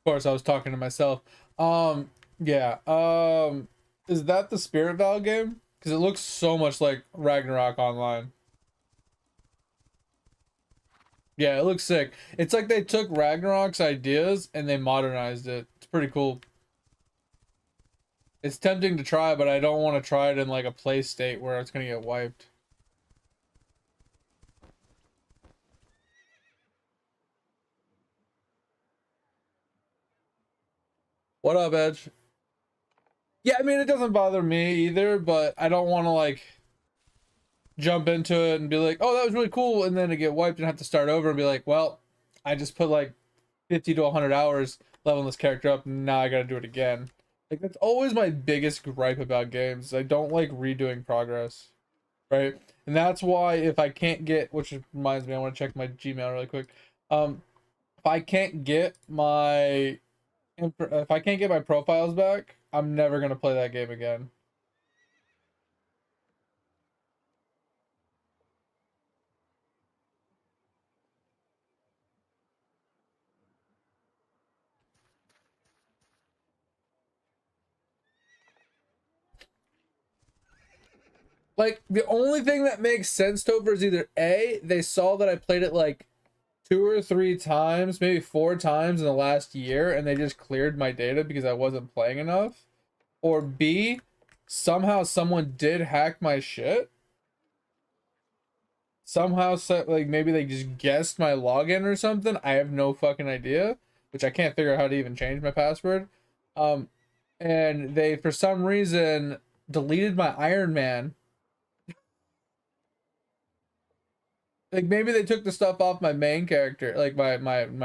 course, I was talking to myself. Yeah. Is that the Spirit Val game? Because it looks so much like Ragnarok Online. Yeah, it looks sick. It's like they took Ragnarok's ideas and they modernized it. It's pretty cool. It's tempting to try, but I don't want to try it in like a play state where it's gonna get wiped. What up, Edge? Yeah, I mean, it doesn't bother me either, but I don't want to like jump into it and be like, oh, that was really cool, and then to get wiped and have to start over and be like, well, I just put like 50 to 100 hours leveling this character up, and now I gotta do it again. Like, that's always my biggest gripe about games. I don't like redoing progress, right? And that's why if I can't get, which reminds me, I want to check my Gmail really quick. If I can't get my, if I can't get my profiles back, I'm never gonna play that game again. Like, the only thing that makes sense, Topher, is either A, they saw that I played it like 2 or 3 times, maybe 4 times in the last year, and they just cleared my data because I wasn't playing enough. Or B, somehow someone did hack my shit. Somehow, like, maybe they just guessed my login or something. I have no fucking idea, which I can't figure out how to even change my password. Um, and they, for some reason, deleted my Ironman. Like, maybe they took the stuff off my main character, like my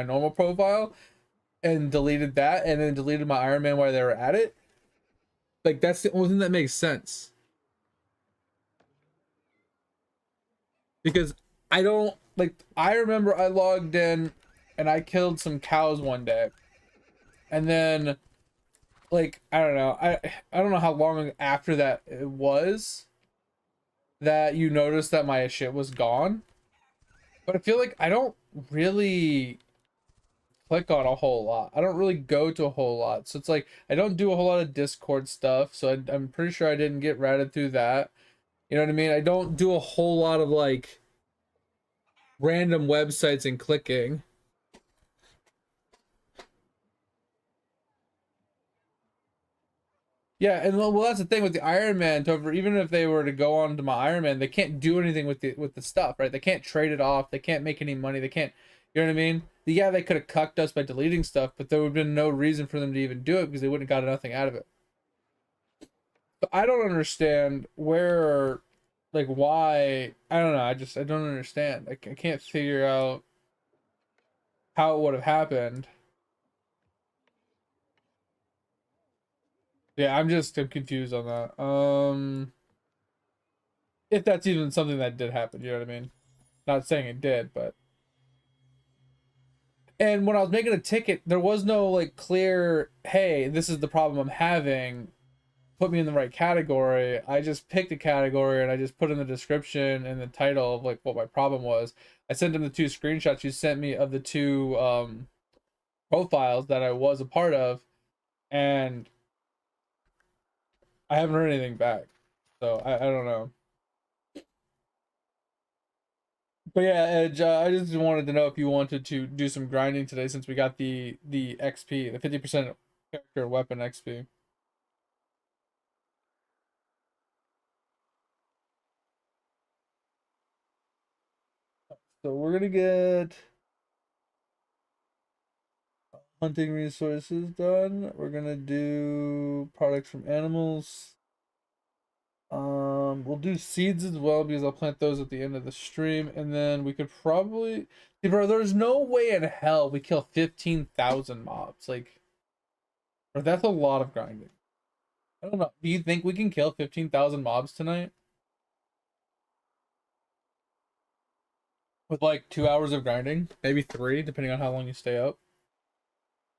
normal profile, and deleted that, and then deleted my Iron Man while they were at it. Like, that's the only thing that makes sense. Because I don't, like, I remember I logged in and I killed some cows one day. And then, like, I don't know. I don't know how long after that it was that you noticed that my shit was gone. But I feel like I don't really click on a whole lot. I don't really go to a whole lot. So it's like I don't do a whole lot of Discord stuff. So I'm pretty sure I didn't get routed through that. You know what I mean? I don't do a whole lot of like random websites and clicking. Yeah, and well, that's the thing with the Iron Man, Topher. Even if they were to go on to my Iron Man, they can't do anything with the stuff, right? They can't trade it off. They can't make any money. They can't, you know what I mean? Yeah, they could have cucked us by deleting stuff, but there would have been no reason for them to even do it because they wouldn't have got nothing out of it. So I don't understand where, like, why. I don't know. I don't understand. I can't figure out how it would have happened. Yeah, I'm confused on that. If that's even something that did happen, you know what I mean? Not saying it did, but. And when I was making a ticket, there was no like clear, hey, this is the problem I'm having. Put me in the right category. I just picked a category and I just put in the description and the title of like what my problem was. I sent him the 2 screenshots you sent me of the 2 profiles that I was a part of, and I haven't heard anything back. So I don't know. But yeah, Edge, I just wanted to know if you wanted to do some grinding today since we got the XP, the 50% character weapon XP. So we're gonna get hunting resources done. We're gonna do products from animals. We'll do seeds as well because I'll plant those at the end of the stream, and then we could probably, see, bro, there's no way in hell we kill 15,000 mobs. Like, bro, that's a lot of grinding. I don't know. Do you think we can kill 15,000 mobs tonight with like 2 hours of grinding? Maybe 3, depending on how long you stay up.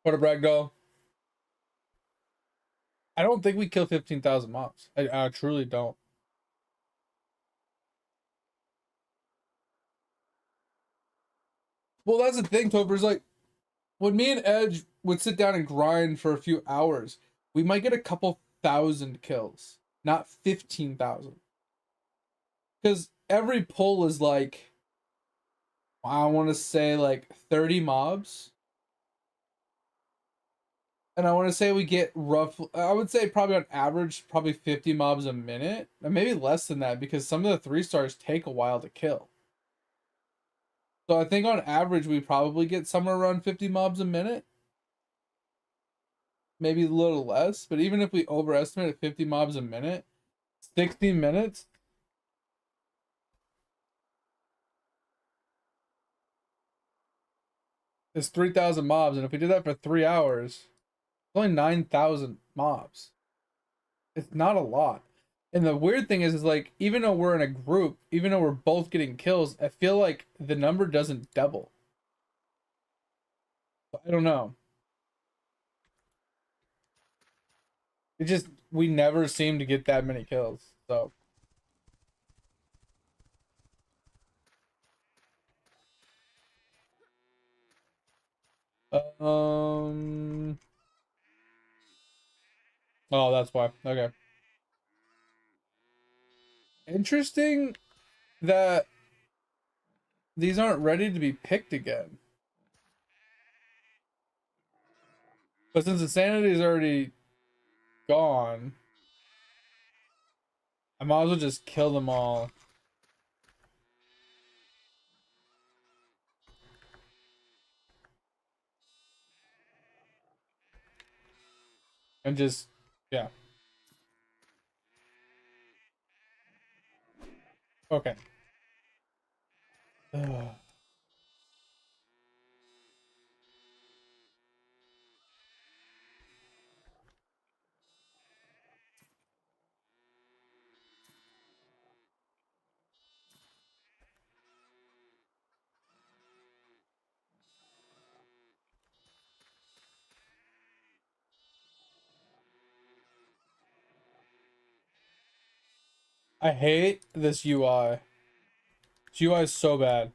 What a bragdoll. I don't think we kill 15,000 mobs. I truly don't. Well, that's the thing, Tober's like, when me and Edge would sit down and grind for a few hours, we might get a couple thousand kills, not 15,000. Because every pull is like, I want to say like 30 mobs. And I want to say we get I would say probably on average, probably 50 mobs a minute. And maybe less than that because some of the 3-stars take a while to kill. So I think on average, we probably get somewhere around 50 mobs a minute. Maybe a little less. But even if we overestimate at 50 mobs a minute, 60 minutes. Is 3,000 mobs. And if we did that for 3 hours, it's only 9,000 mobs. It's not a lot. And the weird thing is like, even though we're in a group, even though we're both getting kills, I feel like the number doesn't double. I don't know. It just, we never seem to get that many kills. So. Oh, that's why. Okay. Interesting that these aren't ready to be picked again. But since insanity is already gone, I might as well just kill them all. And just, yeah. Okay. Ugh. I hate this UI. This UI is so bad.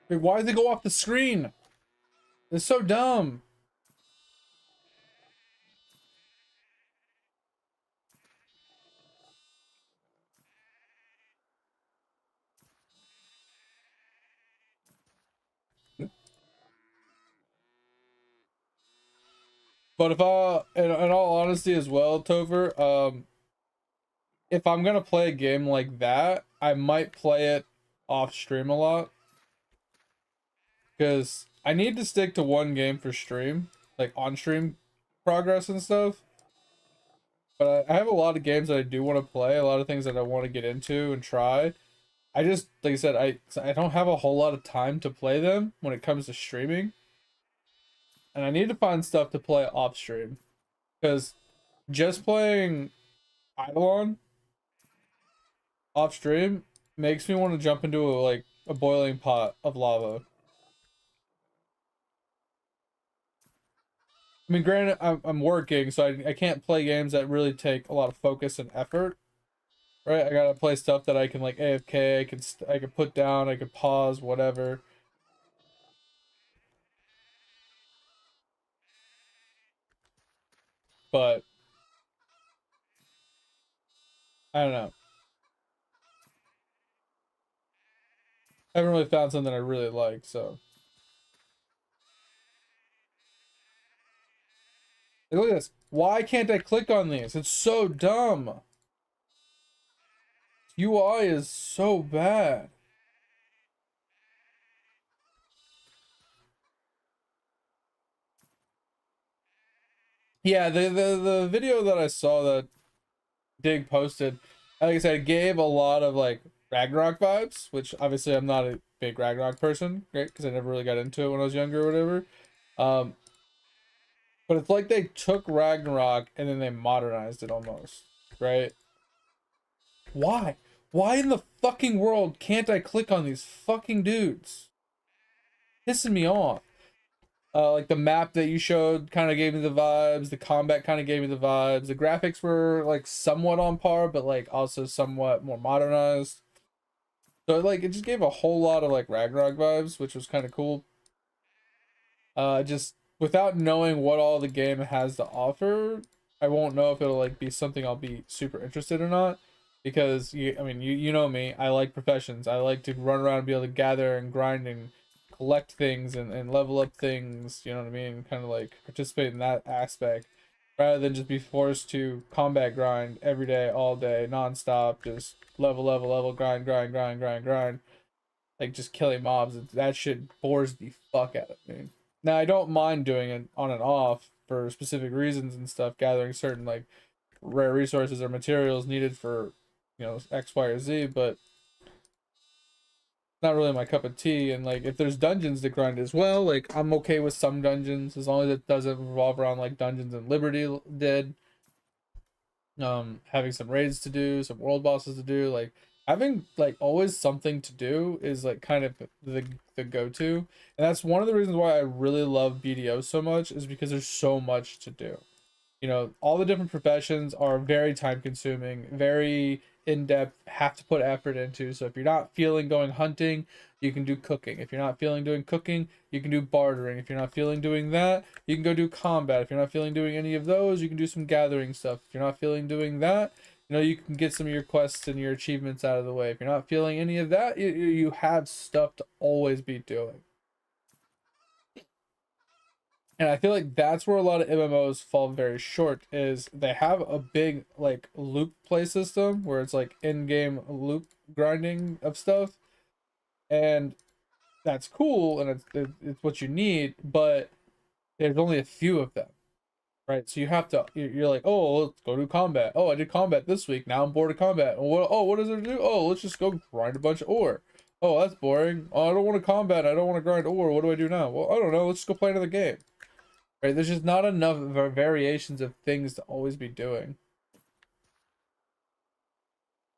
Wait, why did they go off the screen? It's so dumb. But if in all honesty as well, Topher, if I'm gonna play a game like that, I might play it off stream a lot. Because I need to stick to one game for stream, like on stream progress and stuff. But I have a lot of games that I do want to play, a lot of things that I want to get into and try. I just, like I said, I don't have a whole lot of time to play them when it comes to streaming. And I need to find stuff to play off stream. Because just playing Eidolon off stream makes me want to jump into a boiling pot of lava. I mean, granted, I'm working, so I can't play games that really take a lot of focus and effort, right? I gotta play stuff that I can like AFK, I can put down, I can pause, whatever. But I don't know. I haven't really found something I really like, so. Hey, look at this. Why can't I click on these? It's so dumb. UI is so bad. Yeah, the video that I saw that Dig posted, like I said, it gave a lot of like Ragnarok vibes, which obviously I'm not a big Ragnarok person, right? Because I never really got into it when I was younger or whatever. Um, but it's like they took Ragnarok and then they modernized it almost, right? Why? Why in the fucking world can't I click on these fucking dudes? Pissing me off. Like the map that you showed kind of gave me the vibes. The combat kind of gave me the vibes. The graphics were like somewhat on par, but like also somewhat more modernized. So like it just gave a whole lot of like Ragnarok vibes, which was kind of cool. Just without knowing what all the game has to offer, I won't know if it'll like be something I'll be super interested or not. Because I mean, you know me, I like professions. I like to run around and be able to gather and grind and collect things and level up things. You know what I mean? Kind of like participate in that aspect, rather than just be forced to combat grind every day, all day, nonstop. Just level, grind, grind, grind, grind, grind. Like just killing mobs. That shit bores the fuck out of me. Now I don't mind doing it on and off for specific reasons and stuff, gathering certain like rare resources or materials needed for, you know, X, Y, or Z, but not really my cup of tea. And like if there's dungeons to grind as well, like I'm okay with some dungeons as long as it doesn't revolve around like dungeons and Liberty did. Having some raids to do, some world bosses to do, like having like always something to do is like kind of the go-to. And that's one of the reasons why I really love BDO so much, is because there's so much to do. You know, all the different professions are very time consuming, very in depth, have to put effort into. So if you're not feeling going hunting, you can do cooking. If you're not feeling doing cooking, you can do bartering. If you're not feeling doing that, you can go do combat. If you're not feeling doing any of those, you can do some gathering stuff. If you're not feeling doing that, you know, you can get some of your quests and your achievements out of the way. If you're not feeling any of that, you have stuff to always be doing. And I feel like that's where a lot of MMOs fall very short, is they have a big like loop play system where it's like in-game loop grinding of stuff, and that's cool and it's what you need, but there's only a few of them, right? So you have to, you're like, oh, let's go do combat. Oh, I did combat this week. Now I'm bored of combat. What does it do? Oh, let's just go grind a bunch of ore. Oh, that's boring. Oh, I don't want to combat. I don't want to grind ore. What do I do now? Well, I don't know. Let's just go play another game. Right? There's just not enough variations of things to always be doing.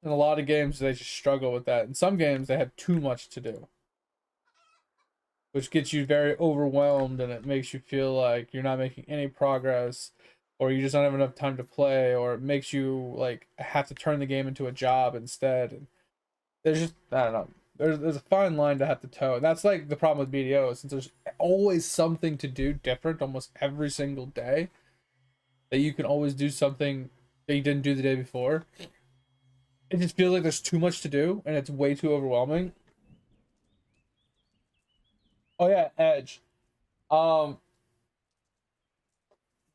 In a lot of games, they just struggle with that. In some games, they have too much to do, which gets you very overwhelmed, and it makes you feel like you're not making any progress, or you just don't have enough time to play, or it makes you like have to turn the game into a job instead. And there's just, I don't know. There's a fine line to have to toe. And that's like the problem with BDO, since there's always something to do different almost every single day, that you can always do something that you didn't do the day before. It just feels like there's too much to do and it's way too overwhelming. Oh yeah, Edge. Um,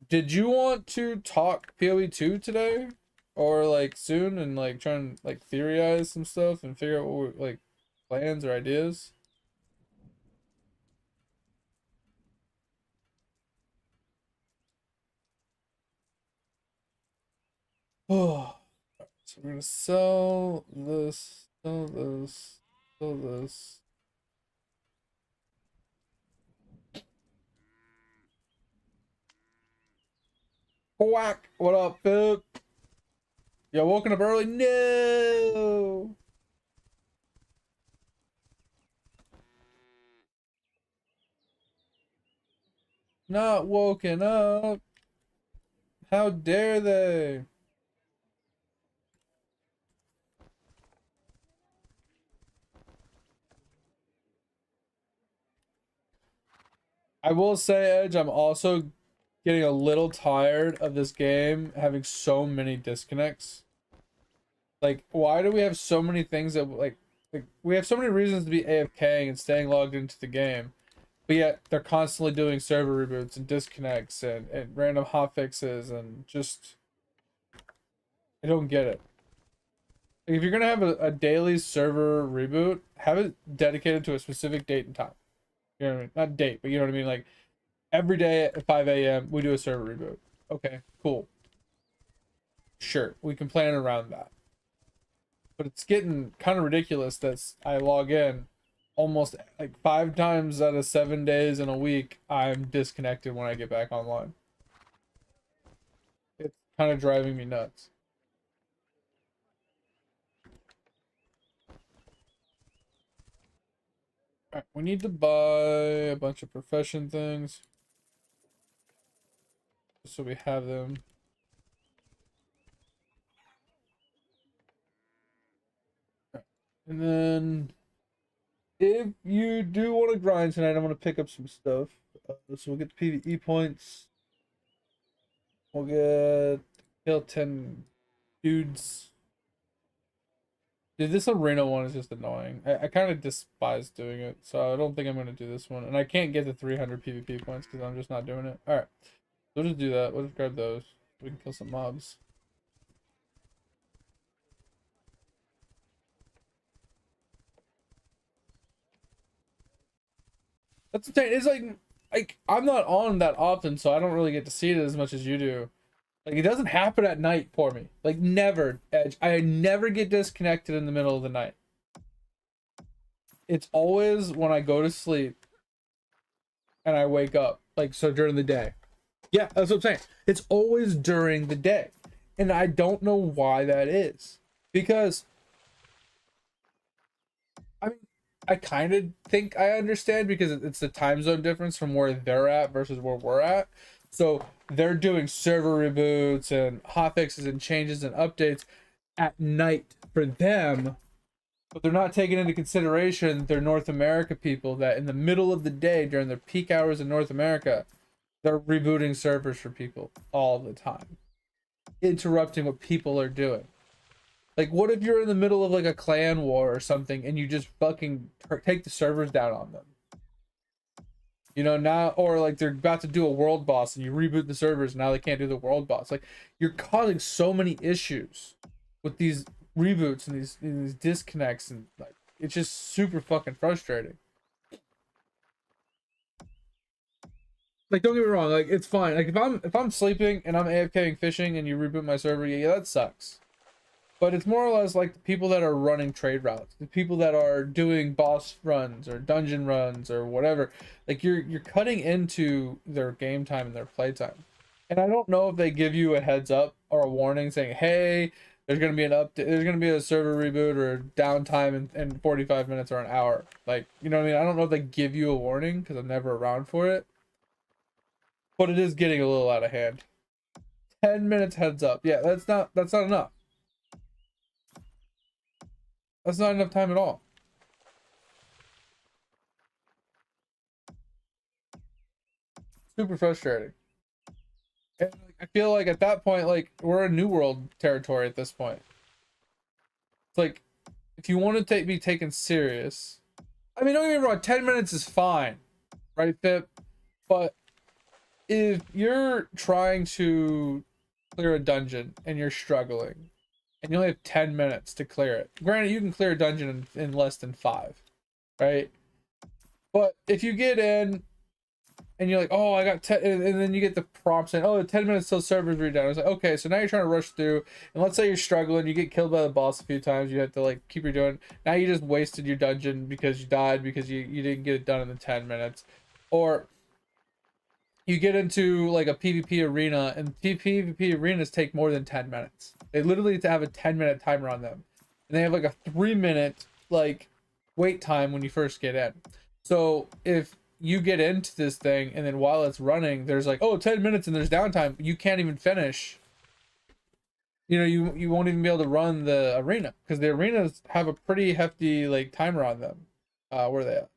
did you want to talk PoE2 today? Or like soon, and like try and like theorize some stuff and figure out what like plans or ideas? Oh, so we're gonna sell this, sell this, sell this. Whack! What up, Philip? You woken up early? No! Not woken up. How dare they? I will say, Edge, I'm also getting a little tired of this game having so many disconnects. Like, why do we have so many things that like we have so many reasons to be AFK and staying logged into the game, but yet they're constantly doing server reboots and disconnects and random hotfixes, and just I don't get it. Like, if you're gonna have a daily server reboot, have it dedicated to a specific date and time. You know what I mean? Not date, but you know what I mean? Like every day at 5 a.m. we do a server reboot. Okay, cool. Sure, we can plan around that. But it's getting kind of ridiculous that I log in. almost like 5 times out of 7 days in a week, I'm disconnected when I get back online. It's kind of driving me nuts. All right, we need to buy a bunch of profession things so we have them. And then if you do want to grind tonight, I'm going to pick up some stuff. So we'll get the PvE points. We'll get kill 10 dudes. Dude, this arena one is just annoying. I kind of despise doing it, so I don't think I'm going to do this one. And I can't get the 300 PvP points because I'm just not doing it. Alright, we'll just do that. We'll just grab those. We can kill some mobs. That's the thing. It's like I'm not on that often, so I don't really get to see it as much as you do. Like, it doesn't happen at night for me. Like, never, Edge. I never get disconnected in the middle of the night. It's always when I go to sleep and I wake up. Like, so during the day. Yeah, that's what I'm saying. It's always during the day. And I don't know why that is. Because, I mean, I kind of think I understand because it's the time zone difference from where they're at versus where we're at. So they're doing server reboots and hotfixes and changes and updates at night for them, but they're not taking into consideration their North America people that in the middle of the day during their peak hours in North America, they're rebooting servers for people all the time, interrupting what people are doing. Like, what if you're in the middle of like a clan war or something and you just fucking take the servers down on them? You know, now, or like they're about to do a world boss and you reboot the servers and now they can't do the world boss. Like, you're causing so many issues with these reboots and these disconnects, and like it's just super fucking frustrating. Like, don't get me wrong, like it's fine. Like if I'm sleeping and I'm AFKing fishing and you reboot my server, yeah, that sucks. But it's more or less like the people that are running trade routes, the people that are doing boss runs or dungeon runs or whatever. Like, you're cutting into their game time and their play time. And I don't know if they give you a heads up or a warning saying, hey, there's gonna be an update, there's gonna be a server reboot or downtime in 45 minutes or an hour. Like, you know what I mean? I don't know if they give you a warning because I'm never around for it. But it is getting a little out of hand. 10 minutes heads up. Yeah, that's not enough. That's not enough time at all. Super frustrating. And like, I feel like at that point, like, we're in New World territory at this point. It's like, if you want to be taken serious, I mean, don't get me wrong, 10 minutes is fine, right, Pip? But if you're trying to clear a dungeon and you're struggling, and you only have 10 minutes to clear it, granted, you can clear a dungeon in less than 5, right? But if you get in and you're like, oh, I got 10, and then you get the prompt saying, oh, 10 minutes till servers redown. It's like, okay, so now you're trying to rush through, and let's say you're struggling, you get killed by the boss a few times, you have to like keep redoing. Now you just wasted your dungeon because you died because you didn't get it done in the 10 minutes. Or you get into like a PvP arena, and PvP arenas take more than 10 minutes. They literally have a 10-minute timer on them, and they have like a 3-minute like wait time when you first get in. So if you get into this thing and then while it's running there's like, oh, 10 minutes and there's downtime, you can't even finish. You know, you won't even be able to run the arena because the arenas have a pretty hefty like timer on them. Where are they at?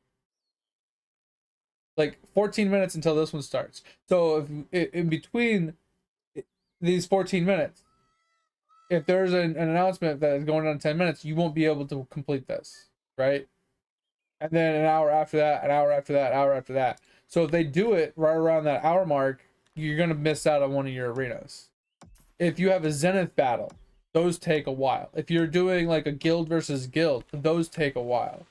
Like 14 minutes until this one starts. So if in between these 14 minutes, if there's an announcement that is going on 10 minutes, you won't be able to complete this, right? And then an hour after that, an hour after that, hour after that. So if they do it right around that hour mark, you're gonna miss out on one of your arenas. If you have a Zenith battle, those take a while. If you're doing like a guild versus guild, those take a while.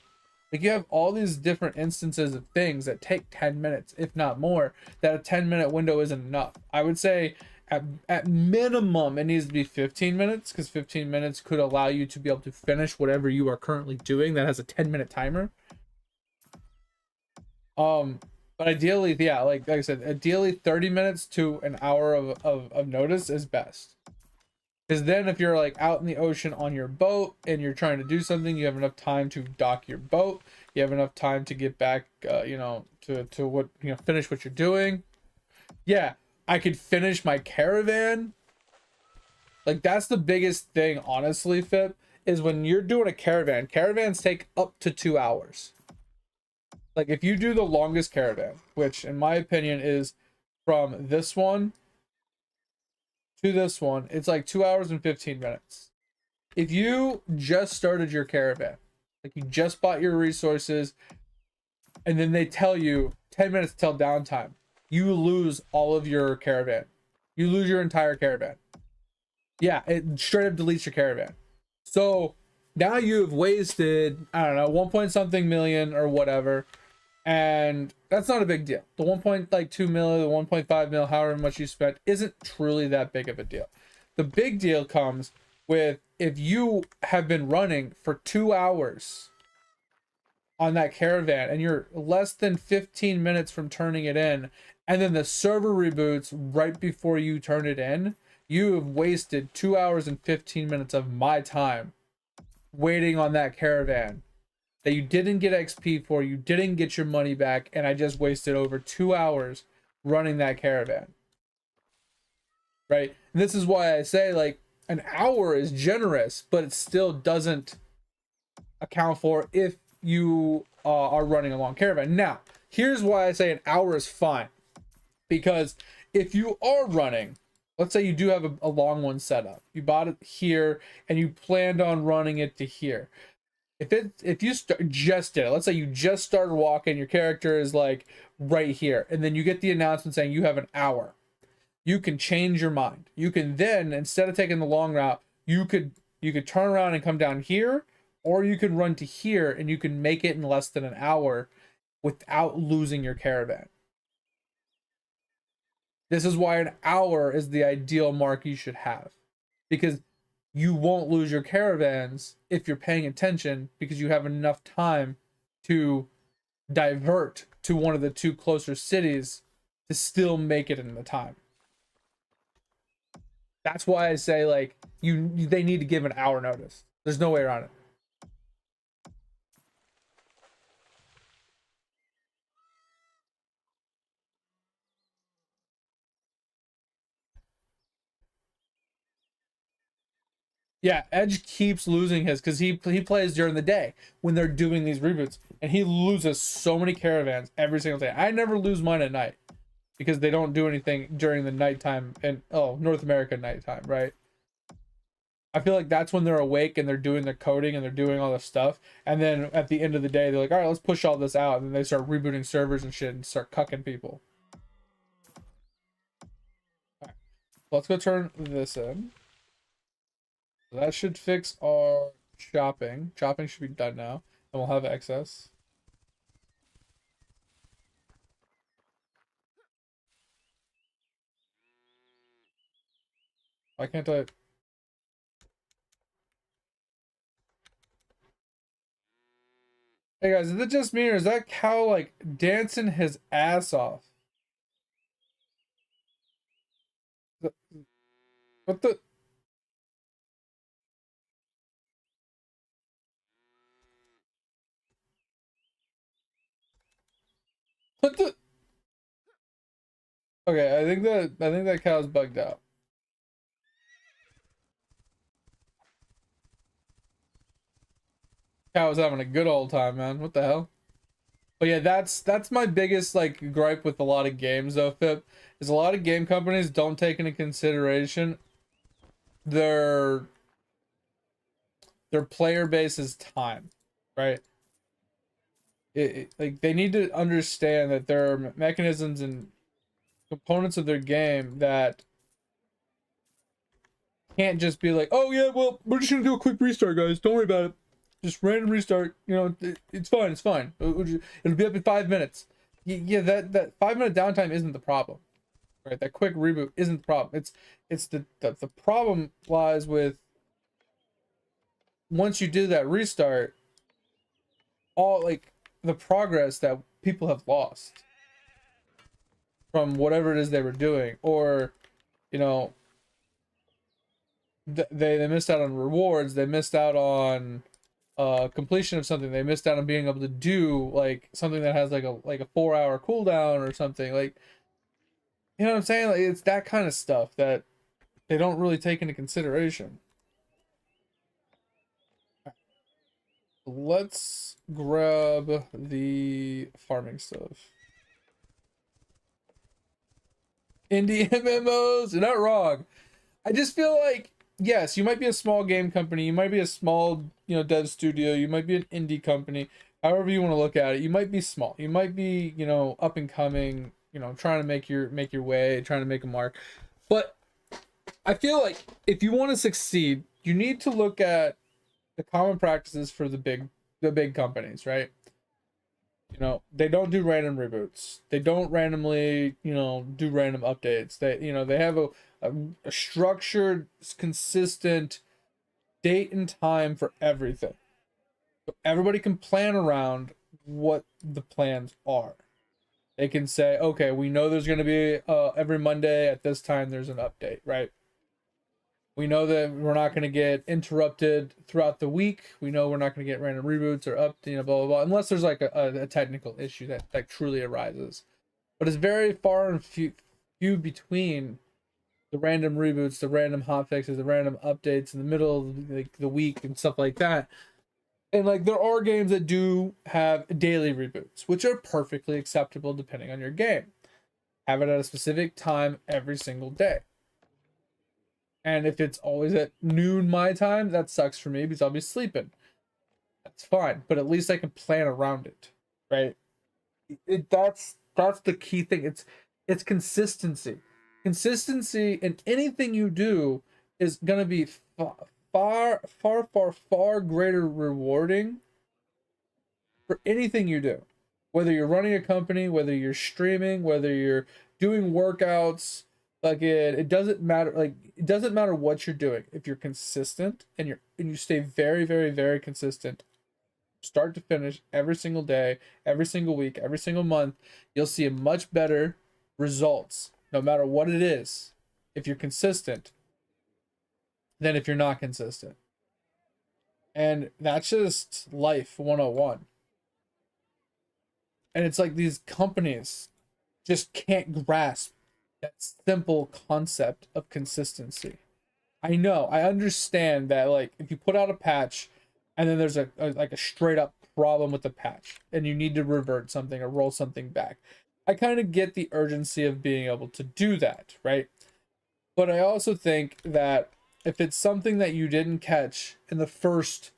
Like, you have all these different instances of things that take 10 minutes, if not more, that a 10-minute window isn't enough. I would say at minimum, it needs to be 15 minutes because 15 minutes could allow you to be able to finish whatever you are currently doing that has a 10-minute timer. But ideally, yeah, like I said, ideally 30 minutes to an hour of notice is best. Because then if you're like out in the ocean on your boat and you're trying to do something, you have enough time to dock your boat. You have enough time to get back, to what, finish what you're doing. Yeah, I could finish my caravan. Like that's the biggest thing, honestly, Fip, is when you're doing a caravan, caravans take up to 2 hours. Like if you do the longest caravan, which in my opinion is from this one to this one, it's like 2 hours and 15 minutes. If you just started your caravan, like you just bought your resources, and then they tell you 10 minutes till downtime, you lose all of your caravan. You lose your entire caravan. Yeah, it straight up deletes your caravan. So now you've wasted, I don't know, 1 point something million or whatever. And that's not a big deal. The 1.2 mil, the 1.5 mil, however much you spent, isn't truly that big of a deal. The big deal comes with if you have been running for 2 hours on that caravan and you're less than 15 minutes from turning it in, and then the server reboots right before you turn it in, you have wasted 2 hours and 15 minutes of my time waiting on that caravan that you didn't get XP for, you didn't get your money back, and I just wasted over 2 hours running that caravan. Right? And this is why I say, like, an hour is generous, but it still doesn't account for if you are running a long caravan. Now, here's why I say an hour is fine. Because if you are running, let's say you do have a long one set up, you bought it here and you planned on running it to here. If you just did it, let's say you just started walking, your character is like right here, and then you get the announcement saying you have an hour, you can change your mind. You can then, instead of taking the long route, you could turn around and come down here, or you can run to here and you can make it in less than an hour without losing your caravan. This is why an hour is the ideal mark you should have, because you won't lose your caravans if you're paying attention, because you have enough time to divert to one of the two closer cities to still make it in the time. That's why I say, like, they need to give an hour notice. There's no way around it. Yeah, Edge keeps losing his because he plays during the day when they're doing these reboots, and he loses so many caravans every single day. I never lose mine at night because they don't do anything during the nighttime and North America nighttime, right? I feel like that's when they're awake and they're doing their coding and they're doing all this stuff, and then at the end of the day they're like, all right, let's push all this out, and then they start rebooting servers and shit and start cucking people. All right, let's go turn this in. That should fix our shopping. Shopping should be done now, and we'll have excess. Why can't I? Hey guys, is it just me or is that cow like dancing his ass off? What the? What the? Okay, I think that cow's bugged out. Cow's having a good old time, man. What the hell? But yeah, that's my biggest like gripe with a lot of games though, Fip, is a lot of game companies don't take into consideration their player base's time, right? Like they need to understand that there are mechanisms and components of their game that can't just be like, oh yeah, well, we're just gonna do a quick restart, guys. Don't worry about it. Just random restart. You know, it's fine. It's fine. It'll be up in 5 minutes. Yeah, that 5 minute downtime isn't the problem, right? That quick reboot isn't the problem. It's the problem lies with once you do that restart, all like the progress that people have lost from whatever it is they were doing, or you know, they missed out on rewards, they missed out on completion of something, they missed out on being able to do like something that has like a 4 hour cooldown or something, like, you know what I'm saying? Like, it's that kind of stuff that they don't really take into consideration. Let's grab the farming stuff. Indie MMOs, you're not wrong. I just feel like, yes, you might be a small game company, you might be a small, dev studio, you might be an indie company, however you want to look at it. You might be small, you might be, up and coming, trying to make your way, trying to make a mark. But I feel like if you want to succeed, you need to look at the common practices for the big companies, right? They don't do random reboots. They don't randomly, do random updates. They have a structured, consistent date and time for everything. So everybody can plan around what the plans are. They can say, okay, we know there's going to be every Monday at this time there's an update, right? We know that we're not going to get interrupted throughout the week. We know we're not going to get random reboots or blah, blah, blah, unless there's like a technical issue that truly arises. But it's very far and few between the random reboots, the random hotfixes, the random updates in the middle of the week and stuff like that. And like, there are games that do have daily reboots, which are perfectly acceptable depending on your game. Have it at a specific time every single day. And if it's always at noon my time, that sucks for me because I'll be sleeping. That's fine, but at least I can plan around it, right? That's the key thing. It's consistency. Consistency in anything you do is gonna be far greater rewarding for anything you do. Whether you're running a company, whether you're streaming, whether you're doing workouts, like it doesn't matter. Like, it doesn't matter what you're doing. If you're consistent and you stay very, very, very consistent, start to finish, every single day, every single week, every single month, you'll see a much better results, no matter what it is, if you're consistent, than if you're not consistent. And that's just life 101. And it's like these companies just can't grasp that simple concept of consistency. I know, I understand that, like, if you put out a patch and then there's a straight up problem with the patch and you need to revert something or roll something back, I kind of get the urgency of being able to do that, right? But I also think that if it's something that you didn't catch in the first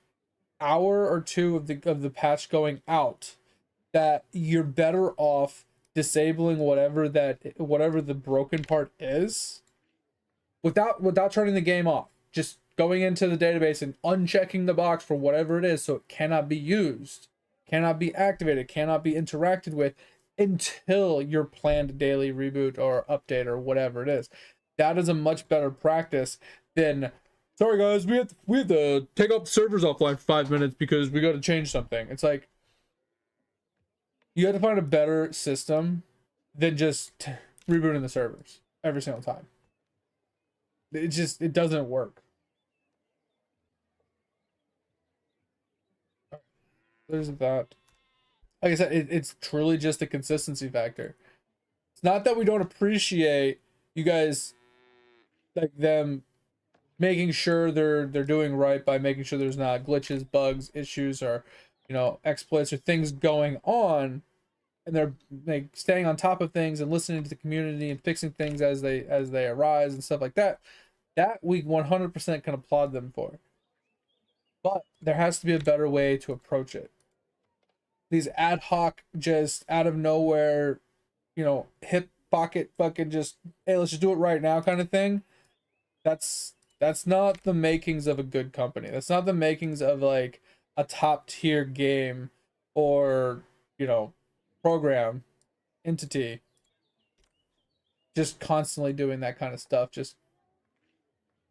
hour or two of the patch going out, that you're better off disabling whatever the broken part is without turning the game off. Just going into the database and unchecking the box for whatever it is so it cannot be used, cannot be activated, cannot be interacted with until your planned daily reboot or update or whatever it is. That is a much better practice than, sorry guys, we have to take up servers offline for 5 minutes because we got to change something. It's like, you have to find a better system than just rebooting the servers every single time. It doesn't work. There's that. Like I said, it's truly just a consistency factor. It's not that we don't appreciate you guys, like, them making sure they're doing right by making sure there's not glitches, bugs, issues, or exploits or things going on, and they're like staying on top of things and listening to the community and fixing things as they arise and stuff like that. That we 100% can applaud them for. But there has to be a better way to approach it. These ad hoc, just out of nowhere, hip pocket fucking just, hey, let's just do it right now kind of thing. That's not the makings of a good company. That's not the makings of like a top tier game or, program entity. Just constantly doing that kind of stuff. Just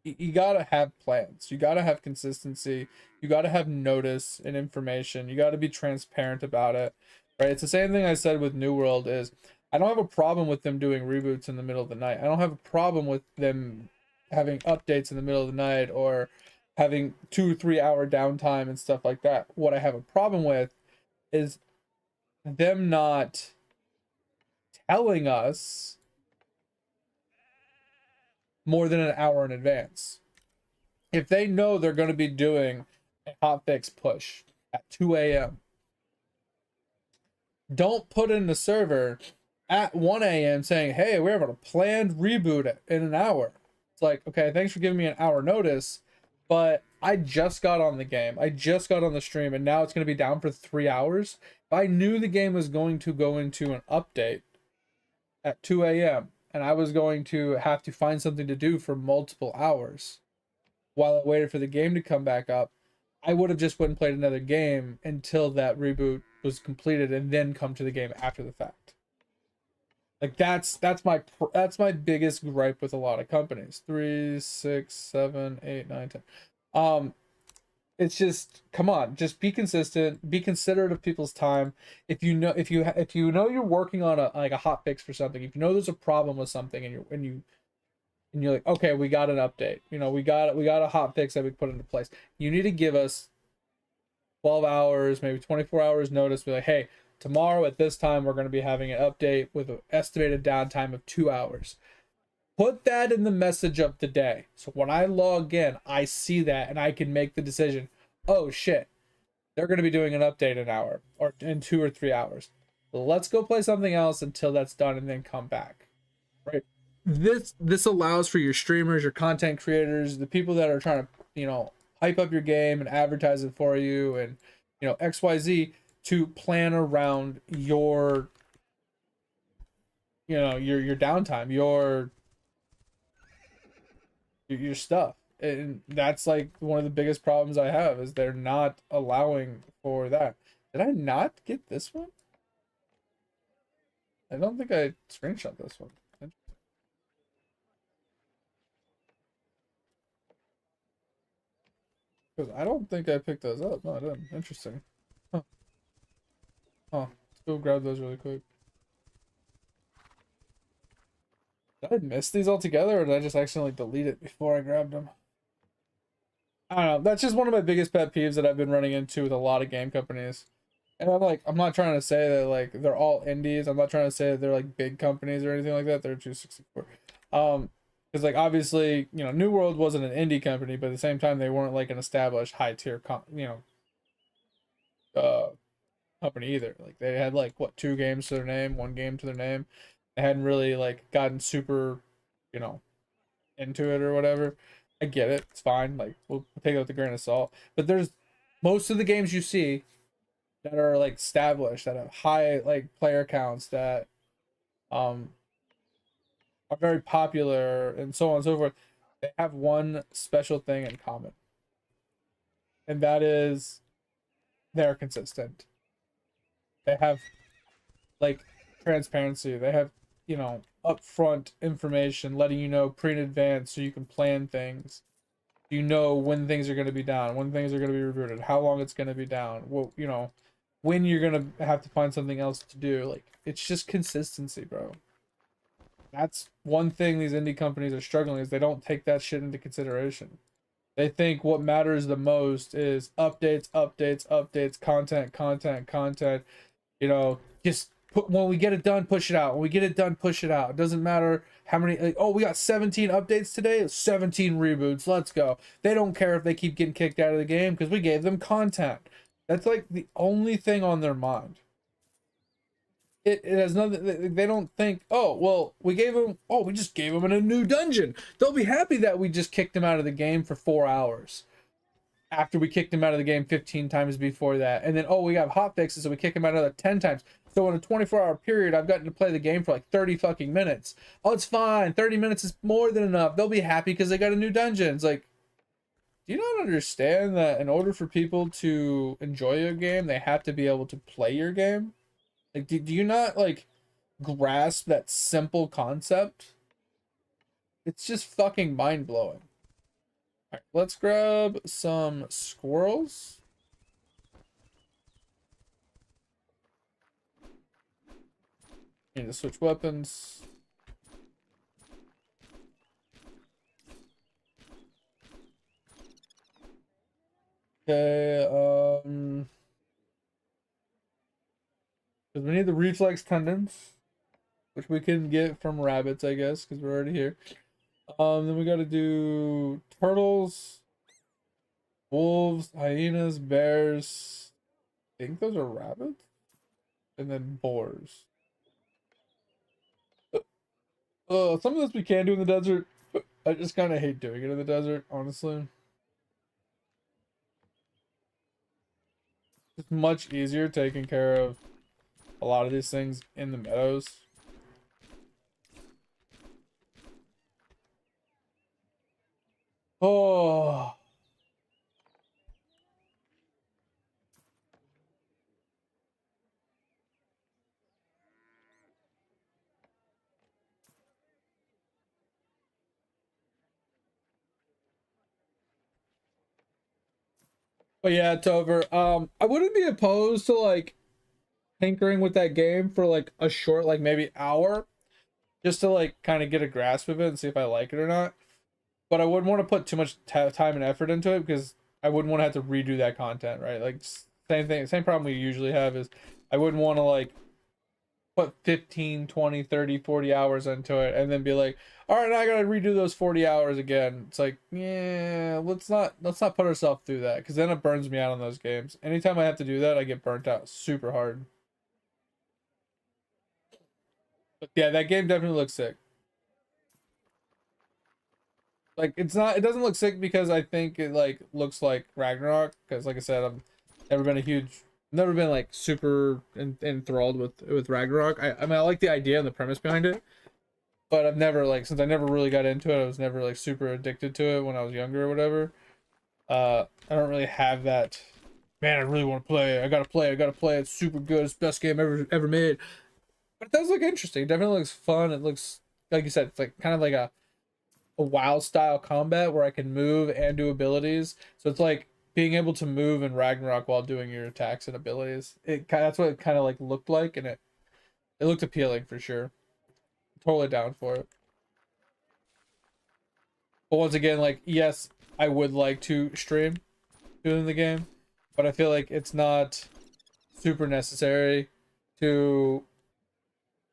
you gotta have plans. You gotta have consistency. You gotta have notice and information. You gotta be transparent about it, right? It's the same thing I said with New World. Is I don't have a problem with them doing reboots in the middle of the night. I don't have a problem with them having updates in the middle of the night or having 2 or 3 hour downtime and stuff like that. What I have a problem with is them not telling us more than an hour in advance. If they know they're going to be doing a hotfix push at 2 a.m., don't put in the server at 1 a.m. saying, hey, we're having a planned reboot in an hour. It's like, okay, thanks for giving me an hour notice, but I just got on the game. I just got on the stream, and now it's going to be down for 3 hours. If I knew the game was going to go into an update at 2 a.m., and I was going to have to find something to do for multiple hours while I waited for the game to come back up, I would have just went and played another game until that reboot was completed and then come to the game after the fact. Like that's my biggest gripe with a lot of companies. 3, 6, 7, 8, 9, 10. It's just, come on, just be consistent, be considerate of people's time. If you know you're working on a hot fix for something, if you know there's a problem with something and you're like, okay, we got an update, we got a hot fix that we put into place, you need to give us 12 hours, maybe 24 hours notice. Be like, hey, tomorrow at this time we're going to be having an update with an estimated downtime of 2 hours. Put that in the message of the day. So when I log in, I see that and I can make the decision, oh shit, they're going to be doing an update in an hour or in 2 or 3 hours. Let's go play something else until that's done and then come back. Right? This allows for your streamers, your content creators, the people that are trying to, hype up your game and advertise it for you and, XYZ, to plan around your downtime, your stuff. And that's like one of the biggest problems I have, is they're not allowing for that. Did I not get this one? I don't think I screenshot this one. Because I don't think I picked those up. No, I didn't. Interesting. Huh. Let's go grab those really quick. Did I miss these altogether, or did I just accidentally delete it before I grabbed them? I don't know. That's just one of my biggest pet peeves that I've been running into with a lot of game companies. And I'm not trying to say that like they're all indies. I'm not trying to say that they're like big companies or anything like that. They're 264. Because like obviously, New World wasn't an indie company, but at the same time they weren't like an established high tier uh company either. Like they had like what, 2 games to their name, 1 game to their name. They hadn't really like gotten super, you know, into it or whatever. I get it. It's fine. Like we'll take it with a grain of salt. But there's most of the games you see that are like established, that have high like player counts, that um are very popular and so on and so forth. They have one special thing in common. And that is they're consistent. They have like transparency. They have, upfront information letting you know pre in advance so you can plan things. You know when things are going to be down, when things are going to be rebooted, how long it's going to be down, when you're going to have to find something else to do. Like, it's just consistency, bro. That's one thing these indie companies are struggling, is they don't take that shit into consideration. They think what matters the most is updates, updates, updates, content, content, content. Just when we get it done, push it out. When we get it done, push it out. It doesn't matter how many. Like, oh, we got 17 updates today. 17 reboots. Let's go. They don't care if they keep getting kicked out of the game because we gave them content. That's like the only thing on their mind. It has nothing. They don't think, oh well, we just gave them in a new dungeon. They'll be happy that we just kicked them out of the game for 4 hours after we kicked him out of the game 15 times before that. And then, oh, we have hot fixes, so we kick him out another 10 times. So in a 24-hour period, I've gotten to play the game for like 30 fucking minutes. Oh, it's fine. 30 minutes is more than enough. They'll be happy because they got a new dungeon. It's like, do you not understand that in order for people to enjoy your game, they have to be able to play your game? Like, do you not like grasp that simple concept? It's just fucking mind-blowing. let's grab some squirrels. Need to switch weapons. Okay, because we need the reflex tendons, which we can get from rabbits, I guess, because we're already here. Then we got to do turtles, wolves, hyenas, bears. I think those are rabbits, and then boars. Some of this we can do in the desert. But I just kind of hate doing it in the desert, honestly. It's much easier taking care of a lot of these things in the meadows. Oh, but yeah, it's over. I wouldn't be opposed to like tinkering with that game for like a short, like maybe hour, just to like kind of get a grasp of it and see if I like it or not. But I wouldn't want to put too much time and effort into it because I wouldn't want to have to redo that content, right? Like same thing, same problem we usually have is I wouldn't want to like put 15, 20, 30, 40 hours into it and then be like, all right, now I gotta redo those 40 hours again. It's like, yeah, let's not put ourselves through that because then it burns me out on those games. Anytime I have to do that, I get burnt out super hard. But yeah, that game definitely looks sick. Like it doesn't look sick because I think it like looks like Ragnarok because like I said, I've never been like super enthralled with Ragnarok. I mean I like the idea and the premise behind it, but I've never like since I never really got into it, I was never like super addicted to it when I was younger or whatever. I don't really have that. Man, I really want to play. I gotta play. I gotta play. It's super good. It's the best game ever made. But it does look interesting. It definitely looks fun. It looks like you said, it's like kind of like a WoW style combat where I can move and do abilities. So it's like being able to move in Ragnarok while doing your attacks and abilities. That's what it kind of like looked like, and it looked appealing for sure. Totally down for it. But once again, like yes, I would like to stream doing the game, but I feel like it's not super necessary to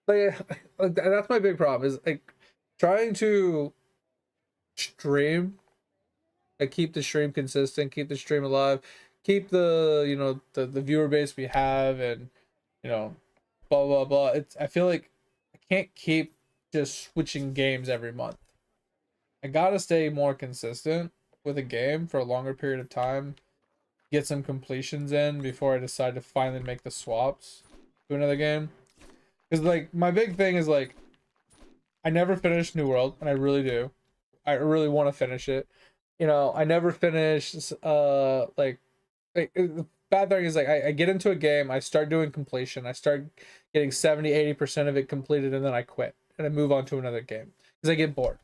like, that's my big problem is like trying to stream, like keep the stream consistent, keep the stream alive, keep the the viewer base we have, and you know blah blah blah. It's I feel like I can't keep just switching games every month. I gotta stay more consistent with a game for a longer period of time, get some completions in before I decide to finally make the swaps to another game. Because like my big thing is like I never finished New World, and I really do. I really want to finish it. I never finish the bad thing is like I get into a game, I start doing completion, I start getting 70-80% of it completed, and then I quit and I move on to another game because I get bored.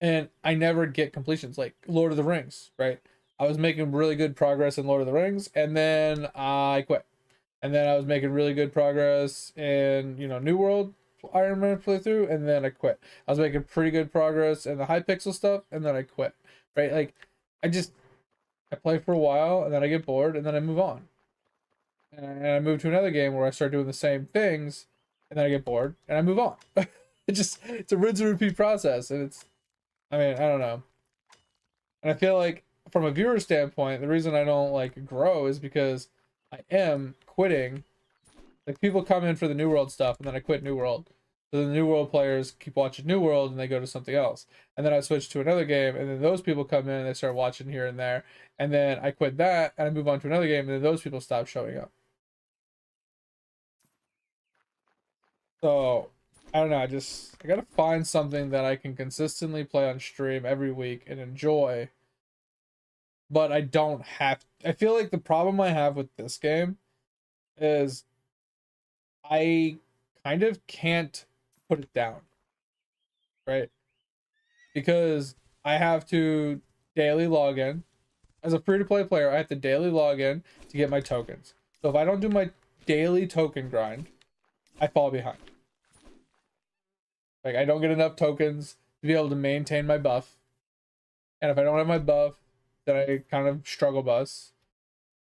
And I never get completions like Lord of the Rings, right? I was making really good progress in Lord of the Rings, and then I quit. And then I was making really good progress in, New World Ironman playthrough, and then I quit. I was making pretty good progress in the Hypixel stuff, and then I quit. Right? Like, I play for a while, and then I get bored, and then I move on. And I move to another game where I start doing the same things, and then I get bored, and I move on. It's a rinse and repeat process, and I mean, I don't know. And I feel like from a viewer standpoint, the reason I don't like grow is because I am quitting. Like people come in for the New World stuff, and then I quit New World. So the New World players keep watching New World, and they go to something else. And then I switch to another game, and then those people come in and they start watching here and there. And then I quit that, and I move on to another game, and then those people stop showing up. So I don't know. I gotta find something that I can consistently play on stream every week and enjoy. But I don't have. I feel like the problem I have with this game is I kind of can't put it down, right? Because I have to daily login. As a free-to-play player, I have to daily log in to get my tokens. So if I don't do my daily token grind, I fall behind. Like, I don't get enough tokens to be able to maintain my buff. And if I don't have my buff, then I kind of struggle bus.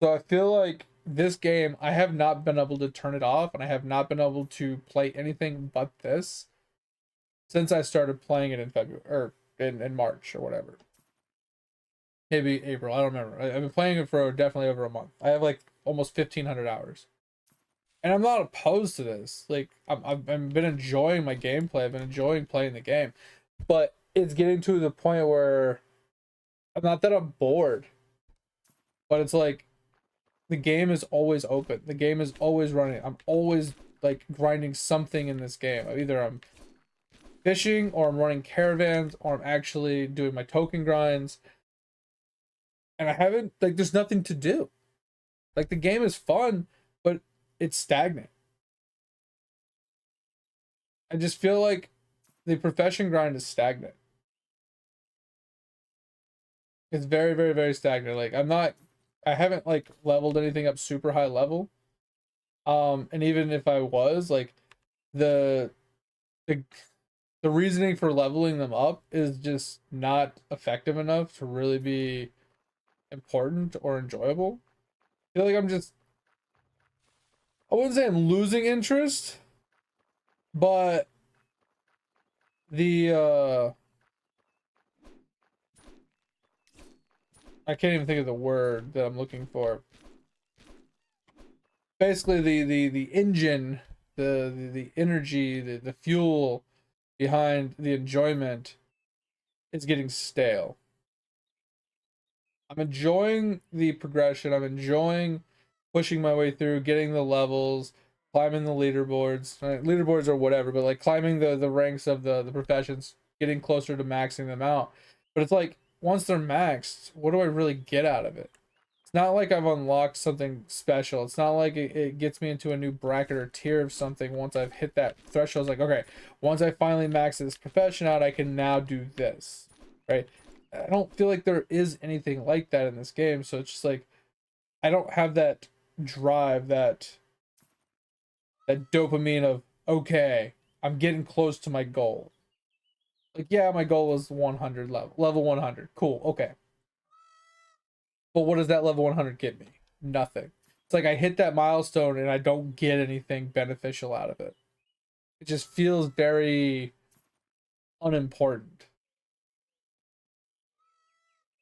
So I feel like this game, I have not been able to turn it off, and I have not been able to play anything but this since I started playing it in February, or in March, or whatever. Maybe April, I don't remember. I've been playing it for definitely over a month. I have like almost 1,500 hours. And I'm not opposed to this. Like, I've been enjoying my gameplay. I've been enjoying playing the game. But it's getting to the point where, not that I'm bored, but it's like, the game is always open. The game is always running. I'm always, like, grinding something in this game. Either I'm fishing, or I'm running caravans, or I'm actually doing my token grinds. And I haven't, like, there's nothing to do. Like, the game is fun, but it's stagnant. I just feel like the profession grind is stagnant. It's very, very, very stagnant. Like, I haven't, like, leveled anything up super high level. And even if I was, like, the reasoning for leveling them up is just not effective enough to really be important or enjoyable. I feel like I wouldn't say I'm losing interest, but the I can't even think of the word that I'm looking for. Basically, the engine, the energy, the fuel behind the enjoyment is getting stale. I'm enjoying the progression. I'm enjoying pushing my way through, getting the levels, climbing the leaderboards. Leaderboards or whatever, but like climbing the ranks of the professions, getting closer to maxing them out. But it's like, once they're maxed, what do I really get out of it? It's not like I've unlocked something special. It's not like it gets me into a new bracket or tier of something once I've hit that threshold. It's like, okay, once I finally max this profession out, I can now do this, right? I don't feel like there is anything like that in this game. So it's just like, I don't have that drive, that dopamine of, okay, I'm getting close to my goal. Like, yeah, my goal is 100 level 100. Cool, okay. But what does that level 100 get me? Nothing. It's like I hit that milestone and I don't get anything beneficial out of it. It just feels very unimportant.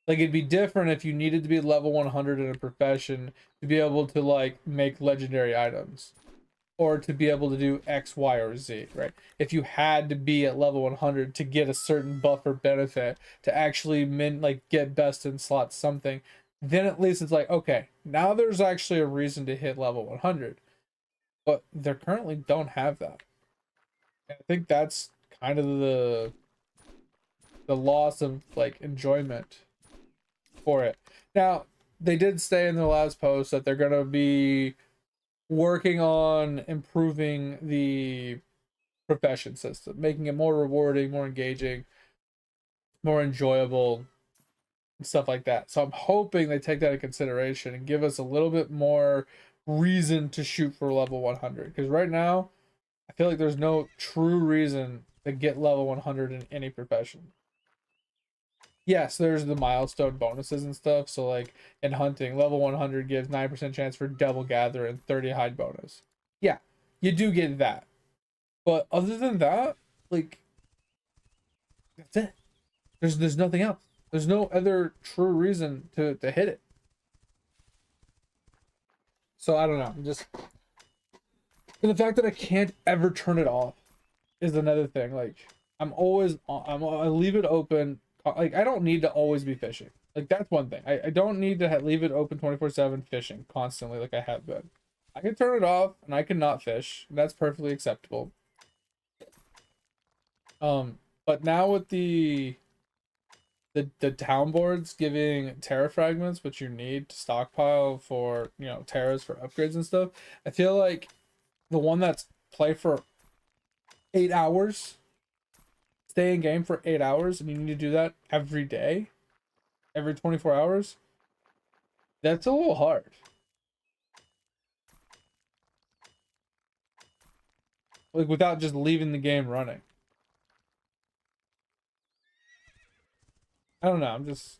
Like, it'd be different if you needed to be level 100 in a profession to be able to, like, make legendary items, or to be able to do X, Y, or Z, right? If you had to be at level 100 to get a certain buff or benefit to actually get best in slot something, then at least it's like, okay, now there's actually a reason to hit level 100. But they currently don't have that. And I think that's kind of the loss of, like, enjoyment for it. Now, they did say in their last post that they're going to be working on improving the profession system, making it more rewarding, more engaging, more enjoyable, and stuff like that. So I'm hoping they take that into consideration and give us a little bit more reason to shoot for level 100. Because right now, I feel like there's no true reason to get level 100 in any profession. Yes, there's the milestone bonuses and stuff. So, like, in hunting, level 100 gives 9% chance for double gather and 30 hide bonus. Yeah, you do get that. But other than that, like, that's it. There's nothing else. There's no other true reason to hit it. So I don't know. And the fact that I can't ever turn it off is another thing. Like, I'm always on, I leave it open. Like, I don't need to always be fishing. Like, that's one thing. I don't need to leave it open 24/7 fishing constantly like I have been. I can turn it off and I can not fish. And that's perfectly acceptable. But now with the town boards giving terra fragments, which you need to stockpile for, terras for upgrades and stuff, I feel like the one that's play for 8 hours, stay in game for 8 hours, and you need to do that every day, every 24 hours. That's a little hard. Like without just leaving the game running. I don't know. I'm just,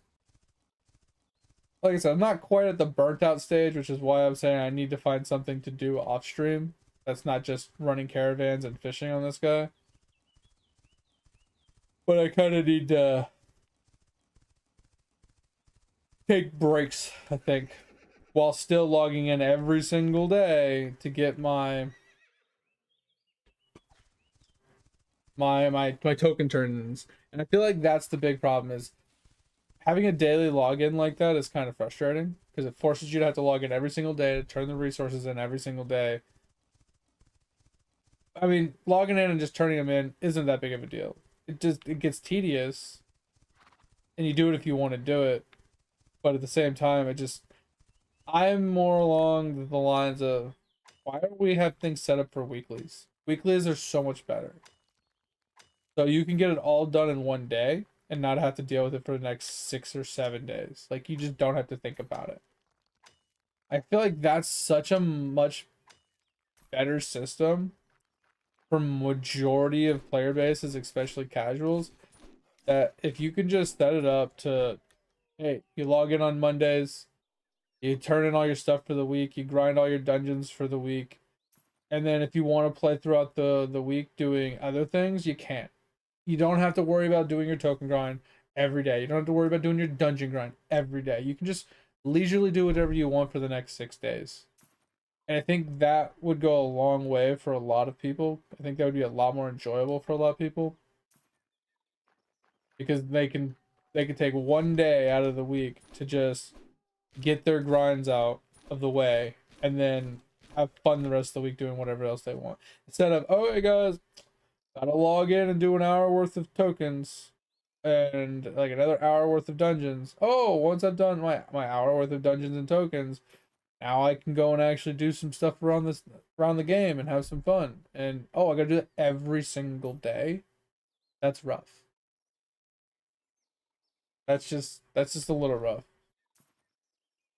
like I said, I'm not quite at the burnt out stage, which is why I'm saying I need to find something to do off stream. That's not just running caravans and fishing on this guy. But I kind of need to take breaks, I think, while still logging in every single day to get my token turn-ins. And I feel like that's the big problem, is having a daily login like that is kind of frustrating because it forces you to have to log in every single day to turn the resources in every single day. I mean, logging in and just turning them in isn't that big of a deal. It gets tedious, and you do it if you want to do it, but at the same time, I'm more along the lines of, why don't we have things set up for weeklies? Weeklies are so much better. So you can get it all done in one day and not have to deal with it for the next 6 or 7 days. Like, you just don't have to think about it. I feel like that's such a much better system for majority of player bases, especially casuals, that if you can just set it up to, hey, you log in on Mondays, you turn in all your stuff for the week, you grind all your dungeons for the week, and then if you want to play throughout the week doing other things, you can. You don't have to worry about doing your token grind every day. You don't have to worry about doing your dungeon grind every day. You can just leisurely do whatever you want for the next 6 days. And I think that would go a long way for a lot of people. I think that would be a lot more enjoyable for a lot of people, because they can take one day out of the week to just get their grinds out of the way and then have fun the rest of the week doing whatever else they want. Instead of, oh, hey guys, gotta log in and do an hour worth of tokens and like another hour worth of dungeons. Oh, once I've done my hour worth of dungeons and tokens, now I can go and actually do some stuff around the game and have some fun. And oh, I gotta do that every single day. That's rough. That's just a little rough.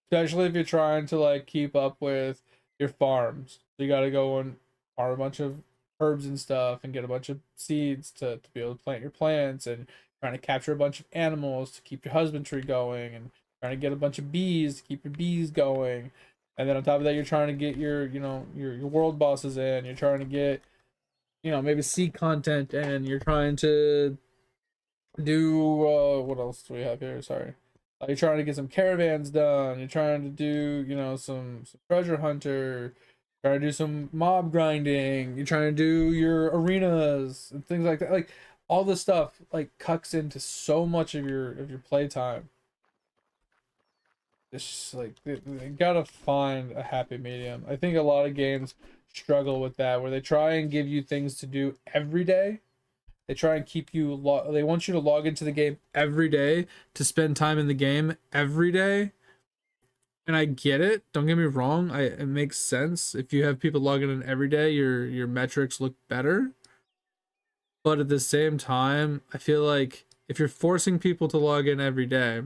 Especially if you're trying to like keep up with your farms. So you gotta go and farm a bunch of herbs and stuff and get a bunch of seeds to be able to plant your plants, and trying to capture a bunch of animals to keep your husbandry going, and trying to get a bunch of bees to keep your bees going. And then on top of that, you're trying to get your, your world bosses in, you're trying to get, maybe seed content, and you're trying to do what else do we have here? Sorry. You're trying to get some caravans done. You're trying to do, some treasure hunter. Trying to do some mob grinding. You're trying to do your arenas and things like that. Like, all this stuff like cuts into so much of your playtime. It's just like they gotta find a happy medium. I think a lot of games struggle with that, where they try and give you things to do every day. They try and keep you they want you to log into the game every day to spend time in the game every day. And I get it. Don't get me wrong. It makes sense. If you have people logging in every day, your metrics look better. But at the same time, I feel like if you're forcing people to log in every day,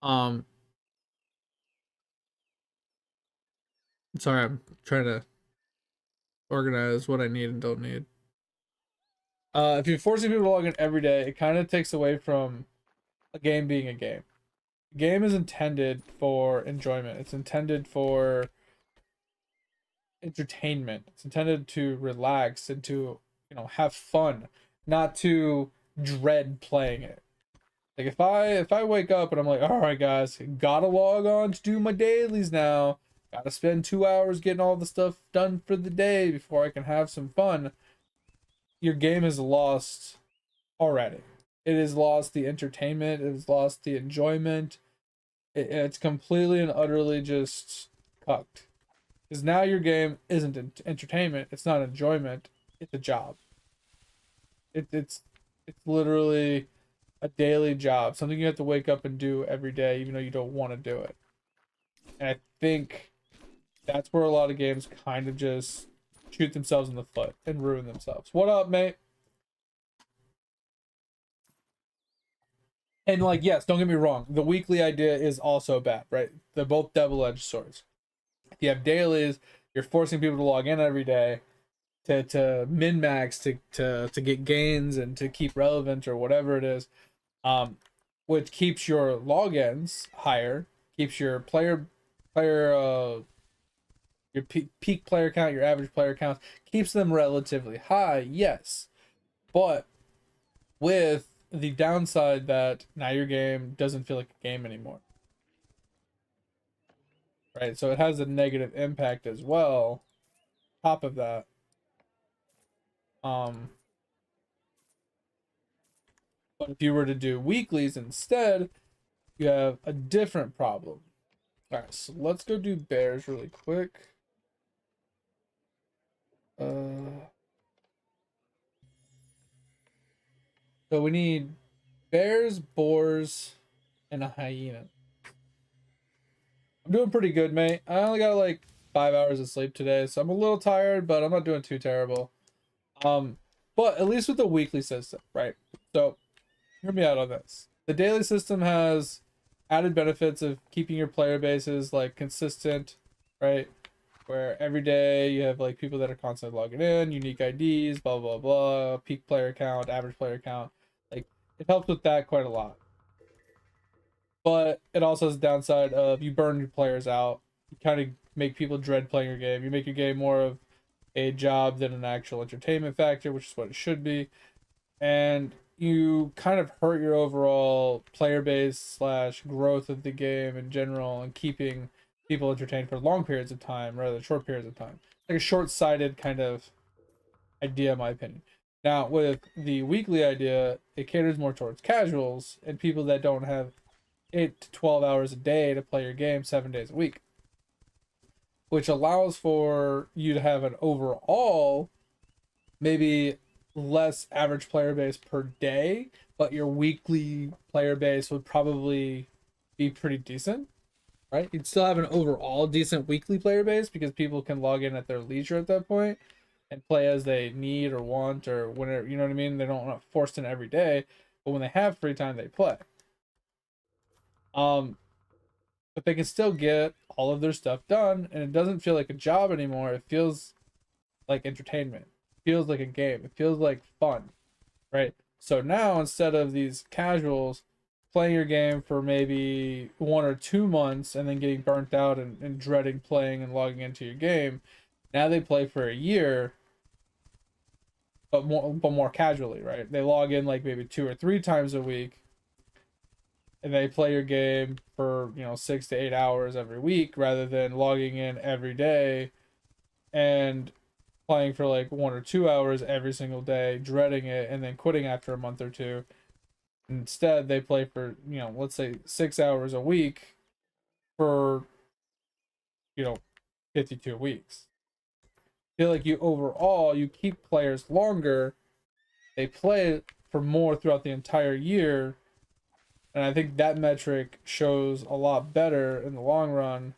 um sorry, I'm trying to organize what I need and don't need. If you're forcing people to log in every day, it kind of takes away from a game being a game. A game is intended for enjoyment. It's intended for entertainment. It's intended to relax and to, have fun, not to dread playing it. Like, if I wake up and I'm like, all right guys, gotta log on to do my dailies now. Gotta spend 2 hours getting all the stuff done for the day before I can have some fun. Your game is lost already. It has lost the entertainment. It has lost the enjoyment. It's completely and utterly just cucked. Because now your game isn't entertainment. It's not enjoyment. It's a job. It's literally a daily job. Something you have to wake up and do every day, even though you don't want to do it. And I think that's where a lot of games kind of just shoot themselves in the foot and ruin themselves. What up, mate? And like, yes, don't get me wrong, the weekly idea is also bad, right? They're both double-edged swords. If you have dailies, you're forcing people to log in every day to min max to get gains and to keep relevant or whatever it is, um, which keeps your logins higher, keeps your player your peak player count, your average player count, keeps them relatively high, yes, but with the downside that now your game doesn't feel like a game anymore, right? So it has a negative impact as well. Top of that, um, but if you were to do weeklies instead, you have a different problem. All right, so let's go do bears really quick. So we need bears, boars, and a hyena. I'm doing pretty good, mate. I only got like 5 hours of sleep today, so I'm a little tired, but I'm not doing too terrible. Um, but at least with the weekly system, right? So hear me out on this. The daily system has added benefits of keeping your player bases like consistent, right? Where every day you have like people that are constantly logging in, unique IDs, blah blah blah, peak player count, average player count. Like it helps with that quite a lot. But it also has a downside of you burn your players out. You kind of make people dread playing your game. You make your game more of a job than an actual entertainment factor, which is what it should be. And you kind of hurt your overall player base slash growth of the game in general and keeping people entertained for long periods of time rather than short periods of time. Like a short-sighted kind of idea, in my opinion. Now, with the weekly idea, it caters more towards casuals and people that don't have 8 to 12 hours a day to play your game 7 days a week, which allows for you to have an overall maybe less average player base per day, but your weekly player base would probably be pretty decent, right? You'd still have an overall decent weekly player base because people can log in at their leisure at that point and play as they need or want or whenever, you know what I mean? They don't want forced in every day, but when they have free time, they play. Um, but they can still get all of their stuff done, and it doesn't feel like a job anymore. It feels like entertainment. It feels like a game. It feels like fun, right? So now instead of these casuals playing your game for maybe 1 or 2 months and then getting burnt out and dreading playing and logging into your game, now they play for a year, but more casually, right? They log in like maybe 2 or 3 times a week and they play your game for 6 to 8 hours every week rather than logging in every day and playing for like 1 or 2 hours every single day, dreading it, and then quitting after a month or two. Instead, they play for let's say 6 hours a week for you know 52 weeks. I feel like you keep players longer. They play for more throughout the entire year, and I think that metric shows a lot better in the long run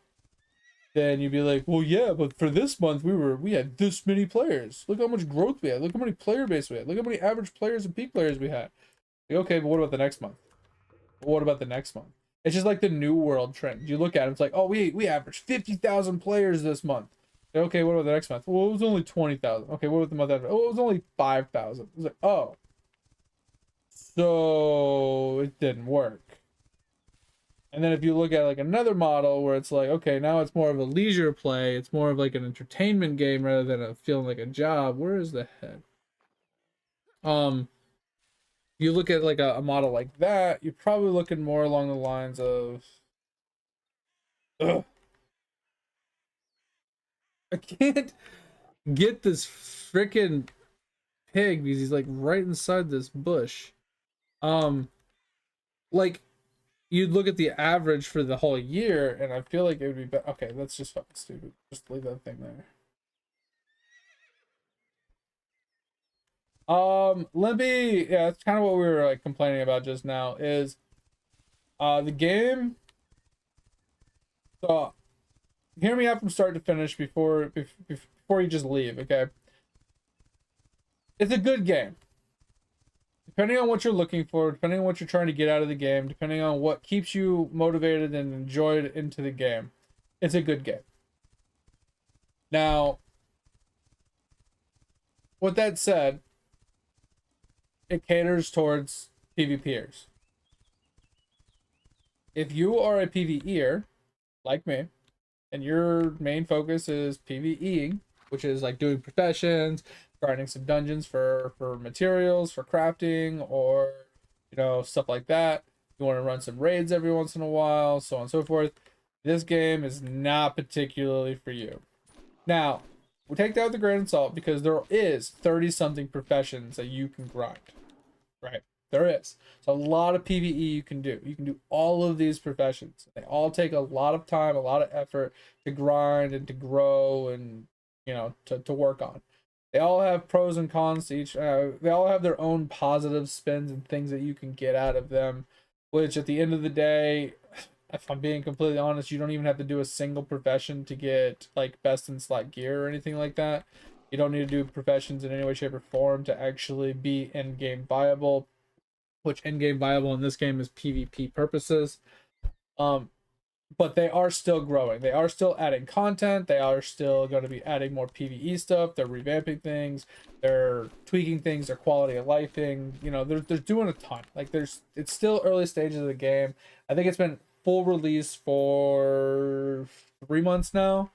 than you'd be like, well, yeah, but for this month we had this many players. Look how much growth we had. Look how many player base we had. Look how many average players and peak players we had. Like, okay, but what about the next month? What about the next month? It's just like the new world trend. You look at it, it's like, oh, we averaged 50,000 players this month. Okay, what about the next month? Well, it was only 20,000. Okay, what about the month after? Oh, it was only 5,000. It was like, oh, so it didn't work. And then if you look at like another model where it's like, okay, now it's more of a leisure play, it's more of like an entertainment game rather than a feeling like a job. Where is the head? You look at like a model like that, you're probably looking more along the lines of, ugh, I can't get this freaking pig because he's like right inside this bush. Um, like you'd look at the average for the whole year, and I feel like it would be okay. That's just fucking stupid. Just leave that thing there. Limpy, yeah, that's kind of what we were like complaining about just now. Is the game? So hear me out from start to finish before you just leave. Okay, it's a good game. depending on what you're looking for, depending on what you're trying to get out of the game, depending on what keeps you motivated and enjoyed into the game, it's a good game. Now, with that said, it caters towards PvPers. If you are a PvEer, like me, and your main focus is PvEing, which is like doing professions, grinding some dungeons for materials, for crafting, or stuff like that. You want to run some raids every once in a while, so on and so forth. This game is not particularly for you. Now, we take that with a grain of salt because there is 30 something professions that you can grind. Right? There is. So a lot of PvE you can do. You can do all of these professions. They all take a lot of time, a lot of effort to grind and to grow and to work on. They all have pros and cons to each. They all have their own positive spins and things that you can get out of them. Which at the end of the day, if I'm being completely honest, you don't even have to do a single profession to get like best in slot gear or anything like that. You don't need to do professions in any way, shape, or form to actually be end game viable. Which end game viable in this game is PvP purposes. But they are still growing. They are still adding content. They are still going to be adding more PvE stuff. They're revamping things. They're tweaking things. Their quality of life thing. They're doing a ton. Like it's still early stages of the game. I think it's been full release for 3 months now.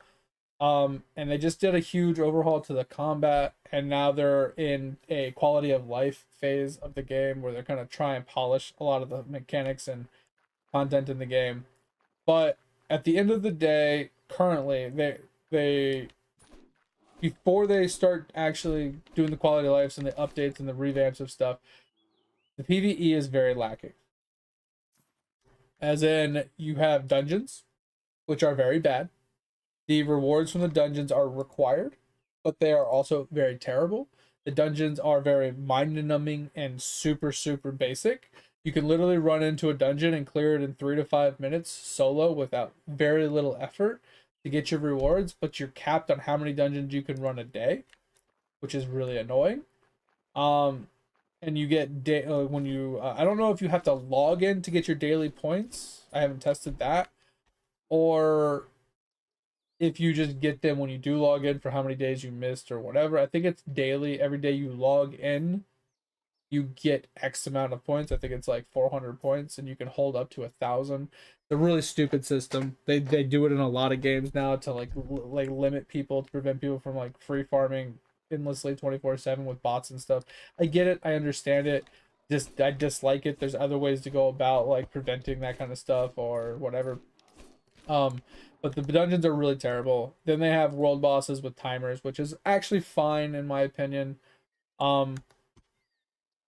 And they just did a huge overhaul to the combat, and now they're in a quality of life phase of the game where they're going to try and polish a lot of the mechanics and content in the game. But at the end of the day, currently they before they start actually doing the quality of life and the updates and the revamps of stuff, the PvE is very lacking. As in, you have dungeons, which are very bad. The rewards from the dungeons are required, but they are also very terrible. The dungeons are very mind-numbing and super, super basic. You can literally run into a dungeon and clear it in 3 to 5 minutes solo without very little effort to get your rewards, but you're capped on how many dungeons you can run a day, which is really annoying. And you get when you I don't know if you have to log in to get your daily points. I haven't tested that, or if you just get them when you do log in for how many days you missed or whatever. I think it's daily. Every day you log in, you get X amount of points. I think it's like 400 points, and you can hold up to 1,000. It's a really stupid system. They do it in a lot of games now to like limit people, to prevent people from like free farming endlessly 24/7 with bots and stuff. I get it. I understand it. I dislike it. There's other ways to go about like preventing that kind of stuff or whatever. But the dungeons are really terrible. Then they have world bosses with timers, which is actually fine in my opinion. And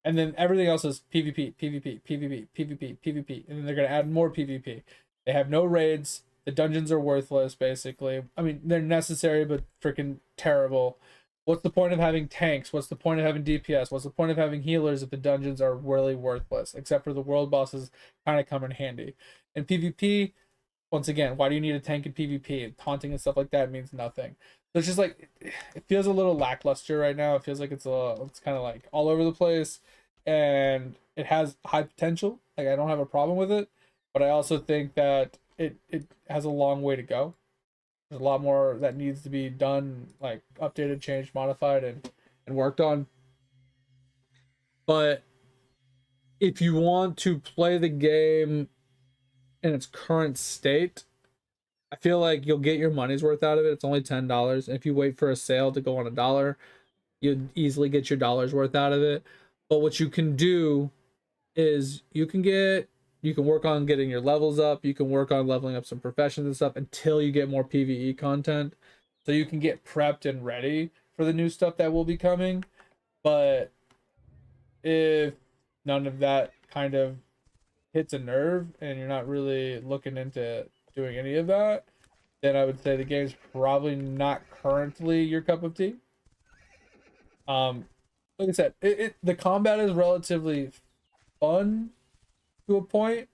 then everything else is PvP, PvP, PvP, PvP, PvP, and then they're gonna add more PvP. They have no raids. The dungeons are worthless, basically. I mean, they're necessary, but freaking terrible. What's the point of having tanks? What's the point of having DPS? What's the point of having healers if the dungeons are really worthless? Except for the world bosses kind of come in handy. In PvP, once again, why do you need a tank in PvP? Taunting and stuff like that means nothing. So it's just like, it feels a little lackluster right now. It feels like it's kind of like all over the place, and it has high potential. Like, I don't have a problem with it, but I also think that it has a long way to go. There's a lot more that needs to be done, like updated, changed, modified, and worked on. But if you want to play the game in its current state, I feel like you'll get your money's worth out of it. It's only $10. If you wait for a sale to go on $1, you'd easily get your dollar's worth out of it. But what you can do is you can work on getting your levels up. You can work on leveling up some professions and stuff until you get more PvE content, so you can get prepped and ready for the new stuff that will be coming. But if none of that kind of hits a nerve and you're not really looking into doing any of that, then I would say the game's probably not currently your cup of tea. Like I said, the combat is relatively fun to a point.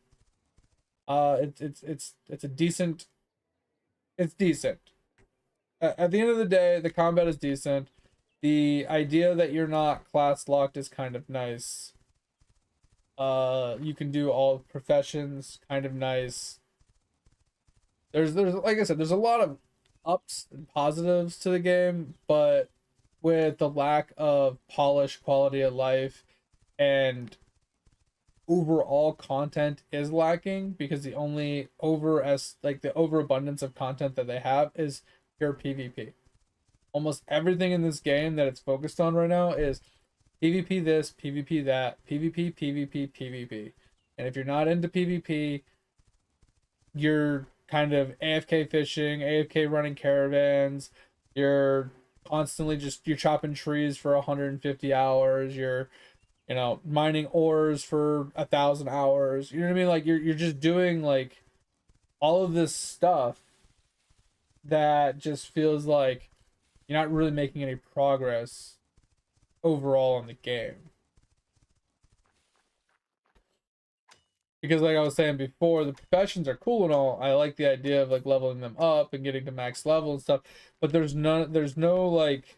It's a decent. It's decent. At the end of the day, the combat is decent. The idea that you're not class locked is kind of nice. You can do all professions, kind of nice. There's like I said, there's a lot of ups and positives to the game, but with the lack of polish, quality of life, and overall content is lacking because the only over as like the overabundance of content that they have is pure PvP. Almost everything in this game that it's focused on right now is PvP this, PvP that, PvP, PvP, PvP. And if you're not into PvP, you're kind of AFK fishing, AFK running caravans, you're constantly just you're chopping trees for 150 hours, you're mining ores for 1,000 hours. You know what I mean? Like you're just doing like all of this stuff that just feels like you're not really making any progress overall in the game. Because like I was saying before, the professions are cool and all. I like the idea of like leveling them up and getting to max level and stuff. But there's no like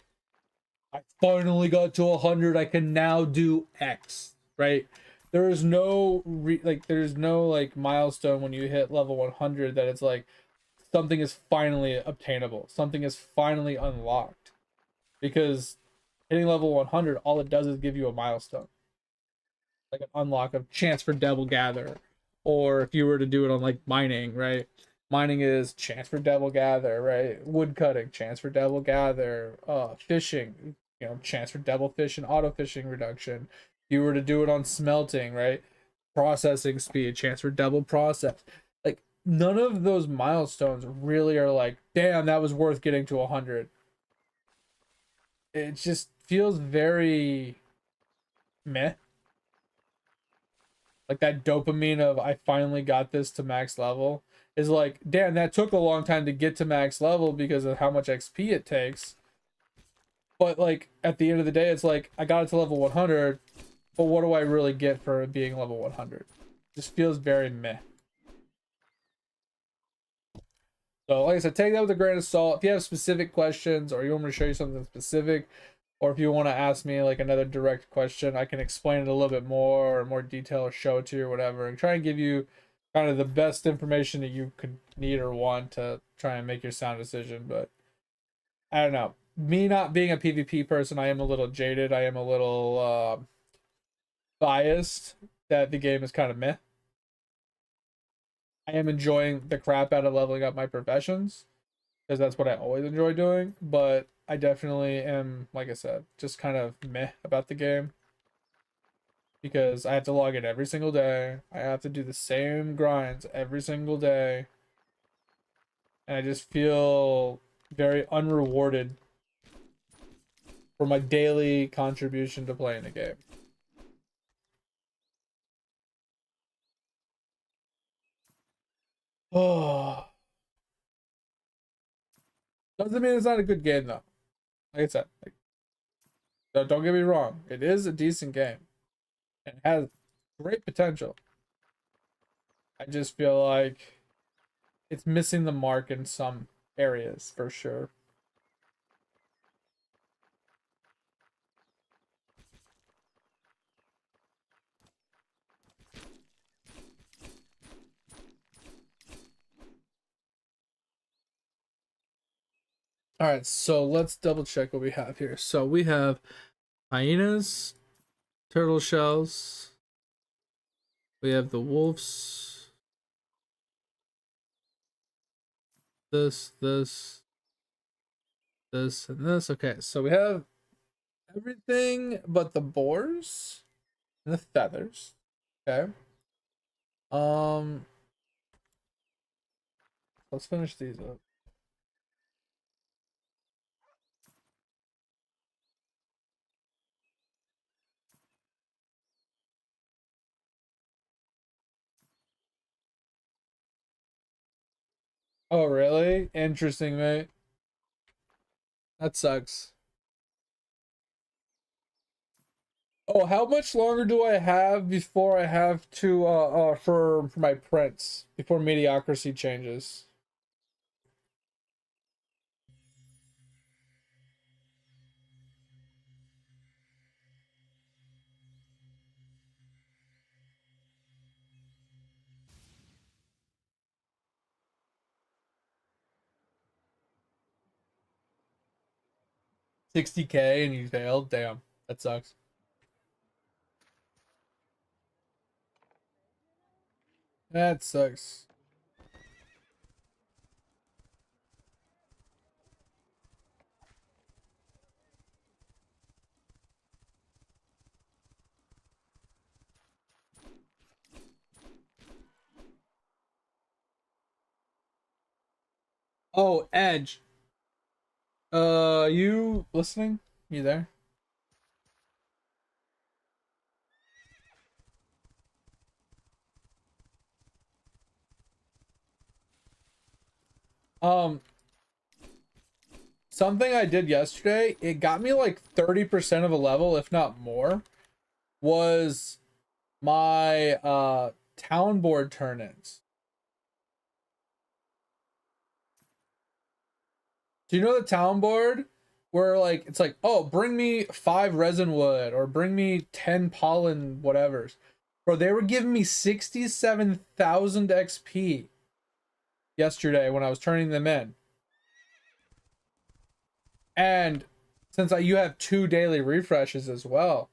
I finally got to 100. I can now do X, right? There is no there's no like milestone when you hit level 100 that it's like something is finally obtainable. Something is finally unlocked. Because hitting level 100, all it does is give you a milestone, like an unlock of chance for Devil Gather, or if you were to do it on like mining, right? Mining is chance for Devil Gather, right? Wood cutting, chance for Devil Gather. Fishing, chance for Devil Fish and auto fishing reduction. If you were to do it on smelting, right? Processing speed, chance for double process. Like none of those milestones really are like, damn, that was worth getting to 100. It just feels very meh. Like that dopamine of I finally got this to max level is like, damn, that took a long time to get to max level because of how much XP it takes. But like at the end of the day, it's like I got it to level 100, but what do I really get for being level 100? Just feels very meh. So like I said, take that with a grain of salt. If you have specific questions or you want me to show you something specific, or if you want to ask me like another direct question, I can explain it a little bit more or more detail or show it to you or whatever, and try and give you kind of the best information that you could need or want to try and make your sound decision. But I don't know. Me not being a PvP person, I am a little jaded. I am a little biased that the game is kind of meh. I am enjoying the crap out of leveling up my professions because that's what I always enjoy doing. But I definitely am, like I said, just kind of meh about the game because I have to log in every single day. I have to do the same grinds every single day. And I just feel very unrewarded for my daily contribution to playing the game. Oh, doesn't mean it's not a good game though. Like I said, like, don't get me wrong, it is a decent game and has great potential. I just feel like it's missing the mark in some areas for sure. All right, so let's double check what we have here. So we have hyenas, turtle shells. We have the wolves. This, and this. Okay, so we have everything but the boars and the feathers. Okay. Um, let's finish these up. Oh, really? Interesting, mate. That sucks. Oh, how much longer do I have before I have to for my prints before mediocrity changes? 60K and you failed. Damn, that sucks. That sucks. Oh, Edge. You listening? You there? Um, Something I did yesterday, it got me like 30% of a level, if not more, was my town board turn-ins. Do you know the town board where like it's like, oh, bring me 5 resin wood or bring me 10 pollen whatevers. Bro, they were giving me 67,000 XP yesterday when I was turning them in. And since you have 2 daily refreshes as well,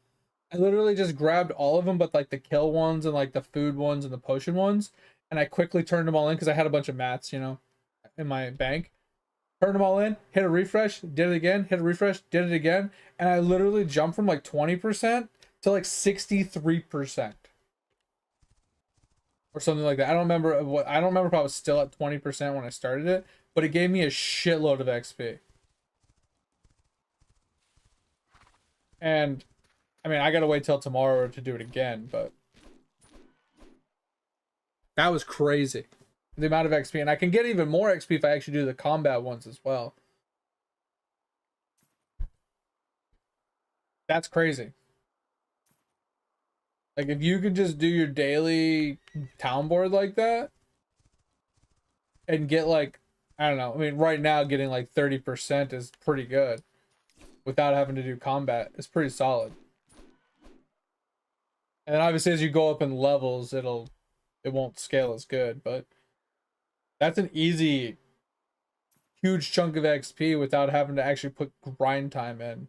I literally just grabbed all of them but like the kill ones and like the food ones and the potion ones, and I quickly turned them all in because I had a bunch of mats, you know, in my bank. Turned them all in, hit a refresh, did it again, hit a refresh, did it again, and I literally jumped from like 20% to like 63% or something like that. I don't remember what, I don't remember if I was still at 20% when I started it, but it gave me a shitload of XP. And I mean, I gotta wait till tomorrow to do it again, but that was crazy. The amount of XP, and I can get even more XP if I actually do the combat ones as well. That's crazy. Like if you could just do your daily town board like that and get like, I don't know, I mean right now getting like 30% is pretty good without having to do combat. It's pretty solid. And then obviously as you go up in levels, it won't scale as good, but that's an easy huge chunk of XP without having to actually put grind time in.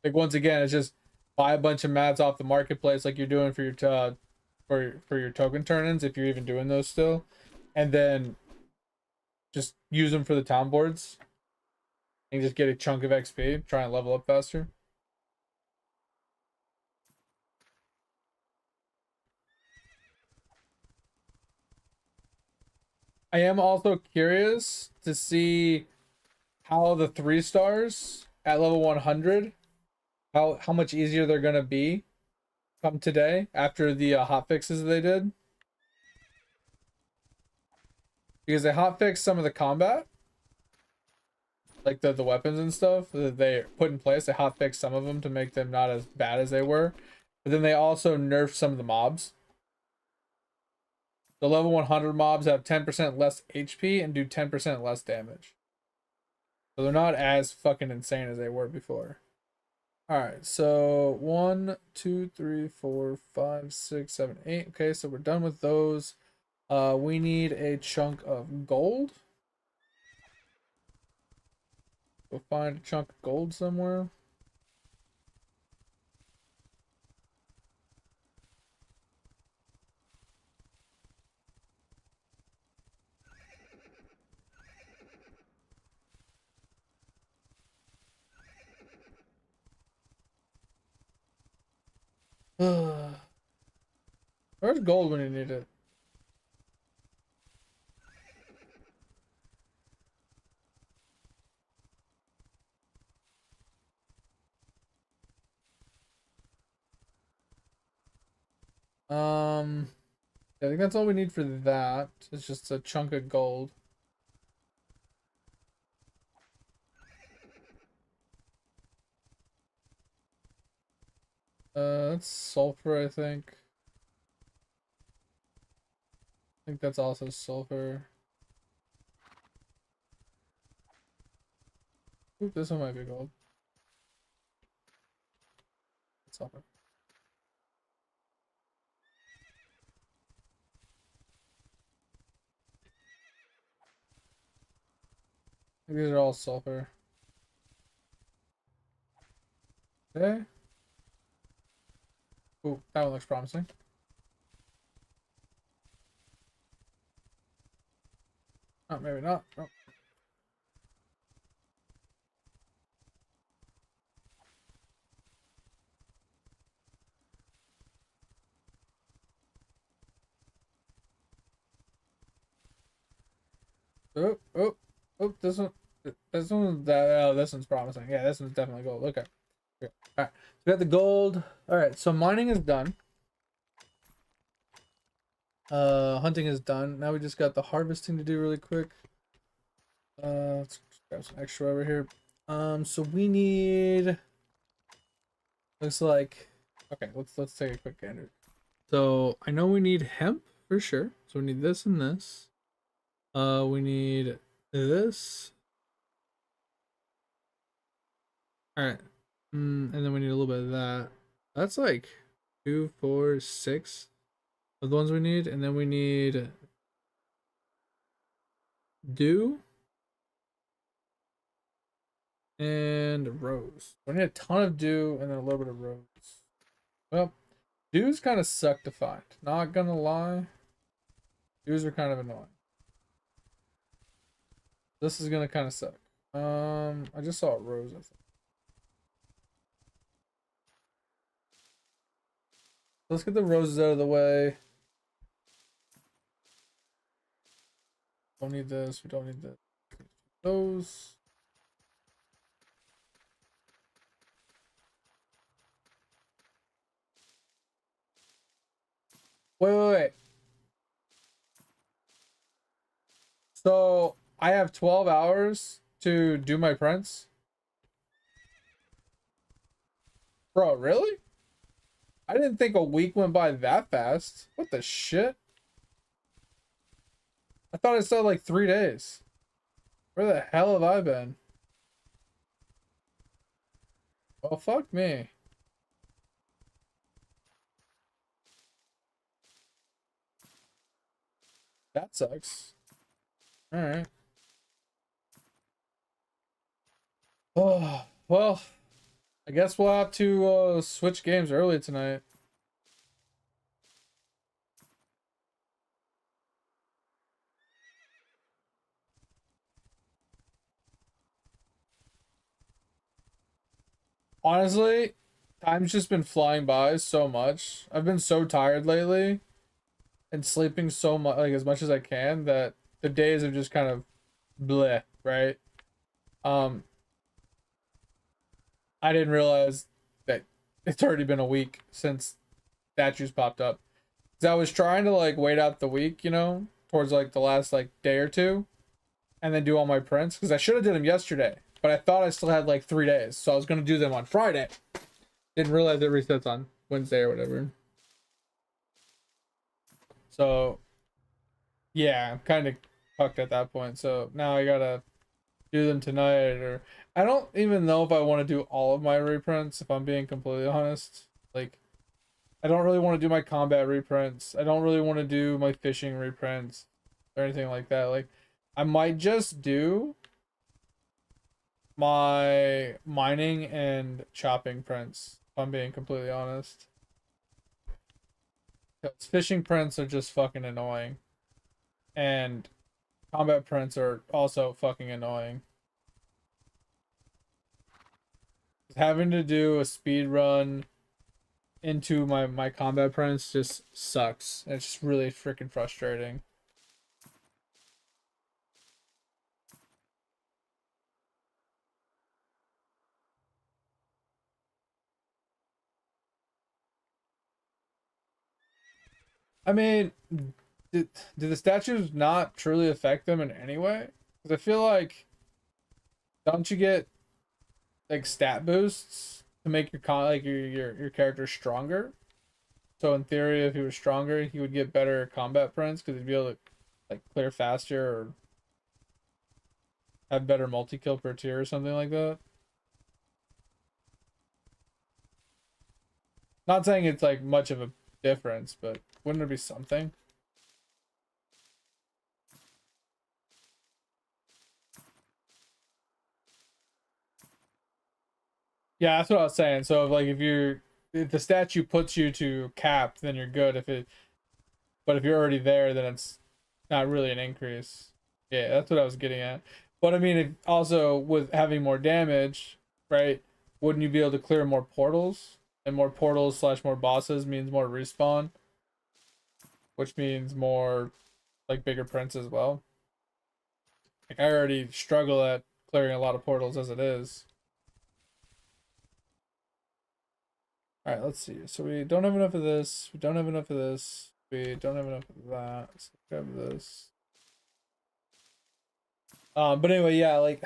Like once again, it's just buy a bunch of mats off the marketplace like you're doing for your for your token turn-ins if you're even doing those still, and then just use them for the town boards and just get a chunk of XP, try and level up faster. I am also curious to see how the 3 stars at level 100, how much easier they're gonna be come today after the hot fixes they did, because they hot fixed some of the combat, like the weapons and stuff that they put in place. They hot fixed some of them to make them not as bad as they were, but then they also nerfed some of the mobs. The level 100 mobs have 10% less HP and do 10% less damage. So they're not as fucking insane as they were before. Alright, so 1, 2, 3, 4, 5, 6, 7, 8. Okay, so we're done with those. We need a chunk of gold. Go find a chunk of gold somewhere. Where's gold when you need it? I think that's all we need for that. It's just a chunk of gold. That's sulfur, I think. I think that's also sulfur. Oop, this one might be gold. It's sulfur. These are all sulfur. Okay. Ooh, that one looks promising. Oh, maybe not. Oh. Oh, oh, oh, this one, oh, this one's promising. Yeah, this one's definitely gold. Okay. All right, so we got the gold. All right, so mining is done. Hunting is done. Now we just got the harvesting to do really quick. Let's grab some extra over here. So we need. Looks like. Okay, let's take a quick gander. So I know we need hemp for sure. So we need this and this. We need this. All right. And then we need a little bit of that. That's like 2, 4, 6 of the ones we need, and then we need dew and rose. We need a ton of dew and then a little bit of rose. Well, dews kind of suck to find. Not gonna lie, dews are kind of annoying. This is gonna kind of suck. I just saw a rose, I think. Let's get the roses out of the way. Don't need this. We don't need this. Those. Wait. So I have 12 hours to do my prints. Bro, really? I didn't think a week went by that fast. What the shit? I thought I said like 3 days. Where the hell have I been? Well, fuck me. That sucks. Alright. Oh, well, I guess we'll have to switch games early tonight. Honestly, time's just been flying by so much. I've been so tired lately and sleeping so much, like as much as I can, that the days have just kind of bleh, right? Um, I didn't realize that it's already been a week since statues popped up. 'Cause I was trying to like wait out the week, you know, towards like the last like day or two, and then do all my prints because I should have did them yesterday, but I thought I still had like 3 days, so I was gonna do them on Friday. Didn't realize it resets on Wednesday or whatever. So yeah, I'm kind of fucked at that point. So now I gotta do them tonight, or I don't even know if I want to do all of my reprints. If I'm being completely honest, like I don't really want to do my combat reprints. I don't really want to do my fishing reprints or anything like that. Like I might just do my mining and chopping prints, if I'm being completely honest. Because fishing prints are just fucking annoying. And combat prints are also fucking annoying. Having to do a speed run into my combat prints just sucks. It's just really freaking frustrating. I mean, do the statues not truly affect them in any way? Because I feel like, don't you get like stat boosts to make your your character stronger? So in theory, if he was stronger, he would get better combat prints because he'd be able to like clear faster or have better multi kill per tier or something like that. Not saying it's like much of a difference, but wouldn't it be something? Yeah, that's what I was saying. So like if the statue puts you to cap, then you're good. But if you're already there, then it's not really an increase. Yeah, that's what I was getting at. But I mean, also with having more damage, right? Wouldn't you be able to clear more portals? And more portals slash more bosses means more respawn, which means more like bigger prints as well. Like I already struggle at clearing a lot of portals as it is. All right, let's see. So we don't have enough of this. We don't have enough of this. We don't have enough of that. Let's grab this. But anyway, yeah, like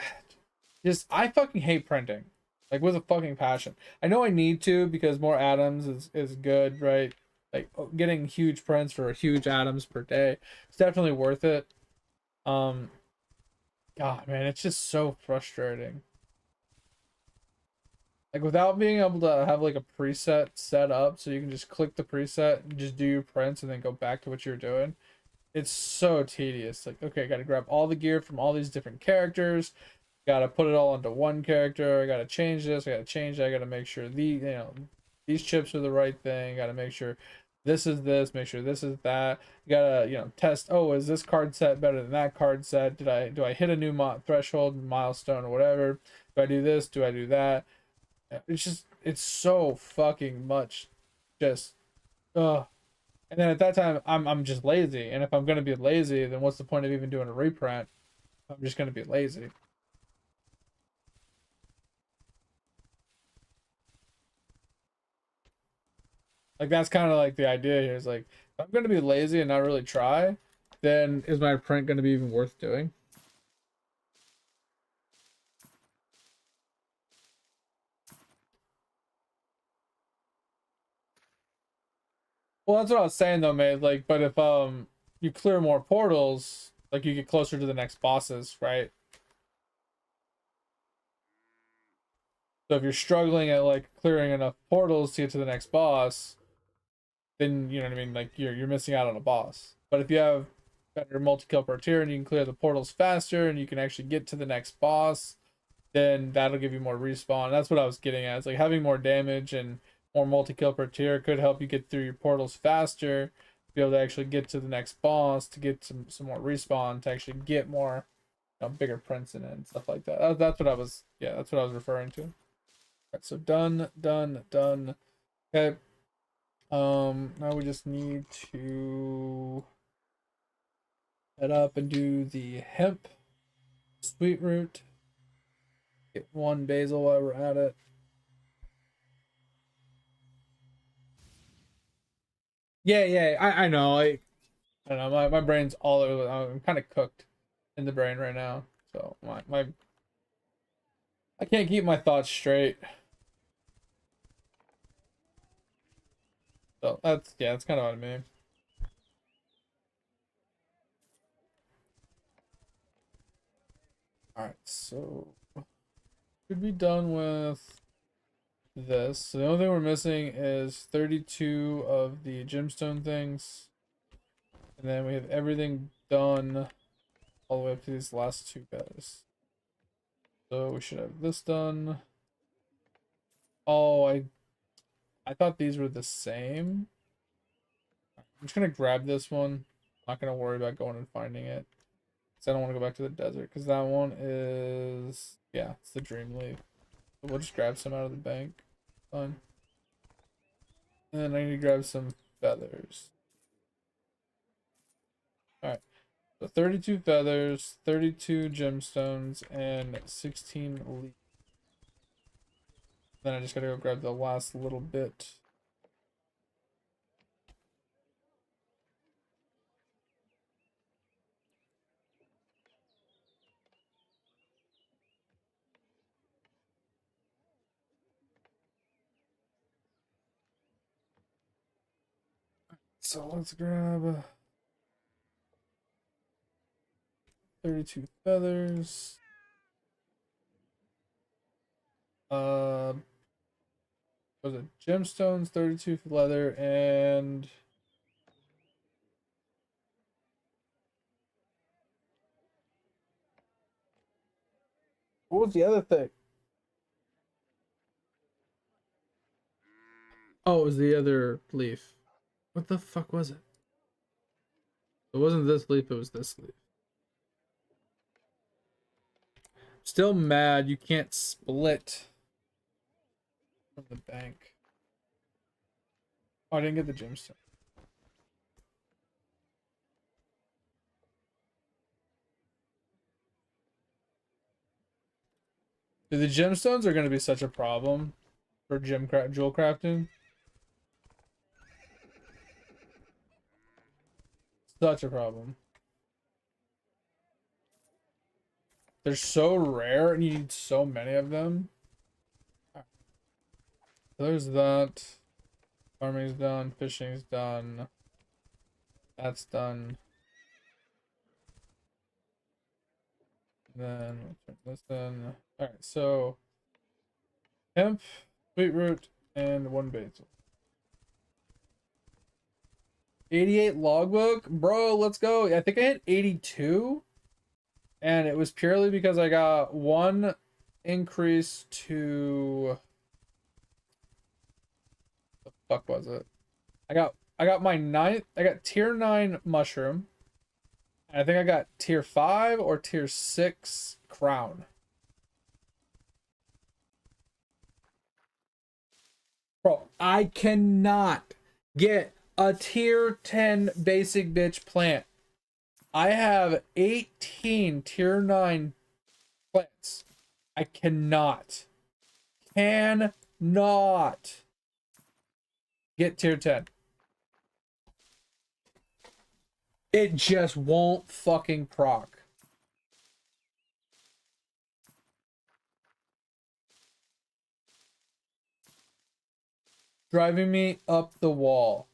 just I fucking hate printing. Like with a fucking passion. I know I need to because more atoms is good, right? Like getting huge prints for huge atoms per day. It's definitely worth it. Um God, man, it's just so frustrating. Like without being able to have like a preset set up so you can just click the preset and just do your prints and then go back to what you're doing. It's so tedious. Like, okay, I gotta grab all the gear from all these different characters, gotta put it all into one character, I gotta change this, I gotta change that, I gotta make sure these chips are the right thing, gotta make sure this is this, make sure this is that. You gotta, test, oh, is this card set better than that card set? Do I hit a new threshold, milestone, or whatever? Do I do this? Do I do that? It's so fucking much. Just ugh. And then at that time, I'm just lazy. And if I'm gonna be lazy, then what's the point of even doing a reprint? I'm just gonna be lazy. Like that's kind of like the idea here is like if I'm gonna be lazy and not really try, then is my print gonna be even worth doing? Well, that's what I was saying though, mate. Like, but if you clear more portals, like you get closer to the next bosses, right? So if you're struggling at like clearing enough portals to get to the next boss, then you know what I mean. Like you're missing out on a boss. But if you have better multi-kill per tier and you can clear the portals faster and you can actually get to the next boss, then that'll give you more respawn. That's what I was getting at. It's like having more damage and more multi-kill per tier could help you get through your portals faster, be able to actually get to the next boss, to get some more respawn, to actually get more bigger prints in it and stuff like that. That's what I was that's what I was referring to. Right, so done, done, done. Okay. Now we just need to head up and do the hemp sweet root. Get one basil while we're at it. Yeah, yeah, I know. I don't know. My brain's all over. I'm kind of cooked in the brain right now. So my I can't keep my thoughts straight. So that's kind of what I mean. All right, so should be done with this. So the only thing we're missing is 32 of the gemstone things, and then we have everything done all the way up to these last two guys. So we should have this done. Oh, I thought these were the same. I'm just gonna grab this one. I'm not gonna worry about going and finding it. Cause I don't want to go back to the desert. Cause that one is it's the dream leaf. So we'll just grab some out of the bank. Fine. And then I need to grab some feathers. Alright. So 32 feathers, 32 gemstones, and 16 leaves. Then I just gotta go grab the last little bit. So let's grab 32 feathers. Uh, was it gemstones, 32 for leather, and what was the other thing? Oh, it was the other leaf. What the fuck was it? It wasn't this leaf, it was this leaf. Still mad you can't split from the bank. Oh, I didn't get the gemstone. Dude, the gemstones are going to be such a problem for jewel crafting. Such a problem. They're so rare and you need so many of them. There's that. Farming's done. Fishing's done. That's done. Then we'll turn this in. Alright, so hemp, sweetroot, and 1 basil. 88 logbook? Bro, let's go. I think I hit 82. And it was purely because I got 1 increase to... The fuck was it? I got my 9th. I got tier 9 mushroom. And I think I got tier 5 or tier 6 crown. Bro, I cannot get a tier 10 basic bitch plant. I have 18 tier 9 plants. I cannot get tier 10. It just won't fucking proc. Driving me up the wall.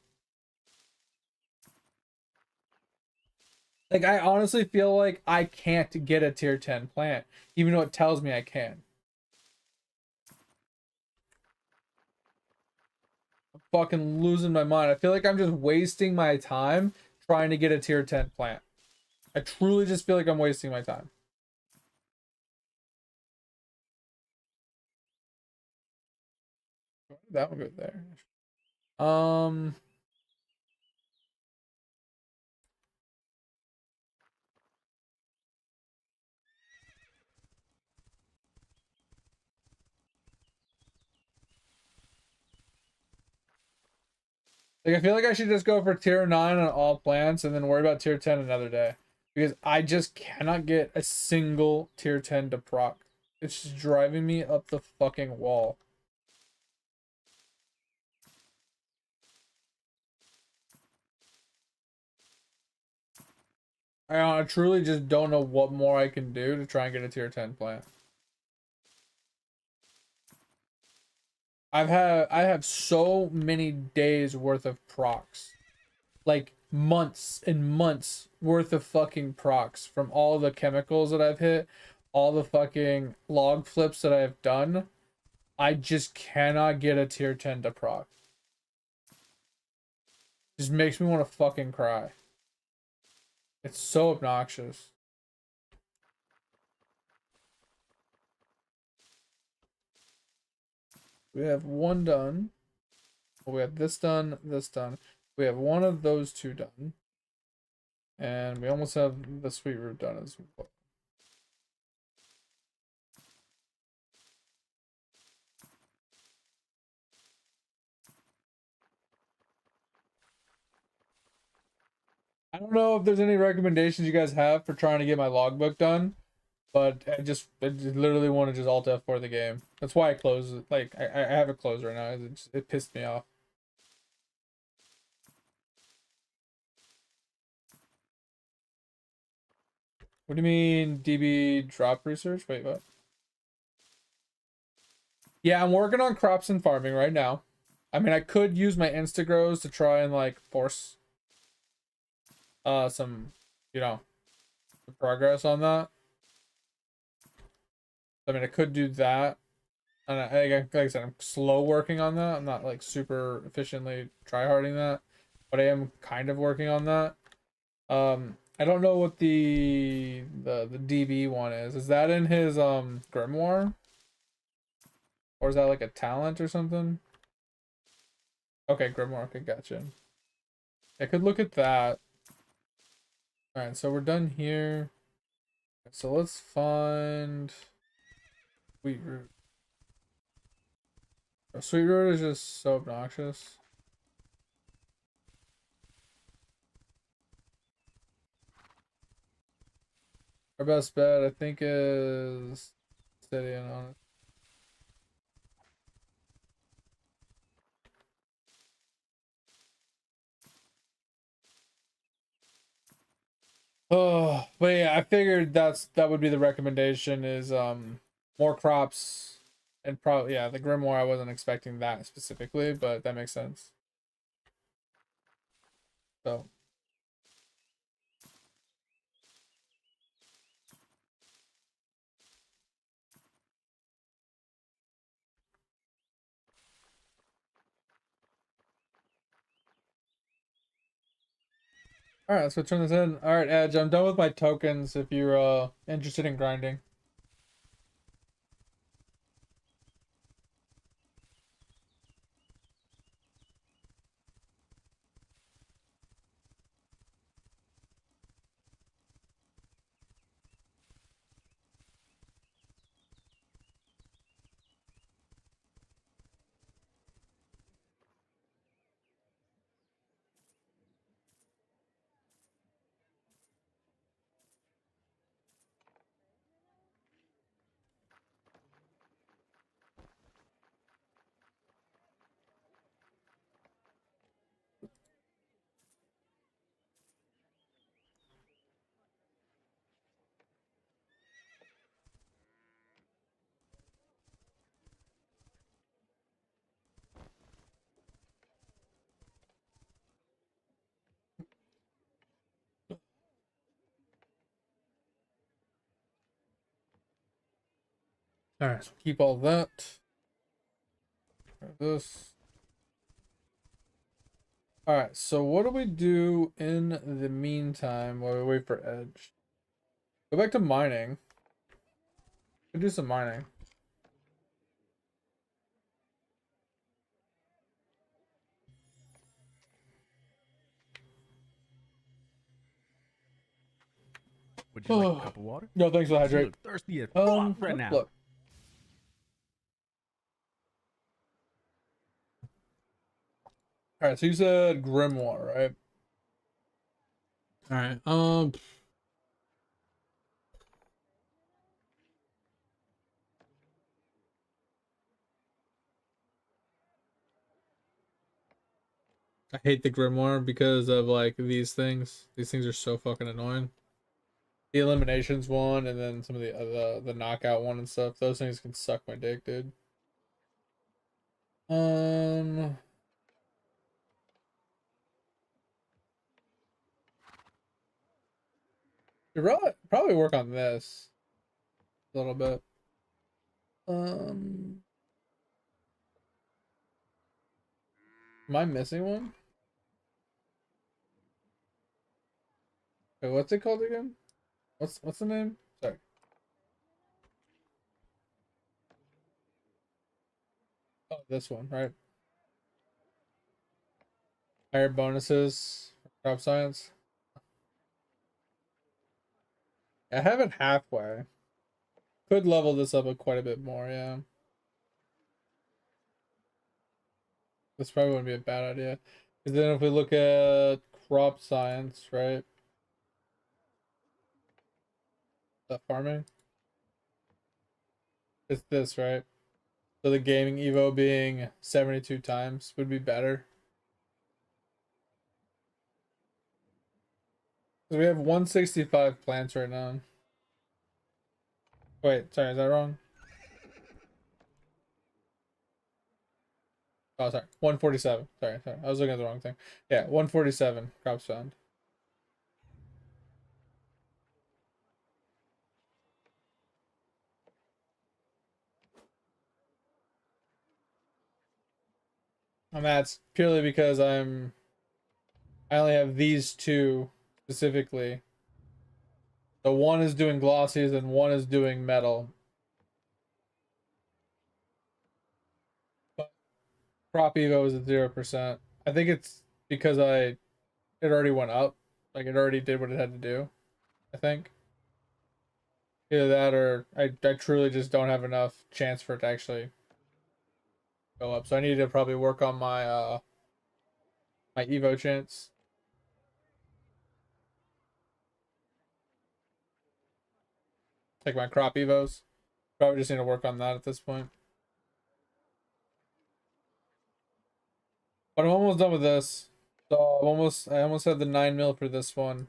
Like, I honestly feel like I can't get a tier 10 plant, even though it tells me I can. I'm fucking losing my mind. I feel like I'm just wasting my time trying to get a tier 10 plant. I truly just feel like I'm wasting my time. That one go there. Like, I feel like I should just go for tier 9 on all plants and then worry about tier 10 another day. Because I just cannot get a single tier 10 to proc. It's just driving me up the fucking wall. I truly just don't know what more I can do to try and get a tier 10 plant. I have so many days worth of procs. Like months and months worth of fucking procs from all the chemicals that I've hit, all the fucking log flips that I've done. I just cannot get a tier 10 to proc. Just makes me want to fucking cry. It's so obnoxious. We have 1 done. We have this done, this done. We have 1 of those 2 done. And we almost have the sweet root done as well. I don't know if there's any recommendations you guys have for trying to get my logbook done, but I just literally want to just alt F4 the game. That's why I closed it. Like, I have it closed right now. It pissed me off. What do you mean DB drop research? Wait, what? Yeah, I'm working on crops and farming right now. I mean, I could use my Instagrows to try and like force some, you know, progress on that. I mean, I could do that. And like I said, I'm slow working on that. I'm not like super efficiently tryharding that, but I am kind of working on that. I don't know what the DB one is. Is that in his grimoire? Or is that like a talent or something? Okay, Grimoire. Okay, gotcha. I could look at that. All right, so we're done here. So let's find Sweet Root. Sweet Root is just so obnoxious. Our best bet, I think, is Steady and Honest. Oh, but yeah, I figured that would be the recommendation is more crops and probably yeah, the Grimoire I wasn't expecting that specifically, but that makes sense. So all right, let's go turn this in. All right, Edge, I'm done with my tokens if you're interested in grinding. All right, so keep all that. This. All right, so what do we do in the meantime while we wait for Edge? Go back to mining. Could do some mining. Would you like a cup of water? No, thanks for the You hydrate. look thirsty as fuck right now. Look. All right, so you said Grimoire, right? All right. I hate the Grimoire because of like these things. These things are so fucking annoying. The eliminations one and then some of the knockout one and stuff. Those things can suck my dick, dude. Um, should probably work on this a little bit. Um, am I missing one? Wait, what's it called again? What's the name? Sorry. Oh, this one, right? Higher bonuses for crop science. I have it halfway. Could level this up quite a bit more, yeah. This probably wouldn't be a bad idea. Because then if we look at crop science, right? The farming. It's this, right? So the gaming Evo being 72 times would be better. Because we have 165 plants right now. Wait, sorry, is that wrong? Oh, sorry. 147. Sorry. I was looking at the wrong thing. Yeah, 147 crops found. And that's purely because I only have these two specifically. So one is doing glossies and one is doing metal. Crop Evo is at 0%. I think it's because it already went up. Like it already did what it had to do. I think. Either that or I truly just don't have enough chance for it to actually go up. So I need to probably work on my Evo chance. Like my crop Evos. Probably just need to work on that at this point. But I'm almost done with this. So I almost have the 9 mil for this one.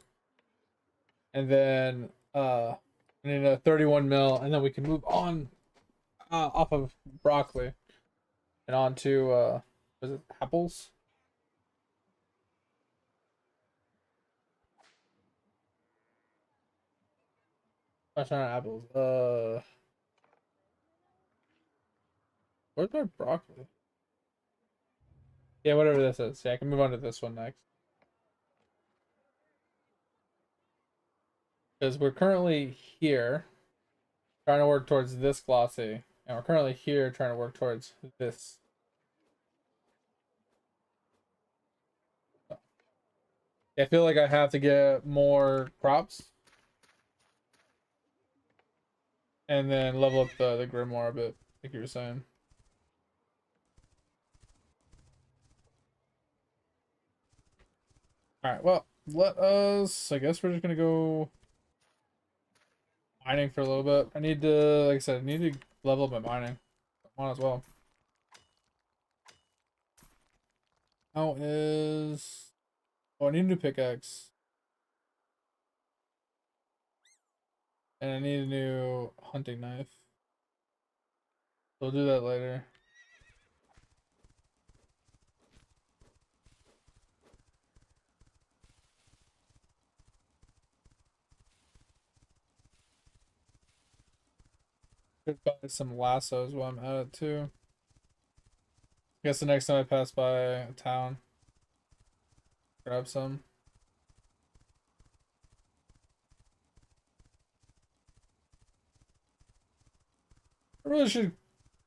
And then I need a 31 mil, and then we can move on off of broccoli and on to was it apples? That's not apples. Where's my broccoli? Yeah, whatever this is. Yeah, I can move on to this one next. Because we're currently here trying to work towards this glossy. And we're currently here trying to work towards this. I feel like I have to get more crops. And then level up the grimoire a bit, like you were saying. Alright, well, let us... I guess we're just gonna go mining for a little bit. I need to, like I said, I need to level up my mining. I want as well. How is... Oh, I need a new pickaxe. And I need a new hunting knife. We'll do that later. Should buy some lassos while I'm at it too. Guess the next time I pass by a town, grab some. I really should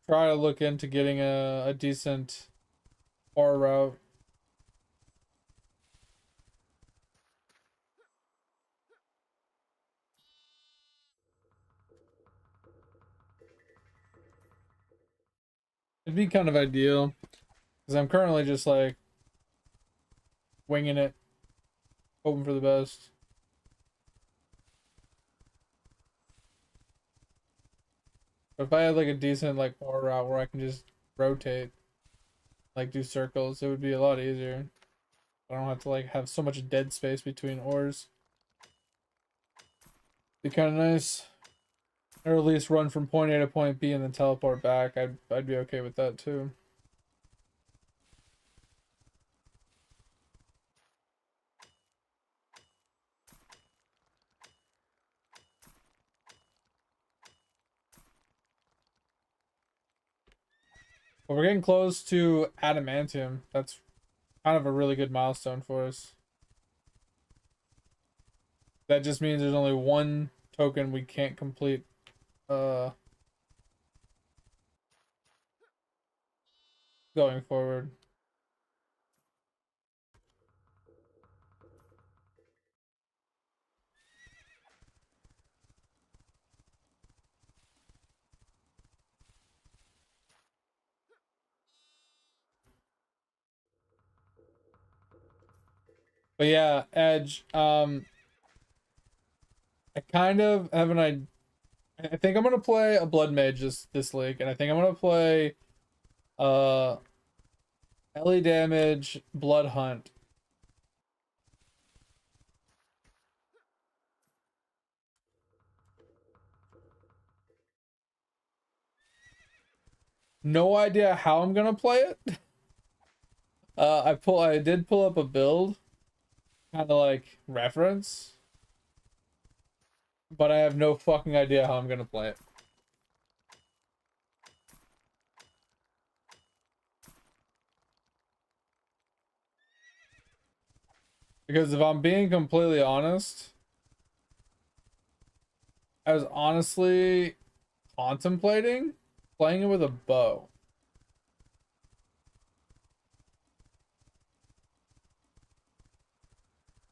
try to look into getting a decent ore route. It'd be kind of ideal because I'm currently just like winging it, hoping for the best. But if I had like a decent like ore route where I can just rotate, like do circles, it would be a lot easier. I don't have to like have so much dead space between ores. Be kind of nice. Or at least run from point A to point B and then teleport back. I'd be okay with that too. But we're getting close to adamantium. That's kind of a really good milestone for us. That just means there's only one token we can't complete going forward. But yeah, Edge, I kind of have an idea. I think I'm gonna play a Blood Mage this league, and I think I'm gonna play uh Ellie Damage Blood Hunt. No idea how I'm gonna play it. I did pull up a build, kind of like reference, but I have no fucking idea how I'm gonna play it. Because if I'm being completely honest, I was honestly contemplating playing it with a bow.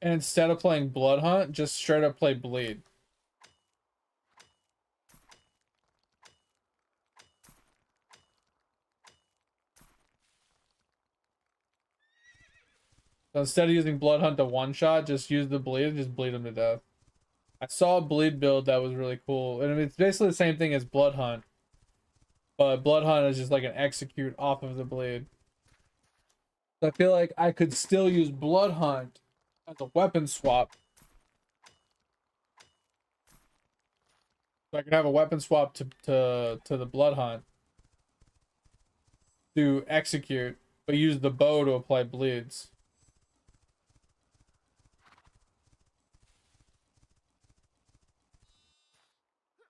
and instead of playing Blood Hunt, just straight up play Bleed. So instead of using Blood Hunt to one shot, just use the Bleed and just bleed them to death. I saw a Bleed build that was really cool. And I mean, it's basically the same thing as Blood Hunt. But Blood Hunt is just like an execute off of the Bleed. So I feel like I could still use Blood Hunt as a weapon swap. So I could have a weapon swap to the Blood Hunt to execute, but use the bow to apply bleeds.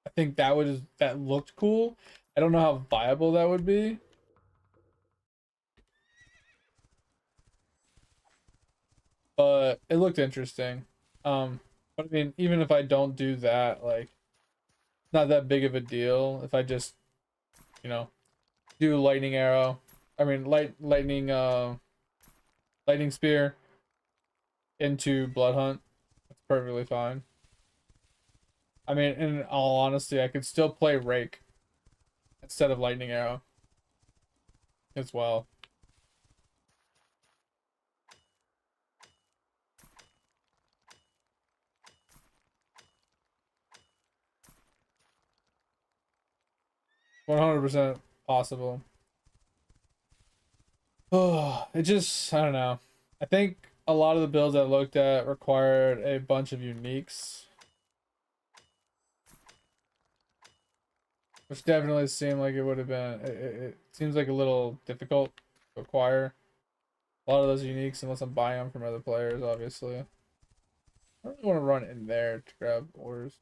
I think that looked cool. I don't know how viable that would be. But it looked interesting. But I mean, even if I don't do that, like, not that big of a deal. If I just, you know, do lightning arrow, I mean, lightning spear into Blood Hunt, that's perfectly fine. I mean, in all honesty, I could still play Rake instead of lightning arrow as well. $100% possible. Oh, it just, I don't know. I think a lot of the builds I looked at required a bunch of uniques, which definitely seemed like it would have been, it seems like a little difficult to acquire a lot of those uniques unless I'm buying them from other players, obviously. I don't really want to run in there to grab ores.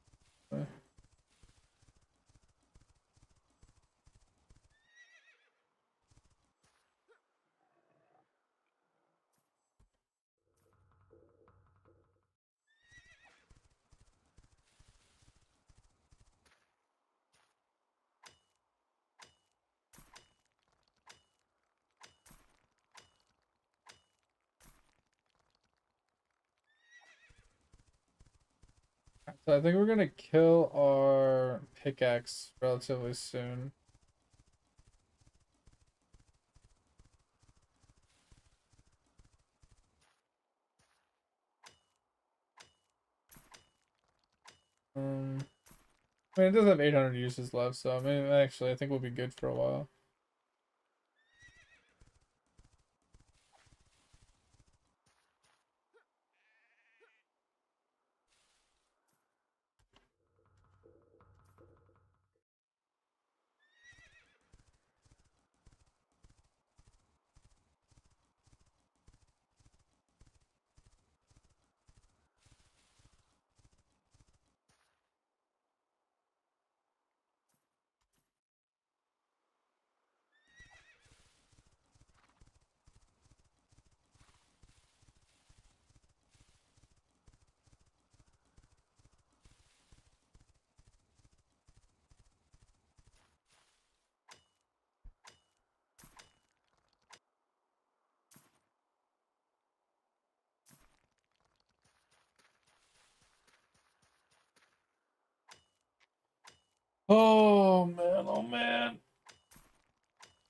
So I think we're gonna kill our pickaxe relatively soon. I mean, it does have 800 uses left, so I mean, actually, I think we'll be good for a while. Oh man, oh man.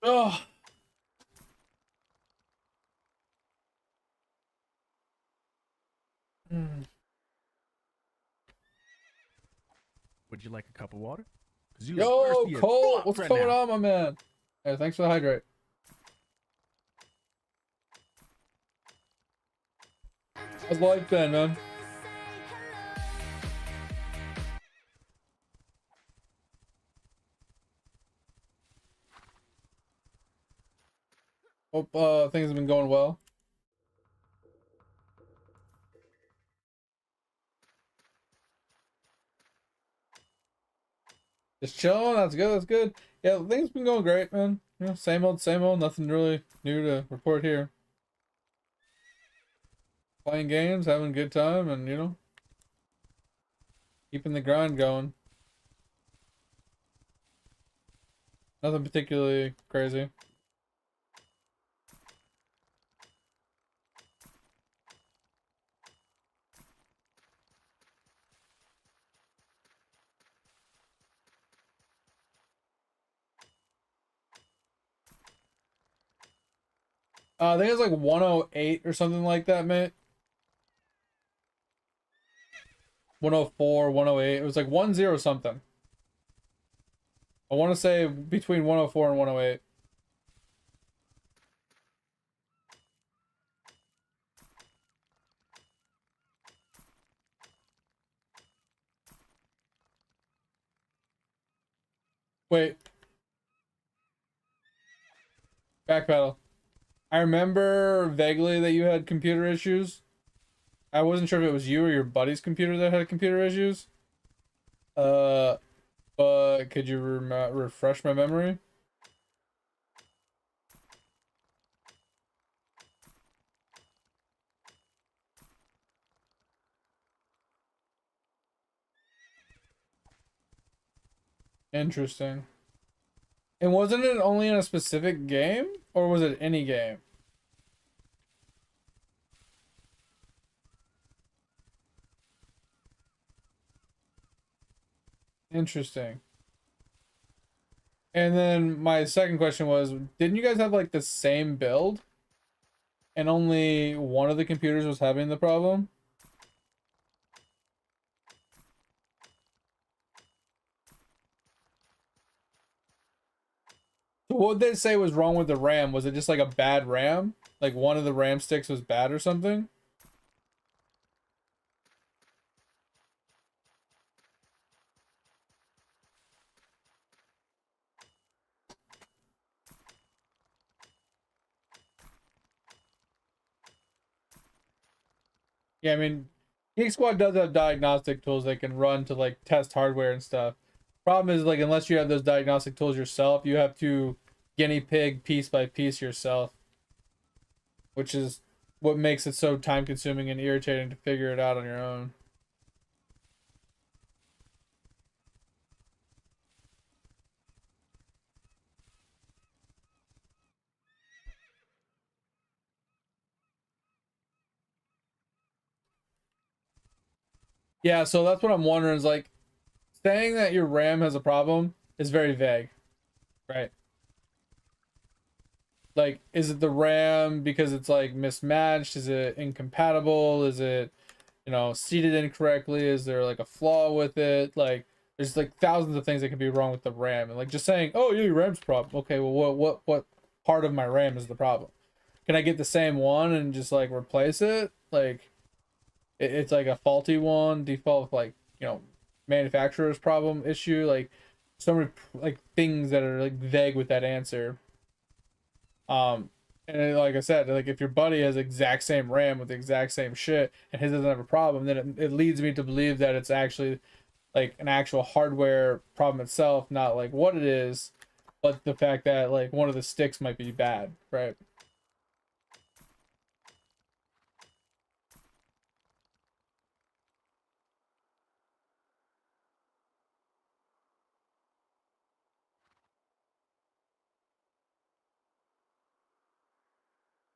Oh. Would you like a cup of water? Cause you look Yo, thirsty as Cole, fuck what's right going now. on, my man? Hey, thanks for the hydrate. How's life been, man? Hope things have been going well. Just chilling. That's good. That's good. Yeah, things been going great, man. You know, same old, same old. Nothing really new to report here. Playing games, having a good time, and you know, keeping the grind going. Nothing particularly crazy. I think it's like 108 or something like that, mate. 104, 108. It was like 10 something. I want to say between 104 and 108. Wait, backpedal. I remember vaguely that you had computer issues. I wasn't sure if it was you or your buddy's computer that had computer issues. Uh, but could you refresh my memory? Interesting. And wasn't it only in a specific game, or was it any game? Interesting. And then my second question was, didn't you guys have like the same build, and only one of the computers was having the problem? So what did they say was wrong with the RAM? Was it just like a bad RAM? Like one of the RAM sticks was bad or something? Yeah, I mean, Geek Squad does have diagnostic tools they can run to like test hardware and stuff. Problem is, like, unless you have those diagnostic tools yourself, you have to guinea pig piece by piece yourself, which is what makes it so time consuming and irritating to figure it out on your own. Yeah, so that's what I'm wondering is like saying that your RAM has a problem is very vague, right? Like, is it the RAM because it's like mismatched? Is it incompatible? Is it, seated incorrectly? Is there like a flaw with it? Like, there's like thousands of things that could be wrong with the RAM, and like just saying, "Oh, yeah, your RAM's a problem." Okay, well, what part of my RAM is the problem? Can I get the same one and just like replace it? Like, it's like a faulty one, default like manufacturer's problem issue. Like, so many like things that are like vague with that answer. And like I said, like if your buddy has exact same RAM with the exact same shit and his doesn't have a problem, then it leads me to believe that it's actually like an actual hardware problem itself, not like what it is, but the fact that like one of the sticks might be bad, right?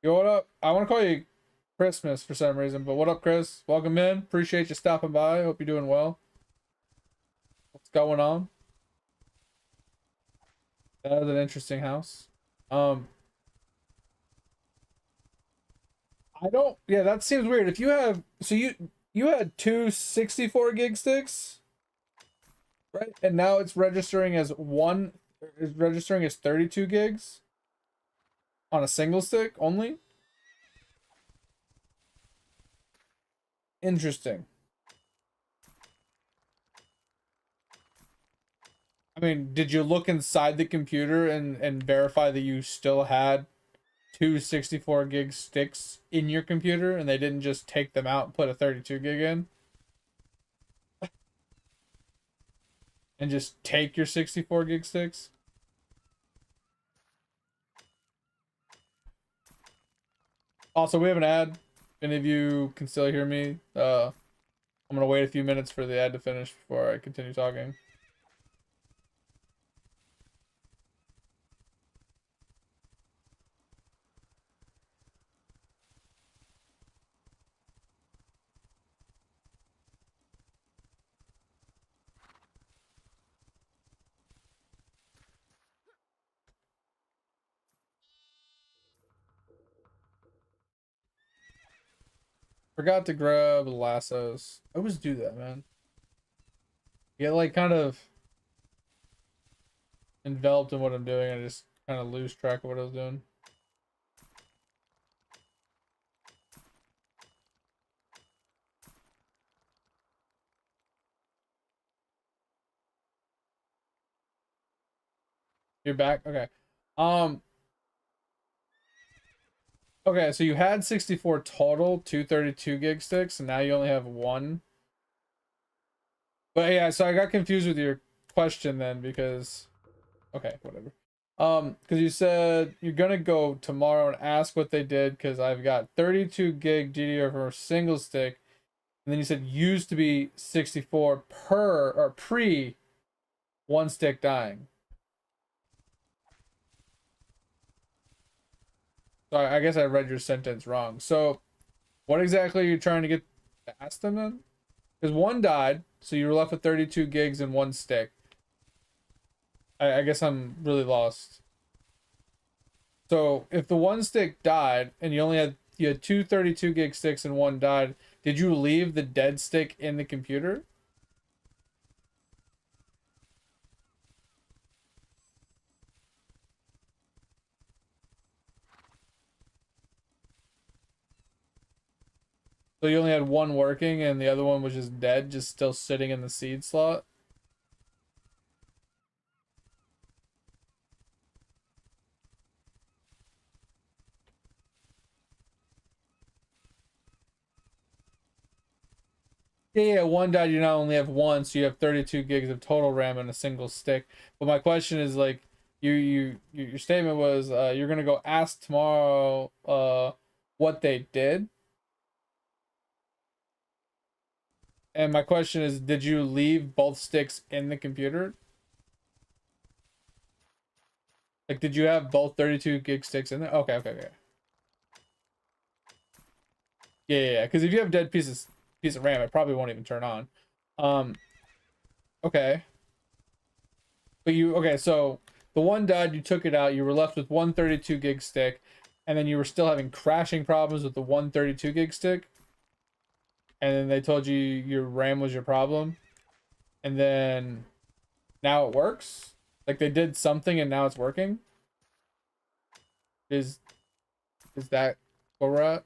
Yo, what up? I want to call you Christmas for some reason, but what up, Chris? Welcome in. Appreciate you stopping by. Hope you're doing well. What's going on? That is an interesting house. Um, I don't. Yeah, that seems weird. If you have, so you had two 64 gig sticks, right? And now it's registering as one, is registering as 32 gigs on a single stick only. Interesting. I mean, did you look inside the computer and verify that you still had two 64 gig sticks in your computer and they didn't just take them out and put a 32 gig in and just take your 64 gig sticks? Also, we have an ad. If any of you can still hear me, I'm gonna wait a few minutes for the ad to finish before I continue talking. Forgot to grab lassos. I always do that, man. Get like kind of enveloped in what I'm doing. I just kind of lose track of what I was doing. You're back? Okay. Um, okay, so you had 64 total, 232 gig sticks, and now you only have one. But yeah, so I got confused with your question then because okay, whatever. Because you said you're gonna go tomorrow and ask what they did because I've got 32 gig DDR for a single stick, and then you said used to be 64 per or pre one stick dying. So I guess I read your sentence wrong. So what exactly are you trying to get to ask them then? Because one died, so you were left with 32 gigs and one stick. I guess I'm really lost. So if the one stick died and you had two 32 gig sticks and one died, did you leave the dead stick in the computer? So you only had one working and the other one was just dead, just still sitting in the seed slot? Yeah, one died, you now only have one, so you have 32 gigs of total RAM in a single stick. But my question is like your statement was you're gonna go ask tomorrow what they did. And my question is, did you leave both sticks in the computer? Like, did you have both 32 gig sticks in there? Okay, okay, okay. Yeah. Because if you have dead piece of RAM, it probably won't even turn on. Um, okay. But you okay? So the one died, you took it out. You were left with one 32 gig stick, and then you were still having crashing problems with the one 32 gig stick. And then they told you your RAM was your problem, and then now it works. Like they did something, and now it's working. Is is that where we're at?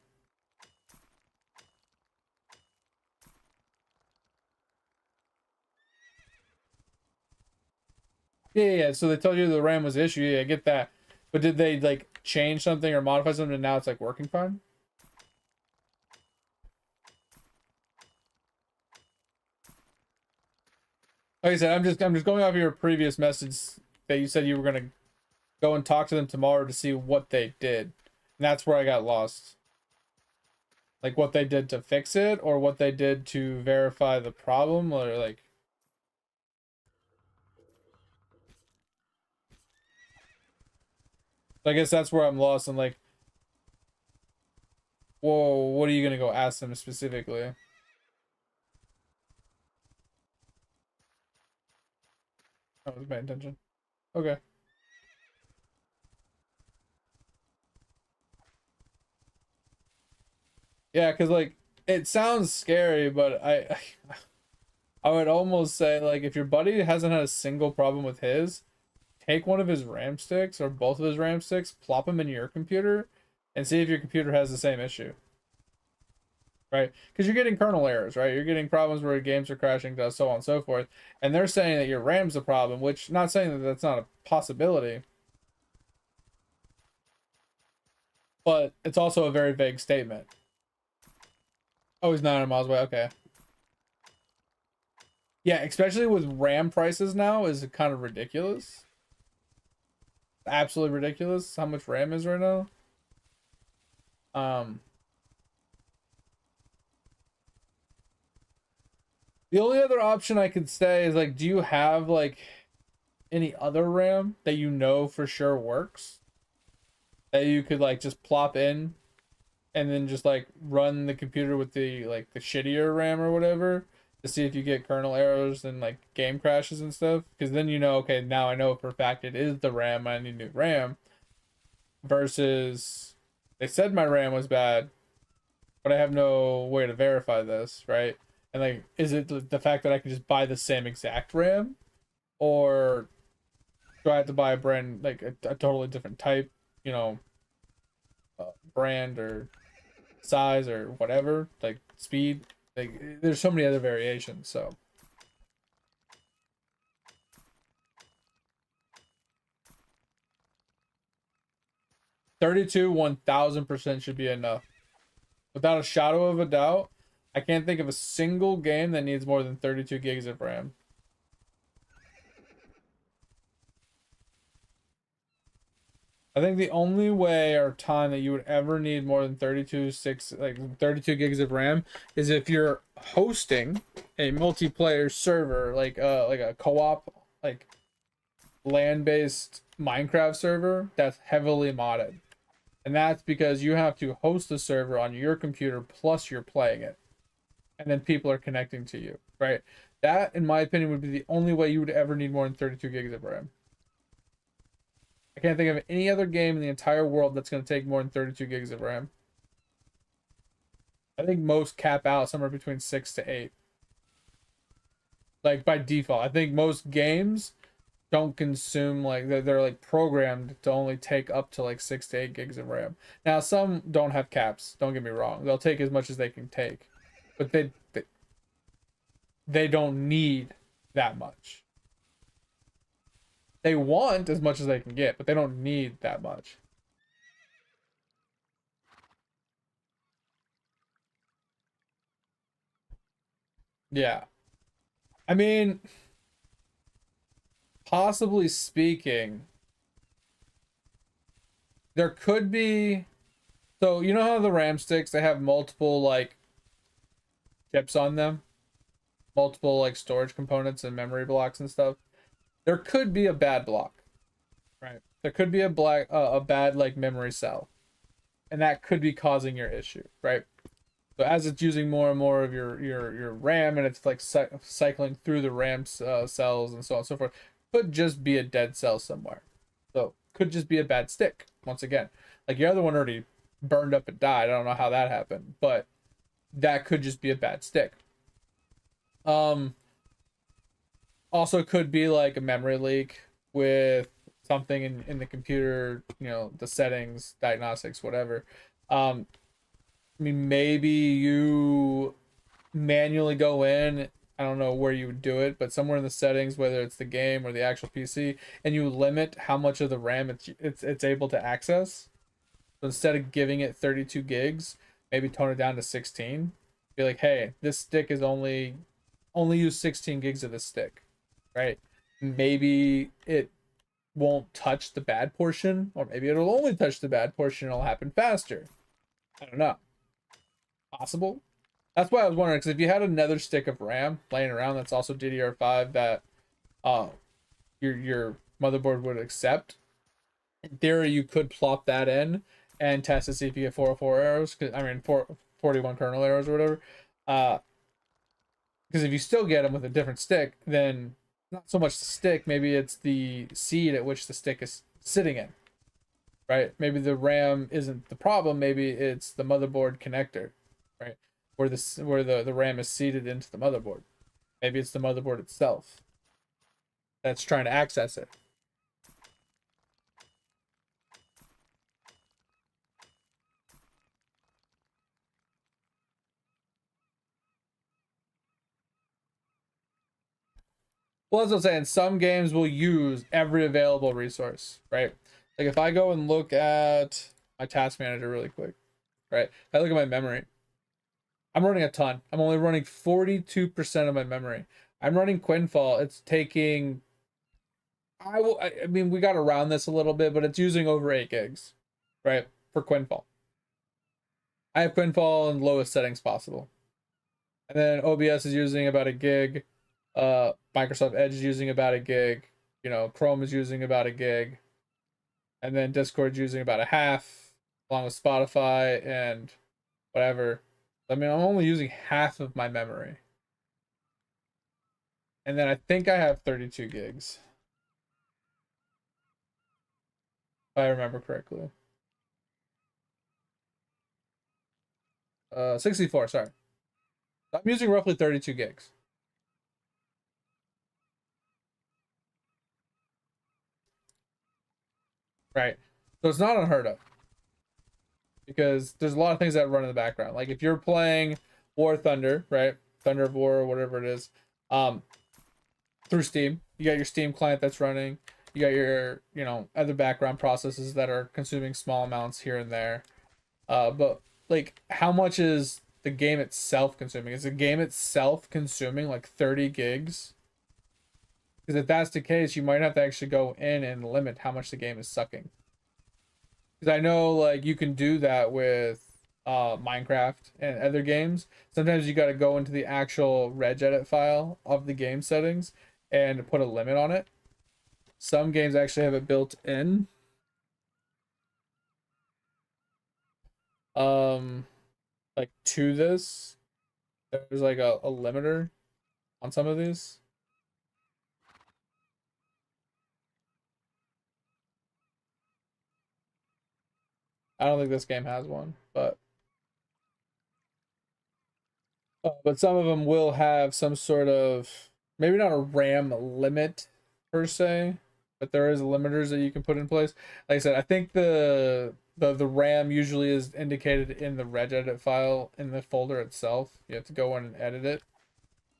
Yeah. So they told you the RAM was the issue. Yeah, I get that. But did they like change something or modify something and now it's like working fine? Like I said, I'm just going off your previous message that you said you were gonna go and talk to them tomorrow to see what they did. And that's where I got lost. Like what they did to fix it or what they did to verify the problem or like I guess that's where I'm lost and like, whoa, what are you gonna go ask them specifically? I was paying attention. Okay. Yeah, because like it sounds scary, but I would almost say like if your buddy hasn't had a single problem with his, take one of his RAM sticks or both of his RAM sticks, plop them in your computer, and see if your computer has the same issue. Right? Because you're getting kernel errors, right? You're getting problems where games are crashing, so on and so forth. And they're saying that your RAM's a problem, which not saying that that's not a possibility, but it's also a very vague statement. Oh, he's 900 miles away. Okay. Yeah, especially with RAM prices now is kind of ridiculous. Absolutely ridiculous how much RAM is right now. Um, the only other option I could say is like, do you have like any other RAM that you know for sure works that you could like just plop in and then just like run the computer with the like the shittier RAM or whatever to see if you get kernel errors and like game crashes and stuff? Because then you know, okay, now I know for a fact it is the RAM. I need new RAM versus they said my RAM was bad, but I have no way to verify this, right? And like, is it the fact that I can just buy the same exact RAM, or do I have to buy a brand like a totally different type, you know, brand or size or whatever, like speed? Like, there's so many other variations. So 32, 1000% should be enough, without a shadow of a doubt. I can't think of a single game that needs more than 32 gigs of RAM. I think the only way or time that you would ever need more than 32 gigs of RAM is if you're hosting a multiplayer server, like a co-op, like land-based Minecraft server that's heavily modded. And that's because you have to host the server on your computer plus you're playing it. And then people are connecting to you, right? That, in my opinion, would be the only way you would ever need more than 32 gigs of RAM. I can't think of any other game in the entire world that's going to take more than 32 gigs of RAM. I think most cap out somewhere between 6 to 8. Like by default. I think most games don't consume, like they're like programmed to only take up to like 6 to 8 gigs of RAM. Now some don't have caps, don't get me wrong. They'll take as much as they can take. But they don't need that much. They want as much as they can get, but they don't need that much. Yeah. I mean, possibly speaking, there could be, so you know how the RAM sticks, they have multiple like chips on them, multiple like storage components and memory blocks and stuff. There could be a bad block, right? There could be a bad like memory cell, and that could be causing your issue, right? So as it's using more and more of your RAM, and it's like cycling through the RAM cells and so on and so forth, could just be a dead cell somewhere. So could just be a bad stick once again. Like your other one already burned up and died. I don't know how that happened, but that could just be a bad stick. Um, Also could be like a memory leak with something in the computer, you know, the settings, diagnostics, whatever. I mean, maybe you manually go in. I don't know where you would do it, but somewhere in the settings, whether it's the game or the actual PC, and you limit how much of the RAM it's able to access. So instead of giving it 32 gigs, maybe tone it down to 16. Be like, hey, this stick is only use 16 gigs of this stick, right? Maybe it won't touch the bad portion, or maybe it'll only touch the bad portion and it'll happen faster. I don't know. Possible. That's why I was wondering, because if you had another stick of RAM laying around that's also DDR5 that uh your motherboard would accept, in theory you could plop that in and test to see if you get 404 errors. I mean 41 kernel errors or whatever. Because if you still get them with a different stick, then not so much the stick, maybe it's the seed at which the stick is sitting in, right? Maybe the RAM isn't the problem, maybe it's the motherboard connector, right? Where the RAM is seeded into the motherboard. Maybe it's the motherboard itself that's trying to access it. Well, as I was saying, some games will use every available resource, right? Like if I go and look at my task manager really quick, right? If I look at my memory, I'm running a ton. I'm only running 42% of my memory. I'm running Quinfall. It's taking, I mean, we got around this a little bit, but it's using over 8 gigs, right? For Quinfall. I have Quinfall in lowest settings possible. And then OBS is using about a gig. Microsoft Edge is using about a gig. You know, Chrome is using about a gig. And then Discord's using about a half, along with Spotify and whatever. I mean, I'm only using half of my memory. And then I think I have 32 gigs, if I remember correctly. 64, sorry. I'm using roughly 32 gigs. Right. So it's not unheard of because there's a lot of things that run in the background. Like if you're playing War Thunder, right? Thunder of War or whatever it is, um, through Steam, you got your Steam client that's running. You got your, you know, other background processes that are consuming small amounts here and there. But like, how much is the game itself consuming? Is the game itself consuming like 30 gigs? Because if that's the case, you might have to actually go in and limit how much the game is sucking. Because I know like you can do that with Minecraft and other games. Sometimes you got to go into the actual regedit file of the game settings and put a limit on it. Some games actually have it built in. Um, like to this, there's like a limiter on some of these. I don't think this game has one, but some of them will have some sort of, maybe not a RAM limit per se, but there is limiters that you can put in place. Like I said, I think the RAM usually is indicated in the regedit file in the folder itself. You have to go in and edit it,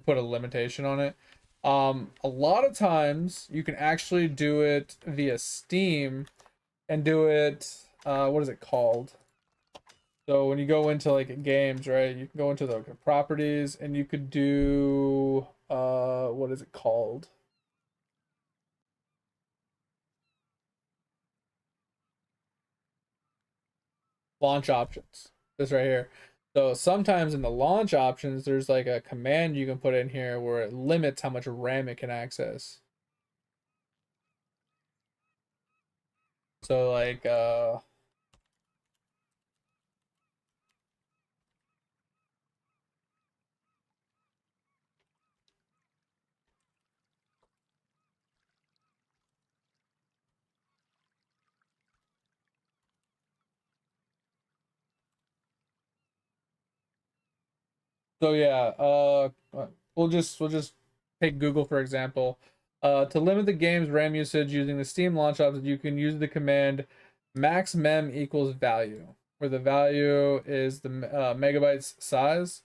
put a limitation on it. A lot of times you can actually do it via Steam and do it, what is it called? So when you go into like games, right, you can go into the properties and you could do, what is it called? Launch options. This right here. So sometimes in the launch options, there's like a command you can put in here where it limits how much RAM it can access. So like, so yeah, we'll just take Google for example. To limit the game's RAM usage using the Steam launch options, you can use the command max mem equals value, where the value is the megabytes size,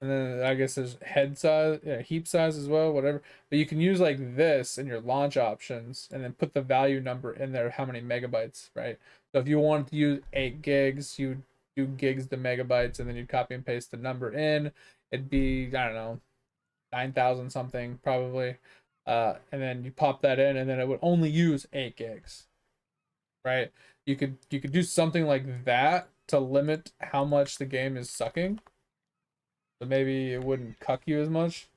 and then I guess there's head size, yeah, heap size as well, whatever. But you can use like this in your launch options, and then put the value number in there, how many megabytes, right? So if you want to use 8 gigs, you do gigs to megabytes, and then you copy and paste the number in. It'd be, I don't know, 9,000 something probably, and then you pop that in, and then it would only use 8 gigs, right? You could do something like that to limit how much the game is sucking, so maybe it wouldn't cuck you as much.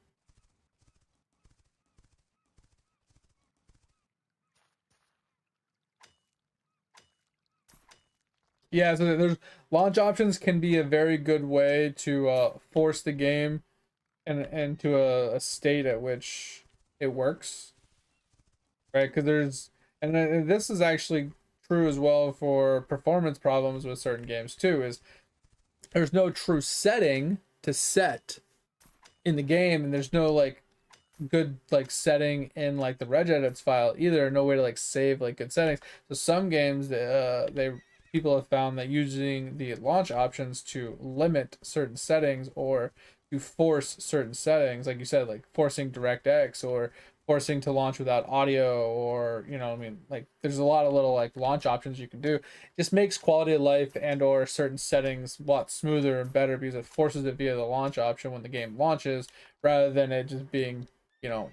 Yeah, so there's launch options can be a very good way to force the game and into a state at which it works, right? Because there's, and this is actually true as well for performance problems with certain games too, is there's no true setting to set in the game, and there's no like good like setting in like the regedits file either. No way to like save like good settings. So some games, they people have found that using the launch options to limit certain settings or to force certain settings, like you said, like forcing DirectX or forcing to launch without audio, or you know, I mean, like there's a lot of little like launch options you can do. It just makes quality of life and or certain settings a lot smoother and better because it forces it via the launch option when the game launches, rather than it just being, you know,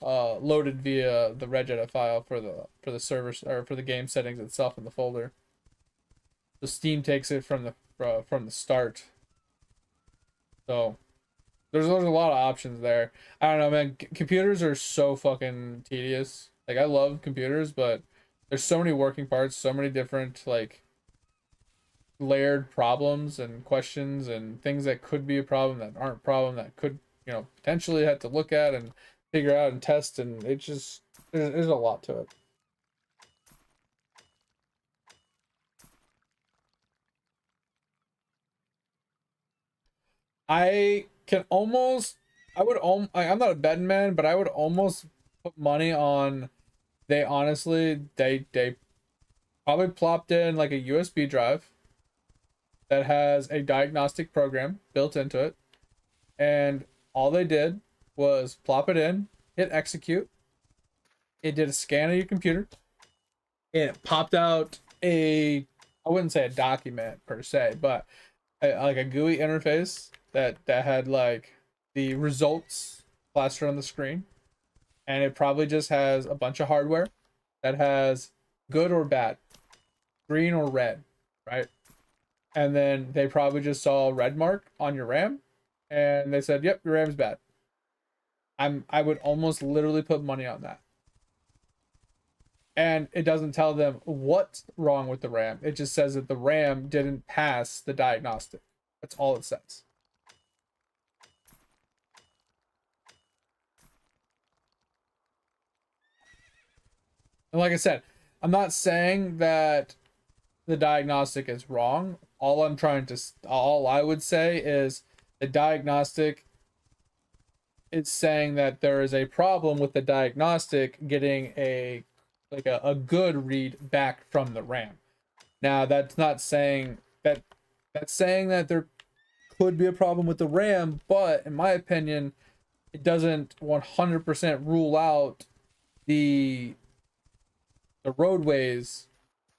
loaded via the regedit file for the server or for the game settings itself in the folder. So Steam takes it from the start. So there's a lot of options there. I don't know, man. Computers are so fucking tedious. Like I love computers, but there's so many working parts, so many different like layered problems and questions and things that could be a problem that aren't a problem that could, you know, potentially have to look at and figure out and test, and it just there's a lot to it. I can almost, I'm not a betting man, but I would almost put money on they honestly, they probably plopped in like a USB drive that has a diagnostic program built into it. And all they did was plop it in, hit execute. It did a scan of your computer. And it popped out I wouldn't say a document per se, but like a GUI interface that had like the results plastered on the screen. And it probably just has a bunch of hardware that has good or bad, green or red, right? And then they probably just saw a red mark on your RAM and they said, "Yep, your RAM's bad." I would almost literally put money on that. And it doesn't tell them what's wrong with the RAM. It just says that the RAM didn't pass the diagnostic. That's all it says. And like I said, I'm not saying that the diagnostic is wrong. All I would say is the diagnostic is saying that there is a problem with the diagnostic getting a good read back from the RAM. Now that's not saying that that's saying that there could be a problem with the RAM, but in my opinion, it doesn't 100% rule out the roadways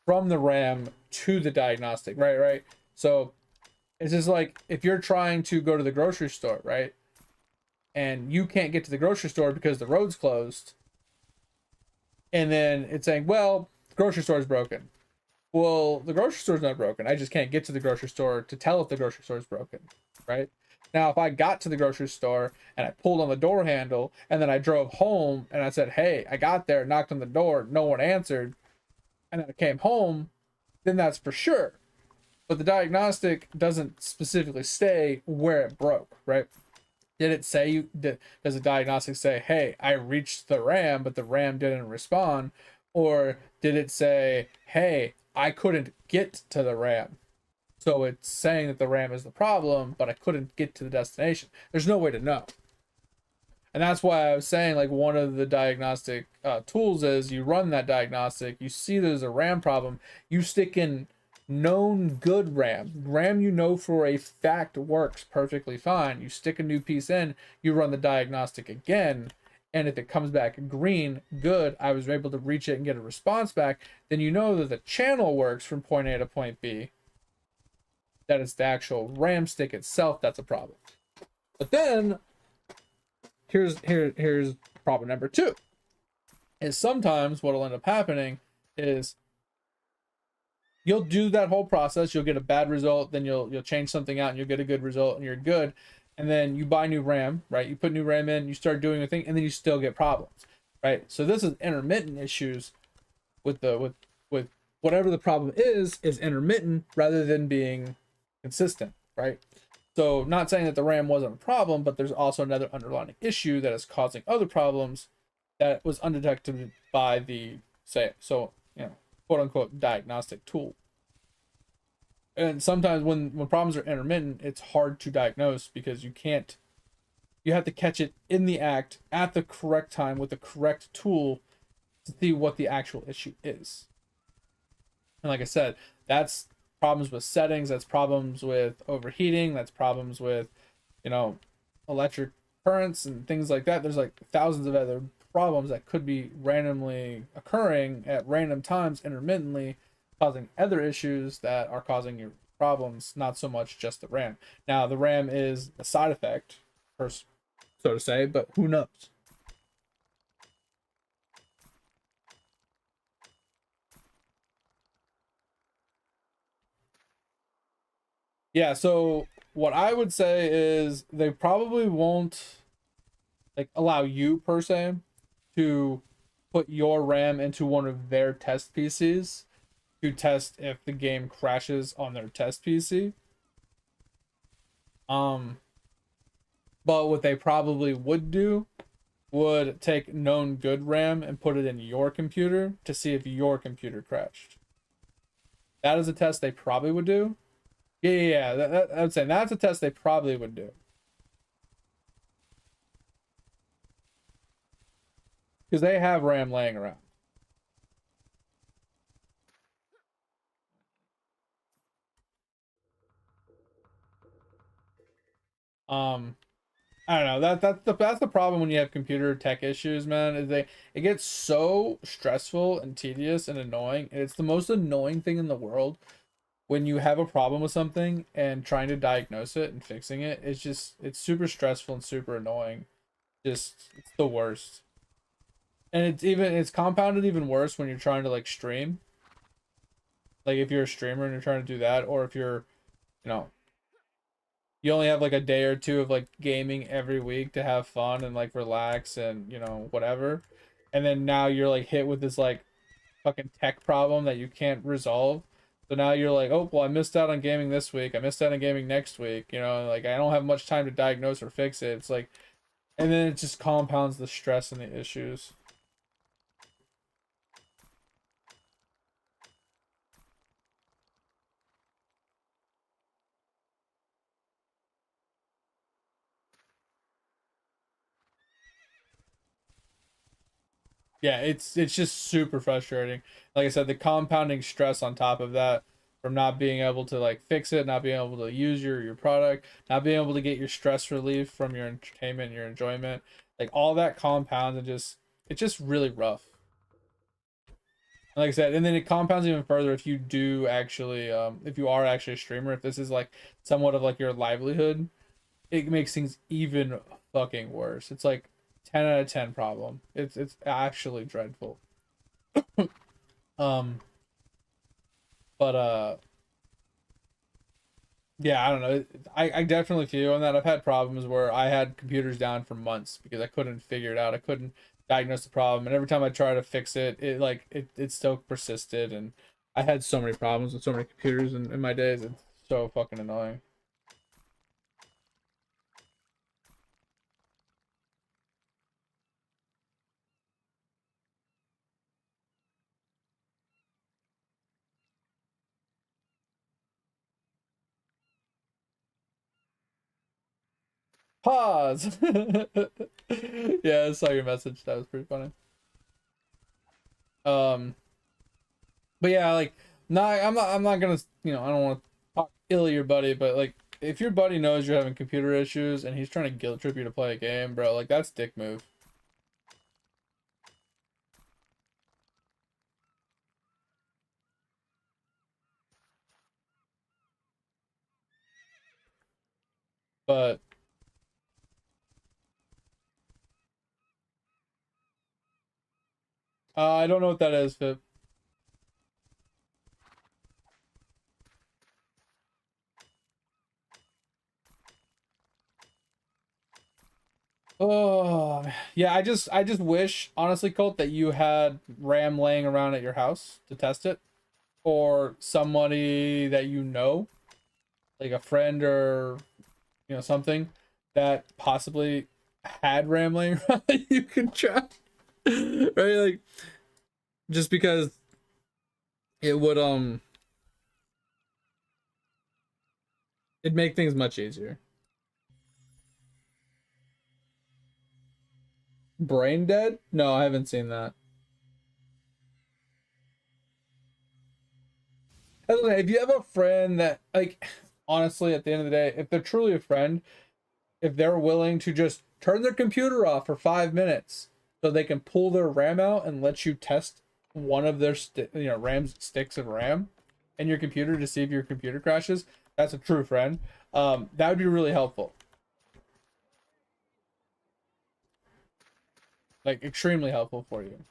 from the RAM to the diagnostic, right? So it's just like if you're trying to go to the grocery store, right? And you can't get to the grocery store because the road's closed. And then it's saying, well, the grocery store is broken. Well, the grocery store's not broken. I just can't get to the grocery store to tell if the grocery store is broken, right? Now, if I got to the grocery store and I pulled on the door handle and then I drove home and I said, "Hey, I got there, knocked on the door, no one answered," and then I came home, then that's for sure. But the diagnostic doesn't specifically say where it broke, right? Did it say does the diagnostic say, "Hey, I reached the RAM, but the RAM didn't respond," or did it say, "Hey, I couldn't get to the RAM"? So it's saying that the RAM is the problem, but I couldn't get to the destination. There's no way to know. And that's why I was saying, like, one of the diagnostic tools is you run that diagnostic, you see there's a RAM problem, you stick in known good RAM you know for a fact works perfectly fine. You stick a new piece in, you run the diagnostic again, and if it comes back green, good, I was able to reach it and get a response back, then you know that the channel works from point A to point B, that it's the actual RAM stick itself that's a problem. But then here's problem number two, is sometimes what'll end up happening is you'll do that whole process, you'll get a bad result, then you'll change something out and you'll get a good result and you're good, and then you buy new RAM, right? You put new RAM in, you start doing a thing, and then you still get problems, right? So this is intermittent issues with whatever the problem is intermittent rather than being consistent, right? So not saying that the RAM wasn't a problem, but there's also another underlying issue that is causing other problems that was undetected by the quote unquote diagnostic tool. And sometimes when problems are intermittent, it's hard to diagnose because you have to catch it in the act at the correct time with the correct tool to see what the actual issue is. And like I said, that's problems with settings, that's problems with overheating, that's problems with, electric currents and things like that. There's like thousands of other problems that could be randomly occurring at random times intermittently, causing other issues that are causing your problems, not so much just the RAM. Now, the RAM is a side effect, so to say, but who knows? Yeah, so what I would say is they probably won't allow you per se to put your RAM into one of their test PCs to test if the game crashes on their test PC. But what they probably would do would take known good RAM and put it in your computer to see if your computer crashed. That is a test they probably would do. Yeah. I'm saying that's a test they probably would do because they have RAM laying around. Um, I don't know. That's the problem when you have computer tech issues, man. Is it gets so stressful and tedious and annoying. And it's the most annoying thing in the world when you have a problem with something and trying to diagnose it and fixing it. It's super stressful and super annoying. Just it's the worst. And it's compounded even worse when you're trying to like stream. Like if you're a streamer and you're trying to do that, or if you're, you know, you only have like a day or two of like gaming every week to have fun and like relax and whatever, and then now you're like hit with this like fucking tech problem that you can't resolve. So now you're like, oh well, I missed out on gaming this week, I missed out on gaming next week, like I don't have much time to diagnose or fix it. It's like, and then it just compounds the stress and the issues. Yeah, it's just super frustrating. Like I said, the compounding stress on top of that from not being able to like fix it, not being able to use your product, not being able to get your stress relief from your entertainment, your enjoyment, like all that compounds and it's just really rough. Like I said, and then it compounds even further if you do actually if you are actually a streamer, if this is like somewhat of like your livelihood, it makes things even fucking worse. It's like 10 out of 10 problem. It's actually dreadful. Um, but yeah, I don't know. I definitely feel on that. I've had problems where I had computers down for months because I couldn't figure it out. I couldn't diagnose the problem, and every time I tried to fix it, it still persisted, and I had so many problems with so many computers in my days. It's so fucking annoying. Pause. Yeah, I saw your message. That was pretty funny. Um, but yeah, like, not I'm not gonna, I don't want to talk ill of your buddy, but like, if your buddy knows you're having computer issues and he's trying to guilt trip you to play a game, bro, like that's dick move. But I don't know what that is, but oh yeah, I just wish honestly, Colt, that you had RAM laying around at your house to test it, or somebody that like a friend or something that possibly had RAM laying around that you can try. Right, like just because it would it'd make things much easier. Brain dead? No, I haven't seen that. If you have a friend that like honestly at the end of the day, if they're truly a friend, if they're willing to just turn their computer off for 5 minutes so they can pull their RAM out and let you test one of their RAM's sticks of RAM in your computer to see if your computer crashes, that's a true friend. That would be really helpful, like extremely helpful for you.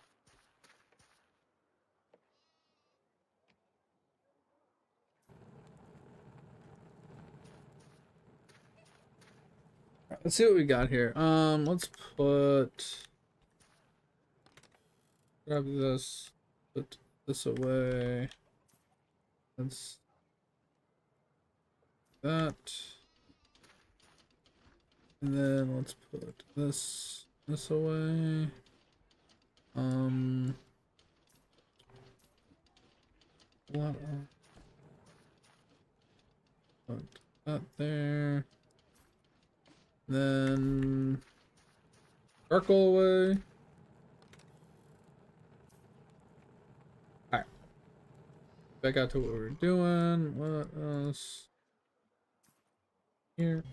Let's see what we got here. Let's grab this, put this away. Let's that, and then let's put this away. Um, what? Put that there. Then circle away. Alright. Back out to what we were doing. What else? Here.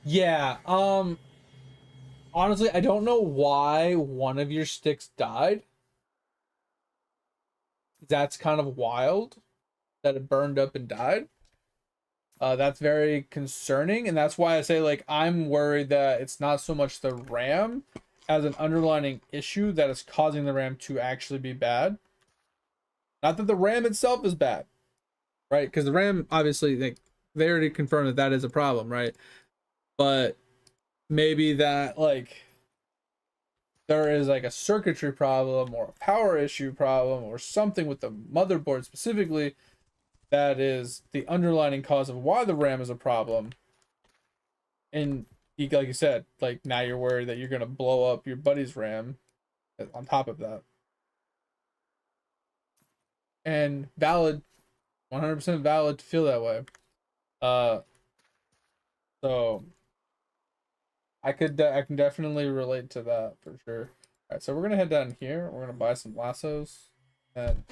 Yeah, honestly, I don't know why one of your sticks died. That's kind of wild that it burned up and died. That's very concerning, and that's why I say, like, I'm worried that it's not so much the RAM as an underlying issue that is causing the RAM to actually be bad. Not that the RAM itself is bad, right? Because the RAM, obviously, they already confirmed that that is a problem, right? But maybe that, like, there is like a circuitry problem or a power issue problem or something with the motherboard specifically that is the underlying cause of why the RAM is a problem. And like you said, like now you're worried that you're gonna blow up your buddy's RAM on top of that. And valid, 100% valid to feel that way. Uh, so I can definitely relate to that for sure. All right, so we're gonna head down here. We're gonna buy some lassos and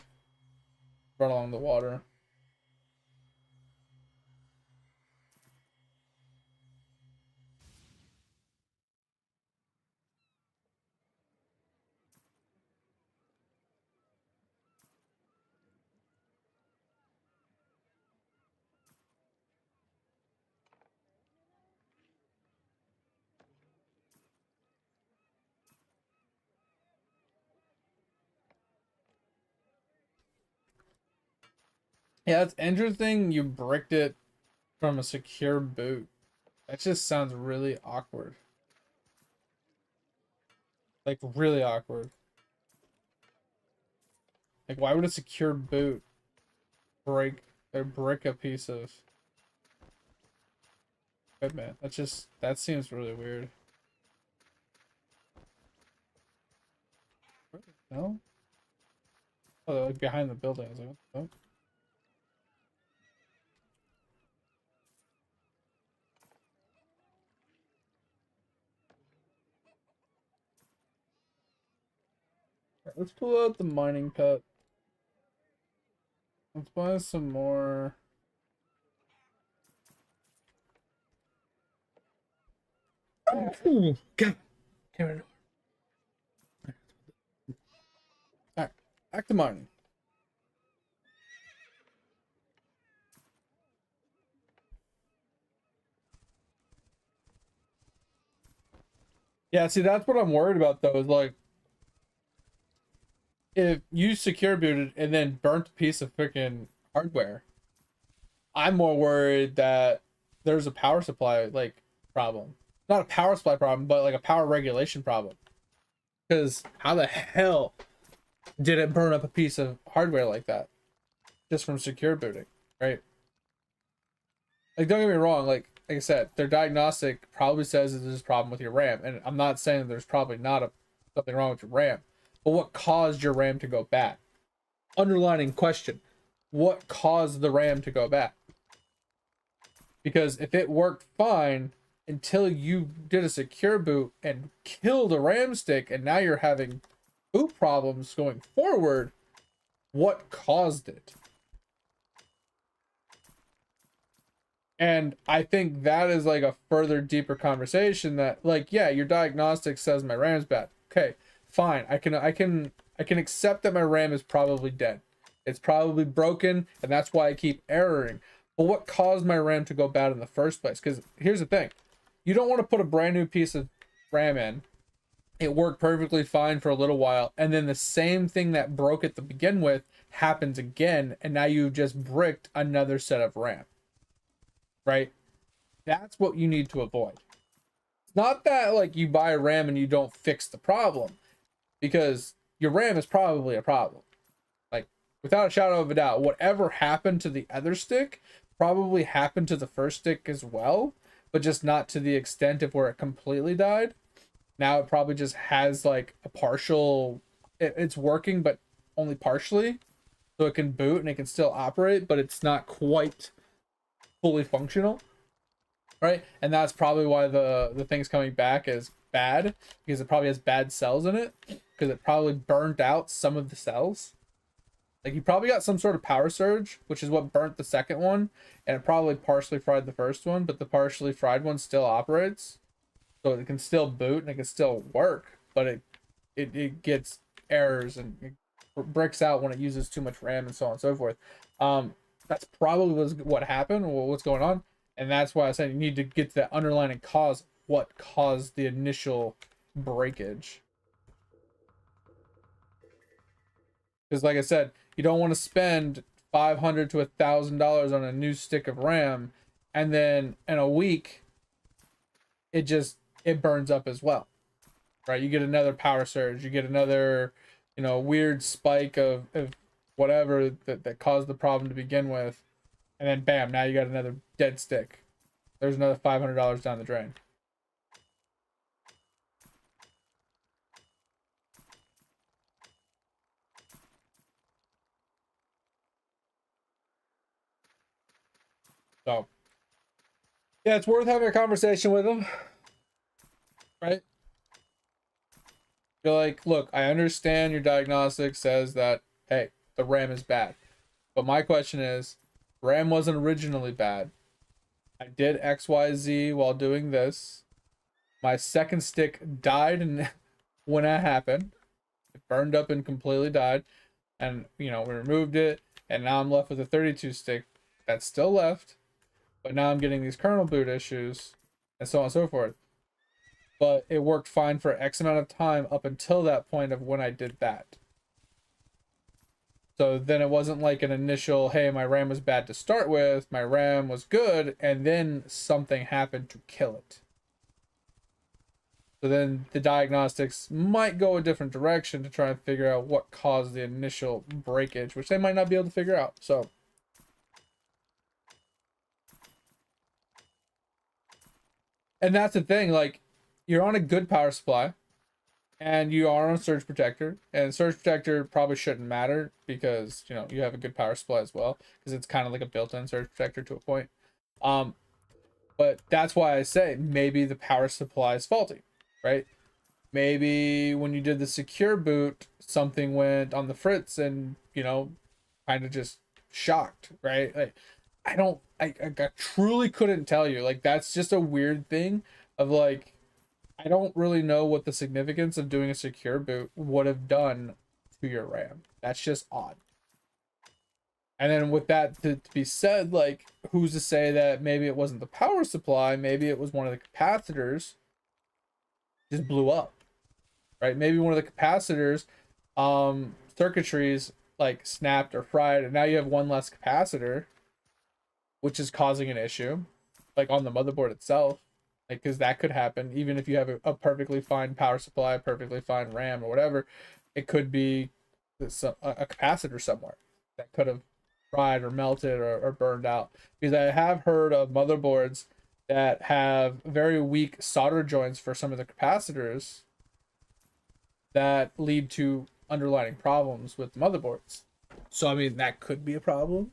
run along the water. Yeah, it's interesting you bricked it from a secure boot. That just sounds really awkward. Like really awkward. Like why would a secure boot break or brick a piece of equipment? That seems really weird. No? Oh, like behind the building. I was like, what the fuck? Alright, let's pull out the mining pet. Let's buy some more. Ooh, God. Alright, back to mining. Yeah, see, that's what I'm worried about though, is like if you secure booted and then burnt a piece of freaking hardware, I'm more worried that there's a power supply like problem. Not a power supply problem, but like a power regulation problem. Because how the hell did it burn up a piece of hardware like that just from secure booting, right? Like, don't get me wrong. Like I said, their diagnostic probably says that there's a problem with your RAM, and I'm not saying that there's probably not something wrong with your RAM, but what caused your RAM to go bad? Underlining question: what caused the RAM to go bad? Because if it worked fine until you did a secure boot and killed a RAM stick, and now you're having boot problems going forward, what caused it? And I think that is like a further deeper conversation that, like, yeah, your diagnostic says my RAM's bad. Okay, fine. I can accept that my RAM is probably dead. It's probably broken, and that's why I keep erroring. But what caused my RAM to go bad in the first place? Because here's the thing. You don't want to put a brand new piece of RAM in. It worked perfectly fine for a little while, and then the same thing that broke it to begin with happens again, and now you've just bricked another set of RAM. Right? That's what you need to avoid. It's not that like you buy a RAM and you don't fix the problem, because your RAM is probably a problem. Like, without a shadow of a doubt, whatever happened to the other stick probably happened to the first stick as well, but just not to the extent of where it completely died. Now it probably just has like a partial, it's working, but only partially, so it can boot and it can still operate, but it's not quite fully functional, right? And that's probably why the thing's coming back as bad, because it probably has bad cells in it, because it probably burnt out some of the cells. Like you probably got some sort of power surge, which is what burnt the second one, and it probably partially fried the first one, but the partially fried one still operates. So it can still boot and it can still work, but it gets errors and it bricks out when it uses too much RAM and so on and so forth. That's probably what happened or what's going on. And that's why I said you need to get to that underlying cause, what caused the initial breakage. Because like I said, you don't want to spend $500 to $1,000 on a new stick of RAM, and then in a week, it burns up as well, right? You get another power surge, you get another, weird spike of whatever that caused the problem to begin with, and then bam, now you got another dead stick. There's another $500 down the drain. So, yeah, it's worth having a conversation with them, right? You're like, look, I understand your diagnostic says that, hey, the RAM is bad. But my question is, RAM wasn't originally bad. I did XYZ while doing this. My second stick died and when that happened. It burned up and completely died. And, we removed it. And now I'm left with a 32 stick that's still left. But now I'm getting these kernel boot issues and so on and so forth. But it worked fine for X amount of time up until that point of when I did that. So then it wasn't like an initial, hey, my RAM was bad to start with, my RAM was good, and then something happened to kill it. So then the diagnostics might go a different direction to try and figure out what caused the initial breakage, which they might not be able to figure out. So and that's the thing, like, you're on a good power supply and you are on a surge protector, and surge protector probably shouldn't matter because you have a good power supply as well, because it's kind of like a built-in surge protector to a point. But that's why I say maybe the power supply is faulty, right? Maybe when you did the secure boot, something went on the fritz and kind of just shocked, right? Like, I truly couldn't tell you. Like, that's just a weird thing of like, I don't really know what the significance of doing a secure boot would have done to your RAM. That's just odd. And then with that to be said, like, who's to say that maybe it wasn't the power supply, maybe it was one of the capacitors just blew up, right? Maybe one of the capacitors, circuitries like snapped or fried, and now you have one less capacitor, which is causing an issue, like on the motherboard itself. Like, because that could happen even if you have a perfectly fine power supply, perfectly fine RAM or whatever. It could be a capacitor somewhere that could have fried or melted or burned out. Because I have heard of motherboards that have very weak solder joints for some of the capacitors that lead to underlying problems with motherboards. So I mean, that could be a problem.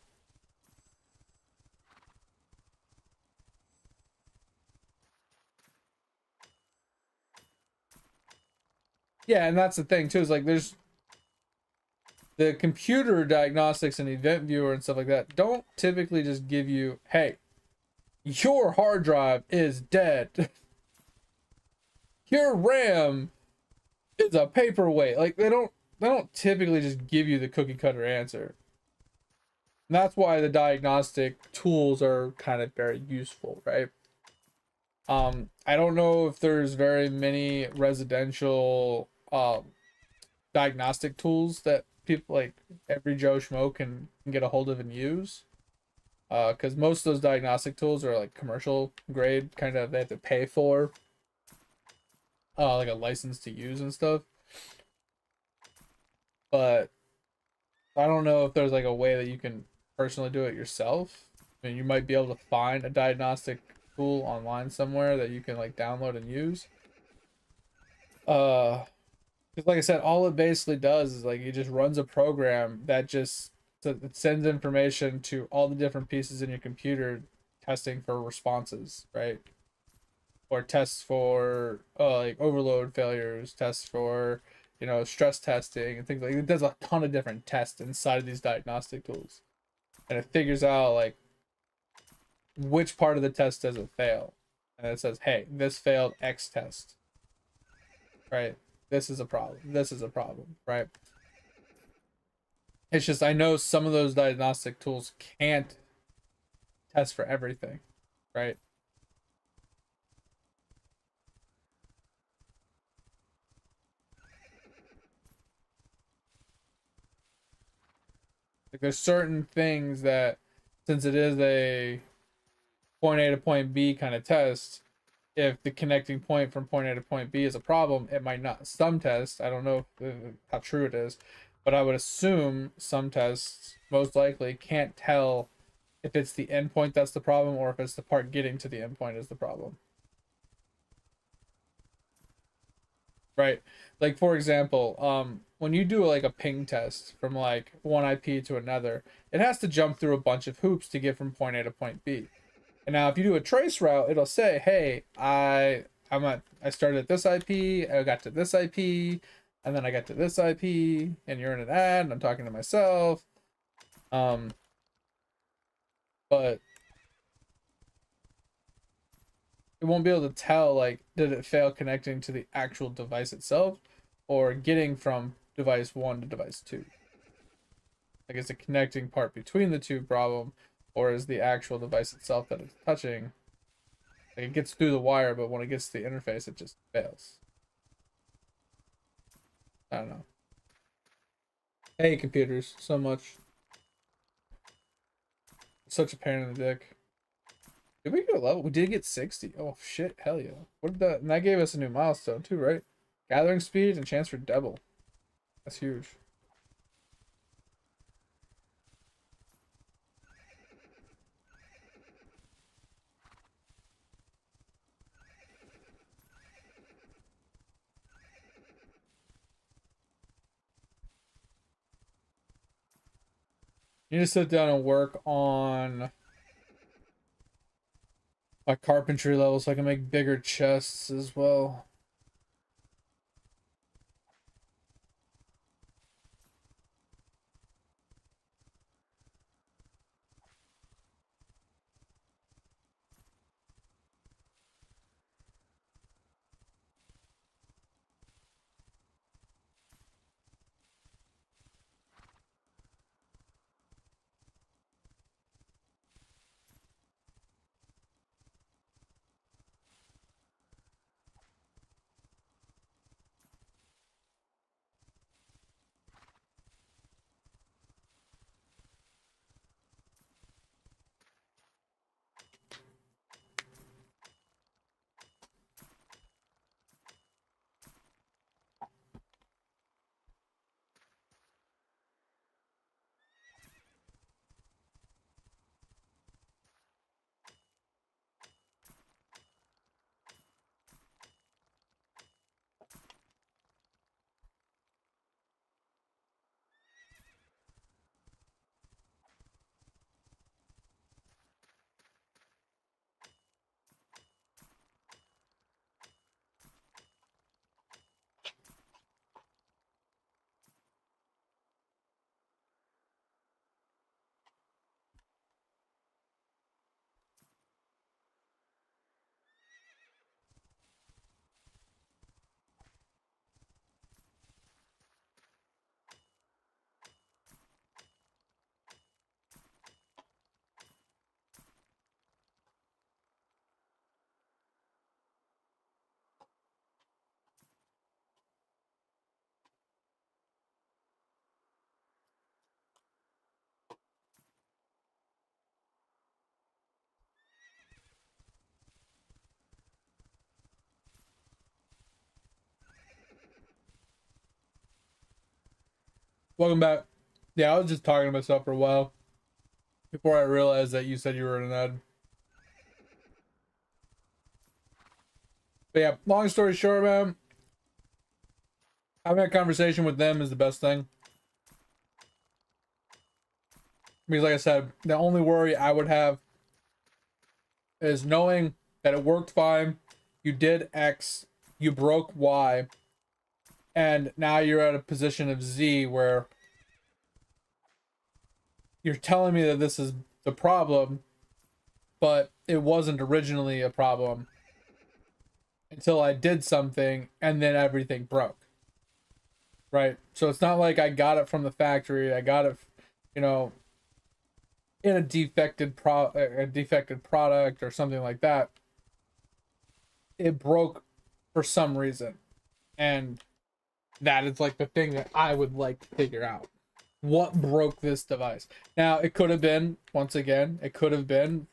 Yeah, and that's the thing too, is like there's the computer diagnostics and event viewer and stuff like that don't typically just give you, hey, your hard drive is dead. Your RAM is a paperweight. Like, they don't typically just give you the cookie cutter answer. And that's why the diagnostic tools are kind of very useful, right? I don't know if there's very many residential diagnostic tools that people like every Joe Schmo can get a hold of and use. Because most of those diagnostic tools are like commercial grade, kind of, they have to pay for like a license to use and stuff. But I don't know if there's like a way that you can personally do it yourself. I mean, you might be able to find a diagnostic tool online somewhere that you can like download and use. Uh, Because like I said, all it basically does is like it just runs a program that just so it sends information to all the different pieces in your computer, testing for responses, right? Or tests for like overload failures, tests for stress testing and things like it does a ton of different tests inside of these diagnostic tools, and it figures out like which part of the test does it fail, and it says, hey, this failed X test, right? This is a problem. This is a problem, right? It's just I know some of those diagnostic tools can't test for everything, right? Like there's certain things that, since it is a point A to point B kind of test, if the connecting point from point A to point B is a problem, it might not. Some tests, I don't know how true it is, but I would assume some tests most likely can't tell if it's the endpoint that's the problem or if it's the part getting to the endpoint is the problem. Right. Like for example, when you do like a ping test from like one IP to another, it has to jump through a bunch of hoops to get from point A to point B. And now if you do a trace route, it'll say, "Hey, I started at this IP, I got to this IP, and then I got to this IP, and you're in an ad, and I'm talking to myself." Um, but it won't be able to tell like did it fail connecting to the actual device itself or getting from device 1 to device 2. Like is the connecting part between the two problem or is the actual device itself that it's touching, like it gets through the wire but when it gets to the interface it just fails. I don't know. Hey computers, so much. Such a pain in the dick. Did we get a level? We did get 60. Oh shit, hell yeah. What did that, and that gave us a new milestone too, right? Gathering speed and chance for double. That's huge. You need to sit down and work on my carpentry level so I can make bigger chests as well. Welcome back. Yeah, I was just talking to myself for a while before I realized that you said you were in an ad. But yeah, long story short, man, Having a conversation with them is the best thing. Because like I said, the only worry I would have is knowing that it worked fine, you did X, you broke Y, and now you're at a position of Z where you're telling me that this is the problem, but it wasn't originally a problem until I did something and then everything broke. Right? So it's not like I got it from the factory, I got it, you know, in a defected product or something like that. It broke for some reason. And that is like the thing that I would like to figure out. What broke this device? Now, it could have been, once again, it could have been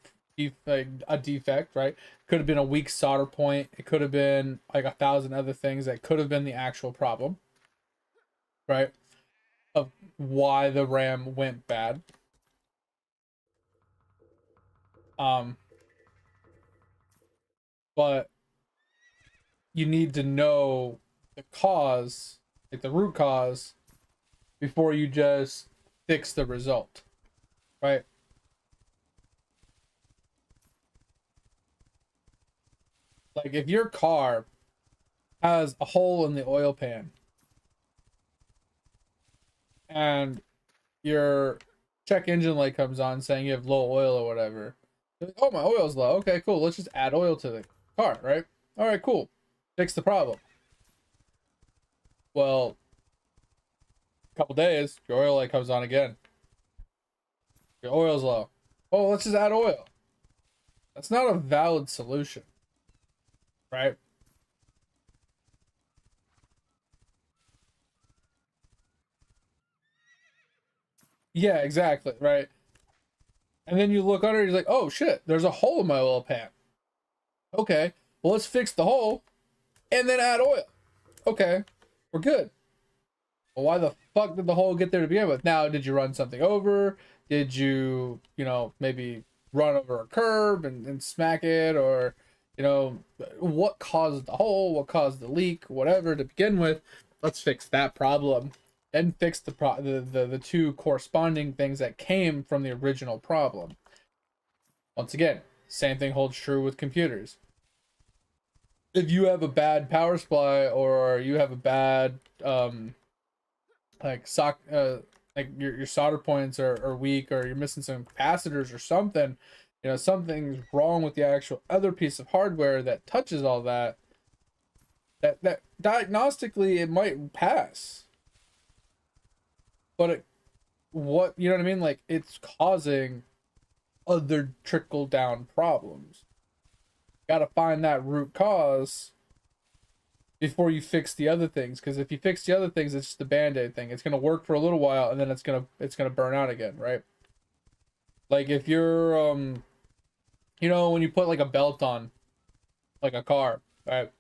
like a defect, right? Could have been a weak solder point. It could have been like 1,000 other things that could have been the actual problem, right? Of why the RAM went bad. But you need to know the cause, like the root cause, before you just fix the result, right? Like if your car has a hole in the oil pan and your check engine light comes on saying you have low oil or whatever, you're like, oh, my oil's low. Okay, cool. Let's just add oil to the car, right? All right, cool. Fix the problem. Well, a couple days, your oil light comes on again. Your oil's low. Oh, let's just add oil. That's not a valid solution, right? Yeah, exactly, right? And then you look under, you're like, oh shit, there's a hole in my oil pan. Okay, well, let's fix the hole and then add oil. Okay, we're good. Well, why the fuck did the hole get there to begin with? Now, did you run something over? Did you, maybe run over a curb and smack it? Or, what caused the hole? What caused the leak? Whatever to begin with. Let's fix that problem. Then fix the two corresponding things that came from the original problem. Once again, same thing holds true with computers. If you have a bad power supply or you have a bad like like your solder points are weak, or you're missing some capacitors or something, something's wrong with the actual other piece of hardware that touches all that diagnostically it might pass, but what, you know what I mean, like it's causing other trickle down problems. Got to find that root cause before you fix the other things, because if you fix the other things, it's just a band-aid thing. It's going to work for a little while and then it's going to burn out again, right? Like if you're when you put like a belt on like a car, right?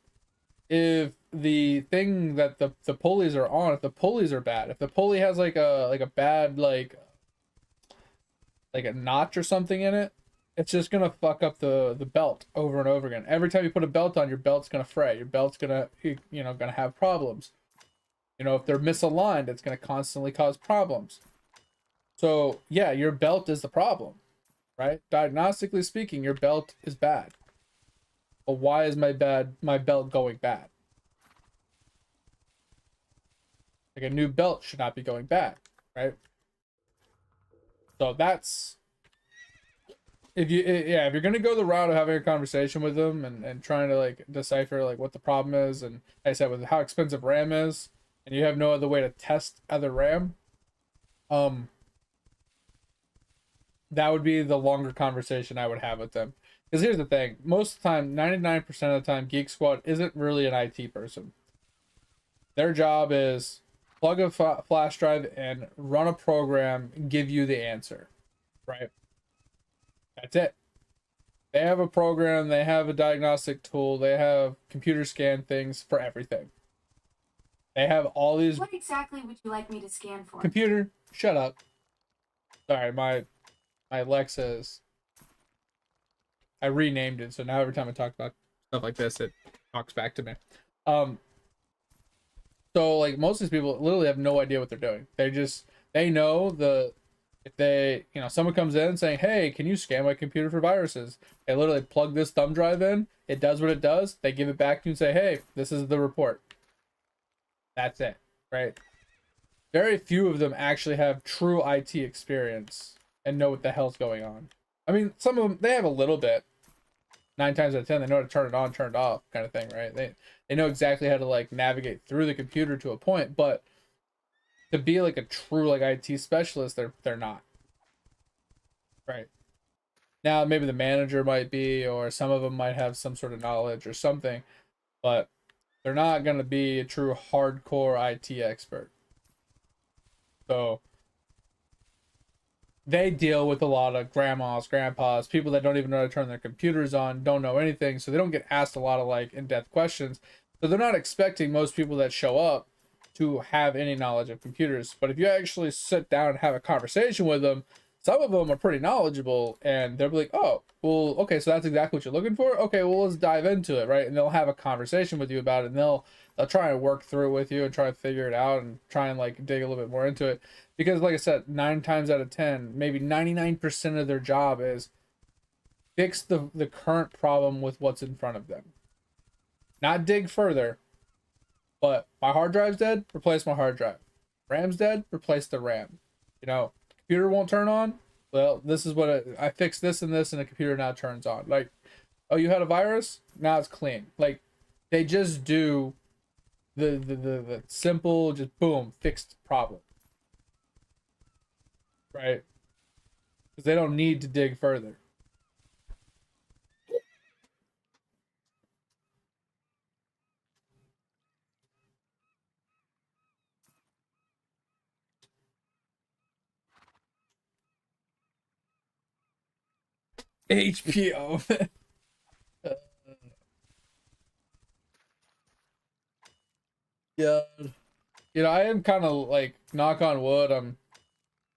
If the thing that the pulleys are on, if the pulleys are bad, if the pulley has like a bad like a notch or something in it, it's just gonna fuck up the belt over and over again. Every time you put a belt on, your belt's gonna fray. Your belt's gonna gonna have problems. If they're misaligned, it's gonna constantly cause problems. So yeah, your belt is the problem, right? Diagnostically speaking, your belt is bad. But why is my belt going bad? Like a new belt should not be going bad, right? So that's, if you're gonna go the route of having a conversation with them and trying to like decipher like what the problem is, and like I said, with how expensive RAM is, and you have no other way to test other RAM, that would be the longer conversation I would have with them. Because here's the thing, most of the time, 99% of the time, Geek Squad isn't really an IT person. Their job is plug a flash drive and run a program and give you the answer, right? That's it. They have a program, they have a diagnostic tool, they have computer scan things for everything. They have all these. What exactly would you like me to scan for? Computer, shut up. Sorry, my Alexa is. I renamed it, so now every time I talk about stuff like this, it talks back to me. So So like most of these people literally have no idea what they're doing. They know if they, someone comes in saying, "Hey, can you scan my computer for viruses?" They literally plug this thumb drive in. It does what it does. They give it back to you and say, "Hey, this is the report." That's it, right? Very few of them actually have true IT experience and know what the hell's going on. I mean, some of them they have a little bit. 9 times out of 10, they know how to turn it on, turn it off, kind of thing, right? They know exactly how to like navigate through the computer to a point, but to be like a true like IT specialist, they're not. Right. Now maybe the manager might be, or some of them might have some sort of knowledge or something, but they're not gonna be a true hardcore IT expert. So they deal with a lot of grandmas, grandpas, people that don't even know how to turn their computers on, don't know anything, so they don't get asked a lot of like in-depth questions. So they're not expecting most people that show up to have any knowledge of computers. But if you actually sit down and have a conversation with them, some of them are pretty knowledgeable and they'll be like, "Oh, well, okay, so that's exactly what you're looking for. Okay, well, let's dive into it," right? And they'll have a conversation with you about it, and they'll try and work through it with you and try and figure it out and try and like dig a little bit more into it. Because like I said, 9 times out of 10, maybe 99% of their job is fix the current problem with what's in front of them. Not dig further, but my hard drive's dead, replace my hard drive. RAM's dead, replace the RAM. Computer won't turn on. Well, this is what I fixed this and this, and the computer now turns on. Like, oh, you had a virus? Now it's clean. Like, they just do the simple, just boom, fixed problem. Right? Because they don't need to dig further. HPO. Yeah. I am kind of like, knock on wood, I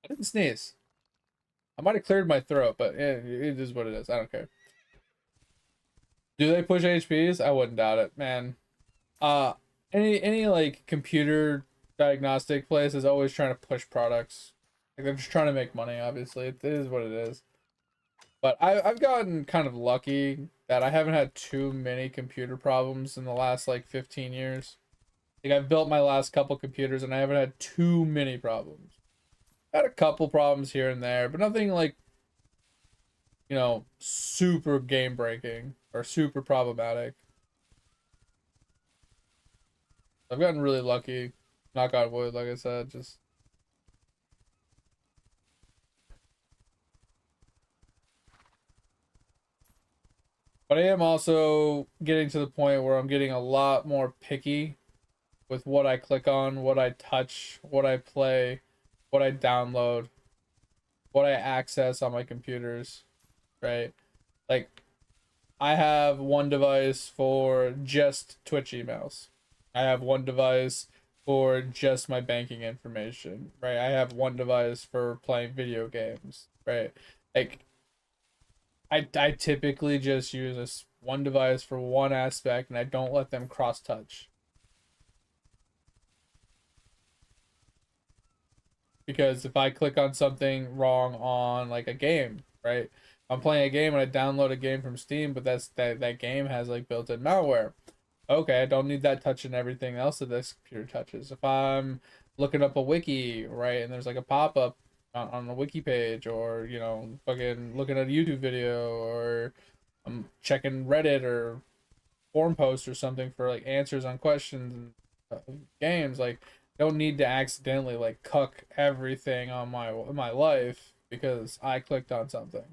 didn't sneeze. I might have cleared my throat, but it is what it is. I don't care. Do they push HPs? I wouldn't doubt it, man. Uh, any like computer diagnostic place is always trying to push products. Like they're just trying to make money. Obviously, it is what it is. But I've gotten kind of lucky that I haven't had too many computer problems in the last like 15 years. Like I've built my last couple computers and I haven't had too many problems. I had a couple problems here and there, but nothing like, super game breaking or super problematic. I've gotten really lucky. Knock on wood, like I said, just. But I am also getting to the point where I'm getting a lot more picky with what I click on, what I touch, what I play, what I download, what I access on my computers, right? Like, I have one device for just Twitch emails. I have one device for just my banking information, right? I have one device for playing video games, right? Like, I typically just use this one device for one aspect and I don't let them cross touch. Because if I click on something wrong on like a game, right? I'm playing a game and I download a game from Steam, but that game has like built-in malware. Okay, I don't need that touching everything else that this computer touches. If I'm looking up a wiki, right, and there's like a pop-up on a wiki page, or fucking looking at a YouTube video, or I'm checking Reddit or forum posts or something for like answers on questions and games, like don't need to accidentally like cuck everything on my life because I clicked on something.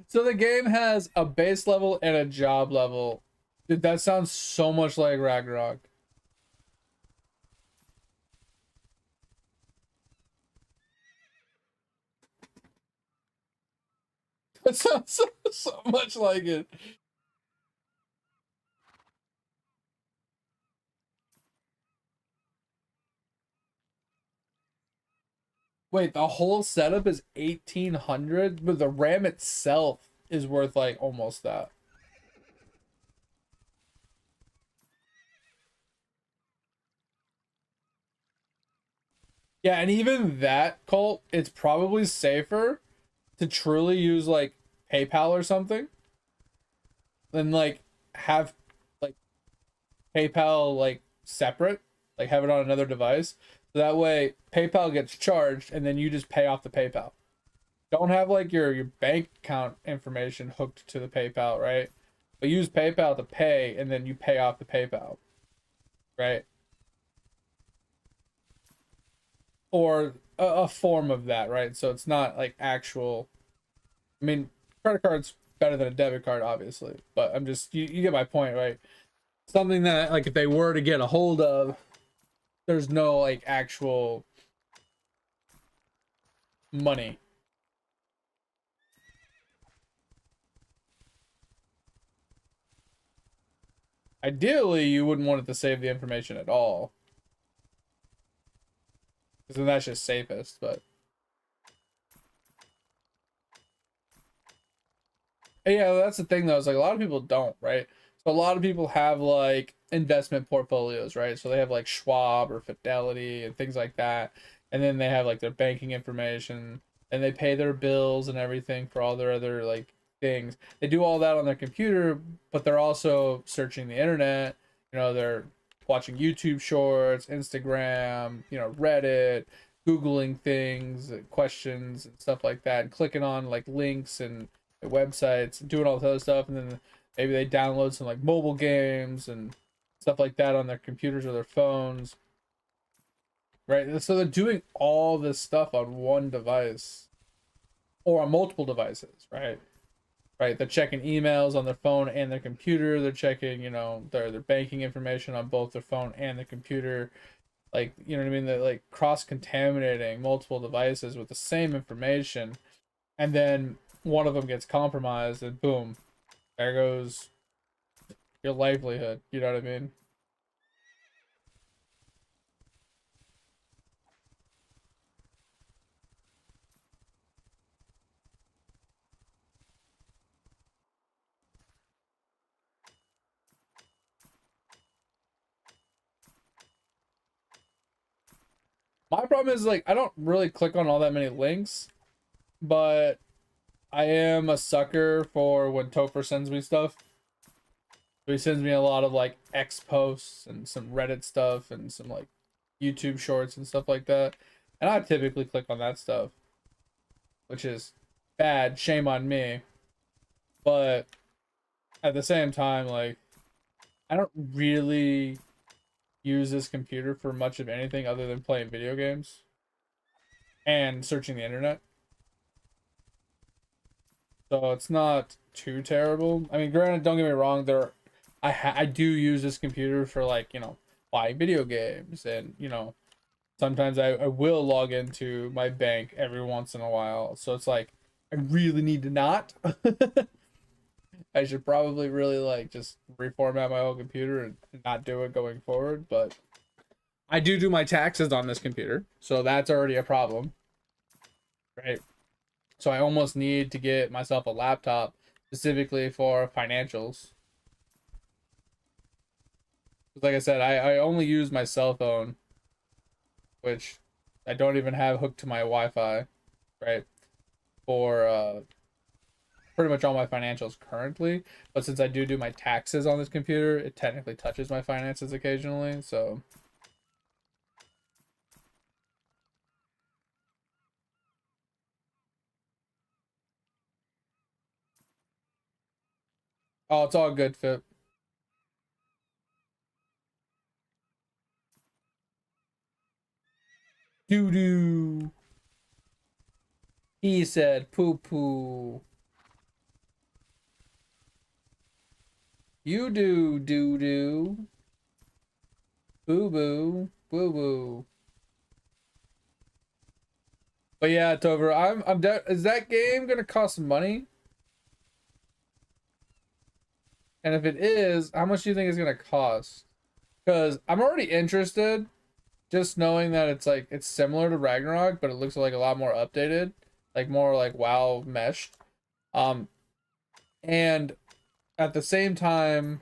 So the game has a base level and a job level. Dude, that sounds so much like Ragnarok. That sounds so much like it. Wait, the whole setup is 1800, but the RAM itself is worth like almost that. Yeah, and even that cult, it's probably safer to truly use like PayPal or something than like have like PayPal like separate, like have it on another device. So that way PayPal gets charged and then you just pay off the PayPal. Don't have like your bank account information hooked to the PayPal, right? But use PayPal to pay and then you pay off the PayPal, right? Or a form of that, right? So it's not like actual. I mean, credit card's better than a debit card, obviously, but I'm just you get my point, right? Something that like if they were to get a hold of, there's no like actual money. Ideally, you wouldn't want it to save the information at all, because then that's just safest. But yeah, that's the thing though. Is like a lot of people don't, right? So a lot of people have like investment portfolios, right? So they have like Schwab or Fidelity and things like that, and then they have like their banking information, and they pay their bills and everything for all their other like things. They do all that on their computer, but they're also searching the internet. You know, they're watching YouTube shorts, Instagram, you know, Reddit, Googling things, questions and stuff like that, and clicking on like links and websites, doing all this other stuff, and then maybe they download some like mobile games and stuff like that on their computers or their phones, right? So they're doing all this stuff on one device or on multiple devices, right? Right, they're checking emails on their phone and their computer. They're checking, you know, their banking information on both their phone and their computer. Like, you know what I mean? They're like cross contaminating multiple devices with the same information, and then one of them gets compromised, and boom, there goes your livelihood. You know what I mean? My problem is like I don't really click on all that many links, but I am a sucker for when Topher sends me stuff. So he sends me a lot of like X posts and some Reddit stuff and some like YouTube shorts and stuff like that. And I typically click on that stuff, which is bad, shame on me. But at the same time, like I don't really use this computer for much of anything other than playing video games and searching the internet. So it's not too terrible. I mean, granted, don't get me wrong, I do use this computer for like, you know, buying video games, and you know, sometimes I will log into my bank every once in a while. So it's like I really need to not. I should probably really like just reformat my whole computer and not do it going forward, but I do my taxes on this computer, so that's already a problem, right? So I almost need to get myself a laptop specifically for financials. Like I said, I only use my cell phone, which I don't even have hooked to my Wi-Fi, right? For pretty much all my financials currently. But since I do my taxes on this computer, it technically touches my finances occasionally. So oh, it's all good, Fit. Doo doo. He said poo poo. You do doo doo. Boo boo. Boo boo. But yeah, Tover, is that game gonna cost money? And if it is, how much do you think it's gonna cost? Because I'm already interested, just knowing that it's like it's similar to Ragnarok, but it looks like a lot more updated, like more like WoW meshed. Um, And at the same time,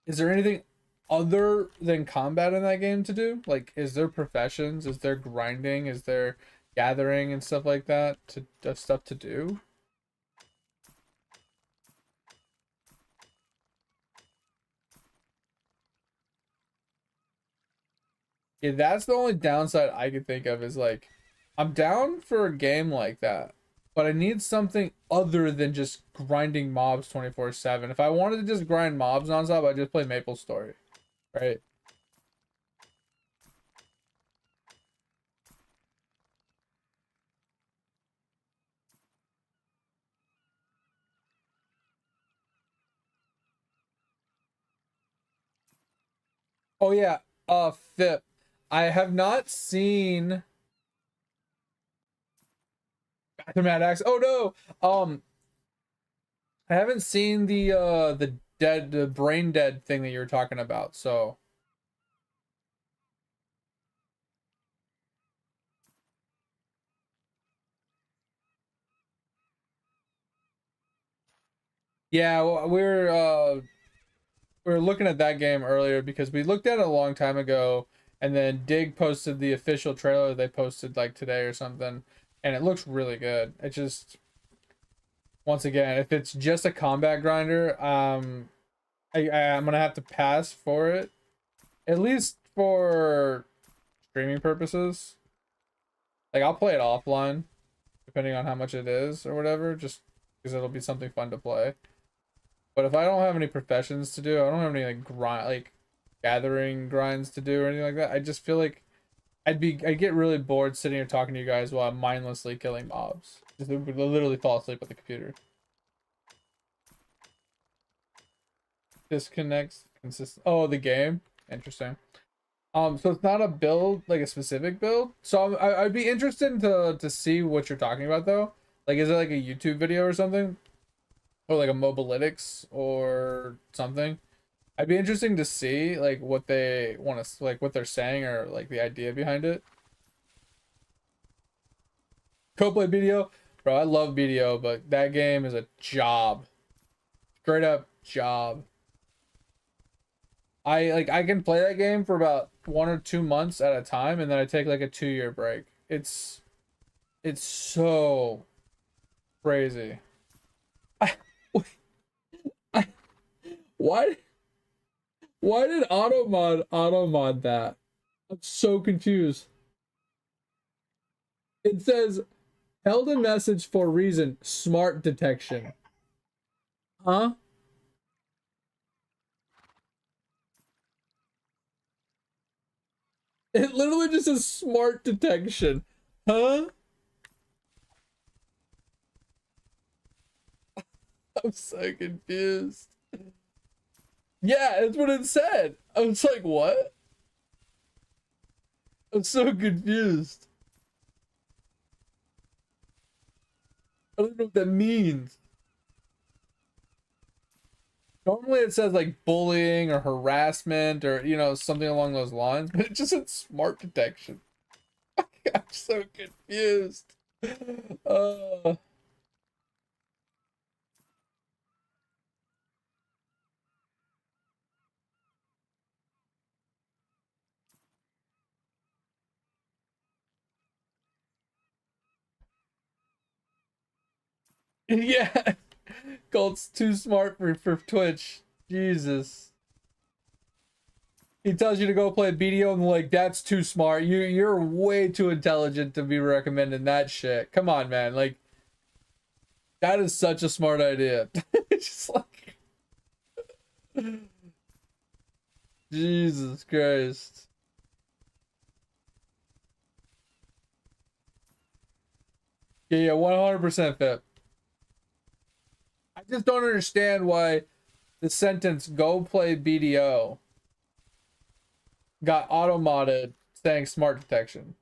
is there anything other than combat in that game to do? Like, is there professions? Is there grinding? Is there gathering and stuff like that stuff to do? Yeah, that's the only downside I could think of is like, I'm down for a game like that, but I need something other than just grinding mobs 24/7. If I wanted to just grind mobs nonstop, I'd just play Maple Story, right? Oh yeah, FIP. I have not seen the Mad Axe. Oh no. I haven't seen the brain dead thing that you were talking about. So yeah, we were looking at that game earlier because we looked at it a long time ago, and then Dig posted the official trailer they posted like today or something, and it looks really good. It just, once again, if it's just a combat grinder, I'm gonna have to pass for it, at least for streaming purposes. Like I'll play it offline, depending on how much it is or whatever, just because it'll be something fun to play. But if I don't have any professions to do, I don't have any like grind, like gathering grinds to do or anything like that. I just feel like I'd get really bored sitting here talking to you guys while I'm mindlessly killing mobs. Just would literally fall asleep at the computer. Disconnects consistent. Oh, the game. Interesting. So it's not a build, like a specific build. So I'd be interested to see what you're talking about though. Like, is it like a YouTube video or something, or like a Mobalytics or something? I'd be interesting to see like what they want to, like what they're saying, or like the idea behind it. Co-play BDO, bro. I love BDO, but that game is a job, straight up job. I can play that game for about 1 or 2 months at a time, and then I take like a 2 year break. It's so crazy. I, I, why why did automod that? I'm so confused. It says held in message for reason smart detection. Huh? It literally just says smart detection. Huh? I'm so confused. Yeah, that's what it said. I was like, what? I'm so confused. I don't know what that means. Normally it says like bullying or harassment or, something along those lines, but it just said smart detection. I'm so confused. Uh, yeah. Colt's too smart for Twitch. Jesus. He tells you to go play BDO and like that's too smart. You're way too intelligent to be recommending that shit. Come on, man. Like that is such a smart idea. It's just like Jesus Christ. Yeah, 100% fit. I just don't understand why the sentence "go play BDO" got auto modded saying smart detection.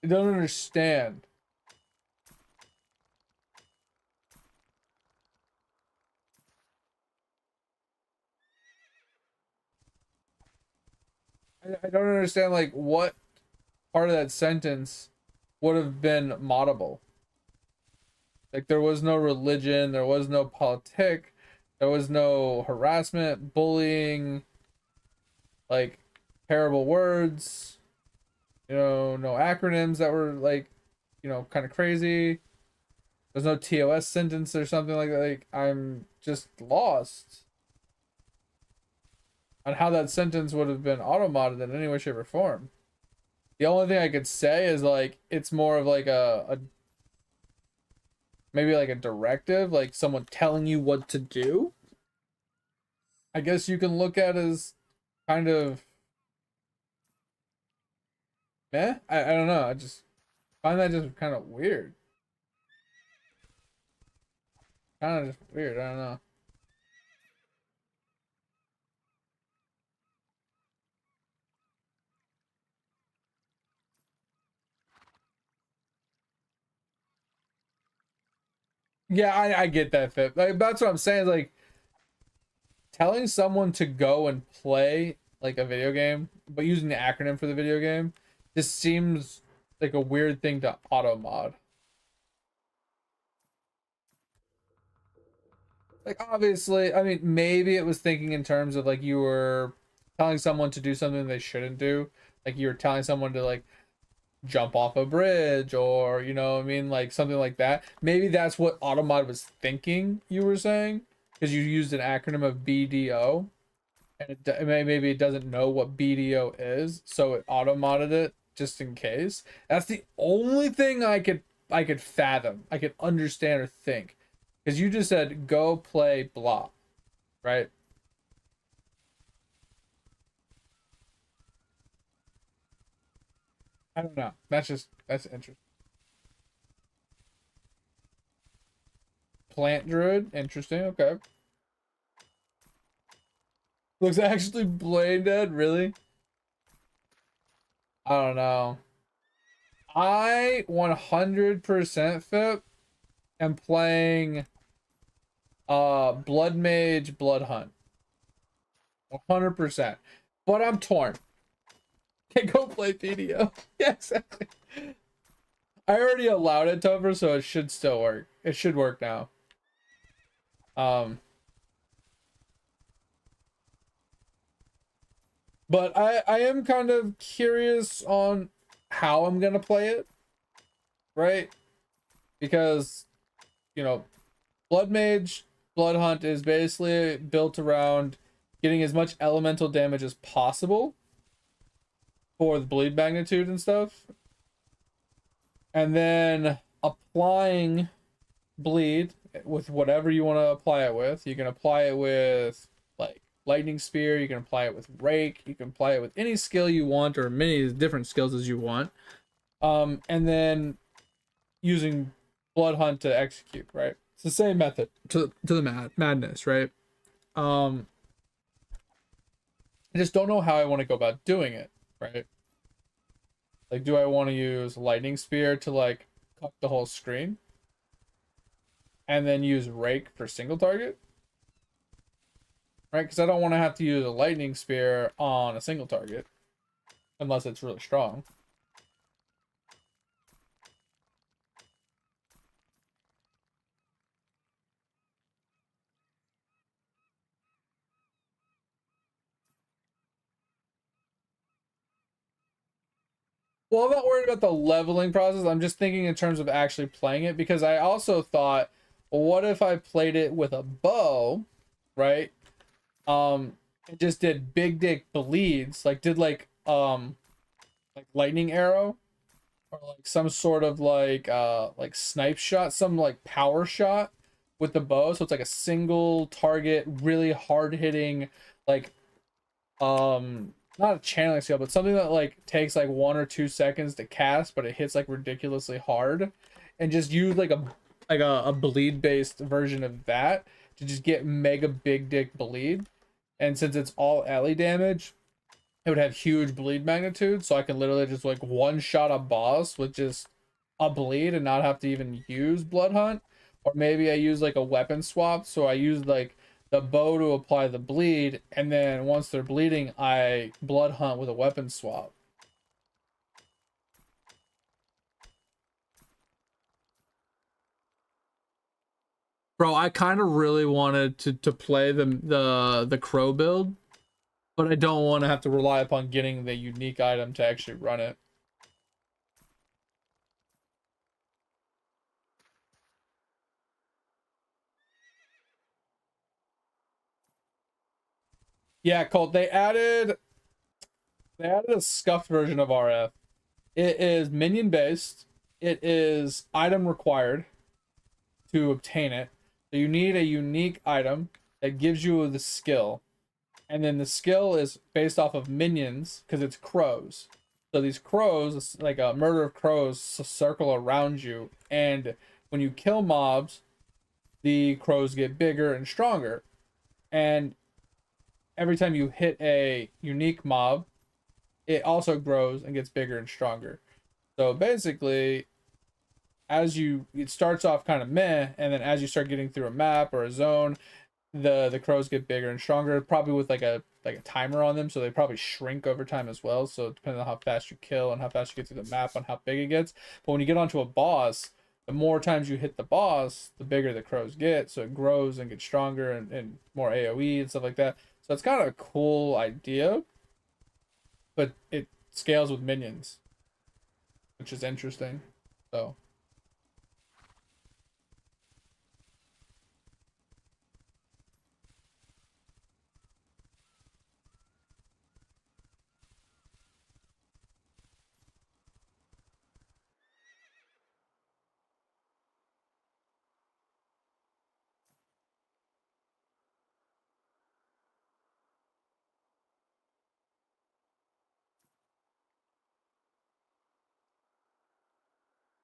I don't understand. I don't understand like what part of that sentence would have been moddable. Like there was no religion, there was no politic, There was no harassment, bullying, like terrible words, no acronyms that were like, kind of crazy. There's no TOS sentence or something like that. Like, I'm just lost on how that sentence would have been auto-modded in any way, shape, or form. The only thing I could say is like it's more of like a maybe like a directive, like someone telling you what to do. I guess you can look at as kind of I don't know. I just find that just kind of weird. Kind of just weird. I don't know. Yeah, I get that fit. Like that's what I'm saying. Like telling someone to go and play like a video game, but using the acronym for the video game, just seems like a weird thing to auto mod. Like obviously, I mean, maybe it was thinking in terms of like you were telling someone to do something they shouldn't do. Like you were telling someone to like jump off a bridge or what I mean, like something like that. Maybe that's what Automod was thinking you were saying because you used an acronym of BDO and maybe it doesn't know what BDO is, so it auto-modded it just in case. That's the only thing I could fathom, I could understand or think, because you just said go play blah, right? I don't know. That's interesting. Plant druid, interesting. Okay, looks actually brain dead. Really? I don't know. I 100% fit am playing Blood Mage Blood Hunt. 100%. But I'm torn. Can go play PDO. Yeah, exactly. I already allowed it, Topher, so it should still work. It should work now. But I am kind of curious on how I'm gonna play it, right? Because, you know, Blood Mage, Blood Hunt is basically built around getting as much elemental damage as possible for the bleed magnitude and stuff. And then applying bleed with whatever you want to apply it with. You can apply it with like lightning spear, you can apply it with rake, you can apply it with any skill you want or many different skills as you want. And then using blood hunt to execute, right? It's the same method to the madness, right? I just don't know how I want to go about doing it, right? Like, do I want to use lightning spear to like cut the whole screen and then use rake for single target, right? Because I don't want to have to use a lightning spear on a single target unless it's really strong. Well, I'm not worried about the leveling process. I'm just thinking in terms of actually playing it, because I also thought, well, what if I played it with a bow, right? And just did big dick bleeds, like did like lightning arrow or like some sort of like snipe shot, some like power shot with the bow. So it's like a single target, really hard hitting, like not a channeling skill, but something that like takes like 1 or 2 seconds to cast, but it hits like ridiculously hard, and just use like a bleed based version of that to just get mega big dick bleed. And since it's all alley damage, it would have huge bleed magnitude, so I can literally just like one shot a boss with just a bleed and not have to even use blood hunt. Or maybe I use like a weapon swap, so I use like the bow to apply the bleed, and then once they're bleeding I blood hunt with a weapon swap. Bro, I kind of really wanted to play the crow build, but I don't want to have to rely upon getting the unique item to actually run it. Yeah, Colt, they added a scuffed version of RF. It is minion based. It is item required to obtain it. So you need a unique item that gives you the skill. And then the skill is based off of minions because it's crows. So these crows, like a murder of crows, circle around you. And when you kill mobs, the crows get bigger and stronger. And every time you hit a unique mob, it also grows and gets bigger and stronger. So basically, it starts off kind of meh, and then as you start getting through a map or a zone, the crows get bigger and stronger, probably with like a timer on them, so they probably shrink over time as well. So depending on how fast you kill and how fast you get through the map on how big it gets. But when you get onto a boss, the more times you hit the boss, the bigger the crows get, so it grows and gets stronger and more AoE and stuff like that. So it's kind of a cool idea, but it scales with minions, which is interesting. So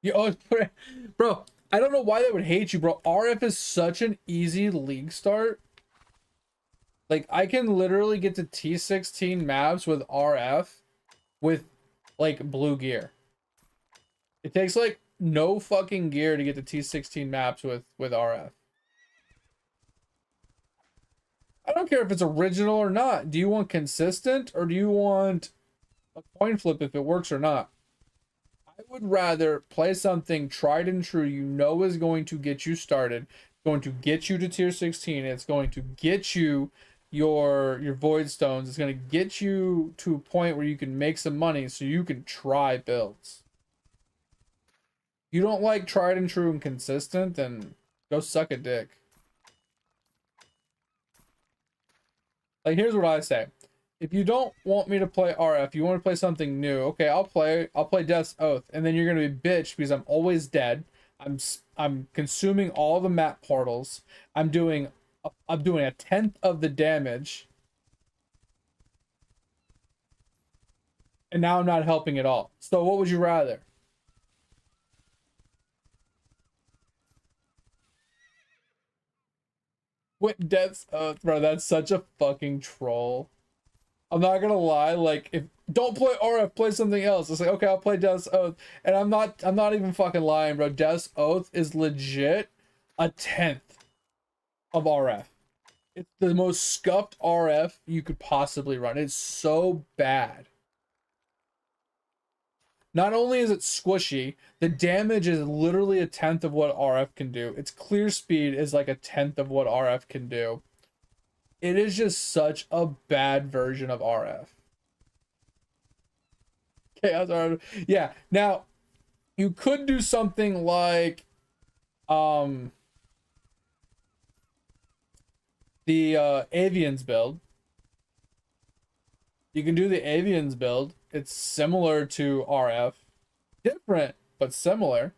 you always put it, bro. I don't know why they would hate you, bro. RF is such an easy league start. Like I can literally get to T16 maps with RF with like blue gear. It takes like no fucking gear to get to T16 maps with RF. I don't care if it's original or not. Do you want consistent or do you want a coin flip if it works or not? I would rather play something tried and true you know is going to get you started, going to get you to tier 16, it's going to get you your void stones, it's going to get you to a point where you can make some money so you can try builds. You don't like tried and true and consistent, then go suck a dick. Like here's what I say. If you don't want me to play RF, you want to play something new, okay, I'll play Death's Oath, and then you're gonna be bitched because I'm always dead. I'm consuming all the map portals. I'm doing a tenth of the damage, and now I'm not helping at all. So what would you rather? What Death's Oath, bro? That's such a fucking troll. I'm not gonna lie, like if don't play RF, play something else. It's like okay, I'll play Death's Oath. And I'm not even fucking lying, bro. Death's Oath is legit a tenth of RF. It's the most scuffed RF you could possibly run. It's so bad. Not only is it squishy, the damage is literally a tenth of what RF can do. Its clear speed is like a tenth of what RF can do. It is just such a bad version of RF. Chaos RF. Yeah. Now, you could do something like the Avians build. You can do the Avians build. It's similar to RF. Different, but similar.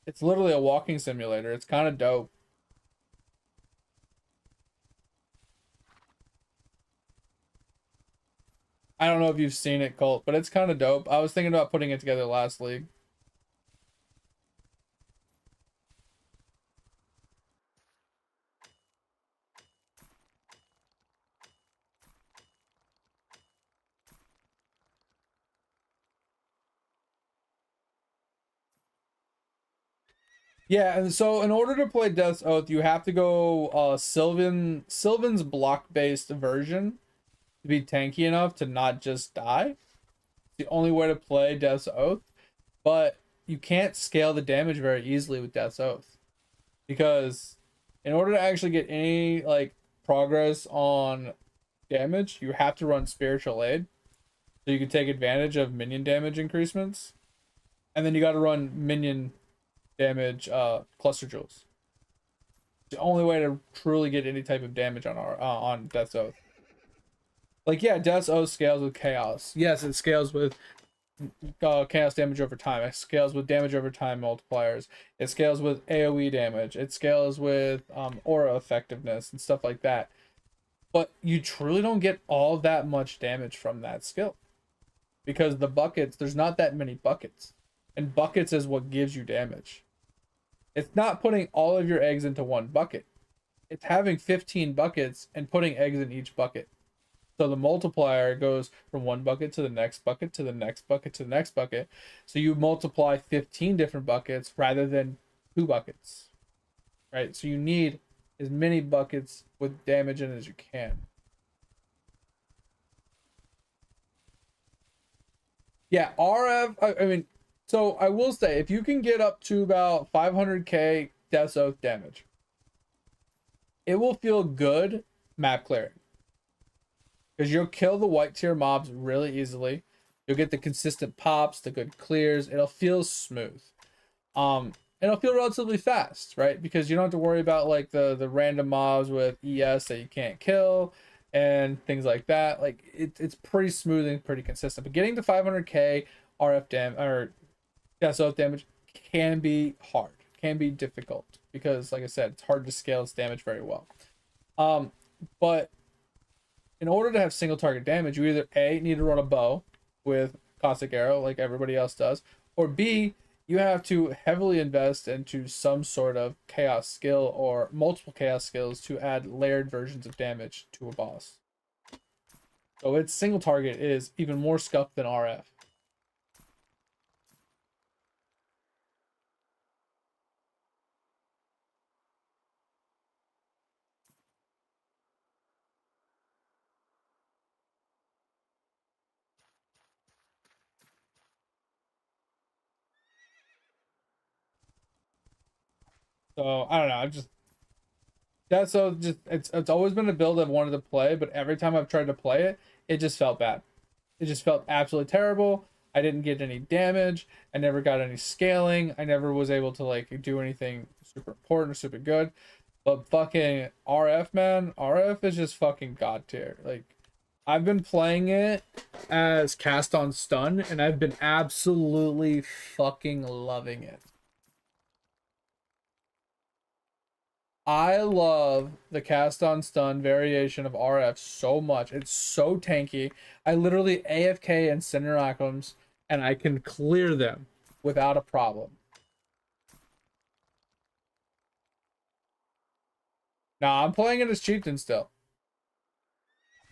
It's literally a walking simulator. It's kind of dope. I don't know if you've seen it, Colt, but it's kind of dope. I was thinking about putting it together last league. Yeah, and so in order to play Death's Oath, you have to go Sylvan's block-based version to be tanky enough to not just die. It's the only way to play Death's Oath, but you can't scale the damage very easily with Death's Oath because In order to actually get any like progress on damage, you have to run Spiritual Aid, so you can take advantage of minion damage increasements, and then you got to run minion damage cluster jewels. The only way to truly get any type of damage on our on Death's Oath. Like, yeah, Death's Oath scales with chaos. Yes, it scales with chaos damage over time. It scales with damage over time multipliers. It scales with AoE damage. It scales with aura effectiveness and stuff like that. But you truly don't get all that much damage from that skill, because the buckets, there's not that many buckets, and buckets is what gives you damage. It's not putting all of your eggs into one bucket. It's having 15 buckets and putting eggs in each bucket. So the multiplier goes from one bucket to the next bucket to the next bucket to the next bucket. So you multiply 15 different buckets rather than 2 buckets, right? So you need as many buckets with damage in as you can. Yeah, RF, I mean, so I will say, if you can get up to about 500k Death's Oath damage, it will feel good map clearing. Because you'll kill the white tier mobs really easily. You'll get the consistent pops, the good clears. It'll feel smooth. It'll feel relatively fast, right? Because you don't have to worry about like the random mobs with ES that you can't kill and things like that. Like it's pretty smooth and pretty consistent. But getting to 500k RF damage or Oath damage can be hard, can be difficult, because like I said, it's hard to scale its damage very well. But in order to have single target damage, you either A, need to run a bow with Caustic Arrow like everybody else does, or B, you have to heavily invest into some sort of chaos skill or multiple chaos skills to add layered versions of damage to a boss. So its single target is even more scuffed than RF. So I don't know. It's always been a build I've wanted to play, but every time I've tried to play it, it just felt bad. It just felt absolutely terrible. I didn't get any damage. I never got any scaling. I never was able to like do anything super important or super good. But fucking RF, man, RF is just fucking god tier. Like, I've been playing it as cast on stun, and I've been absolutely fucking loving it. I love the cast on stun variation of RF so much. It's so tanky. I literally AFK Incineracums and I can clear them without a problem. Nah, I'm playing it as Chieftain still.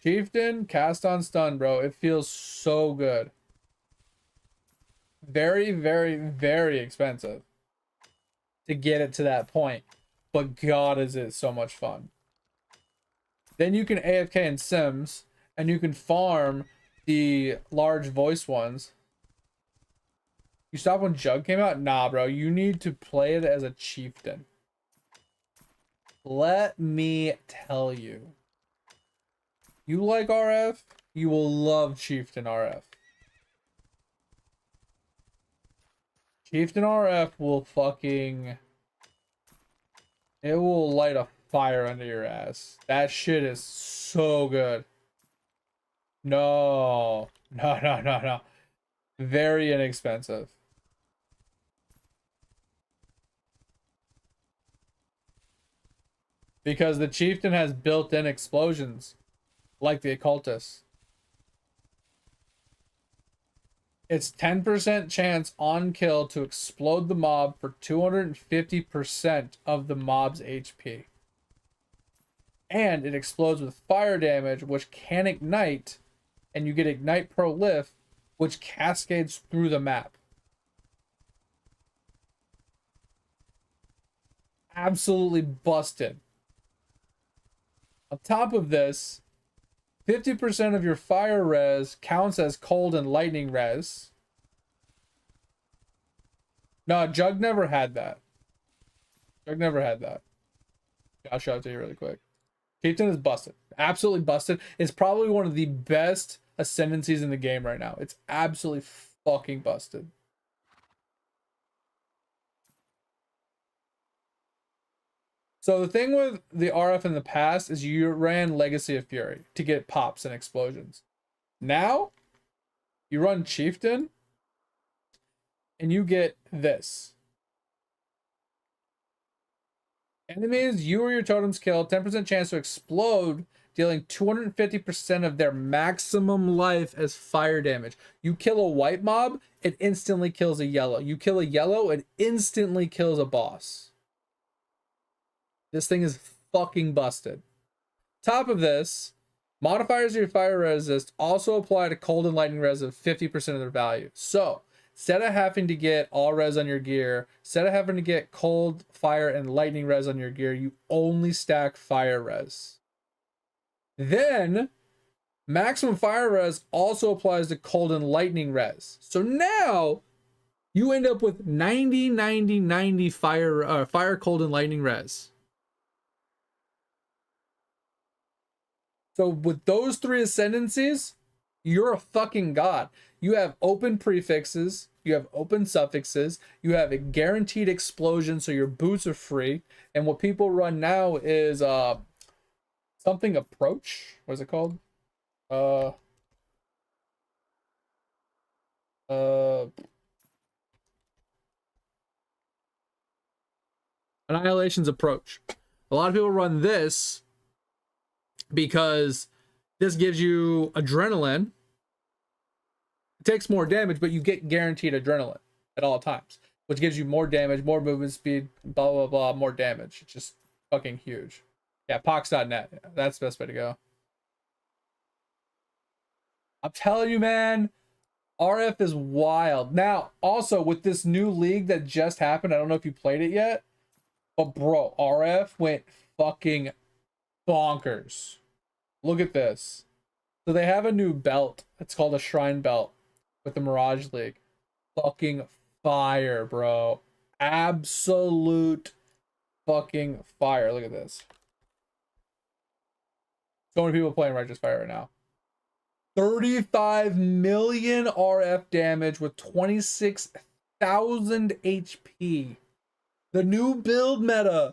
Chieftain, cast on stun, bro. It feels so good. Very, very, very expensive to get it to that point. But God, is it so much fun. Then you can AFK in Sims, and you can farm the large voice ones. You stopped when Jug came out? Nah, bro. You need to play it as a Chieftain. Let me tell you. You like RF? You will love Chieftain RF. Chieftain RF will fucking... It will light a fire under your ass. That shit is so good. No. No. Very inexpensive. Because the Chieftain has built-in explosions, like the Occultist. It's 10% chance on kill to explode the mob for 250% of the mob's HP. And it explodes with fire damage, which can ignite, and you get Ignite Prolift, which cascades through the map. Absolutely busted. On top of this, 50% of your fire res counts as cold and lightning res. No, Jug never had that. Jug never had that. I'll show it to you really quick. Chieftain is busted. Absolutely busted. It's probably one of the best ascendancies in the game right now. It's absolutely fucking busted. So the thing with the RF in the past is you ran Legacy of Fury to get pops and explosions. Now, you run Chieftain, and you get this. Enemies you or your totems kill, 10% chance to explode, dealing 250% of their maximum life as fire damage. You kill a white mob, it instantly kills a yellow. You kill a yellow, it instantly kills a boss. This thing is fucking busted. Top of this, modifiers of your fire resist also apply to cold and lightning res of 50% of their value. So, instead of having to get all res on your gear, instead of having to get cold, fire, and lightning res on your gear, you only stack fire res. Then, maximum fire res also applies to cold and lightning res. So now, you end up with 90, 90, 90 fire, cold, and lightning res. So with those three ascendancies, you're a fucking god. You have open prefixes, you have open suffixes, you have a guaranteed explosion, so your boots are free. And what people run now is something approach. What is it called? Annihilation's approach. A lot of people run this because this gives you adrenaline. It takes more damage, but you get guaranteed adrenaline at all times, which gives you more damage, more movement speed, blah, blah, blah, more damage. It's just fucking huge. Yeah, pox.net. That's the best way to go. I'm telling you, man, RF is wild. Now, also with this new league that just happened, I don't know if you played it yet, but bro, RF went fucking bonkers. Look at this. So they have a new belt. It's called a Shrine Belt with the Mirage League. Fucking fire, bro. Absolute fucking fire. Look at this. So many people playing Righteous Fire right now. 35 million RF damage with 26,000 HP. The new build meta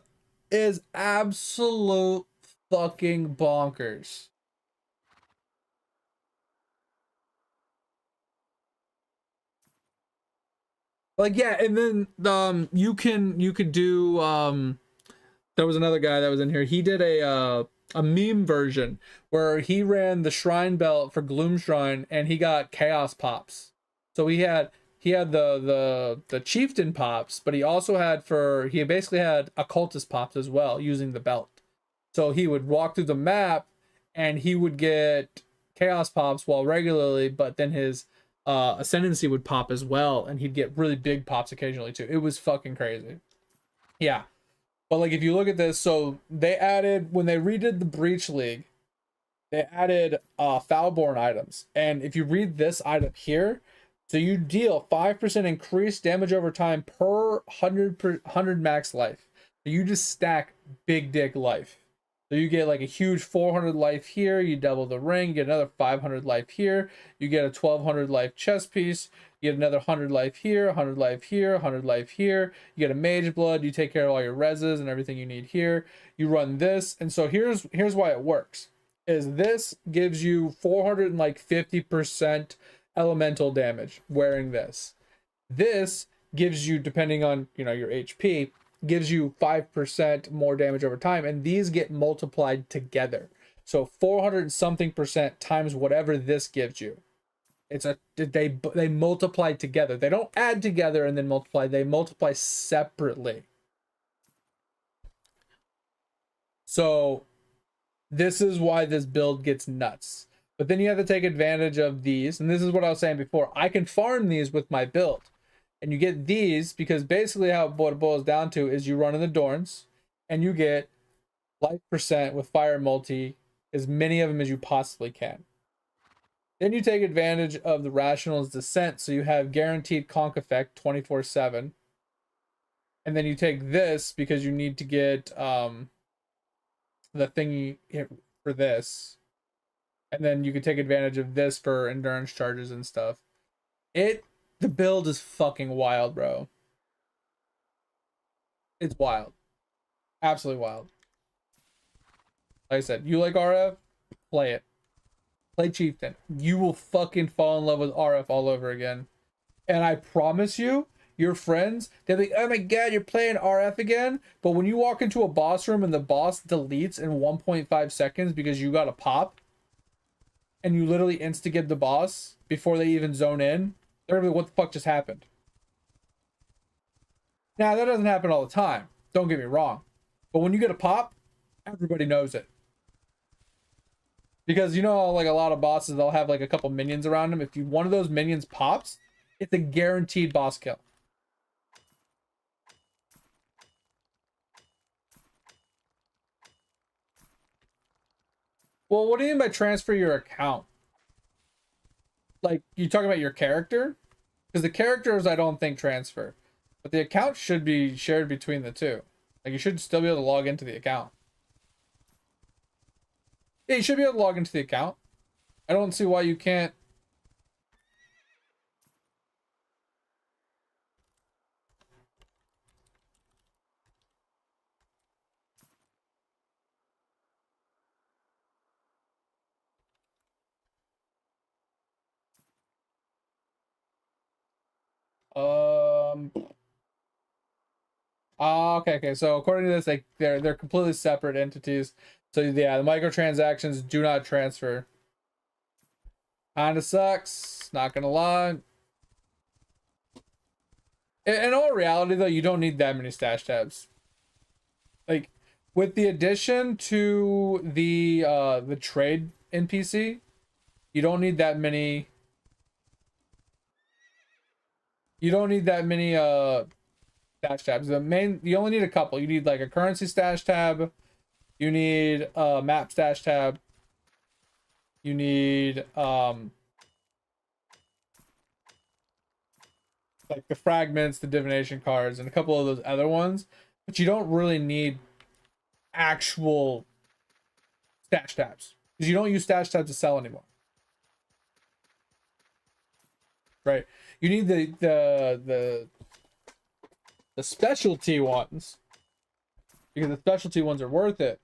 is absolute fucking bonkers. Like, yeah, and then you could do there was another guy that was in here. He did a meme version where he ran the Shrine Belt for Gloom Shrine and he got chaos pops. So he had the chieftain pops, but he also had he basically had occultist pops as well using the belt. So he would walk through the map and he would get chaos pops while regularly, but then his ascendancy would pop as well, and he'd get really big pops occasionally too. It was fucking crazy. Yeah. But like if you look at this, so they added, when they redid the Breach League, they added Foulborn items. And if you read this item here, so you deal 5% increased damage over time per 100 max life. So you just stack big dick life. So you get like a huge 400 life here, you double the ring, you get another 500 life here, you get a 1200 life chest piece, you get another 100 life here, 100 life here, 100 life here, you get a mage blood, you take care of all your reses and everything you need here, you run this, and so here's why it works, is this gives you 450% elemental damage wearing this. This gives you, depending on, you know, your HP, gives you 5% more damage over time, and these get multiplied together. So 400 something percent times whatever this gives you. It's they multiply together. They don't add together and then multiply. They multiply separately. So this is why this build gets nuts. But then you have to take advantage of these, and this is what I was saying before. I can farm these with my build. And you get these because basically what it boils down to is you run in the Dorns and you get life percent with fire multi, as many of them as you possibly can. Then you take advantage of the Rational's Descent, so you have guaranteed conk effect 24/7. And then you take this because you need to get the thingy for this, and then you can take advantage of this for endurance charges and stuff. The build is fucking wild, bro. It's wild. Absolutely wild. Like I said, you like RF? Play it. Play Chieftain. You will fucking fall in love with RF all over again. And I promise you, your friends, they'll be, oh my god, you're playing RF again? But when you walk into a boss room and the boss deletes in 1.5 seconds because you got a pop, and you literally insta-get the boss before they even zone in, they're gonna be, what the fuck just happened? Now, that doesn't happen all the time. Don't get me wrong. But when you get a pop, everybody knows it. Because you know, like a lot of bosses, they'll have like a couple minions around them. If one of those minions pops, it's a guaranteed boss kill. Well, what do you mean by transfer your account? Like, you talking about your character? Because the characters, I don't think transfer. But the account should be shared between the two. Like, you should still be able to log into the account. Yeah, you should be able to log into the account. I don't see why you can't. Okay. So according to this, like they're completely separate entities. So yeah, the microtransactions do not transfer. Kinda sucks. Not gonna lie. In all reality, though, you don't need that many stash tabs. Like with the addition to the trade NPC, you don't need that many. You don't need that many stash tabs. You only need a couple. You need like a currency stash tab. You need a map stash tab. You need like the fragments, the divination cards, and a couple of those other ones. But you don't really need actual stash tabs because you don't use stash tabs to sell anymore. Right? You need the specialty ones because the specialty ones are worth it.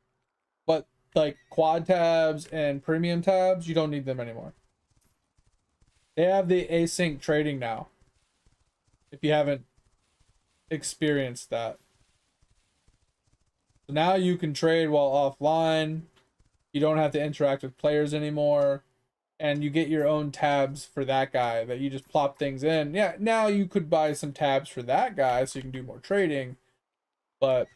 But like quad tabs and premium tabs, you don't need them anymore. They have the async trading now. If you haven't experienced that. So now you can trade while offline. You don't have to interact with players anymore. And you get your own tabs for that guy that you just plop things in. Yeah, now you could buy some tabs for that guy so you can do more trading. But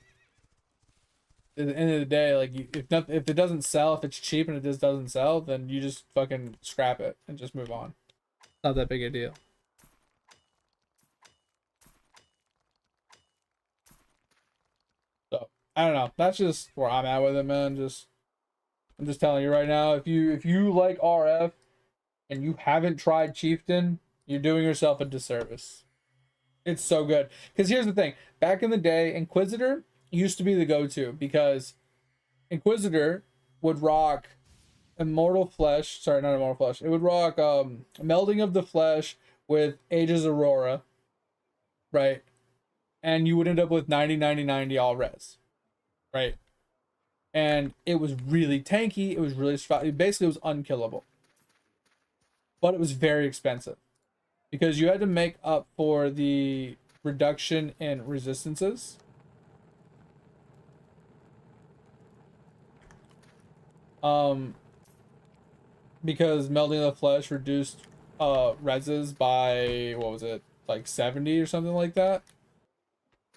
at the end of the day, like if it doesn't sell, if it's cheap and it just doesn't sell, then you just fucking scrap it and just move on. Not that big a deal. So I don't know. That's just where I'm at with it, man. I'm just telling you right now, if you like RF and you haven't tried Chieftain, you're doing yourself a disservice. It's so good. Because here's the thing. Back in the day, Inquisitor used to be the go-to because Inquisitor would rock Immortal Flesh. Sorry, not Immortal Flesh. It would rock Melding of the Flesh with Aegis Aurora. Right? And you would end up with 90, 90, 90 all res. Right? And it was really tanky. It was really strong. Basically, it was unkillable. But it was very expensive. Because you had to make up for the reduction in resistances. Because Melding of the Flesh reduced reses by, what was it? Like 70 or something like that.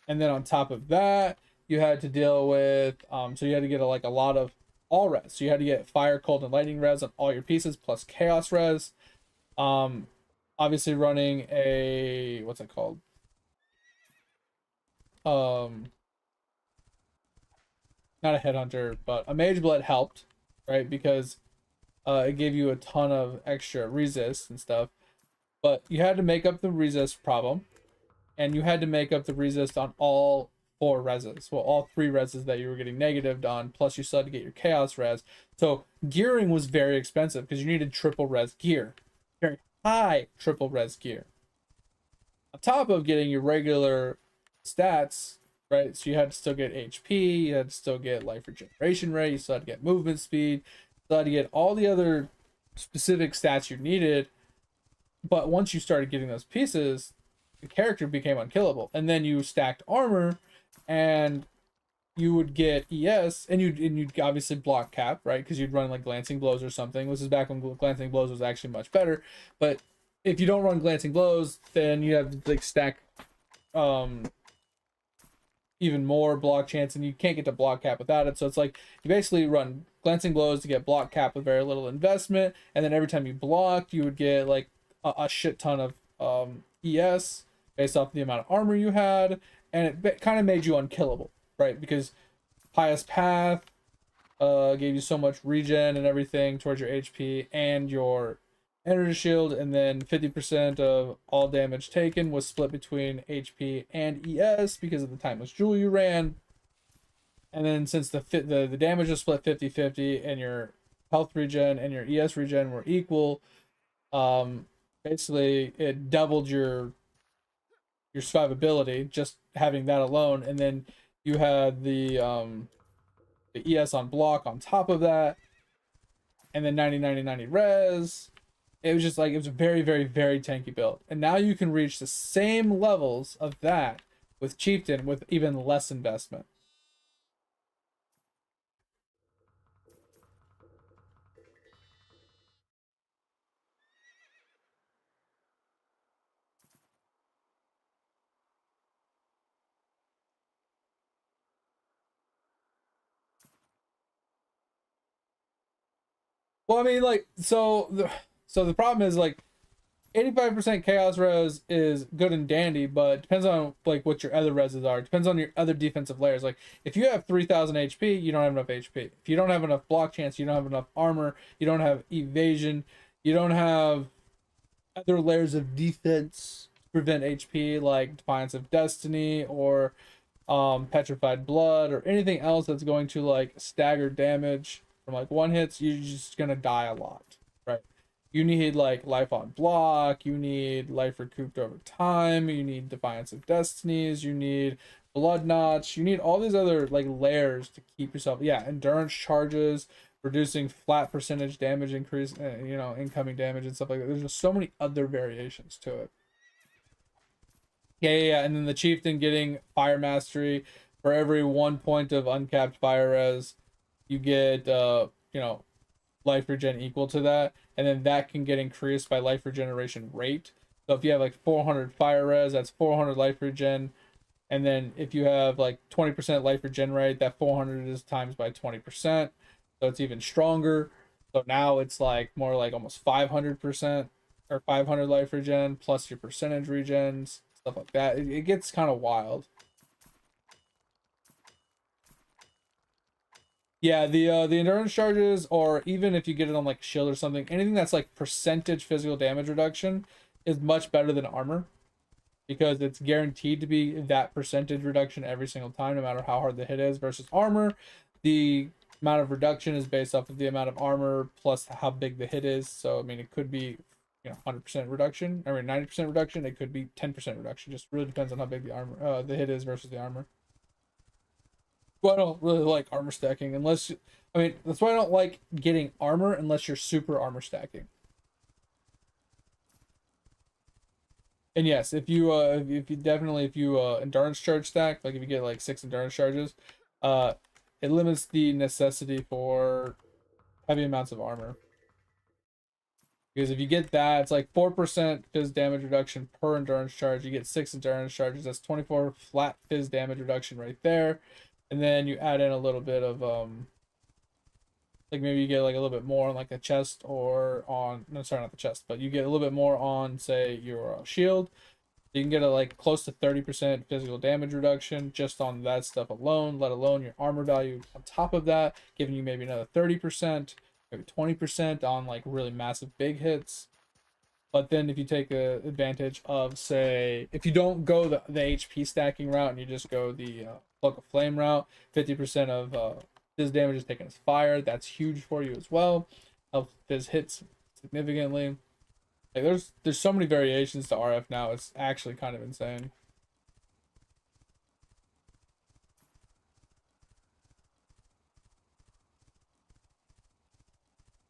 And then on top of that, you had to deal with so you had to get a lot of all res. So you had to get fire, cold, and lightning res on all your pieces plus chaos res. Obviously running a what's it called? Not a headhunter, but a mage blade helped, right? Because it gave you a ton of extra resist and stuff. But you had to make up the resist problem, and you had to make up the resist on all 4 reses. Well, all 3 reses that you were getting negatived on, plus you still had to get your chaos res. So gearing was very expensive because you needed triple res gear, very high triple res gear. On top of getting your regular stats, right? So you had to still get HP, you had to still get life regeneration rate, you still had to get movement speed, you still had to get all the other specific stats you needed. But once you started getting those pieces, the character became unkillable. And then you stacked armor, and you would get ES, and you'd obviously block cap, right? Because you'd run like glancing blows or something. This is back when glancing blows was actually much better. But if you don't run glancing blows, then you have to like stack even more block chance, and you can't get to block cap without it. So it's like you basically run glancing blows to get block cap with very little investment, and then every time you blocked, you would get like a shit ton of ES based off the amount of armor you had, and it kind of made you unkillable, right? Because Pious Path gave you so much regen and everything towards your HP and your energy shield, and then 50% of all damage taken was split between HP and ES because of the timeless jewel you ran. And then since the damage was split 50-50 and your health regen and your ES regen were equal, basically it doubled your survivability just having that alone. And then you had the ES on block on top of that, and then 90-90-90 res. It was just like, it was a very, very, very tanky build. And now you can reach the same levels of that with Chieftain with even less investment. Well, I mean, like, so the problem is like 85% chaos res is good and dandy, but depends on like what your other reses are. It depends on your other defensive layers. Like if you have 3000 HP, you don't have enough HP. If you don't have enough block chance, you don't have enough armor, you don't have evasion, you don't have other layers of defense to prevent HP like Defiance of Destiny or Petrified Blood or anything else that's going to like stagger damage from like one hits. You're just gonna die a lot, right? You need like life on block, you need life recouped over time, you need Defiance of Destinies, you need blood notch, you need all these other like layers to keep yourself. Yeah, endurance charges, reducing flat percentage damage increase, incoming damage and stuff like that. There's just so many other variations to it. Yeah. And then the chieftain getting fire mastery. For every 1 point of uncapped fire res, you get life regen equal to that, and then that can get increased by life regeneration rate. So if you have like 400 fire res, that's 400 life regen, and then if you have like 20% life regen rate, that 400 is times by 20%, so it's even stronger. So now it's like more like almost 500% or 500 life regen plus your percentage regens, stuff like that. It gets kind of wild. Yeah, the endurance charges, or even if you get it on like shield or something, anything that's like percentage physical damage reduction is much better than armor, because it's guaranteed to be that percentage reduction every single time, no matter how hard the hit is. Versus armor, the amount of reduction is based off of the amount of armor plus how big the hit is. So I mean, it could be 100% reduction, I mean 90% reduction. It could be 10% reduction. Just really depends on how big the armor, the hit is versus the armor. Well, I don't really like armor stacking unless I mean, that's why I don't like getting armor unless you're super armor stacking. And yes, if you endurance charge stack, like if you get like 6 endurance charges, uh it limits the necessity for heavy amounts of armor. Because if you get that, it's like 4% fizz damage reduction per endurance charge. You get 6 endurance charges. That's 24 flat fizz damage reduction right there. And then you add in a little bit of like maybe you get like a little bit more on like the chest, or on, no, sorry, not the chest, but you get a little bit more on, say, your shield. You can get a like close to 30% physical damage reduction just on that stuff alone, let alone your armor value on top of that, giving you maybe another 30%, maybe 20% on like really massive big hits. But then if you take advantage of, say, if you don't go the HP stacking route and you just go the Cloak of Flame route, 50% of Fizz damage is taken as fire. That's huge for you as well. Helps Fizz hits significantly. Like there's so many variations to RF now. It's actually kind of insane.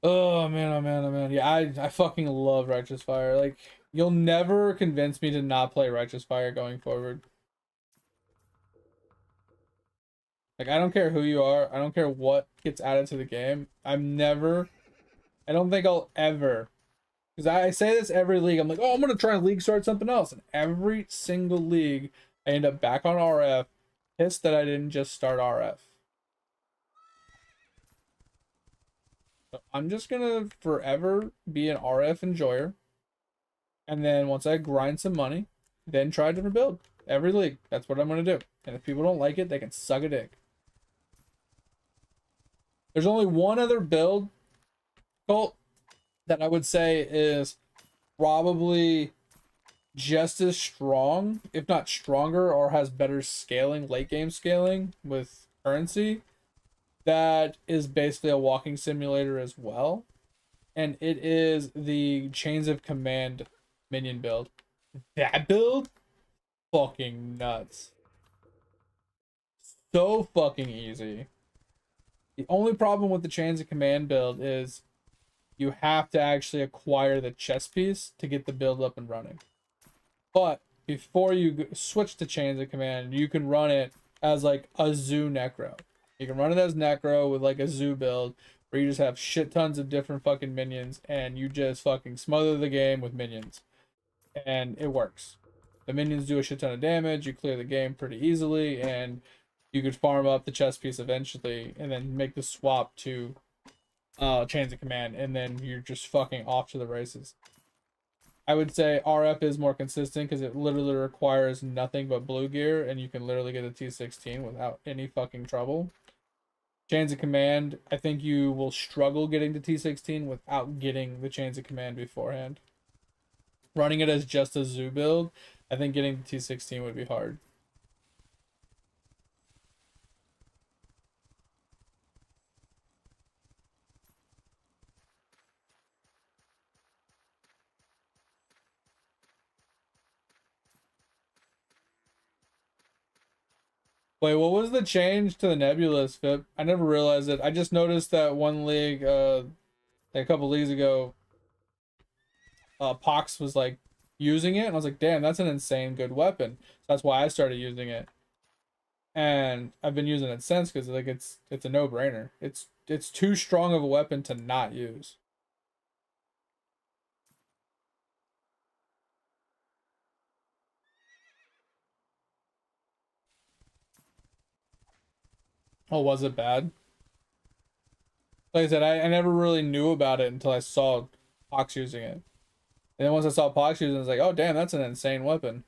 Oh man, oh man, oh man. Yeah, I fucking love Righteous Fire. Like you'll never convince me to not play Righteous Fire going forward. Like I don't care who you are. I don't care what gets added to the game. I don't think I'll ever, because I say this every league. I'm like, oh, I'm gonna try and league start something else, and every single league I end up back on RF, pissed that I didn't just start RF. So I'm just gonna forever be an RF enjoyer, and then once I grind some money, then try a different build every league. That's what I'm gonna do. And if people don't like it, they can suck a dick. There's only one other build, Colt, that I would say is probably just as strong, if not stronger, or has better scaling, late game scaling with currency. That is basically a walking simulator as well. And it is the Chains of Command minion build. That build? Fucking nuts. So fucking easy. The only problem with the Chains of Command build is you have to actually acquire the chess piece to get the build up and running. But before you switch to Chains of Command, you can run it as like a Zoo Necro. You can run it as Necro with like a Zoo build where you just have shit tons of different fucking minions and you just fucking smother the game with minions. And it works. The minions do a shit ton of damage, you clear the game pretty easily, and you could farm up the chess piece eventually and then make the swap to Chains of Command, and then you're just fucking off to the races. I would say RF is more consistent because it literally requires nothing but blue gear, and you can literally get a T16 without any fucking trouble. Chains of Command, I think you will struggle getting the T16 without getting the Chains of Command beforehand. Running it as just a Zoo build, I think getting the T16 would be hard. Wait, what was the change to the Nebulous, Fip? I never realized it. I just noticed that one league, a couple leagues ago, Pox was like using it, and I was like, damn, that's an insane good weapon. So that's why I started using it, and I've been using it since because like it's a no-brainer. It's too strong of a weapon to not use. Oh, was it bad? Like I said, I never really knew about it until I saw Pox using it. And then once I saw Pox using it, I was like, oh damn, that's an insane weapon.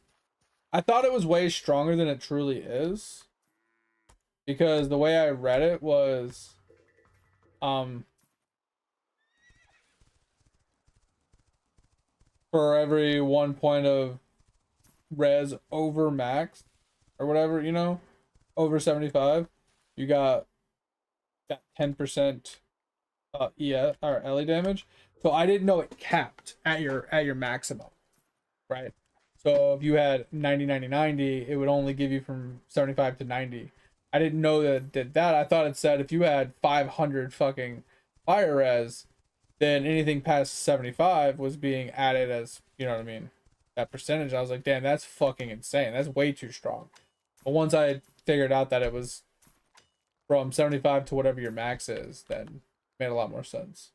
I thought it was way stronger than it truly is. Because the way I read it was for every 1 point of res over max or whatever, you know, over 75, you got that 10% ES or LE damage. So I didn't know it capped at your maximum, right? So if you had 90 90 90, it would only give you from 75 to 90. I didn't know that it did that. I thought it said if you had 500 fucking fire res, then anything past 75 was being added as, you know what I mean, that percentage. I was like, damn, that's fucking insane. That's way too strong. But once I figured out that it was from 75 to whatever your max is, then it made a lot more sense.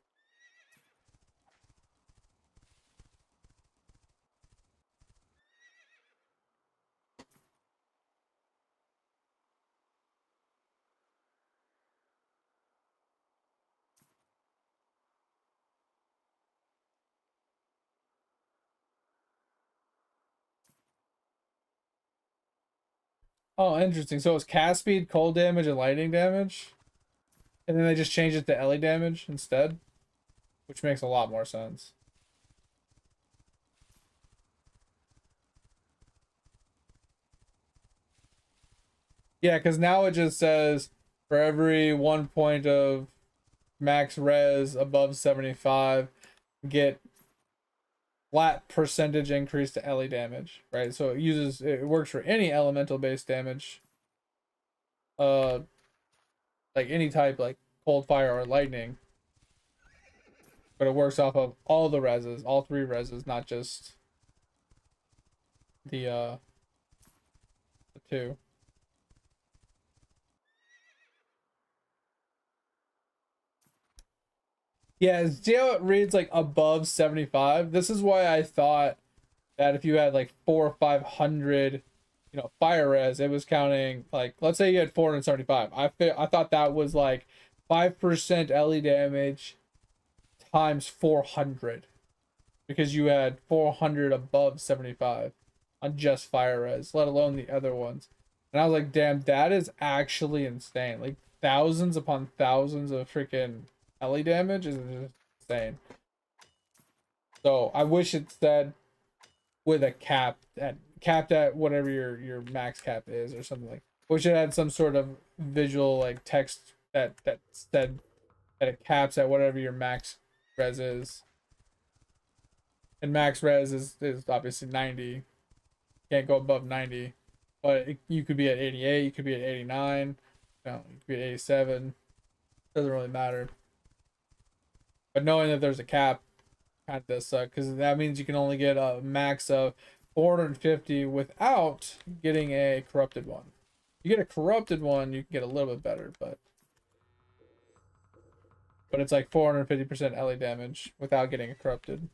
Oh, interesting. So it's cast speed, cold damage, and lightning damage? And then they just changed it to LE damage instead? Which makes a lot more sense. Yeah, because now it just says for every 1 point of max res above 75, get flat percentage increase to ele damage, right? So it works for any elemental based damage, uh, like any type, like cold, fire, or lightning. But it works off of all the reses, all three reses, not just the two. Yeah, see how it reads like above 75? This is why I thought that if you had like 400 or 500, fire res, it was counting like, let's say you had 475. I thought that was like 5% ele damage times 400 because you had 400 above 75 on just fire res, let alone the other ones. And I was like, damn, that is actually insane. Like thousands upon thousands of freaking ele damage is just insane. So I wish it said with a capped at whatever your max cap is or something like. Wish it had some sort of visual like text that said that it caps at whatever your max res is. And max res is obviously 90. Can't go above 90. But you could be at 88, you could be at 89, you could be at 87. Doesn't really matter. But knowing that there's a cap kind of does suck because that means you can only get a max of 450 without getting a corrupted one. You get a corrupted one, you can get a little bit better, but it's like 450% ele damage without getting a corrupted.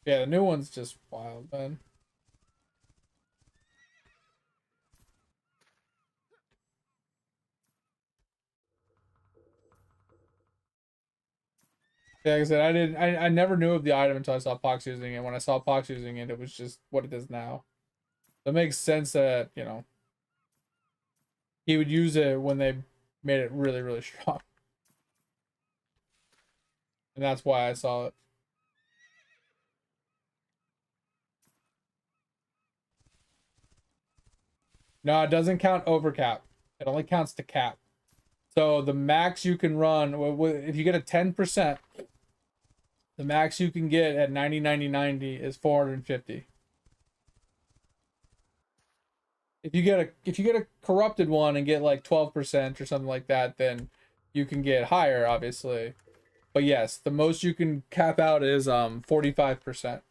Yeah, the new one's just wild, man. Yeah, like I said, I never knew of the item until I saw Pox using it. When I saw Pox using it, it was just what it is now. So it makes sense that, he would use it when they made it really, really strong. And that's why I saw it. No, it doesn't count overcap. It only counts to cap. So the max you can run, if you get a 10%, the max you can get at 90, 90, 90 is 450. If you get a corrupted one and get like 12% or something like that, then you can get higher, obviously. But yes, the most you can cap out is 45%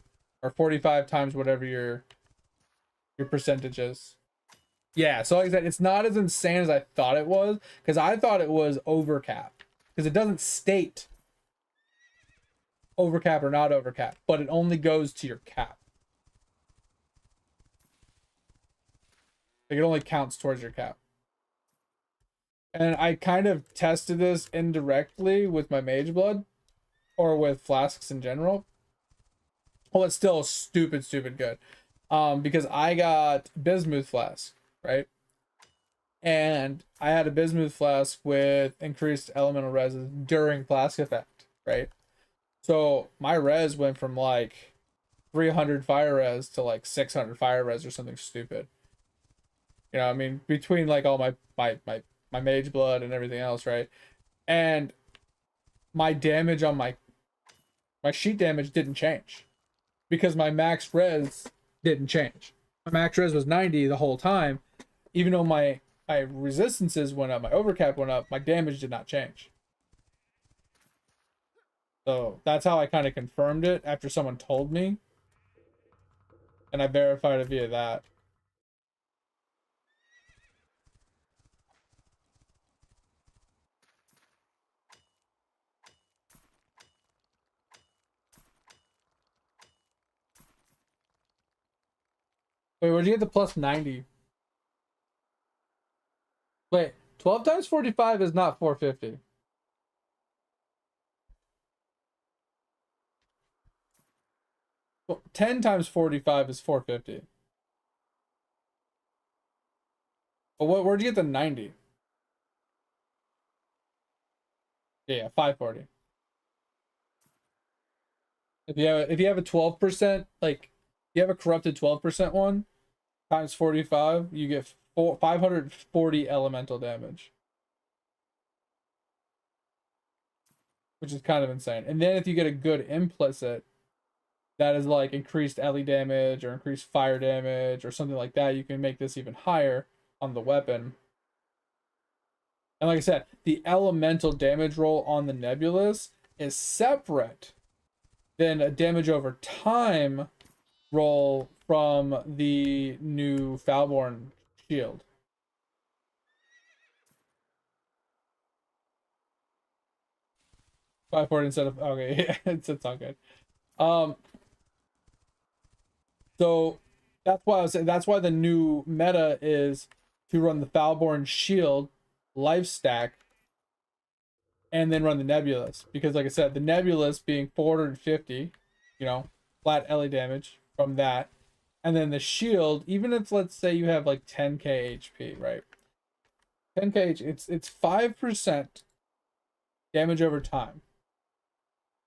or 45 times whatever your percentage is. Yeah, so like I said, it's not as insane as I thought it was because I thought it was overcap because it doesn't state overcap or not overcap, but it only goes to your cap. Like it only counts towards your cap. And I kind of tested this indirectly with my mage blood or with flasks in general. Well, it's still stupid good. Because I got bismuth flask, right? And I had a bismuth flask with increased elemental res during flask effect, right? So my res went from like 300 fire res to like 600 fire res or something stupid. I mean, between like all my mage blood and everything else, right? And my damage on my sheet damage didn't change because my max res didn't change. My max res was 90 the whole time, even though my resistances went up, my overcap went up, my damage did not change. So that's how I kind of confirmed it after someone told me, and I verified it via that. Wait, where'd you get the plus 90? Wait, 12 times 45 is not 450. Well, 10 times 45 is 450. But where'd you get the 90? Yeah, 540. If you have a 12%, like you have a corrupted 12% one times 45, you get 540 elemental damage, which is kind of insane. And then if you get a good implicit that is like increased ele damage or increased fire damage or something like that, you can make this even higher on the weapon. And like I said, the elemental damage roll on the Nebulous is separate than a damage over time roll from the new Falborn shield. Five forward instead of okay, yeah, it's all good. Um, so that's why I was saying that's why the new meta is to run the Falborn shield, life stack, and then run the Nebulous, because like I said, the Nebulous being 450, flat ele damage from that, and then the shield, even if let's say you have like 10k HP, right? 10k it's 5% damage over time,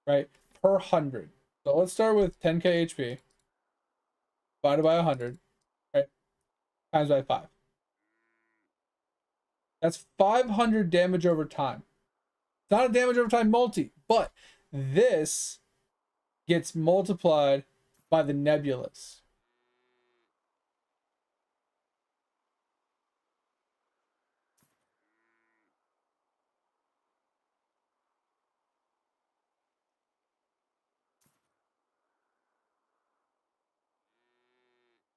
right? Per 100. So let's start with 10k HP divided by 100, right? Times by 5. That's 500 damage over time. It's not a damage over time multi, but this gets multiplied by the Nebulous.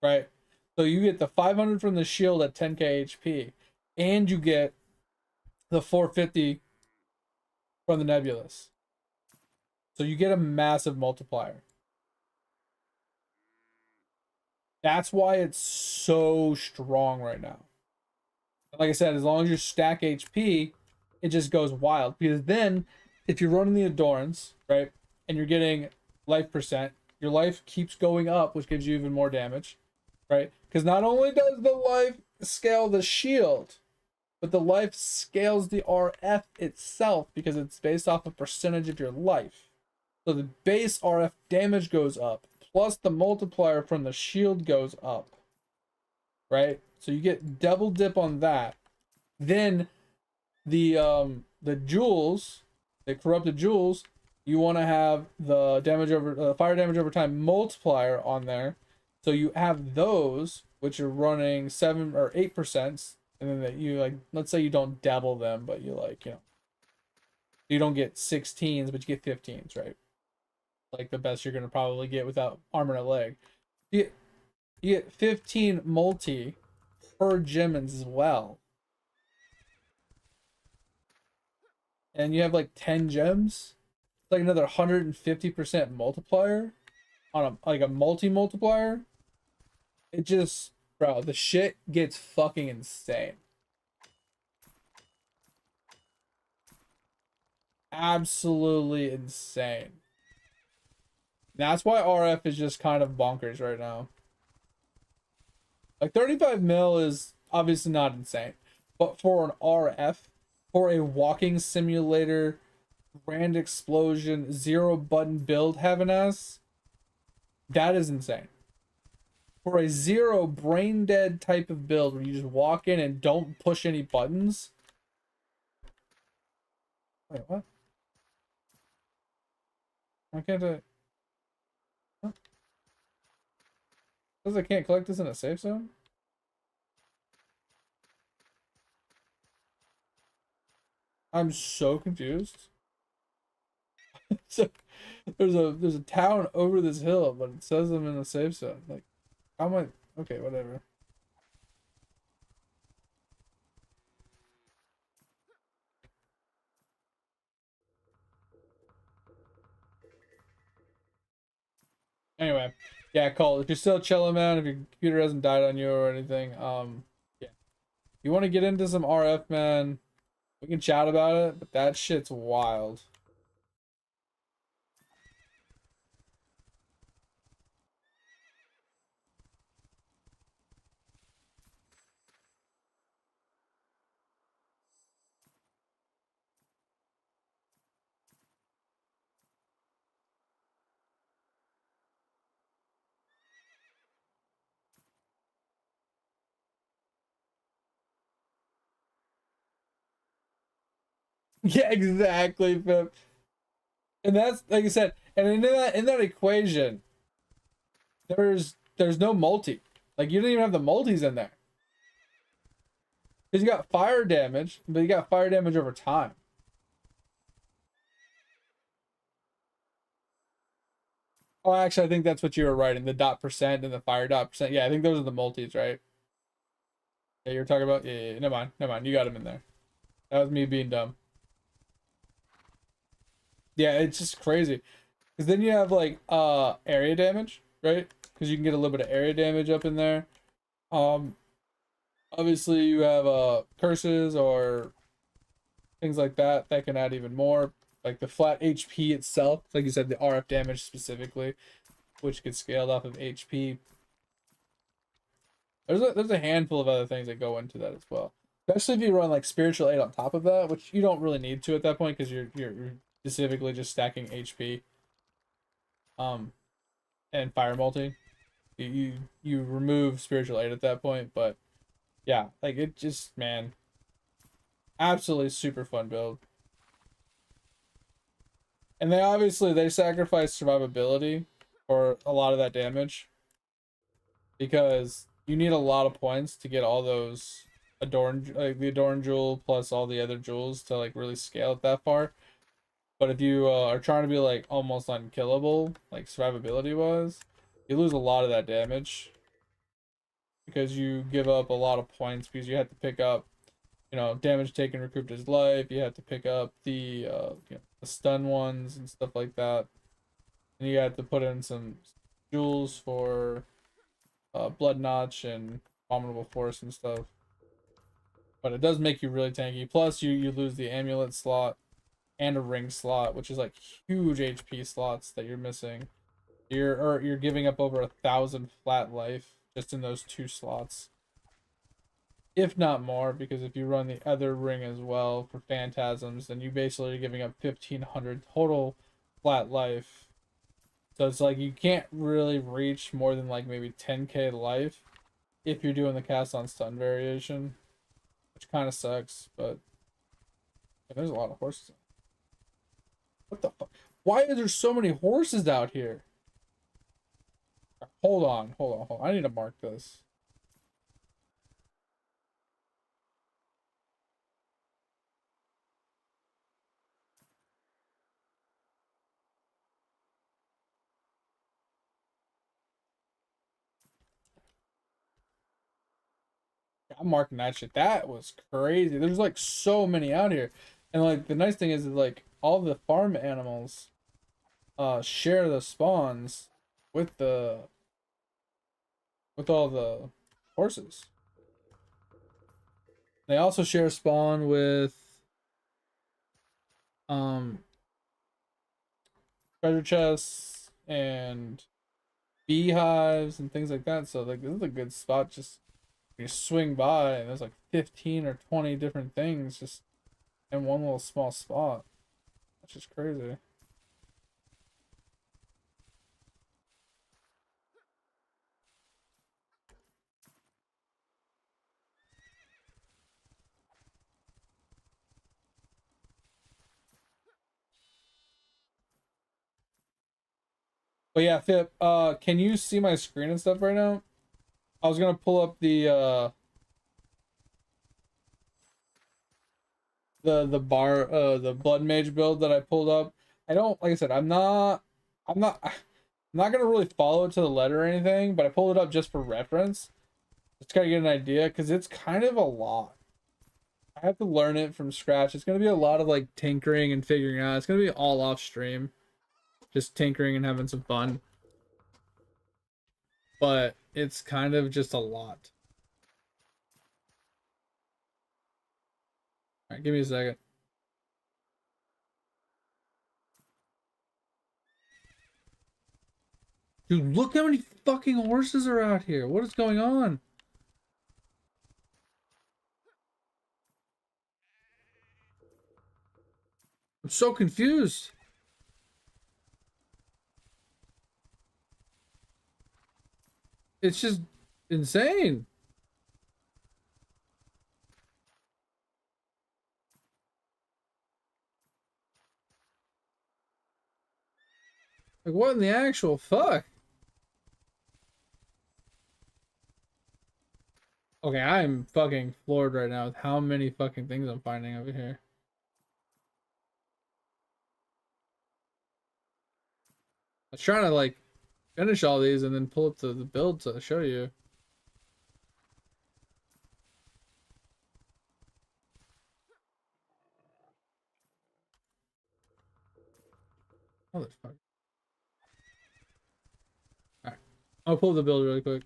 Right? So you get the 500 from the shield at 10k HP, and you get the 450 from the Nebulous. So you get a massive multiplier. That's why it's so strong right now. Like I said, as long as you stack HP, it just goes wild. Because then, if you're running the Adorns, right, and you're getting life percent, your life keeps going up, which gives you even more damage, right? Because not only does the life scale the shield, but the life scales the RF itself because it's based off a percentage of your life. So the base RF damage goes up, plus the multiplier from the shield goes up, right? So you get double dip on that. Then the jewels, the corrupted jewels, you want to have the damage over fire damage over time multiplier on there. So you have those which are running 7 or 8%, and then that you like, let's say you don't double them, but you like, you don't get 16s, but you get 15s, right? Like the best you're gonna probably get without armor and a leg. You get 15 multi per gem as well. And you have like 10 gems. It's like another 150% multiplier on a multi multiplier. It just, bro, the shit gets fucking insane. Absolutely insane. That's why RF is just kind of bonkers right now. Like 35 mil is obviously not insane, but for an RF, for a walking simulator, grand explosion, 0 button build, heaven ass, that is insane. For a 0 brain dead type of build where you just walk in and don't push any buttons. Wait, what? Why can't I? Huh? Says I can't collect this in a safe zone? I'm so confused. So there's a town over this hill, but it says I'm in a safe zone. Like, how am I? Okay, whatever. Anyway, yeah, Cole, if you're still chilling, man, if your computer hasn't died on you or anything, yeah, you want to get into some RF, man, we can chat about it, but that shit's wild. Yeah, exactly, Pip. And that's like I said, and in that equation, there's no multi. Like you don't even have the multis in there. Because you got fire damage, but you got fire damage over time. Oh, actually, I think that's what you were writing. The dot percent and the fire dot percent. Yeah, I think those are the multis, right? Yeah, you were talking about. Yeah. Never mind. Never mind. You got them in there. That was me being dumb. Yeah, it's just crazy. Because then you have like area damage, right? Because you can get a little bit of area damage up in there. Um, obviously you have curses or things like that that can add even more. Like the flat HP itself, like you said, the RF damage specifically, which gets scaled off of HP. There's a handful of other things that go into that as well. Especially if you run like spiritual aid on top of that, which you don't really need to at that point because you're specifically just stacking HP. And fire multi. You remove spiritual aid at that point, but yeah, like it just man, absolutely super fun build. And they sacrifice survivability for a lot of that damage because you need a lot of points to get all those the adorn jewel plus all the other jewels to like really scale it that far. But if you are trying to be like almost unkillable, like survivability wise, you lose a lot of that damage because you give up a lot of points because you have to pick up, damage taken recouped his life. You have to pick up the stun ones and stuff like that. And you have to put in some jewels for blood notch and abominable force and stuff. But it does make you really tanky. Plus, you lose the amulet slot and a ring slot, which is like huge HP slots that you're missing. You're giving up over 1,000 flat life just in those two slots, if not more, because if you run the other ring as well for phantasms, then you basically are giving up 1,500 total flat life. So it's like you can't really reach more than like maybe 10k life if you're doing the cast on stun variation, which kind of sucks. But yeah, there's a lot of horses. What the fuck? Why are there so many horses out here? Hold on. I need to mark this. I'm marking that shit. That was crazy. There's like so many out here. And like the nice thing is that like all the farm animals share the spawns with all the horses. They also share spawn with um treasure chests and beehives and things like that. So like this is a good spot. Just you swing by and there's like 15 or 20 different things just in one little small spot. That's just crazy. But yeah, Fip, can you see my screen and stuff right now? I was gonna pull up the blood mage build that I pulled up. I don't like I said, I'm not gonna really follow it to the letter or anything, but I pulled it up just for reference. Just gotta get an idea because it's kind of a lot. I have to learn it from scratch. It's gonna be a lot of like tinkering and figuring out. It's gonna be all off stream, just tinkering and having some fun. But it's kind of just a lot. All right, give me a second. Dude, look how many fucking horses are out here. What is going on? I'm so confused. It's just insane. Like, what in the actual fuck? Okay, I'm fucking floored right now with how many fucking things I'm finding over here. I was trying to like finish all these and then pull up the build to show you. Motherfucker. Alright. I'll pull up the build really quick.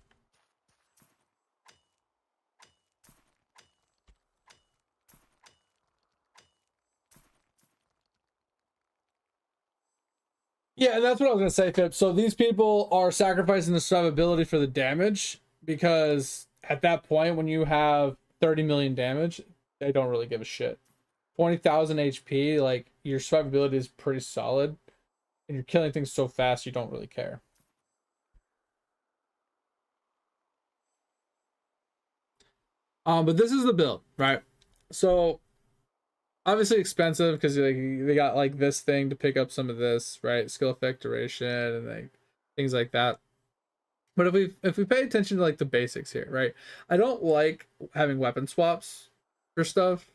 Yeah, and that's what I was gonna say, Pip. So these people are sacrificing the survivability for the damage because at that point, when you have 30 million damage, they don't really give a shit. 20,000 HP, like your survivability is pretty solid, and you're killing things so fast you don't really care. But this is the build, right? So obviously expensive because like they got like this thing to pick up some of this, right? Skill effect duration and like things like that. But if we pay attention to like the basics here, right? I don't like having weapon swaps for stuff.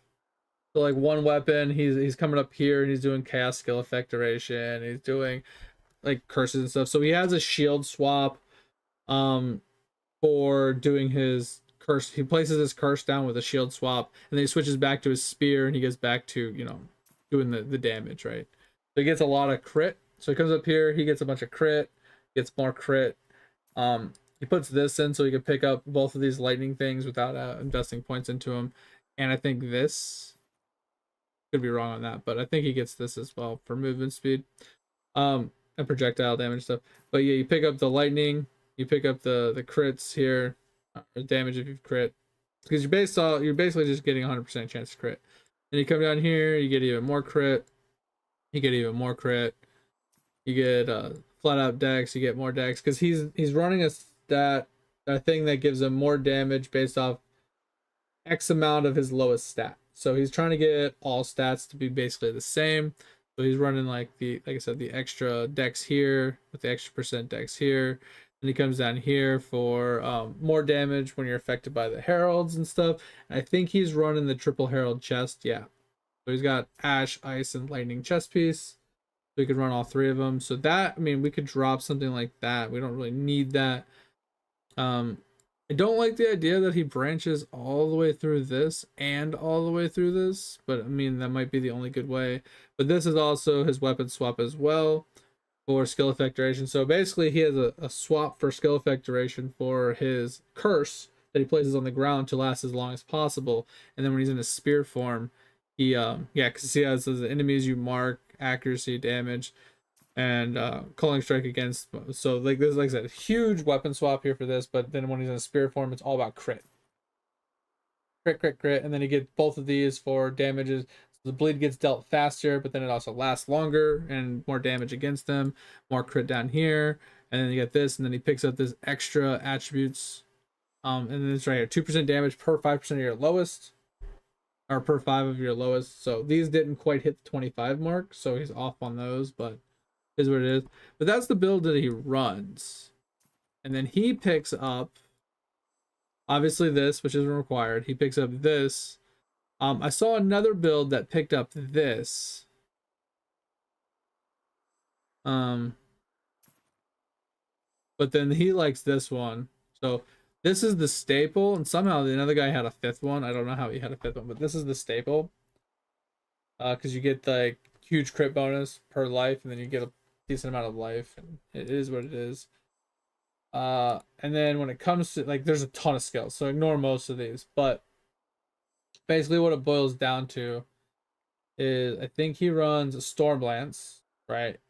So like one weapon, he's coming up here and he's doing chaos skill effect duration. He's doing like curses and stuff. So he has a shield swap for doing his curse. He places his curse down with a shield swap, and then he switches back to his spear and he goes back to, you know, doing the damage, right? So he gets a lot of crit. So he comes up here, he gets a bunch of crit, gets more crit. He puts this in so he can pick up both of these lightning things without investing points into them. And I think this could be wrong on that, but I think he gets this as well for movement speed, and projectile damage stuff. But yeah, you pick up the lightning, you pick up the crits here, damage if you crit, because you're basically just getting 100% chance to crit. And you come down here, you get even more crit, you get even more crit, you get flat out dex, you get more dex because he's running a thing that gives him more damage based off X amount of his lowest stat. So he's trying to get all stats to be basically the same. So he's running like I said, the extra dex here with the extra percent dex here. And he comes down here for more damage when you're affected by the heralds and stuff. And I think he's running the triple herald chest. Yeah. So he's got ash, ice, and lightning chest piece. So we could run all three of them. So that, I mean, we could drop something like that. We don't really need that. I don't like the idea that he branches all the way through this and all the way through this, but I mean, that might be the only good way. But this is also his weapon swap as well for skill effect duration. So basically, he has a swap for skill effect duration for his curse that he places on the ground to last as long as possible. And then when he's in his spear form, he, yeah, because he has the enemies you mark, accuracy, damage, and calling strike against. So like this, like I said, huge weapon swap here for this. But then when he's in a spear form, it's all about crit, crit, and then you get both of these for damages. So the bleed gets dealt faster, but then it also lasts longer and more damage against them. More crit down here, and then you get this, and then he picks up this extra attributes. And then it's right here, 2% damage per 5% of your lowest, or per 5 of your lowest. So these didn't quite hit the 25 mark, so he's off on those, but is what it is. But that's the build that he runs. And then he picks up obviously this, which isn't required. He picks up this. I saw another build that picked up this. But then he likes this one. So this is the staple, and somehow the other guy had a fifth one. I don't know how he had a fifth one, but this is the staple. Because you get like huge crit bonus per life, and then you get a decent amount of life, and it is what it is. And then when it comes to like, there's a ton of skills, so ignore most of these, but basically what it boils down to is I think he runs a Storm Lance, right,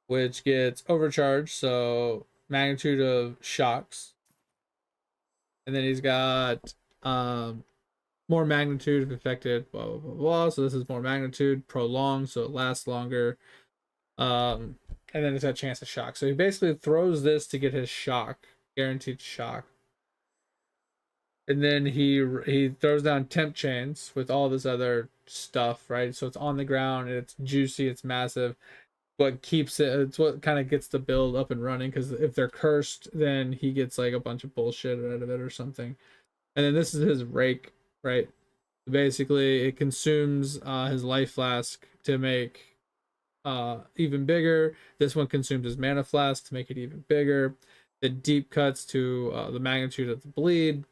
which gets overcharged, so magnitude of shocks, and then he's got more magnitude if affected, blah blah blah blah. So this is more magnitude, prolonged, so it lasts longer. And then it's a chance of shock. So he basically throws this to get his shock, guaranteed shock. And then he throws down temp chains with all this other stuff, right? So it's on the ground, it's juicy, it's massive. what keeps it. It's what kind of gets the build up and running. Because if they're cursed, then he gets like a bunch of bullshit out of it or something. And then this is his rake, right? Basically, it consumes his life flask to make even bigger. This one consumes his mana flask to make it even bigger. The deep cuts to the magnitude of the bleed.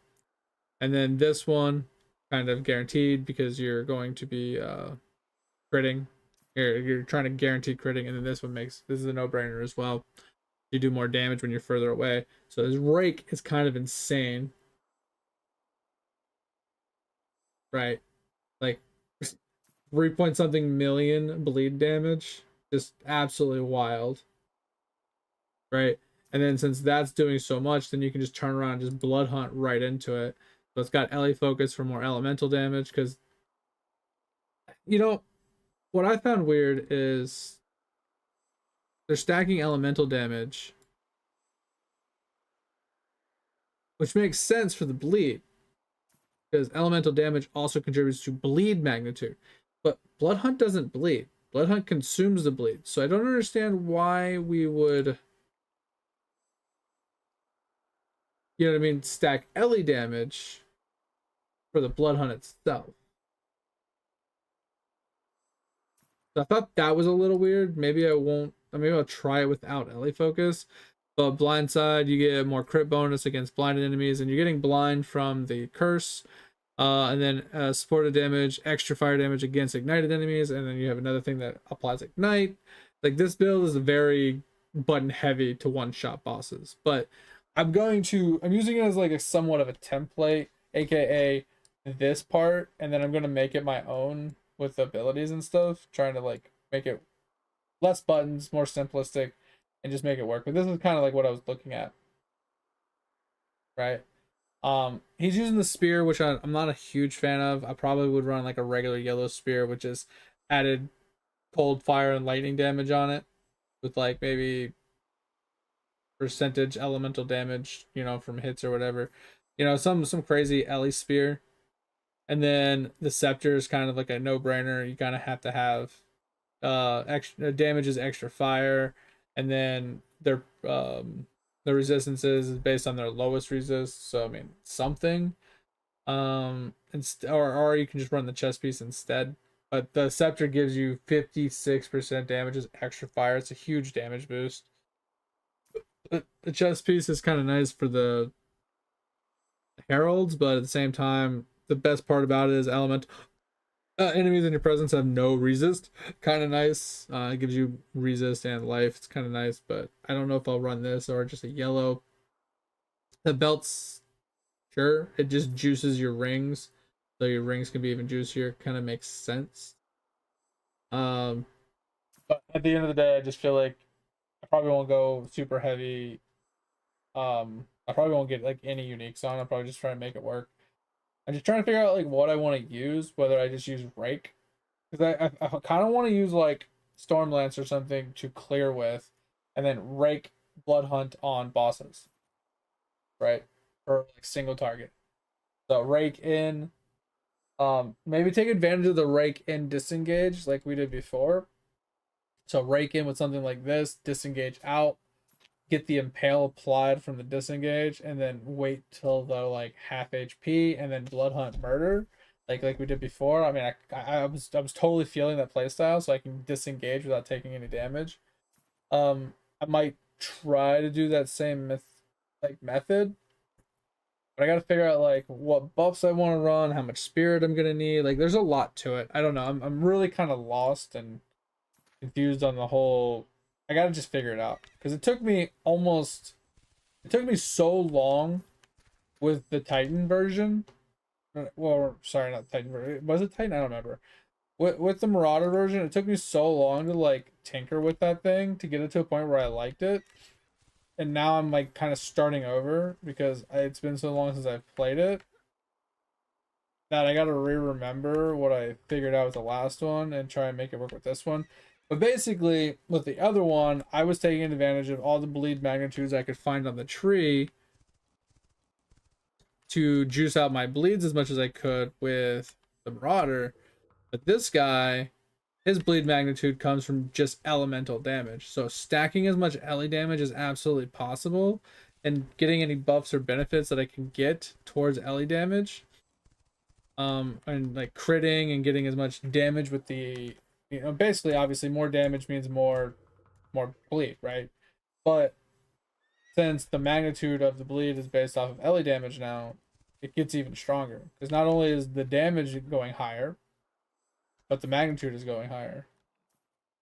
And then this one kind of guaranteed because you're going to be critting. You're trying to guarantee critting, and then this is a no-brainer as well. You do more damage when you're further away. So his rake is kind of insane. Right? Like 3 point something million bleed damage. Just absolutely wild. Right? And then since that's doing so much, then you can just turn around and just blood hunt right into it. So it's got Ellie focus for more elemental damage, because what I found weird is they're stacking elemental damage, which makes sense for the bleed, because elemental damage also contributes to bleed magnitude. But blood hunt doesn't bleed. Blood hunt consumes the bleed. So I don't understand why we would, you know what I mean, stack Ellie damage for the blood hunt itself. So I thought that was a little weird. Maybe I'll try it without Ellie focus. But blindside, you get more crit bonus against blinded enemies, and you're getting blind from the curse. And then supported damage, extra fire damage against ignited enemies, and then you have another thing that applies ignite. Like, this build is very button heavy to one-shot bosses, but I'm using it as like a somewhat of a template, aka this part, and then I'm gonna make it my own with the abilities and stuff, trying to like make it less buttons, more simplistic, and just make it work. But this is kind of like what I was looking at, right? He's using the spear, which I'm not a huge fan of. I probably would run like a regular yellow spear, which is added cold fire and lightning damage on it, with like maybe percentage elemental damage, from hits or whatever. Some crazy Ellie spear. And then the scepter is kind of like a no-brainer. You kind of have to have extra damage is extra fire, and then their the resistances is based on their lowest resist. So I mean something, or you can just run the chest piece instead. But the scepter gives you 56% damage as extra fire. It's a huge damage boost. The chest piece is kind of nice for the heralds, but at the same time, the best part about it is enemies in your presence have no resist. Kind of nice. It gives you resist and life. It's kind of nice, but I don't know if I'll run this or just a yellow. The belts, sure, it just juices your rings, so your rings can be even juicier. Kind of makes sense. But at the end of the day, I just feel like I probably won't go super heavy. I probably won't get like any uniques on. I'll probably just try to make it work. I'm just trying to figure out like what I want to use, whether I just use rake, because I kind of want to use like Stormlance or something to clear with, and then rake blood hunt on bosses, right? Or like single target. So rake in, maybe take advantage of the rake in disengage like we did before. So rake in with something like this, disengage out, get the impale applied from the disengage, and then wait till they're like half HP, and then blood hunt murder, like we did before. I mean, I was totally feeling that playstyle, so I can disengage without taking any damage. I might try to do that same method, but I got to figure out like what buffs I want to run, how much spirit I'm gonna need. Like, there's a lot to it. I don't know. I'm really kind of lost and confused on the whole. I gotta just figure it out, because it took me so long with the Titan version. Well, sorry, not Titan version. Was it Titan? I don't remember. With the Marauder version, it took me so long to like tinker with that thing to get it to a point where I liked it. And now I'm like kind of starting over, because it's been so long since I've played it that I gotta remember what I figured out with the last one and try and make it work with this one. But basically, with the other one, I was taking advantage of all the bleed magnitudes I could find on the tree to juice out my bleeds as much as I could with the Marauder. But this guy his bleed magnitude comes from just elemental damage. So stacking as much ele damage as absolutely possible and getting any buffs or benefits that I can get towards ele damage, and like critting and getting as much damage with the, you know, basically obviously more damage means more bleed, right? But since the magnitude of the bleed is based off of ele damage now, it gets even stronger because not only is the damage going higher, but the magnitude is going higher.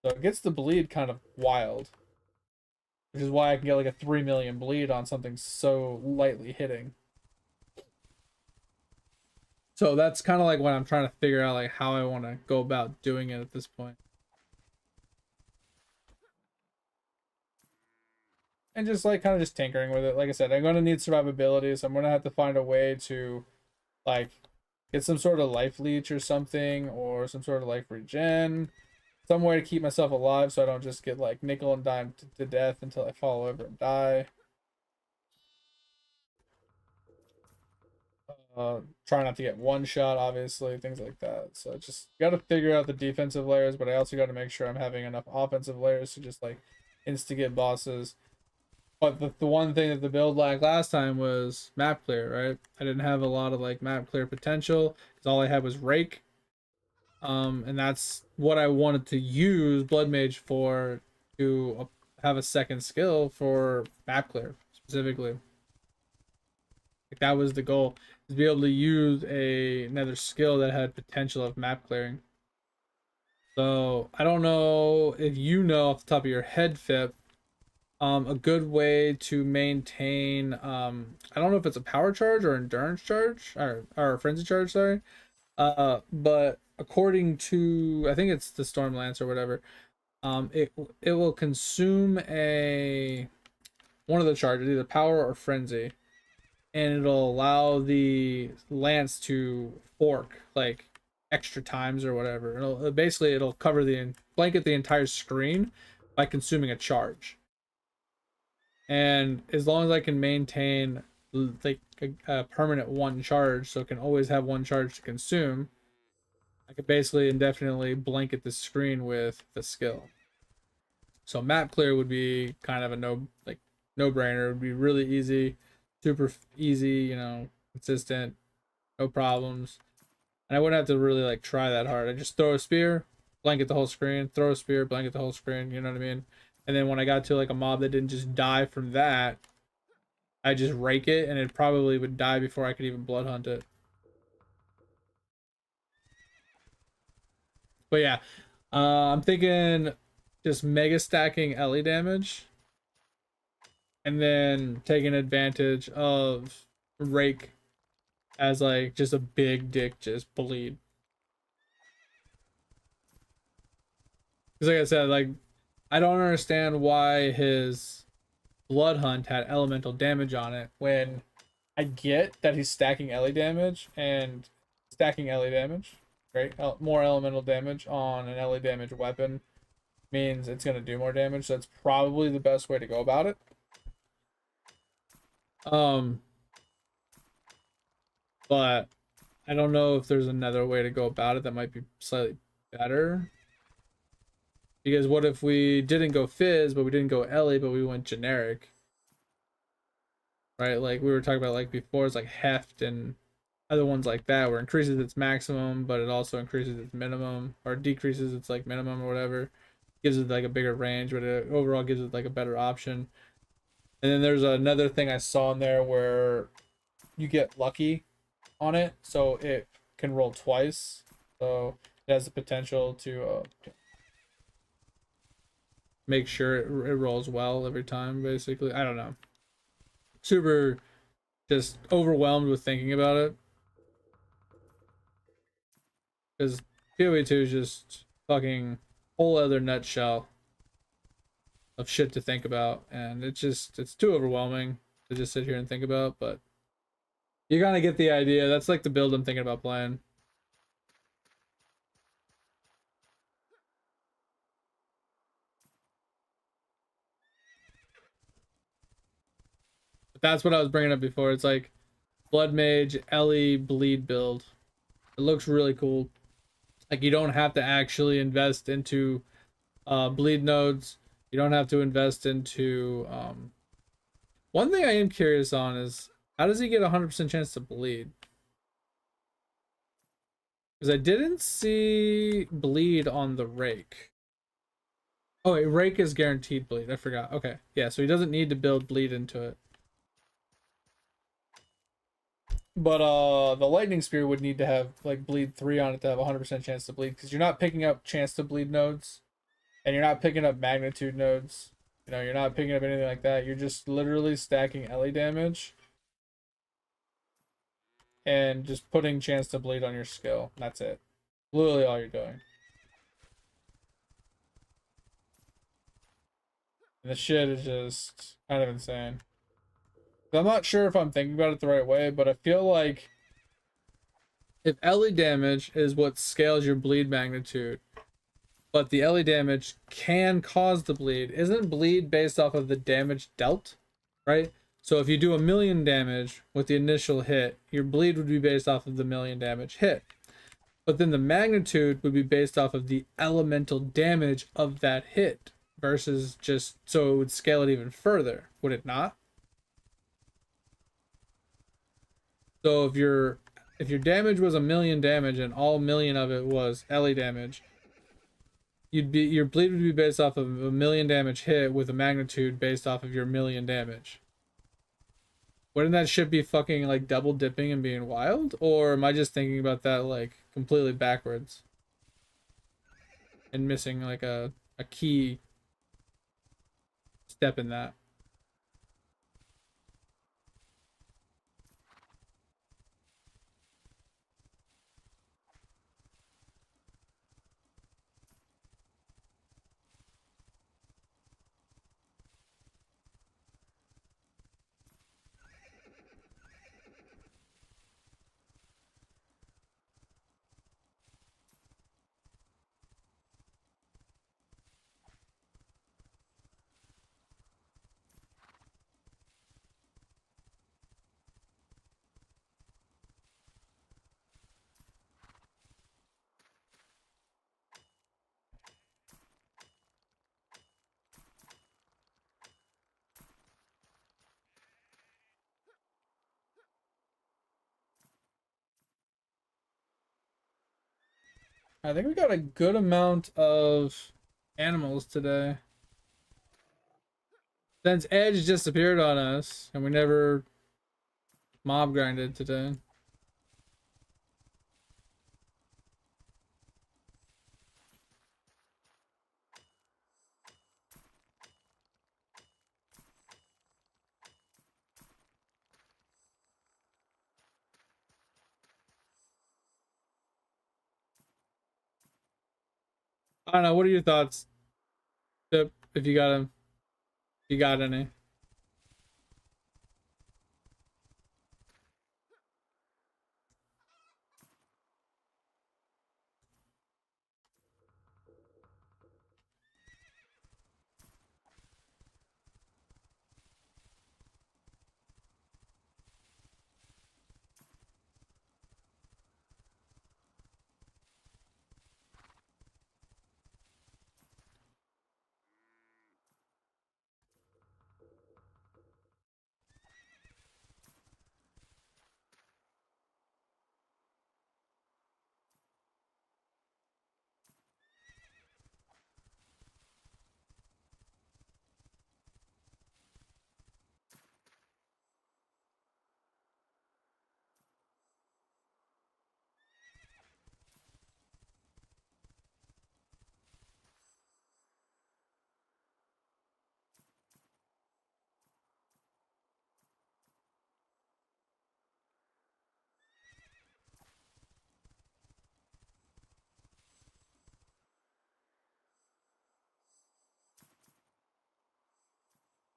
So it gets the bleed kind of wild, which is why I can get like a 3 million bleed on something so lightly hitting. So that's kind of like what I'm trying to figure out, like how I want to go about doing it at this point. And just like kind of just tinkering with it. Like I said, I'm going to need survivability, so I'm going to have to find a way to like get some sort of life leech or something, or some sort of life regen, some way to keep myself alive so I don't just get like nickel and dime to death until I fall over and die. Try not to get one shot, obviously, things like that. So just got to figure out the defensive layers, but I also got to make sure I'm having enough offensive layers to just like instigate bosses. But the one thing that the build lacked last time was map clear, right? I didn't have a lot of like map clear potential because all I had was rake. And that's what I wanted to use Blood Mage for, to have a second skill for map clear specifically. Like that was the goal, is to be able to use another skill that had potential of map clearing. So I don't know if you know off the top of your head, Fip, a good way to maintain, I don't know if it's a power charge or endurance charge or frenzy charge, sorry. But according to, I think it's the Stormlance or whatever, it will consume one of the charges, either power or frenzy, and it'll allow the lance to fork like extra times or whatever. It'll cover blanket the entire screen by consuming a charge. And as long as I can maintain like a permanent one charge, so it can always have one charge to consume, I could basically indefinitely blanket the screen with the skill. So map clear would be kind of a no brainer. It would be really easy, super easy, you know, consistent, no problems. And I wouldn't have to really like try that hard. I just throw a spear, blanket the whole screen, throw a spear, blanket the whole screen, you know what I mean? And then when I got to like a mob that didn't just die from that, I just rake it and it probably would die before I could even blood hunt it. But yeah, I'm thinking just mega stacking ele damage and then taking advantage of rake as like just a big dick just bleed. Because like I said, like I don't understand why his blood hunt had elemental damage on it when I get that he's stacking ele damage, and stacking ele damage, right? More elemental damage on an ele damage weapon means it's going to do more damage. So that's probably the best way to go about it. But I don't know if there's another way to go about it that might be slightly better. Because what if we didn't go fizz, but we didn't go ele, but we went generic? Right? Like we were talking about like before, it's like heft and other ones like that, where it increases its maximum, but it also increases its minimum, or decreases its like minimum or whatever. Gives it like a bigger range, but it overall gives it like a better option. And then there's another thing I saw in there where you get lucky on it, so it can roll twice. So it has the potential to make sure it rolls well every time, basically. I don't know. Super just overwhelmed with thinking about it. Because PoE2 is just fucking whole other nutshell of shit to think about, and it's too overwhelming to just sit here and think about, but you kind of get the idea. That's like the build I'm thinking about playing. But that's what I was bringing up before. It's like Blood Mage, ele, bleed build. It looks really cool. Like you don't have to actually invest into bleed nodes. You don't have to invest into one thing I am curious on is how does he get a 100% chance to bleed? Because I didn't see bleed on the rake. Oh, a rake is guaranteed bleed. I forgot. Okay. Yeah, so he doesn't need to build bleed into it. But the lightning spear would need to have like bleed 3 on it to have a 100% chance to bleed, because you're not picking up chance to bleed nodes, and you're not picking up magnitude nodes. You know, you're not picking up anything like that. You're just literally stacking LE damage and just putting chance to bleed on your skill. That's it. Literally all you're doing. And the shit is just kind of insane. I'm not sure if I'm thinking about it the right way, but I feel like if LE damage is what scales your bleed magnitude, but the LE damage can cause the bleed, isn't bleed based off of the damage dealt, right? So if you do 1,000,000 damage with the initial hit, your bleed would be based off of the 1,000,000 damage hit. But then the magnitude would be based off of the elemental damage of that hit versus just, so it would scale it even further, would it not? So if your damage was 1,000,000 damage and all 1,000,000 of it was LE damage, your bleed would be based off of 1,000,000 damage hit with a magnitude based off of your 1,000,000 damage. Wouldn't that shit be fucking like double dipping and being wild? Or am I just thinking about that like completely backwards and missing like a key step in that? I think we got a good amount of animals today. Since Edge disappeared on us and we never mob grinded today. I don't know. What are your thoughts, Pip, if you got him? If you got any?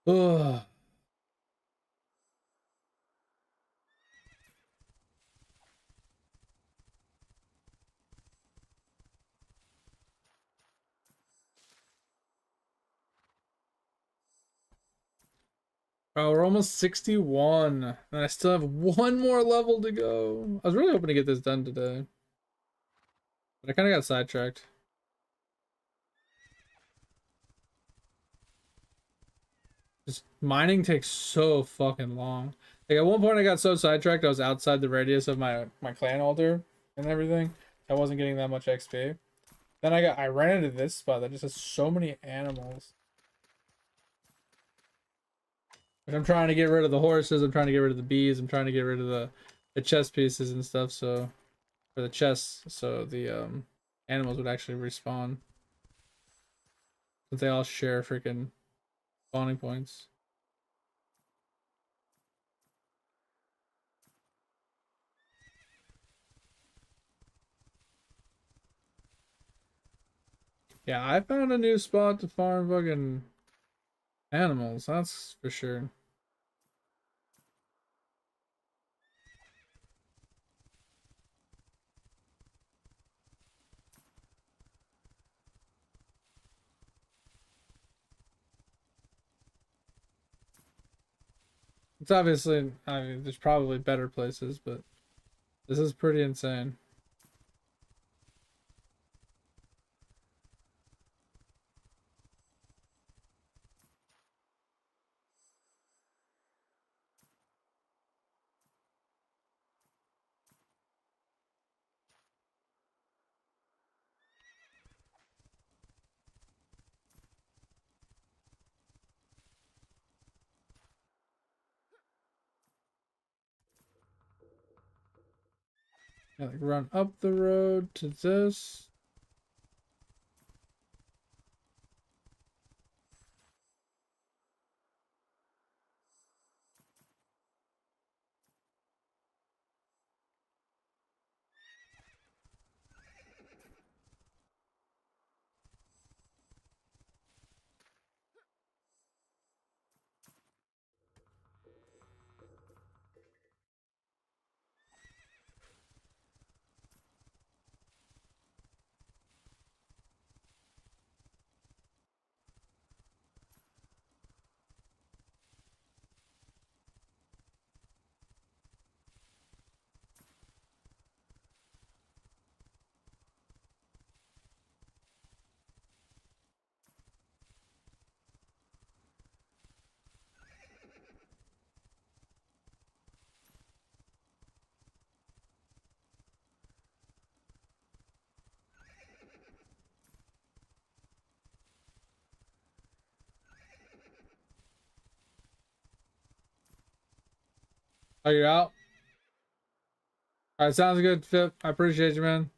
Ugh. Oh, we're almost 61, and I still have one more level to go. I was really hoping to get this done today. But I kind of got sidetracked. Just mining takes so fucking long. Like at one point I got so sidetracked I was outside the radius of my clan altar and everything. I wasn't getting that much XP. Then I ran into this spot that just has so many animals. Like I'm trying to get rid of the horses, I'm trying to get rid of the bees, I'm trying to get rid of the chest pieces and stuff, so for the chests, so the animals would actually respawn. But they all share freaking spawning points. Yeah, I found a new spot to farm fucking animals, that's for sure. It's obviously, I mean, there's probably better places, but this is pretty insane. Yeah, like run up the road to this. Oh, you're out? Alright, sounds good, Fip. I appreciate you, man.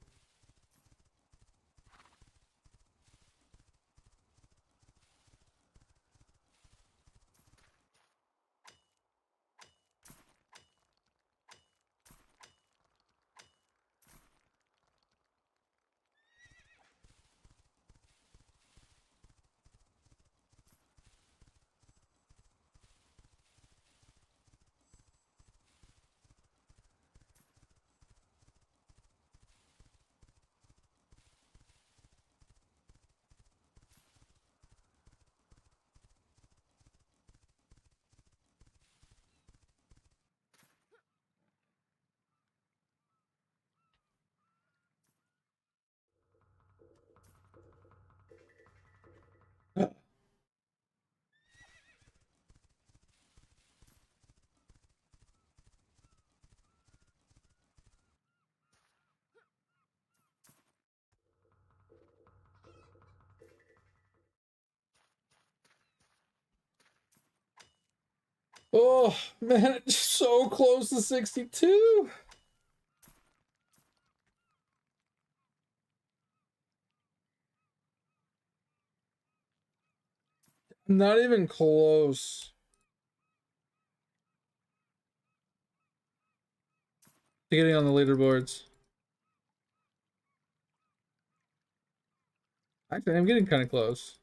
Oh, man, it's so close to 62. Not even close to getting on the leaderboards. Actually, I'm getting kind of close.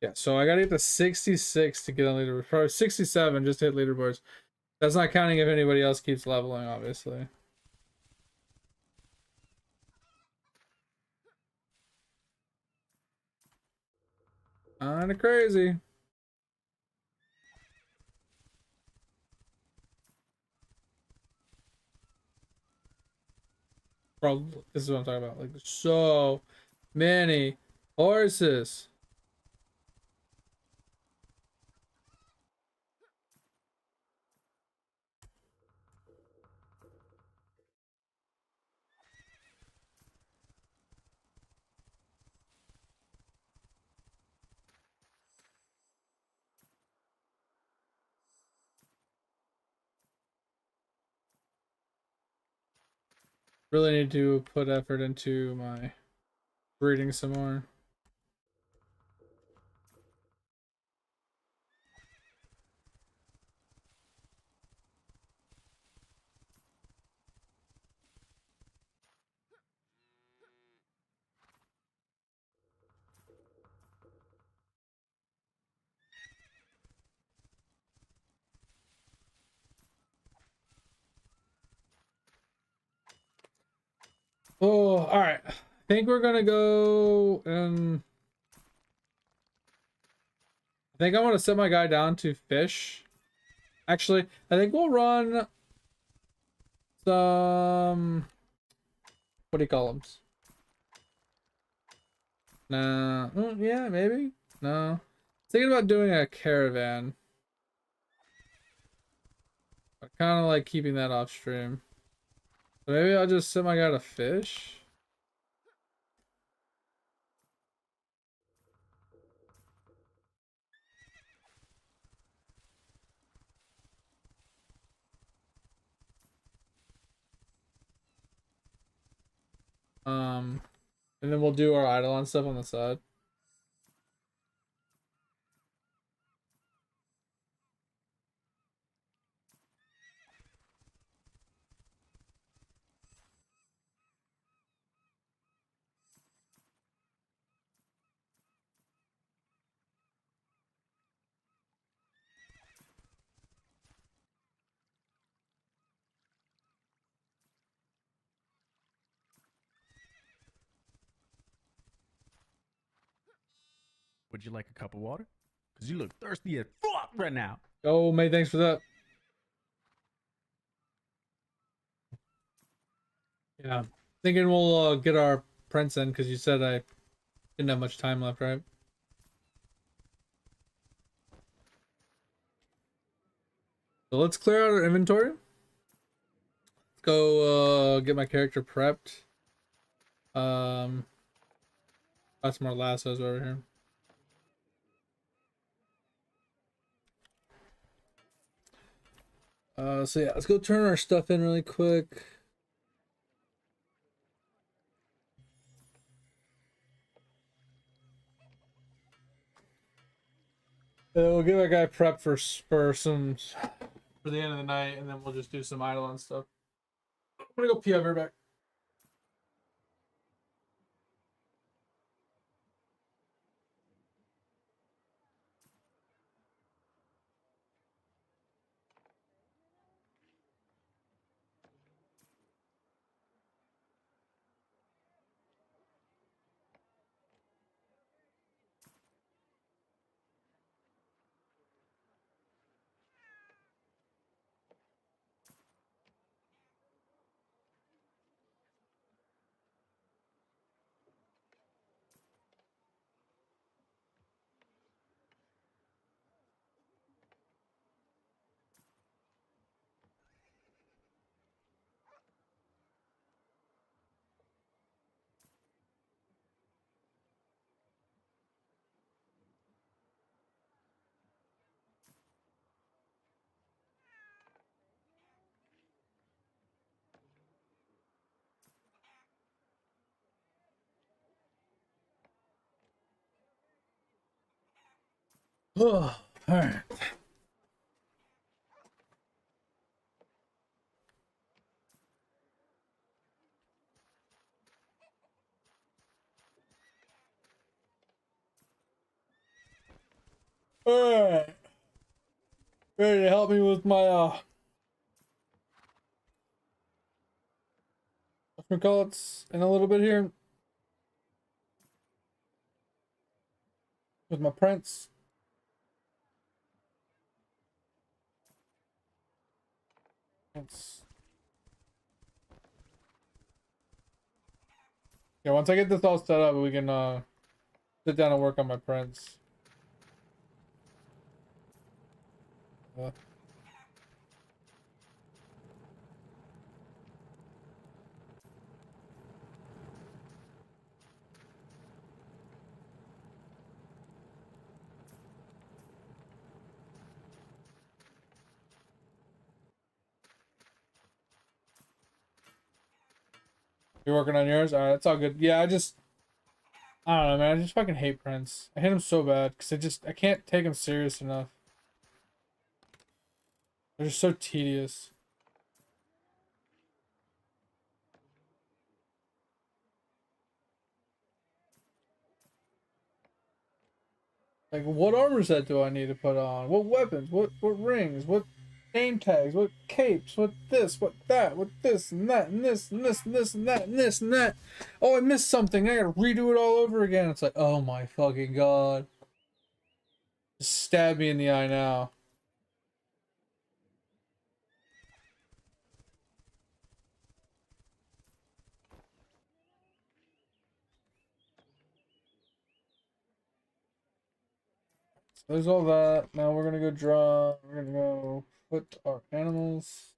Yeah, so I gotta get to 66 to get on leaderboards. Probably 67 just to hit leaderboards. That's not counting if anybody else keeps leveling, obviously. Kinda crazy. Bro, this is what I'm talking about. Like, there's so many horses. Really need to put effort into my breeding some more. Oh, all right. I think we're gonna go and I think I want to set my guy down to fish. Actually, I think we'll run some, what do you call them? Nah, yeah, maybe. No, thinking about doing a caravan. I kind of like keeping that off stream. So maybe I'll just set my guy to fish. And then we'll do our Eidolon stuff on the side. Would you like a cup of water? Because you look thirsty as fuck right now. Oh, May, thanks for that. Yeah, thinking we'll get our prints in because you said I didn't have much time left, right? So let's clear out our inventory. Let's go get my character prepped. Got some more lassos over here. So yeah, let's go turn our stuff in really quick. We'll get our guy prepped for the end of the night, and then we'll just do some Eidolon stuff. I'm gonna go pee. I'll be right back. Oh, all right. All right. Ready to help me with my call it in a little bit here with my prints. It's Yeah, once I get this all set up, we can sit down and work on my prints. You're working on yours? Alright, that's all good. Yeah, I don't know, man. I just fucking hate prints. I hate them so bad because I can't take them serious enough. They're just so tedious. Like, what armor set do I need to put on? What weapons? What rings? What name tags? What capes? What this? What that? What this and that and this and this and this and that and this and that? Oh, I missed something. I gotta redo it all over again. It's like, oh my fucking god. Just stab me in the eye now. So there's all that. Now we're gonna go draw. We're gonna go put our animals.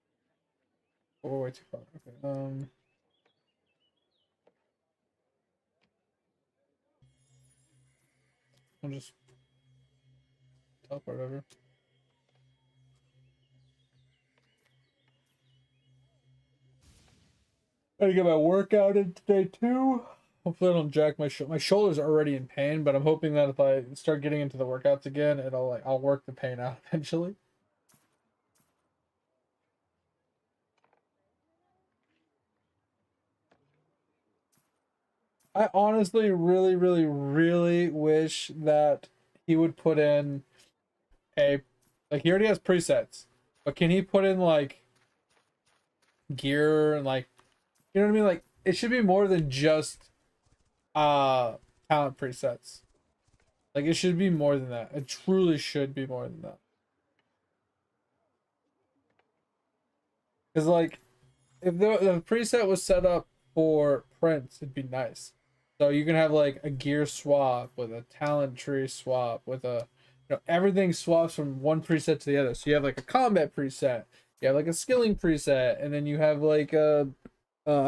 Oh, we're way too far. Okay. I'll just teleport over. Gotta get my workout in today too. Hopefully I don't jack my shoulders are already in pain, but I'm hoping that if I start getting into the workouts again, I'll work the pain out eventually. I honestly really wish that he would put in like he already has presets, but can he put in like gear and like, you know what I mean? Like it should be more than just talent presets. Like it should be more than that. It truly should be more than that. Because like if the preset was set up for prints, it'd be nice. So you can have like a gear swap with a talent tree swap with a, everything swaps from one preset to the other. So you have like a combat preset, you have like a skilling preset, and then you have like a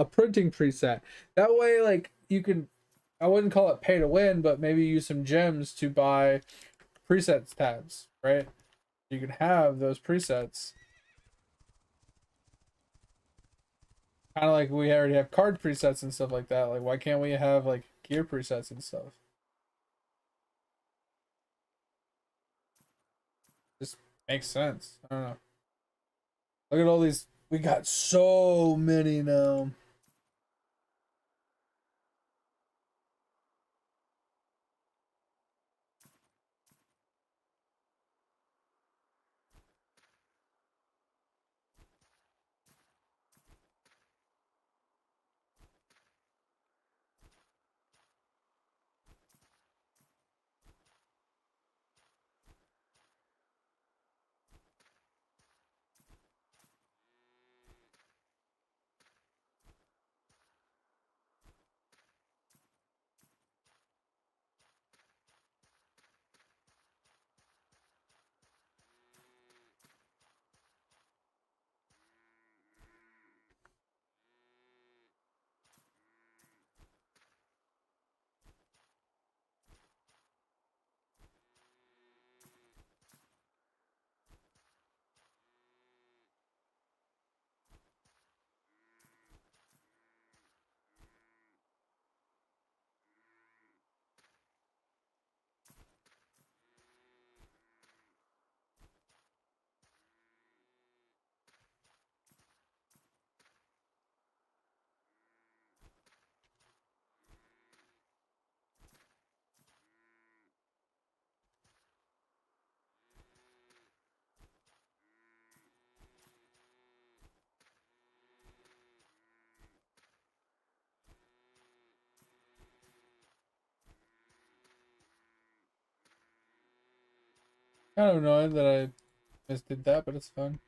printing preset. That way, like you can, I wouldn't call it pay to win, but maybe use some gems to buy presets tabs, right? You can have those presets. Kind of like we already have card presets and stuff like that. Like, why can't we have like gear presets and stuff? Just makes sense. I don't know. Look at all these. We got so many now. I don't know that I just did that, but it's fun.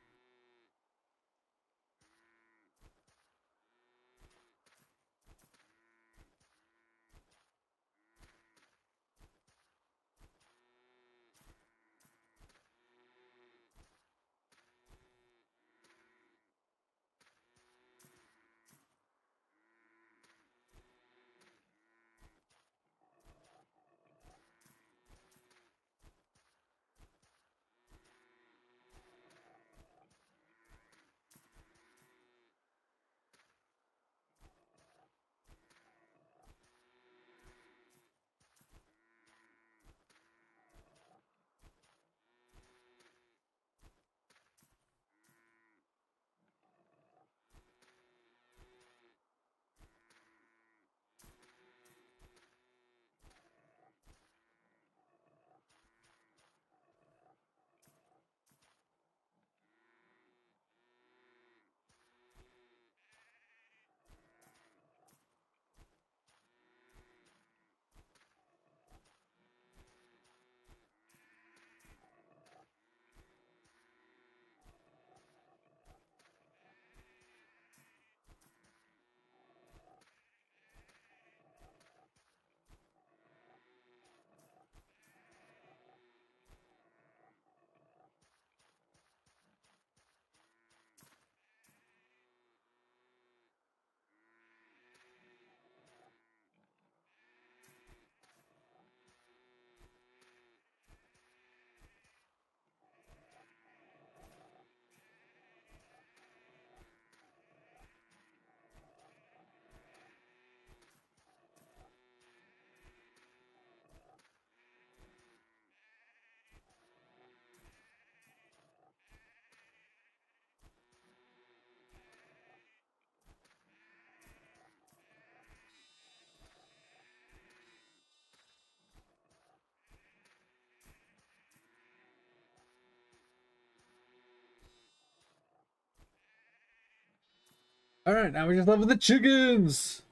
All right, now we just left with the chickens.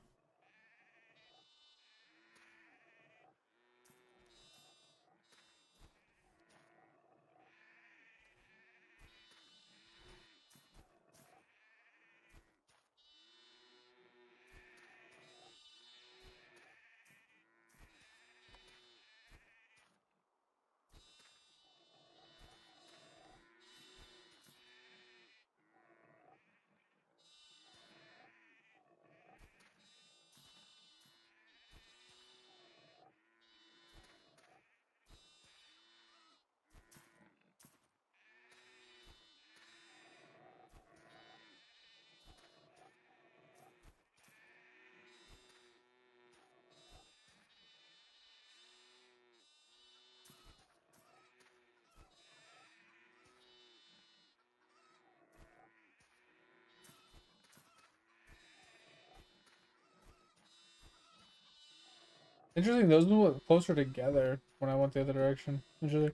Interesting, those went closer together when I went the other direction. Interesting.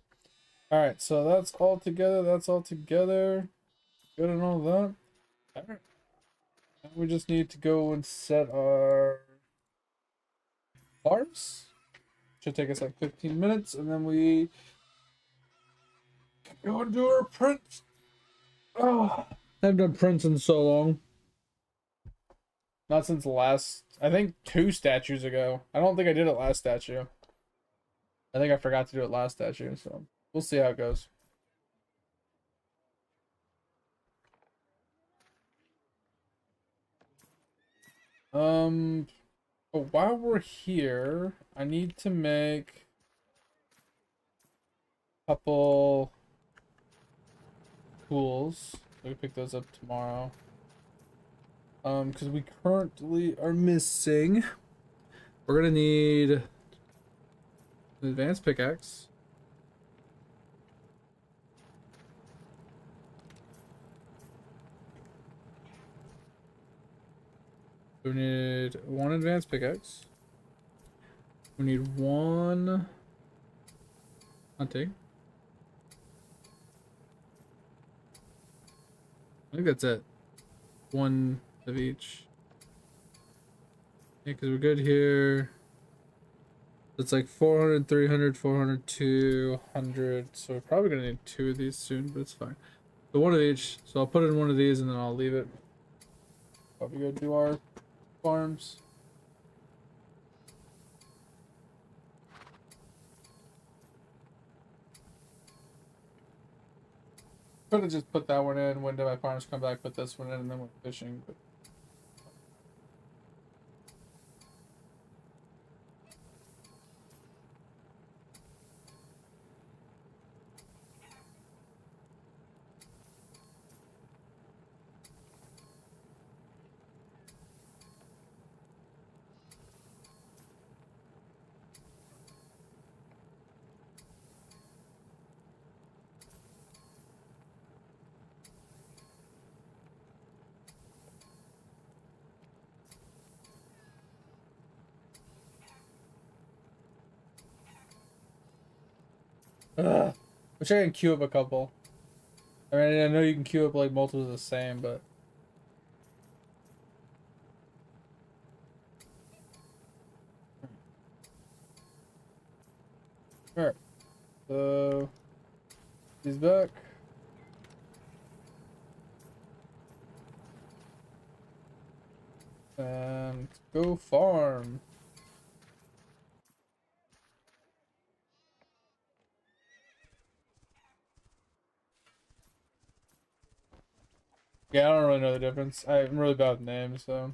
Alright, so that's all together, that's all together. Good and all that. Alright. Now we just need to go and set our bars. Should take us like 15 minutes, and then we can go and do our prints. Oh, I haven't done prints in so long. Not since last, I think 2 statues ago. I don't think I did it last statue. I think I forgot to do it last statue, so we'll see how it goes. But while we're here, I need to make a couple tools. We can pick those up tomorrow. Because we currently are missing. We're gonna need an advanced pickaxe. We need 1 advanced pickaxe. We need 1 hunting. I think that's it. 1 of each. Yeah, because we're good here. It's like 400, 300, 400, 200. So we're probably going to need 2 of these soon, but it's fine. So 1 of each. So I'll put in 1 of these and then I'll leave it. Probably go do our farms. Could have just put that one in. When did my farmers come back? Put this one in, and then went fishing. But wish I can queue up a couple. I mean, I know you can queue up like multiples of the same, but alright. So he's back. And go farm. Yeah, I don't really know the difference. I'm really bad with names, so.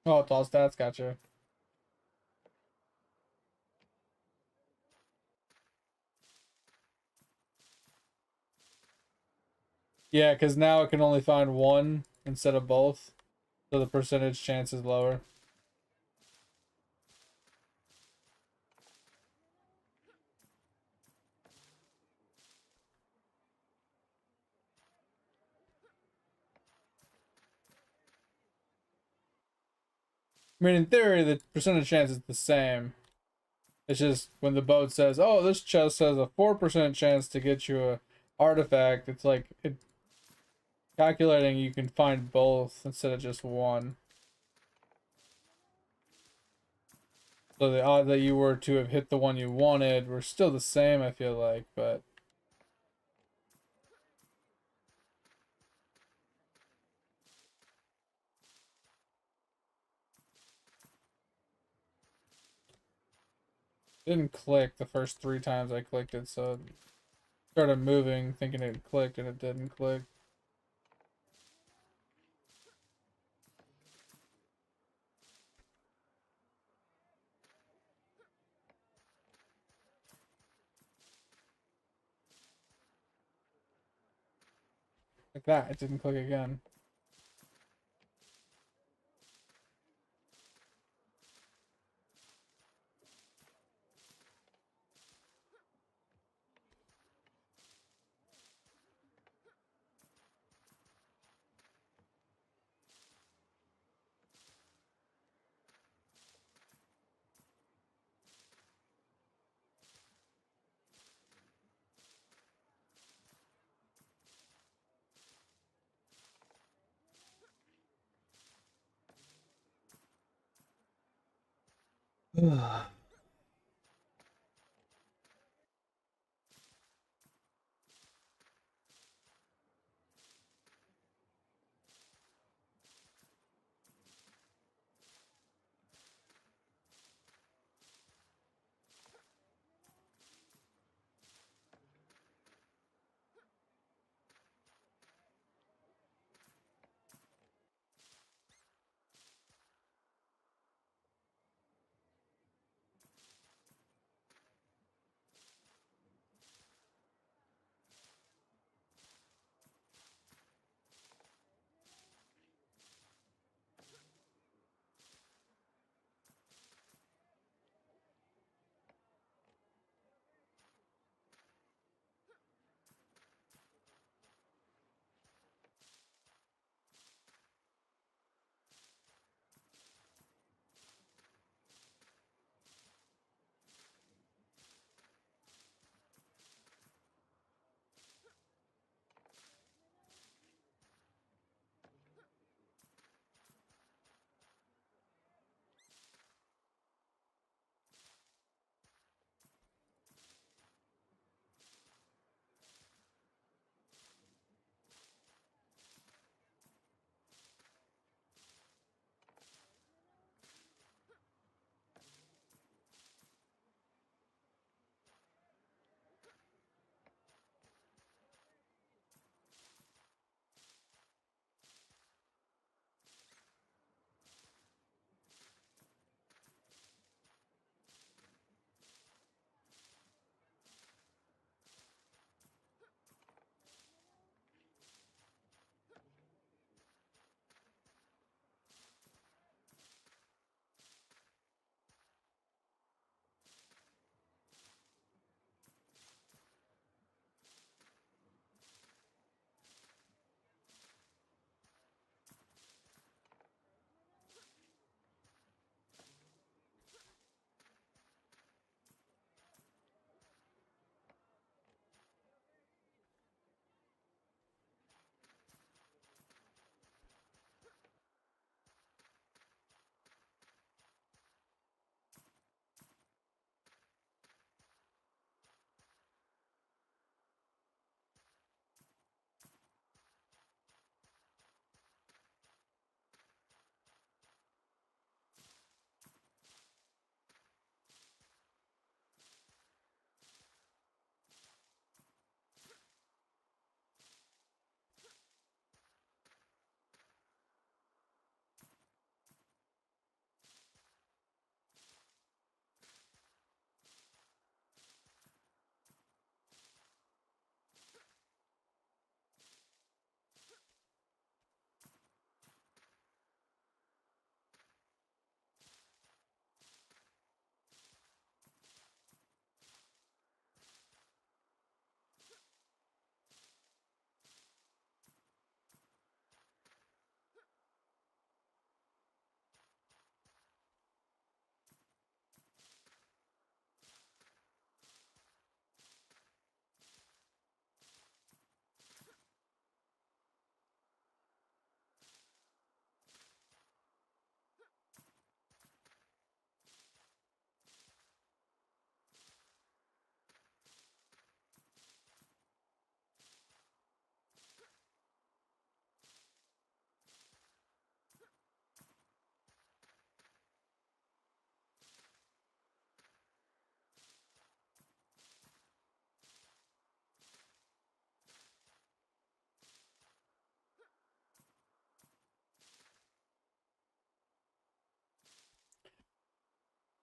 Oh, it's all stats. Gotcha. Yeah, because now it can only find one instead of both, so the percentage chance is lower. I mean, in theory, the percentage chance is the same. It's just when the boat says, "Oh, this chest has a 4% chance to get you a artifact," it's like it calculating you can find both instead of just one. So the odds that you were to have hit the one you wanted were still the same, I feel like, but it didn't click the first 3 times I clicked it, so it started moving thinking it clicked and it didn't click. Like that, it didn't click again.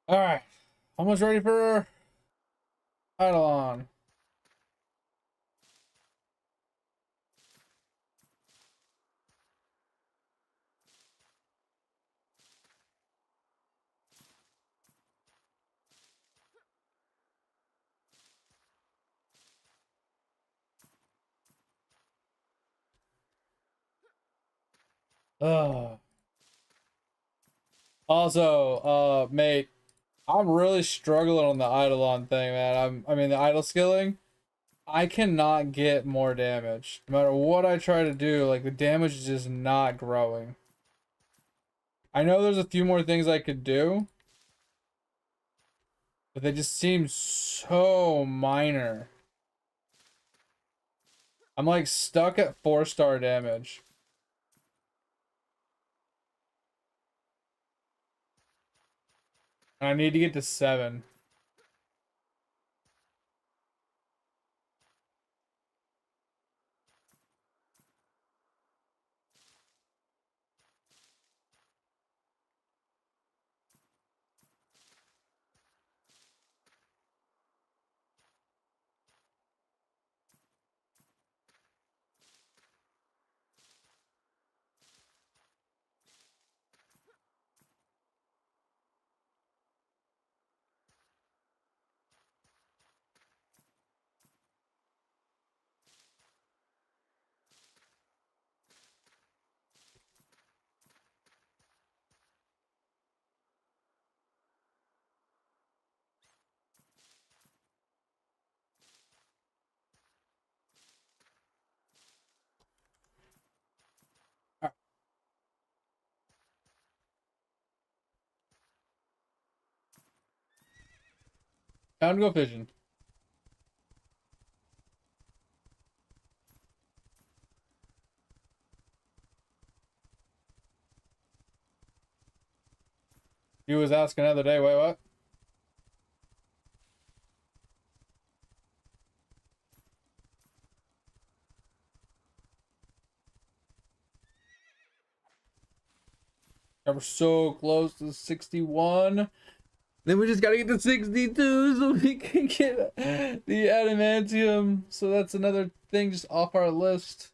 All right, almost ready for Eidolon. Ugh. Also, mate, I'm really struggling on the Eidolon thing, man. I mean, the idle skilling. I cannot get more damage. No matter what I try to do, like, the damage is just not growing. I know there's a few more things I could do, but they just seem so minor. I'm like stuck at 4-star damage. And I need to get to 7. Alright, time to go fishing. You was asking the other day, wait, what? Yeah, we're so close to 61. Then we just gotta get to 62 so we can get the adamantium. So that's another thing just off our list.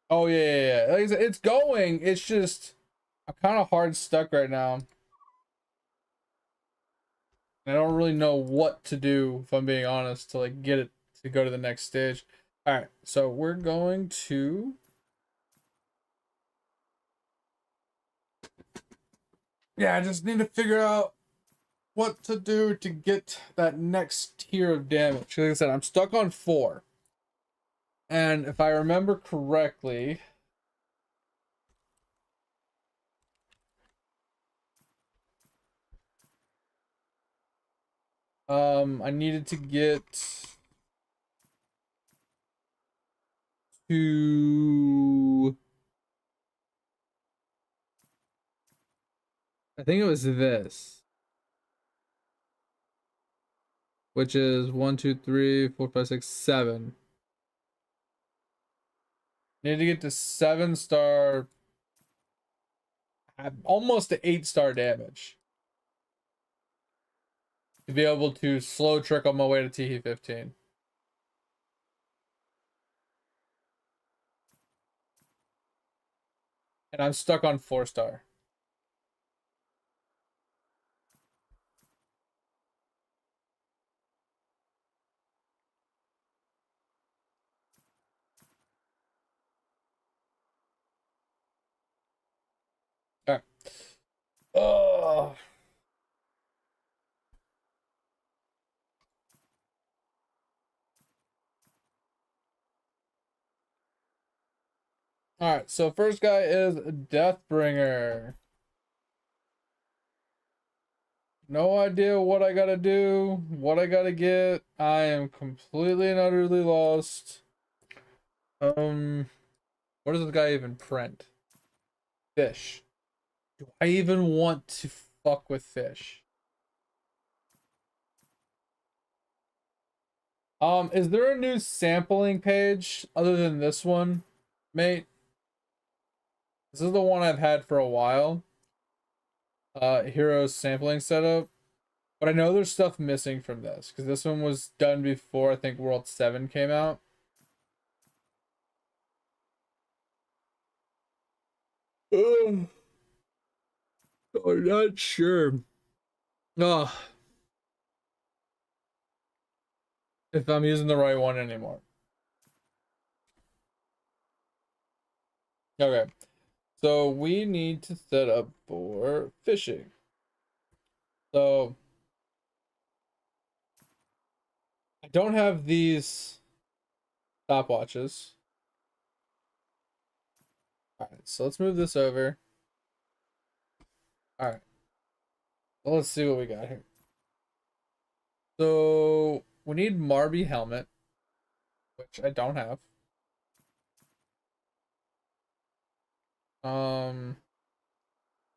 Oh yeah, yeah, yeah. Like I said, it's going. It's just I'm kind of hard stuck right now. I don't really know what to do, if I'm being honest, to like get it to go to the next stage. All right, so we're going to. Yeah, I just need to figure out what to do to get that next tier of damage. Like I said, I'm stuck on 4. And if I remember correctly, I needed to get to, I think it was this, which is 1, 2, 3, 4, 5, 6, 7. Need to get to 7-star, almost to 8-star damage to be able to slow trickle my way to TE 15. And I'm stuck on 4-star. All right. Oh. All right. So first guy is Deathbringer. No idea what I gotta do, what I gotta get. I am completely and utterly lost. What does this guy even print? Fish. Do I even want to fuck with fish? Is there a new sampling page other than this one, mate? This is the one I've had for a while. Heroes sampling setup. But I know there's stuff missing from this because this one was done before I think World 7 came out. Ugh. I'm not sure. Oh, if I'm using the right one anymore. Okay. So we need to set up for fishing. So I don't have these stopwatches. All right, so let's move this over. All right. Well, let's see what we got here. So we need Marby helmet, which I don't have.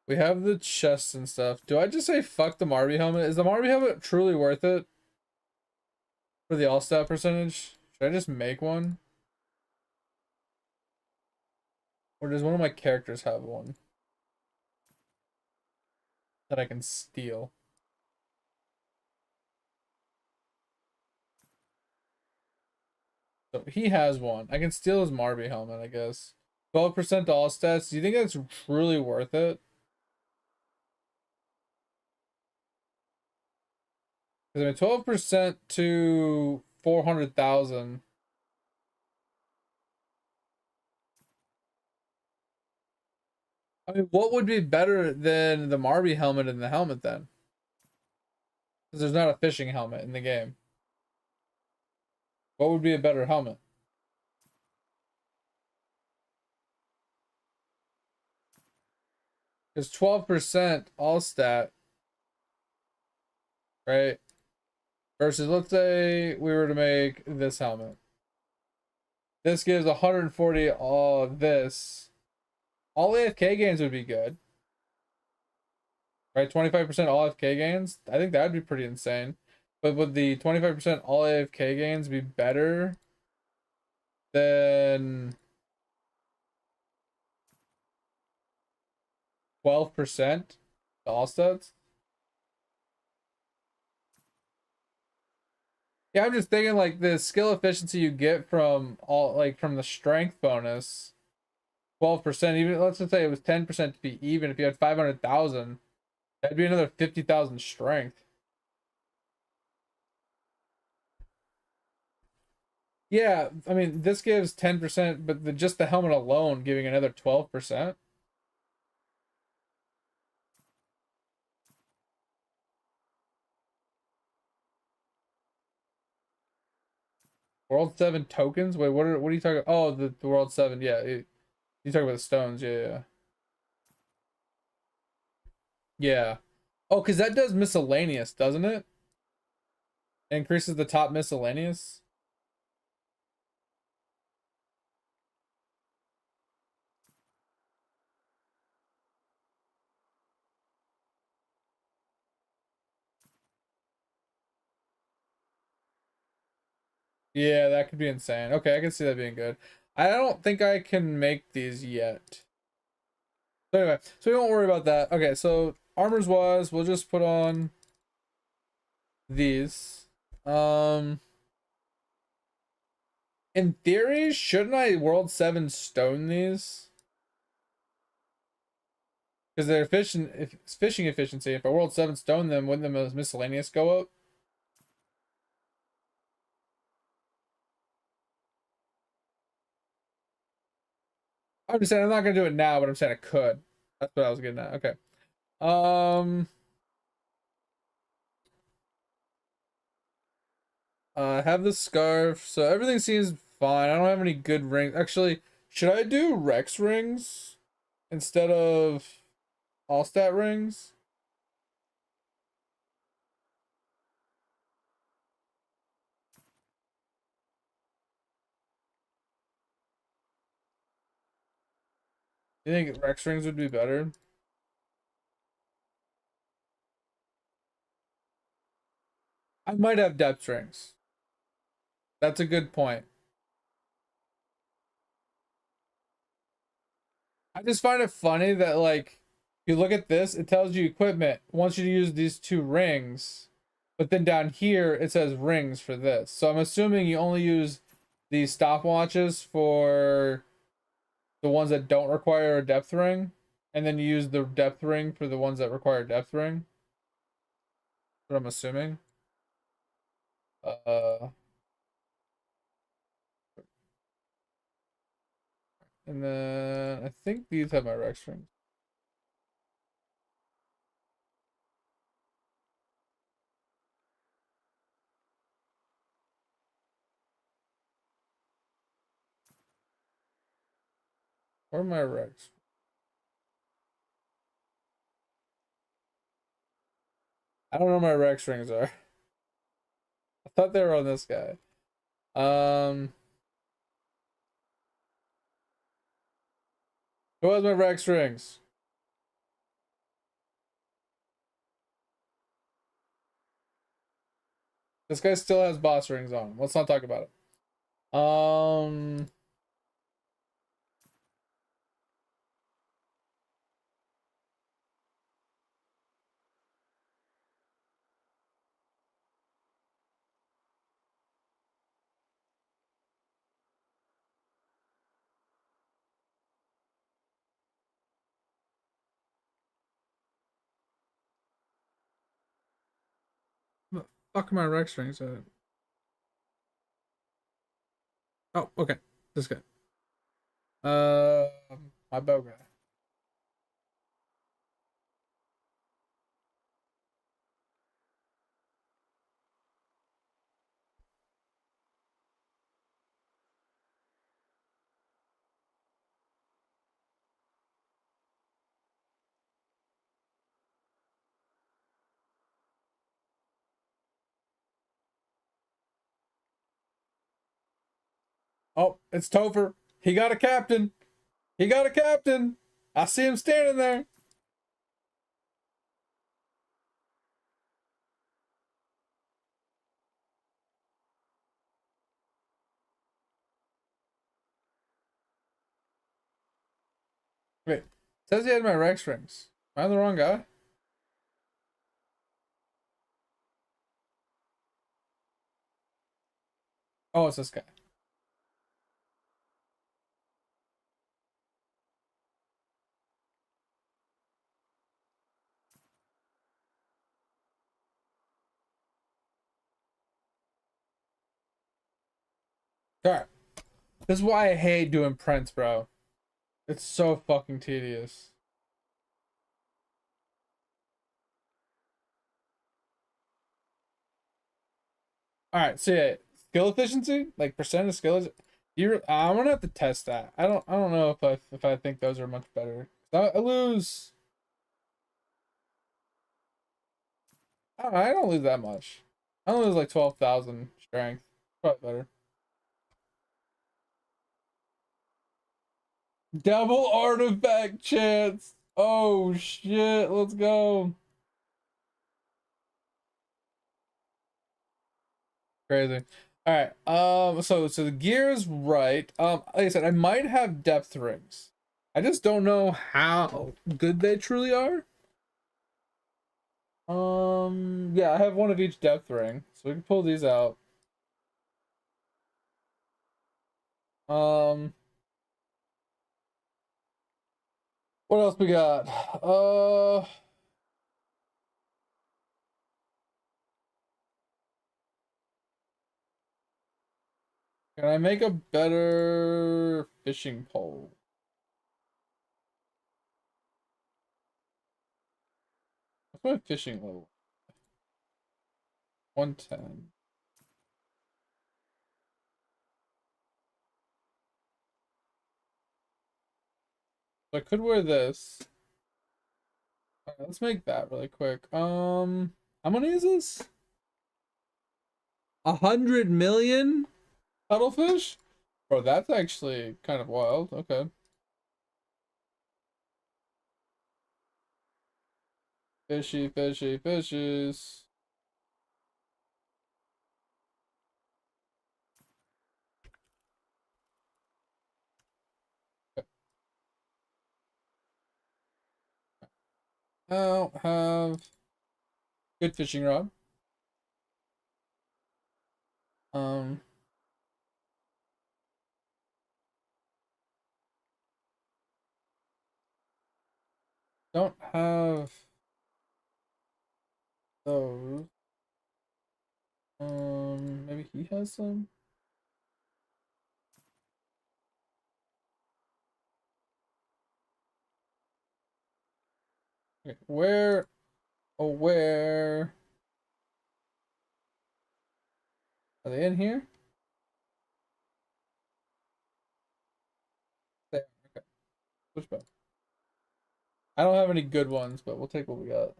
We have the chests and stuff. Do I just say fuck the Marby helmet? Is the Marby helmet truly worth it for the all stat percentage? Should I just make one? Or does one of my characters have one that I can steal? So he has one. I can steal his Marby helmet, I guess. 12% to all stats. Do you think that's truly worth it? Because I mean, 12% to 400,000. I mean, what would be better than the Marby helmet in the helmet then? Because there's not a fishing helmet in the game. What would be a better helmet? Because 12% all stat, right? Versus, let's say we were to make this helmet. This gives 140 all this. All AFK gains would be good. Right? 25% all AFK gains. I think that would be pretty insane. But would the 25% all AFK gains be better than 12% all stats? Yeah, I'm just thinking like the skill efficiency you get from all like from the strength bonus, 12%, even let's just say it was 10% to be even. If you had 500,000, that'd be another 50,000 strength. Yeah, I mean this gives 10%, but just the helmet alone giving another 12%. World 7 tokens? Wait, what are you talking? Oh, the World 7. Yeah, you talking about the stones? Yeah, yeah. Yeah. Oh, because that does miscellaneous, doesn't it? Increases the top miscellaneous. Yeah, that could be insane. Okay, I can see that being good. I don't think I can make these yet. So anyway, so we won't worry about that. Okay, so armors wise, we'll just put on these. In theory, shouldn't I World 7 stone these? Because they're fishing efficiency. If I World 7 stone them, wouldn't the miscellaneous go up? I'm just saying I'm not gonna do it now, but I'm saying I could. That's what I was getting at. Okay. I have the scarf, so everything seems fine. I don't have any good rings. Actually, should I do Rex rings instead of all stat rings? You think Rex rings would be better? I might have depth rings. That's a good point. I just find it funny that like you look at this, it tells you equipment wants you to use these two rings, but then down here it says rings for this. So I'm assuming you only use these stopwatches for the ones that don't require a depth ring, and then you use the depth ring for the ones that require a depth ring. What I'm assuming. Uh, and then I think these have my Rex rings. Where are my Rex? I don't know where my Rex rings are. I thought they were on this guy. Who has my Rex rings? This guy still has boss rings on him. Let's not talk about it. What the fuck are my Rex rings at? Oh, okay. This guy. Uh, my bow guy. Oh, it's Topher. He got a captain. He got a captain. I see him standing there. Wait, it says he had my Rex rings. Am I the wrong guy? Oh, it's this guy. Alright. This is why I hate doing prints, bro. It's so fucking tedious. Alright, so yeah, skill efficiency, like percent of skills. I'm gonna have to test that. I don't know if I think those are much better. I lose. I don't lose that much. I only lose like 12,000 strength. Probably better. Double artifact chance. Oh shit, let's go. Crazy. All right. So the gear is right. Like I said, I might have depth rings. I just don't know how good they truly are. Yeah, I have one of each depth ring, so we can pull these out. Um, what else we got? Can I make a better fishing pole? What's my fishing level? 110. So I could wear this. Alright, let's make that really quick. How many is this? 100 million cuttlefish? Bro, that's actually kind of wild. Okay. Fishy, fishy, fishes. I don't have good fishing rod. Um, don't have those. Maybe he has some. Okay, where? Oh, where? Are they in here? There. Okay. Switch back. I don't have any good ones, but we'll take what we got.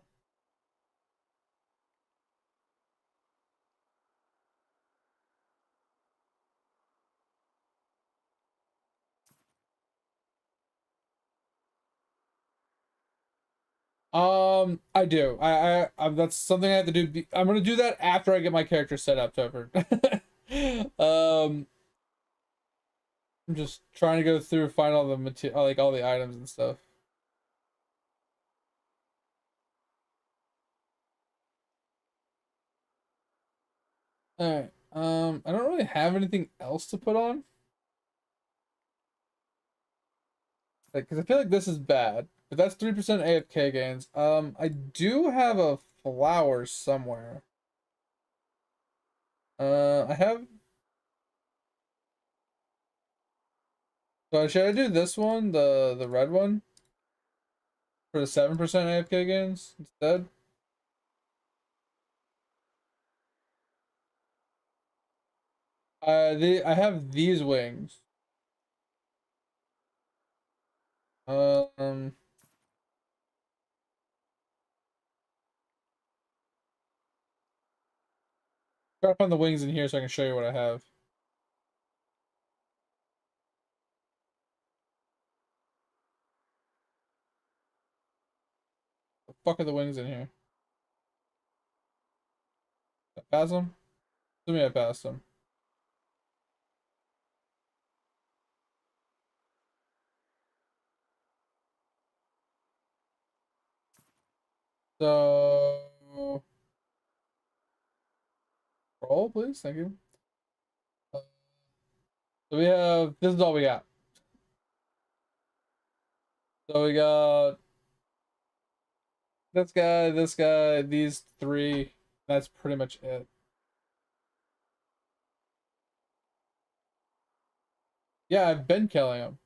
I do. That's something I have to do. I'm gonna do that after I get my character set up, Topher. I'm just trying to go through, find all the material, like all the items and stuff. All right. I don't really have anything else to put on. Like, because I feel like this is bad, but that's 3% AFK gains. I do have a flower somewhere. I have. So should I do this one, the red one, for the 7% AFK gains instead? I have these wings. Um, try to find the wings in here so I can show you what I have. The fuck are the wings in here? Did I pass them? Assuming I passed them. So roll, please. Thank you. So we have. This is all we got. So we got this guy, these three. That's pretty much it. Yeah, I've been killing him.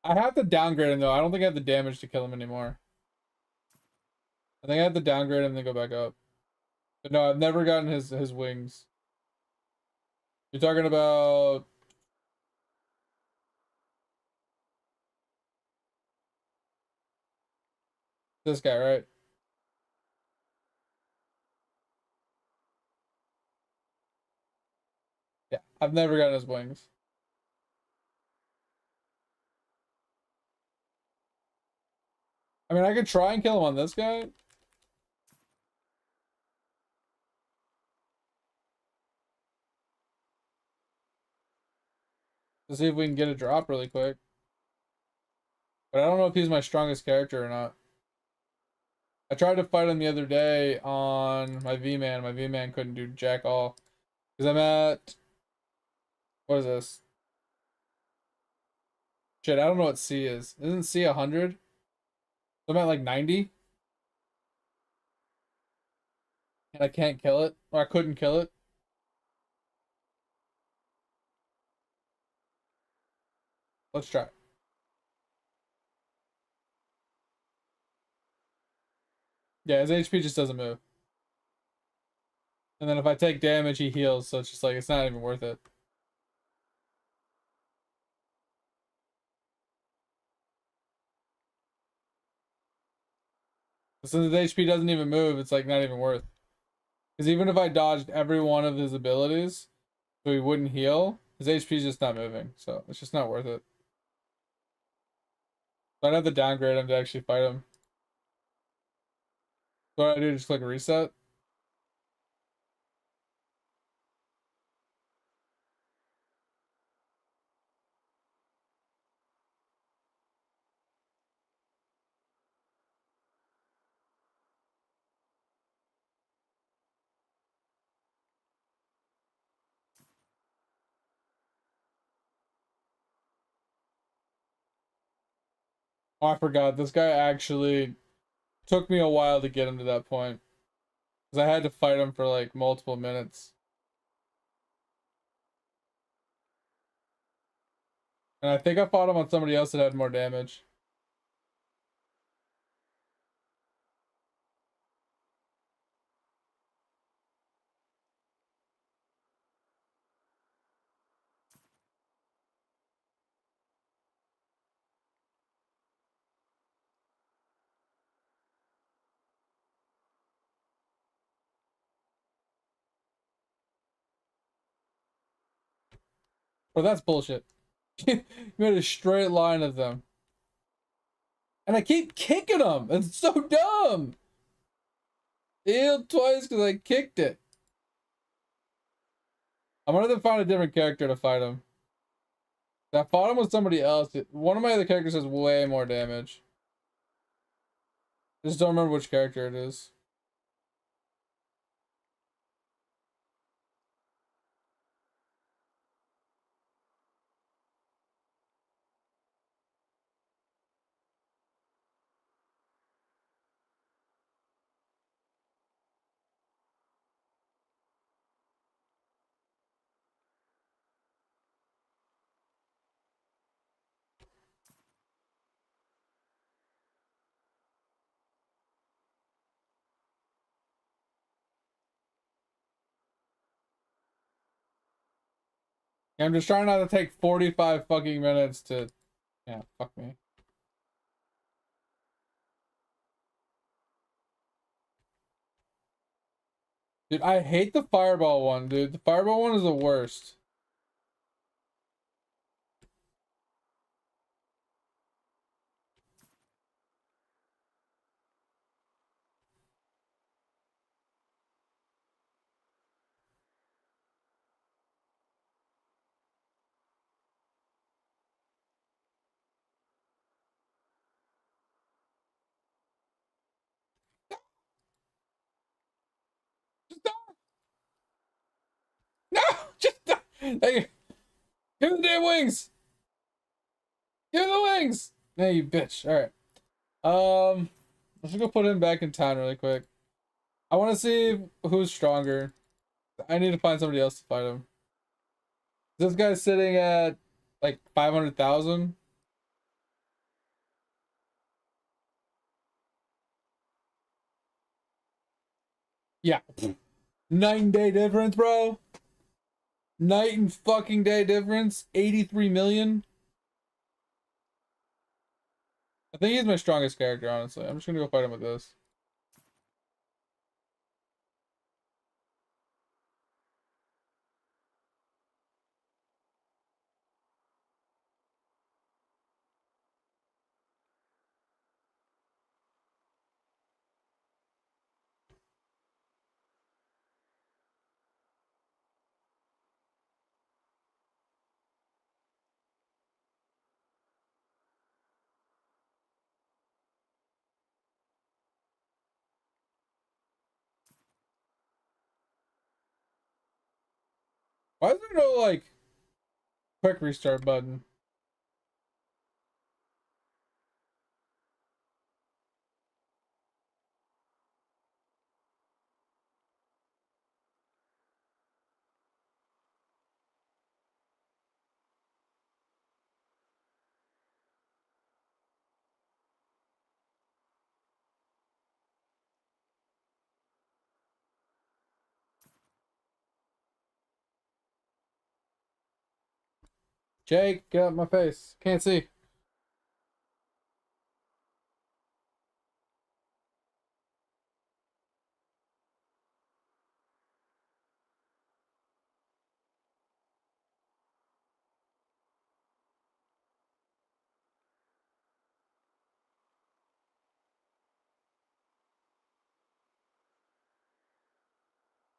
I have to downgrade him though. I don't think I have the damage to kill him anymore. I think I have to downgrade him and then go back up. But no, I've never gotten his wings. You're talking about this guy, right? Yeah, I've never gotten his wings. I mean, I could try and kill him on this guy. To see if we can get a drop really quick. But I don't know if he's my strongest character or not. I tried to fight him the other day on my V-Man. My V-Man couldn't do jack all. Because I'm at... What is this? Shit, I don't know what C is. Isn't C 100? So I'm at like 90? And I can't kill it? Or I couldn't kill it? Let's try. Yeah, his HP just doesn't move. And then if I take damage, he heals. So it's just like, it's not even worth it. Since his HP doesn't even move, it's like not even worth. Because even if I dodged every one of his abilities, so he wouldn't heal, his HP is just not moving. So it's just not worth it. So I'd have to downgrade him to actually fight him. So what I do, just click reset. Oh, I forgot. This guy actually took me a while to get him to that point. Because I had to fight him for like multiple minutes. And I think I fought him on somebody else that had more damage. But that's bullshit. You made a straight line of them. And I keep kicking them. It's so dumb. He healed twice because I kicked it. I'm gonna have to find a different character to fight him. I fought him with somebody else. One of my other characters has way more damage. Just don't remember which character it is. I'm just trying not to take 45 fucking minutes to... Yeah, fuck me. Dude, I hate the fireball one, dude. The fireball one is the worst. Just die! No! Just die! Hey, give me the damn wings! Give me the wings! Hey, you bitch. Alright. Let's go put him back in town really quick. I want to see who's stronger. I need to find somebody else to fight him. This guy's sitting at like 500,000. Yeah. Night and day difference, bro. Night and fucking day difference. 83 million. I think he's my strongest character, honestly. I'm just gonna go fight him with this. Why is there no, like, quick restart button? Jake, get out my face. Can't see.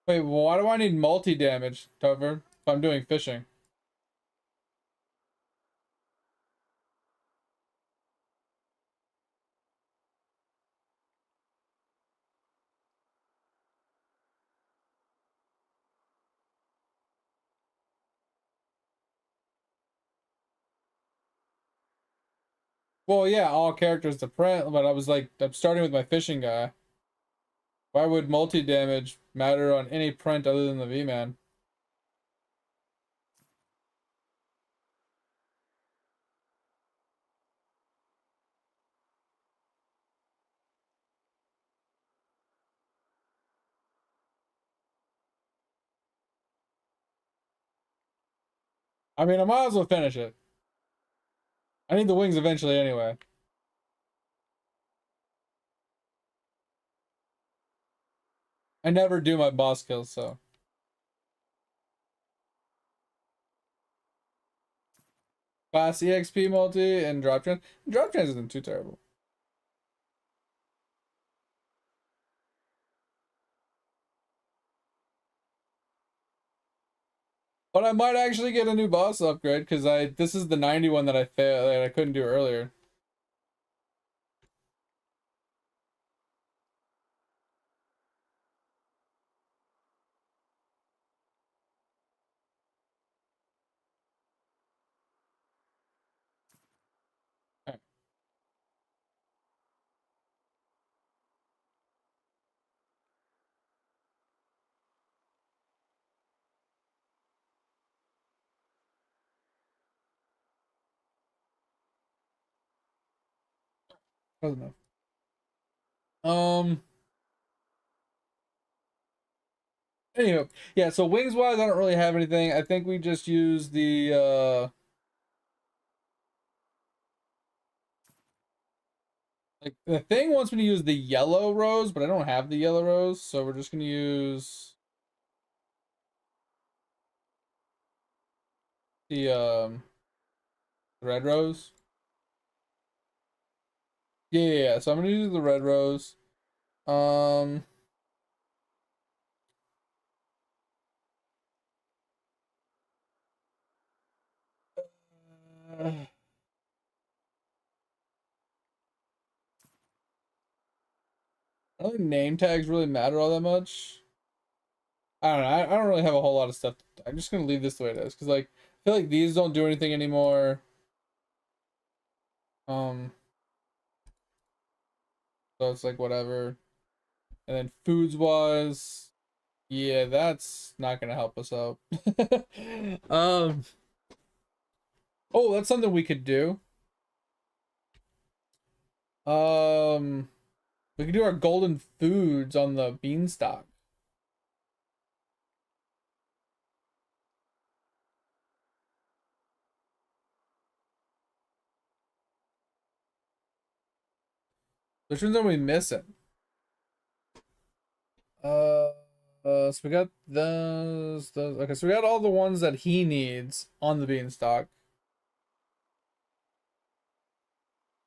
Wait, why do I need multi-damage, Tover, if I'm doing fishing? Well, yeah, all characters to print, but I was like, I'm starting with my fishing guy. Why would multi-damage matter on any print other than the V-Man? I mean, I might as well finish it. I need the wings eventually anyway. I never do my boss kills, so. Fast EXP multi and drop trans. Drop trans isn't too terrible. But I might actually get a new boss upgrade because this is the 91 that I failed that I couldn't do earlier. Alright, close enough. Anywho, yeah, so wings wise, I don't really have anything. I think we just use the like the thing wants me to use the yellow rose, but I don't have the yellow rose, so we're just gonna use the red rose. Yeah, so I'm gonna use the red rose. Um I don't think name tags really matter all that much. I don't know. I don't really have a whole lot of stuff. I'm just gonna leave this the way it is because like I feel like these don't do anything anymore. Um, so it's like whatever. And then foods wise, yeah, that's not gonna help us out. um, oh, that's something we could do. Um, we could do our golden foods on the beanstalk. Which ones are we missing? So we got those. Okay, so we got all the ones that he needs on the beanstalk.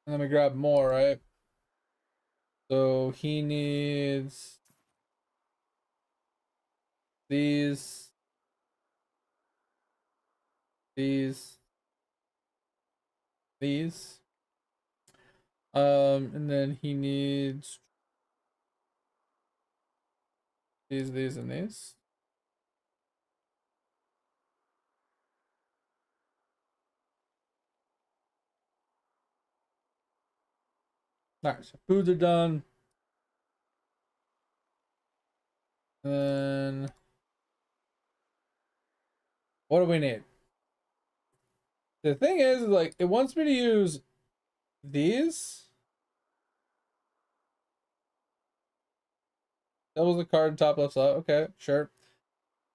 And then we grab more, right? So he needs these, these, these. And then he needs these, and these. Alright, so foods are done. And then what do we need? The thing is, like, it wants me to use these. That was the card top left side. Okay, sure.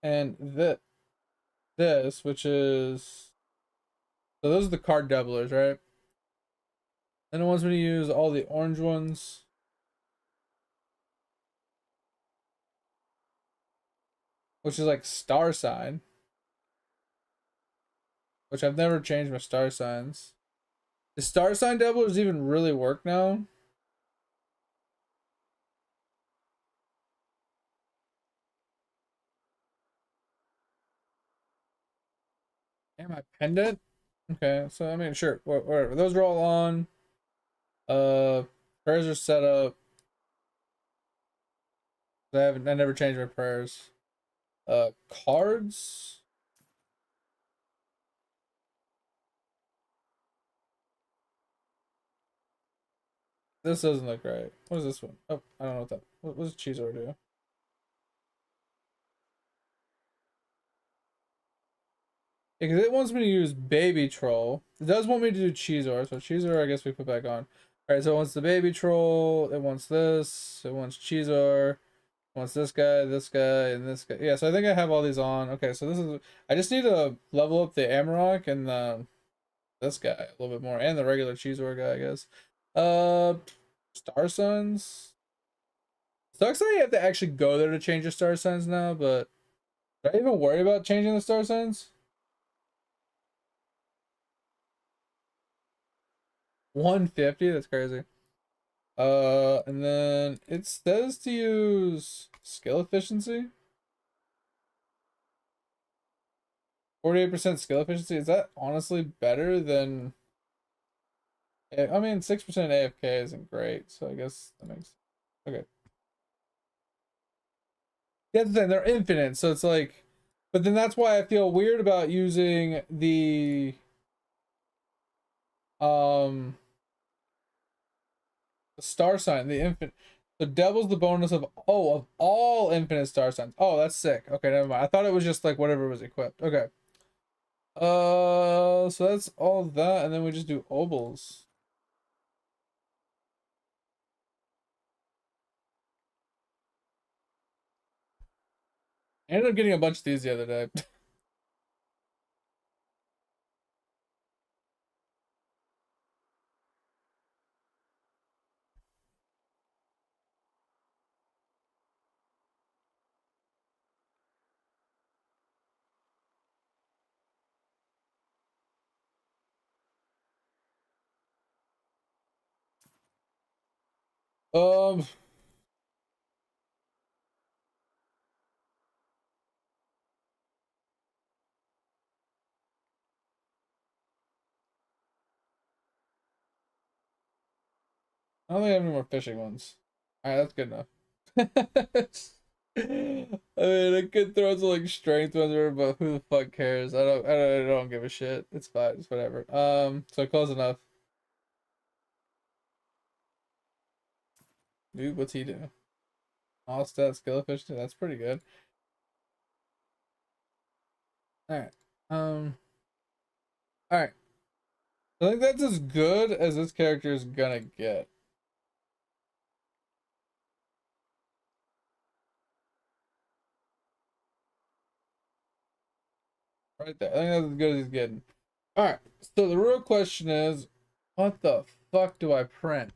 And this, which is so those are the card doublers, right? Then it wants me to use all the orange ones, which is like star sign, which I've never changed my star signs. The star sign doublers even really work now? And my pendant? Okay, so I mean, sure, whatever. Those are all on. Prayers are set up. I never changed my prayers. Cards. This doesn't look right. What is this one? Oh, I don't know what that. What does Cheetor do? Because it wants me to use Baby Troll. It does want me to do Cheetor, so Cheetor I guess we put back on. Alright, so it wants the Baby Troll, it wants this, it wants Cheetor, it wants this guy, and this guy. Yeah, so I think I have all these on. Okay, so this is... I just need to level up the Amarok and this guy a little bit more, and the regular Cheetor guy, I guess. Star Suns. Sucks that you have to actually go there to change your Star Suns now, but... Do I even worry about changing the Star Suns? 150? That's crazy. And then it says to use skill efficiency. 48% skill efficiency. Is that honestly better than... I mean, 6% AFK isn't great, so I guess that makes... Okay. That's the thing, they're infinite, so it's like... But then that's why I feel weird about using the... star sign, the infinite... So doubles the bonus of all infinite star signs. Oh, that's sick. Okay, never mind. I thought it was just like whatever was equipped. Okay. So that's all that, and then we just do ovals. I ended up getting a bunch of these the other day. Um, I don't think I have any more fishing ones. All right, that's good enough. I mean, I could throw some like strength ones, but who the fuck cares? I don't give a shit. It's fine. It's whatever. So close enough. Dude, what's he do? All stat skill efficiency. That's pretty good. All right. All right. I think that's as good as this character is gonna get. Right there. I think that's as good as he's getting. Alright, so the real question is, what the fuck do I print?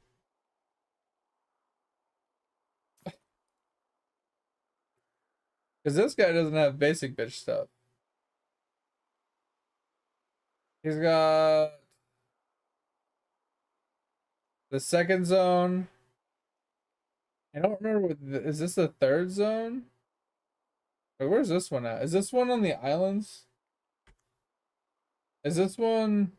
Because this guy doesn't have basic bitch stuff. He's got the second zone. I don't remember what is this the third zone? Wait, where's this one at? Is this one on the islands? Is this one...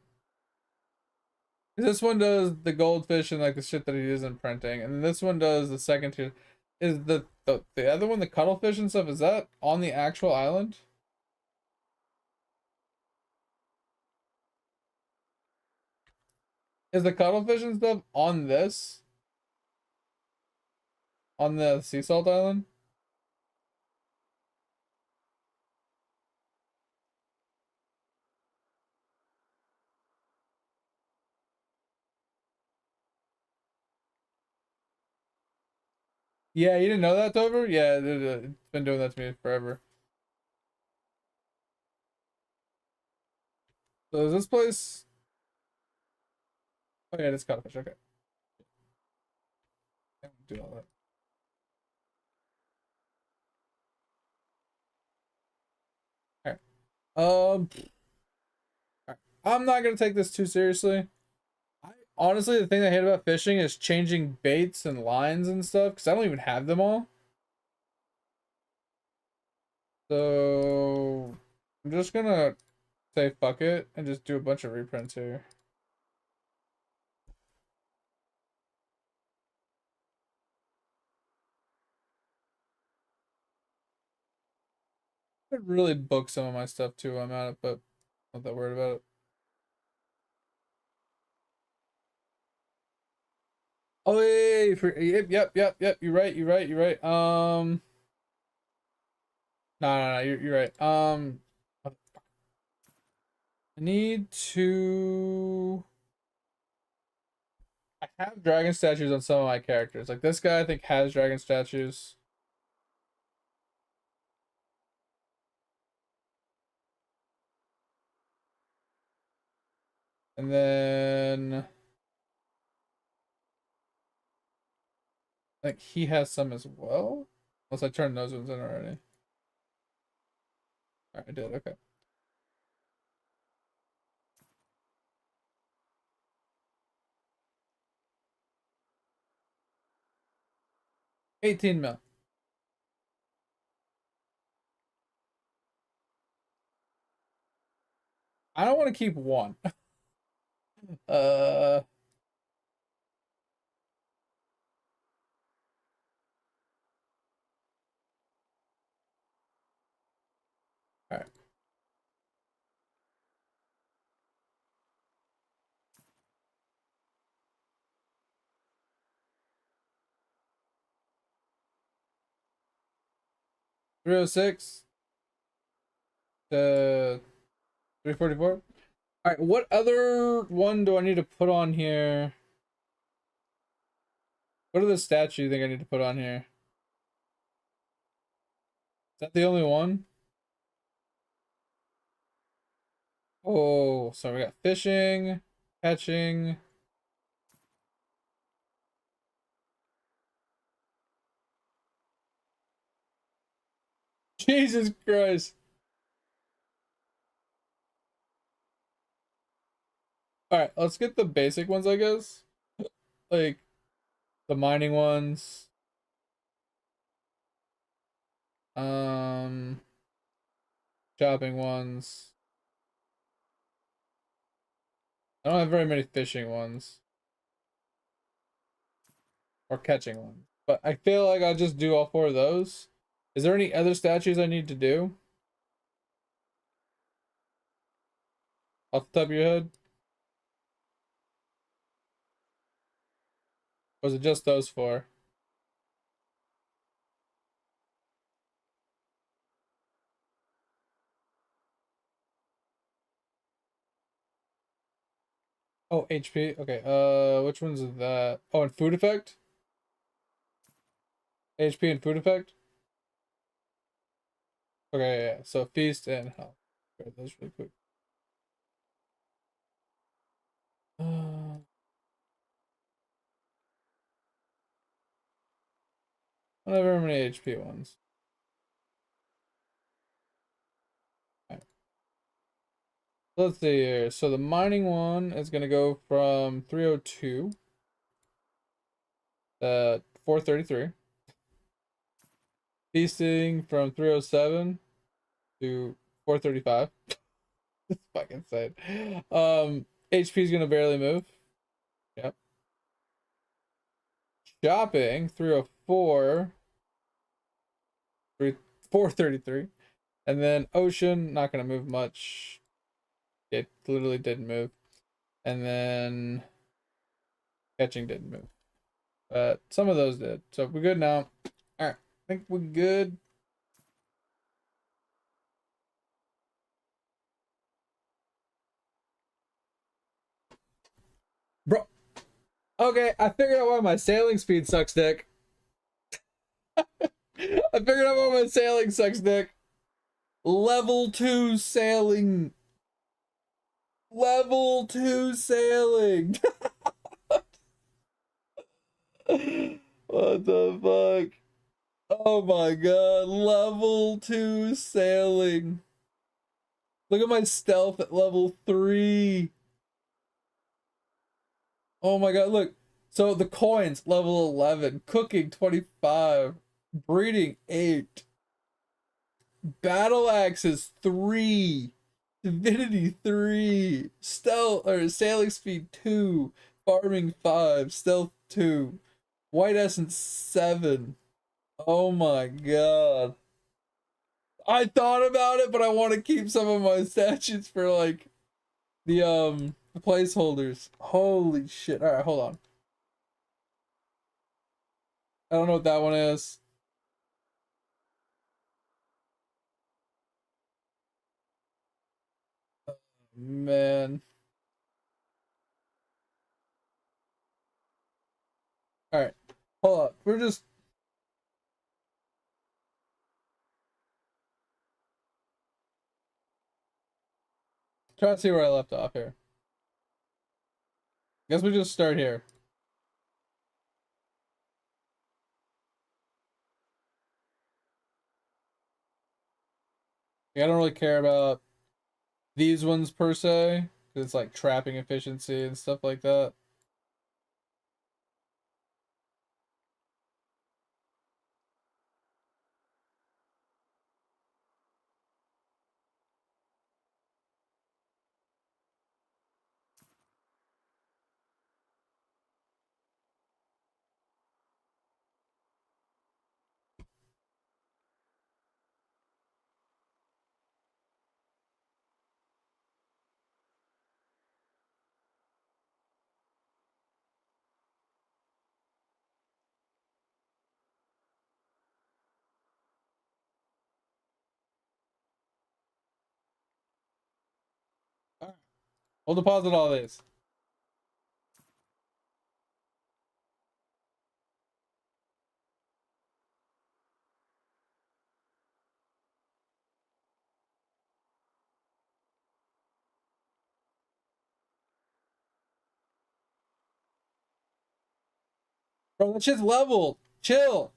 This one does the goldfish and like the shit that he isn't printing, and this one does the second tier. Is the other one, the cuttlefish and stuff, is that on the actual island? Is the cuttlefish and stuff on this? On the sea salt island? Yeah, you didn't know that, Dover? Yeah, it's been doing that to me forever. So is this place... Oh yeah, it's cuttlefish, okay. Do all that. Alright. Alright. I'm not gonna take this too seriously. Honestly, the thing I hate about fishing is changing baits and lines and stuff, because I don't even have them all. So I'm just gonna say fuck it and just do a bunch of reprints here. I could really book some of my stuff too. I'm at it, but not that worried about it. Oh yeah, yep. You're right. No. You're right. I need to. I have dragon statues on some of my characters. Like this guy, I think has dragon statues. And then I think he has some as well. Unless I turned those ones in already. Alright, I did, okay. $18 million. I don't want to keep one. uh Alright. $306 to $344. Alright, what other one do I need to put on here? What are the statues you think I need to put on here? Is that the only one? Oh, so we got fishing, catching. Jesus Christ. Alright, let's get the basic ones, I guess. Like the mining ones. Um Shopping ones. I don't have very many fishing ones. Or catching ones. But I feel like I'll just do all four of those. Is there any other statues I need to do? Off the top of your head? Or was it just those four? Oh, HP. Okay. Which one's that? Oh, and food effect? HP and food effect? Okay, yeah. So feast and health. Okay, those really quick. Uh, I don't have very many HP ones. Alright. Let's see here. So the mining one is gonna go from 302 to 433. Feasting from 307 to 435. It's fucking insane. HP is gonna barely move. Yep. Shopping 304, 433. And then ocean, not gonna move much. It literally didn't move. And then catching didn't move. But some of those did. So we're good now. Alright. I think we're good. Bro. Okay, I figured out why my sailing speed sucks, Dick. I figured out why my sailing sucks, Dick. Level 2 sailing. Level 2 sailing. What the fuck? Oh my god. Level 2 sailing. Look at my stealth at level 3. Oh my god, look. So the coins, level 11. Cooking, 25. Breeding, 8. Battle axes, 3. Divinity, 3. Stealth, or sailing speed, 2. Farming, 5. Stealth, 2. White essence, 7. Oh my god. I thought about it, but I want to keep some of my statues for like the placeholders. Holy shit. Alright, hold on. I don't know what that one is. Man. All right. Hold up. We're just trying to see where I left off here. Guess we just start here. I don't really care about these ones per se, because it's like trapping efficiency and stuff like that. All right. We'll deposit all these. Bro, that shit's leveled. Chill.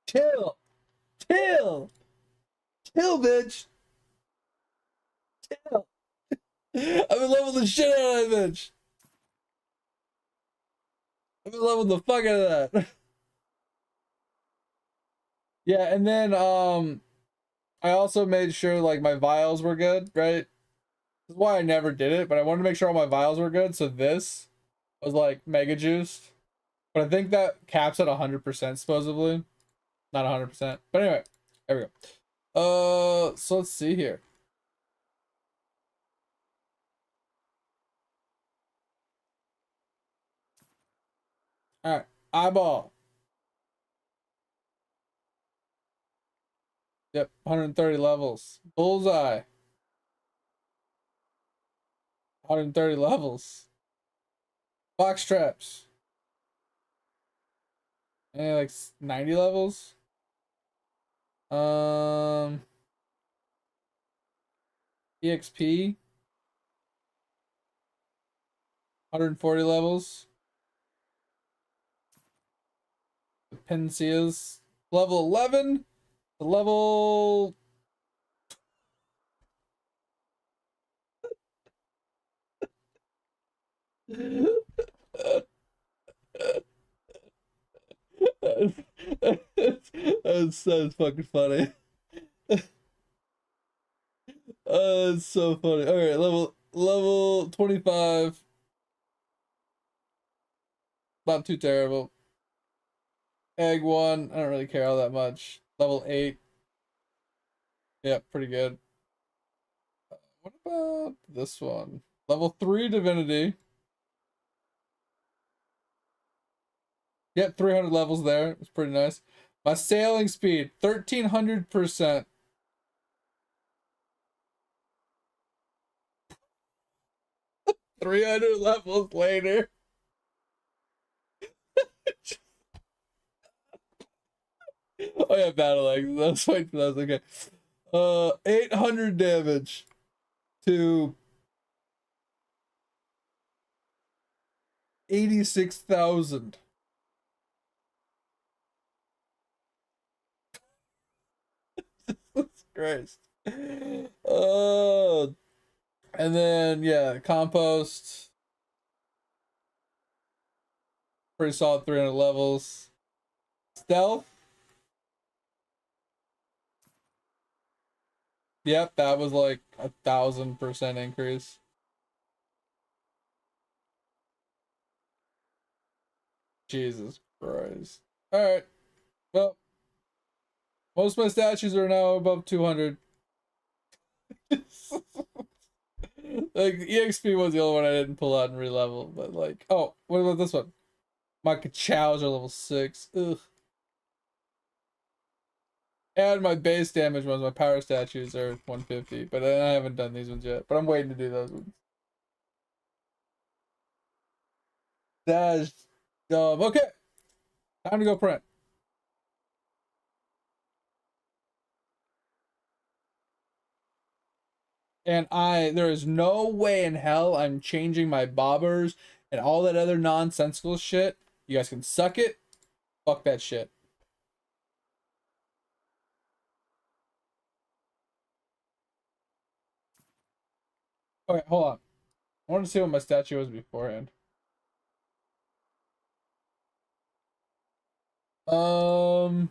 Chill. Chill. Chill, bitch. Chill. I've been leveling the shit out of that bitch. I've been leveling the fuck out of that. Yeah, and then I also made sure like my vials were good, right? This is why I never did it, but I wanted to make sure all my vials were good, so this was like mega juiced. But I think that caps at 100% supposedly. Not 100%. But anyway, there we go. So let's see here. Alright, eyeball. Yep, 130 levels. Bullseye. 130 levels. Box traps. And like 90 levels. EXP. 140 levels. Pensias. Level 11. The level that's fucking funny. It's so funny. All right, level 25. Not too terrible. Egg 1, I don't really care all that much. Level 8. Yeah, pretty good. What about this one? Level 3 divinity. Yep, 300 levels there. It's pretty nice. My sailing speed, 1300%. 300 levels later. Oh yeah, battle axe. That's right. That's okay. 800 damage to 86,000. Christ. Uh, and then yeah, compost. Pretty solid 300 levels. Stealth. Yep, that was like 1,000% increase. Jesus Christ. Alright. Well, most of my statues are now above 200. Like, EXP was the only one I didn't pull out and re-level, but like, oh, what about this one? My Kachows are level 6. Ugh. And my base damage ones, my power statues are 150, but I haven't done these ones yet. But I'm waiting to do those ones. That's dumb. Okay, time to go print. And there is no way in hell I'm changing my bobbers and all that other nonsensical shit. You guys can suck it. Fuck that shit. Okay, hold on. I want to see what my statue was beforehand. Um,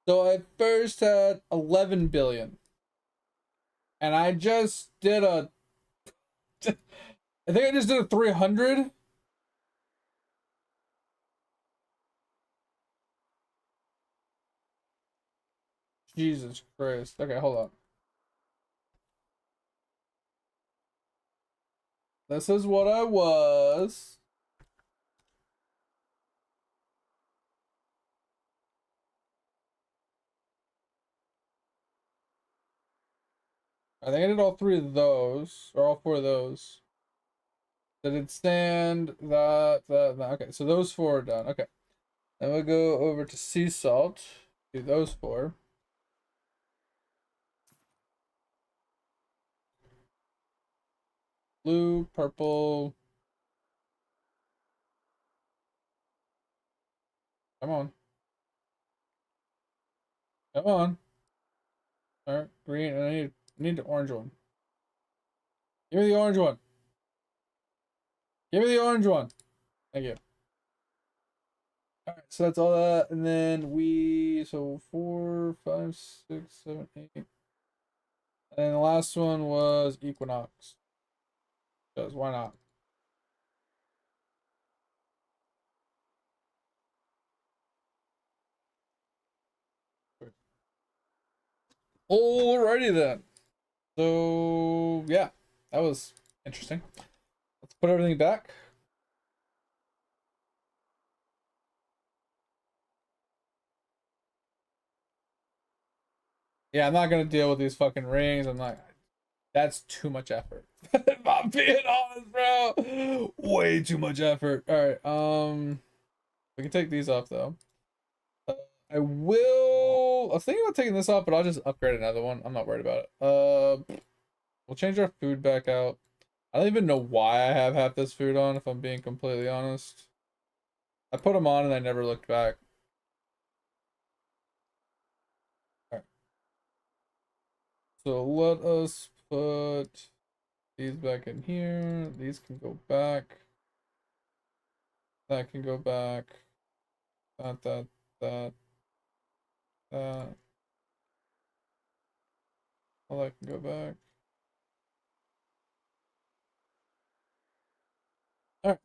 so I first had 11 billion. And I just did a I think I just did a 300. Jesus Christ. Okay, hold on. This is what I was. I think I did all 3 of those, or all 4 of those. Did it stand that? Okay, so those 4 are done. Okay. Then we'll go over to sea salt. Do those 4. Blue, purple. Come on. Come on. Alright, green. And I need the orange one. Give me the orange one. Give me the orange one. Thank you. Alright, so that's all that. And then so 4, 5, 6, 7, 8. And then the last one was Equinox. Because why not? Alrighty then. So yeah, that was interesting. Let's put everything back. Yeah, I'm not gonna deal with these fucking rings. I'm not. That's too much effort. If I'm being honest, bro. Way too much effort. All right. We can take these off though. I will. I was thinking about taking this off, but I'll just upgrade another one. I'm not worried about it. We'll change our food back out. I don't even know why I have half this food on, if I'm being completely honest. I put them on and I never looked back. All right. So let us put these back in here. These can go back. That can go back. That. All that can go back. Alright.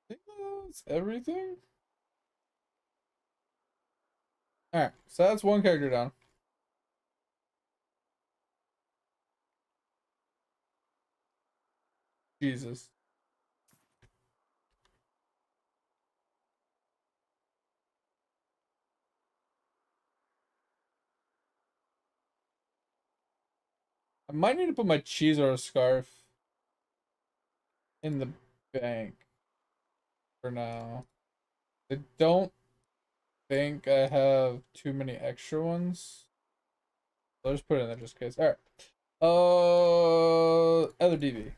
I think that's everything. Alright, so that's one character down. Jesus. I might need to put my cheese or a scarf in the bank for now. I don't think I have too many extra ones. So I'll just put it in there just in case. Alright. Other DV.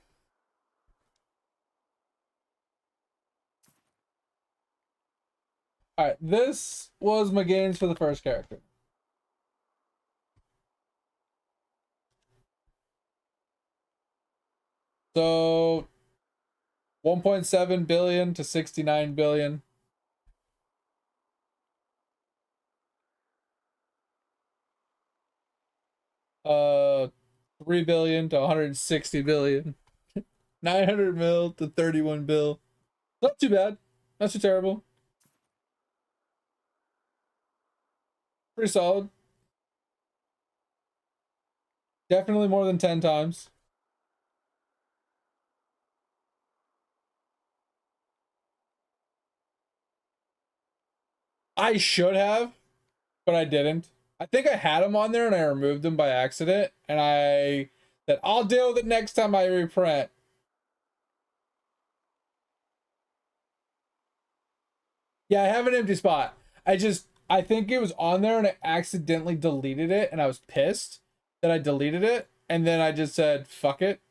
Alright, this was my gains for the first character. So 1.7 billion to 69 billion. 3 billion to 160 billion. 900 mil to 31 bill. Not too bad. Not too terrible. Pretty solid. Definitely more than 10 times. I should have, but I didn't. I think I had them on there and I removed them by accident, and I that I'll deal with it next time I reprint. Yeah, I have an empty spot. I think it was on there and I accidentally deleted it, and I was pissed that I deleted it, and then I just said fuck it.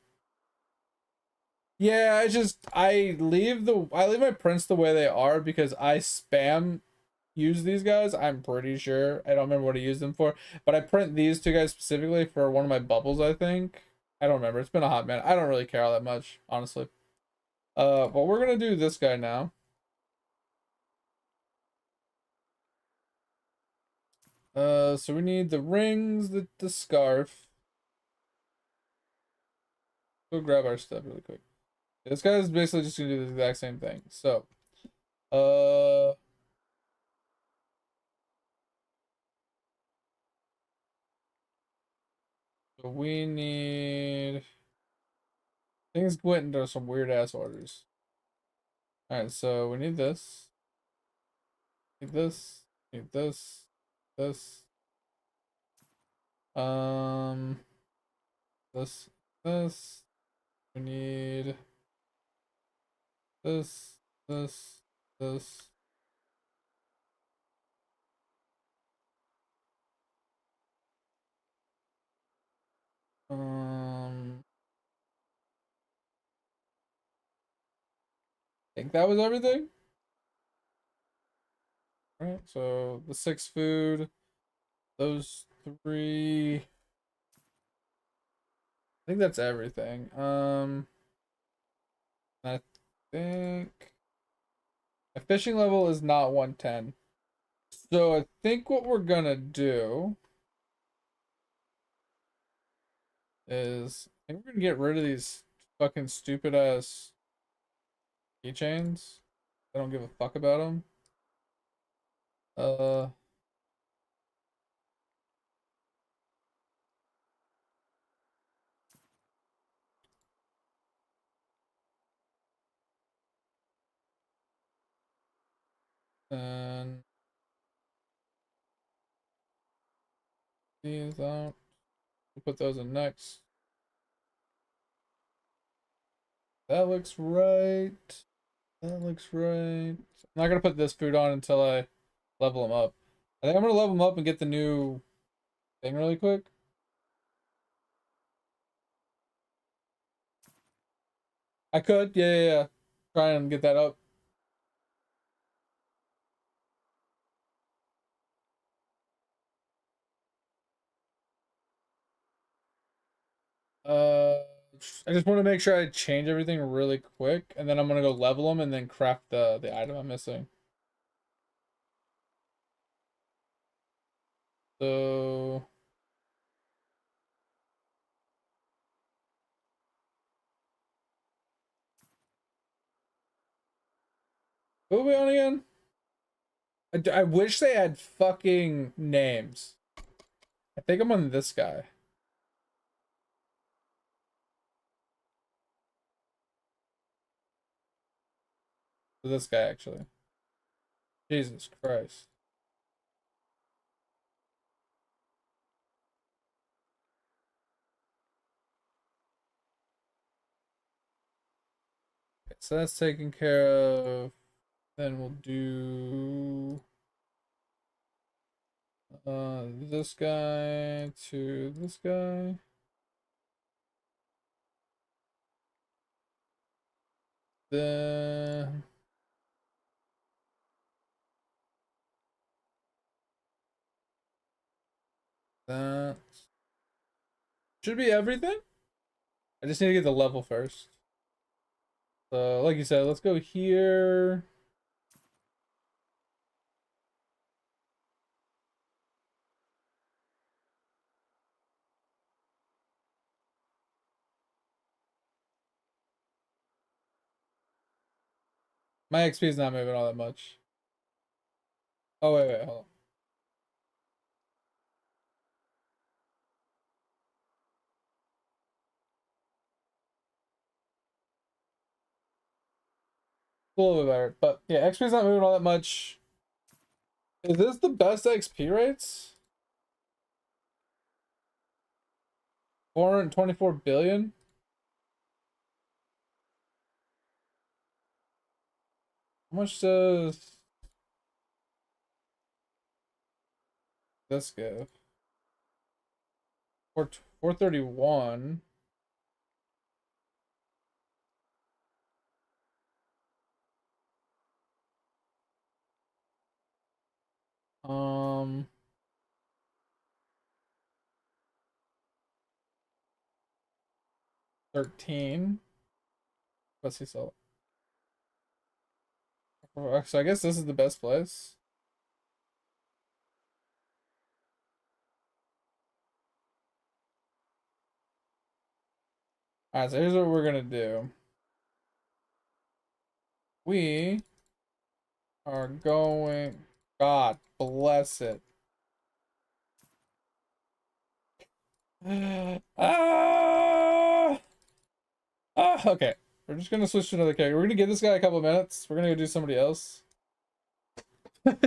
Yeah, I leave my prints the way they are because I spam use these guys. I'm pretty sure. I don't remember what I used them for, but I print these two guys specifically for one of my bubbles, I think. I don't remember. It's been a hot minute. I don't really care all that much, honestly. But we're gonna do this guy now. So we need the rings, the scarf. Go grab our stuff really quick. This guy is basically just gonna do the exact same thing. So, uh, so we need things went into some weird ass orders. All right, so we need this, need this, need this, um, this. We need this, this, this. I think that was everything. All right, so the 6 food, those 3. I think that's everything. I think my fishing level is not 110. So I think what we're gonna do is I think we're gonna get rid of these fucking stupid ass keychains. I don't give a fuck about them. Uh, and these out. We'll put those in next. That looks right. That looks right. I'm not gonna put this food on until I level them up. I think I'm gonna level them up and get the new thing really quick. I could, yeah. Try and get that up. Uh, I just want to make sure I change everything really quick, and then I'm gonna go level them and then craft the item I'm missing. So who are we on again? I wish they had fucking names. I think I'm on this guy. This guy actually. Jesus Christ. Okay, so that's taken care of. Then we'll do this guy to this guy. Then that should be everything. I just need to get the level first. So like you said, let's go here. My XP is not moving all that much. Oh wait, hold on. A little bit better, but yeah, XP is not moving all that much. Is this the best XP rates? 424 billion? How much does this give? 431. Um, 13. Let's see. So I guess this is the best place. Alright, so here's what we're gonna do. We are going. God bless it. Ah! Ah! Okay. We're just gonna switch to another character. We're gonna give this guy a couple minutes. We're gonna go do somebody else.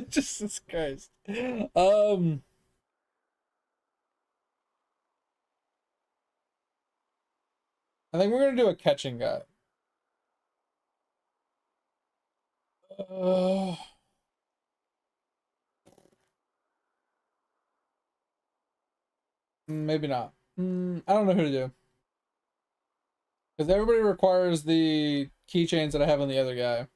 Jesus Christ. I think we're gonna do a catching guy. Uh, maybe not. I don't know who to do. Because everybody requires the keychains that I have on the other guy.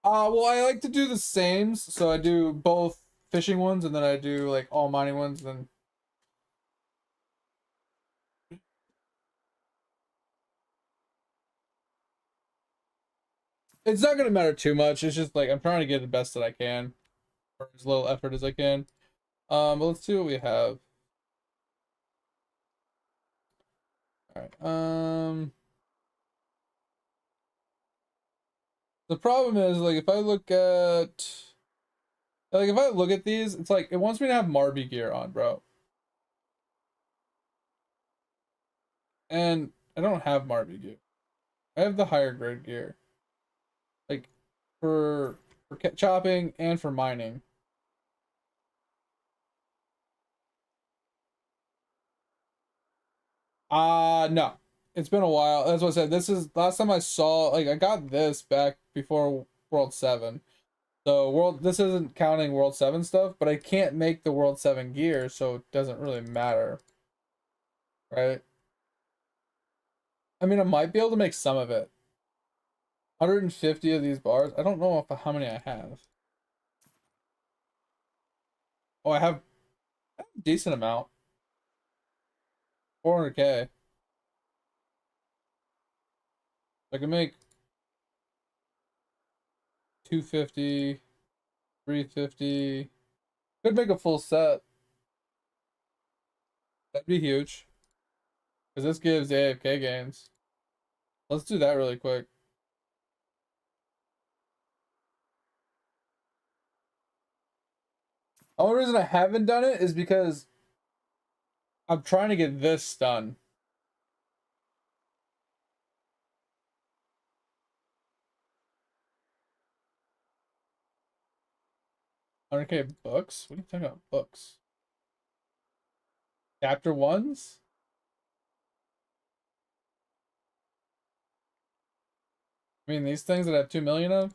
Well, I like to do the same, so I do both fishing ones and then I do like all mining ones. Then it's not gonna matter too much. It's just like I'm trying to get the best that I can, or as little effort as I can. But let's see what we have. All right. The problem is like if I look at these, it's like it wants me to have Marby gear on, bro. And I don't have Marby gear. I have the higher grade gear. Like for chopping and for mining. No. It's been a while. That's what I said. This is last time I saw like I got this back before World 7. So this isn't counting World 7 stuff, but I can't make the World 7 gear, so it doesn't really matter. Right? I mean, I might be able to make some of it. 150 of these bars. I don't know how many I have. Oh, I have a decent amount. 400k. I can make 250, 350. Could make a full set. That'd be huge. Because this gives AFK gains. Let's do that really quick. The only reason I haven't done it is because I'm trying to get this done. Okay, books? What are you talking about? Books. Chapter ones? I mean, these things that I have 2 million of?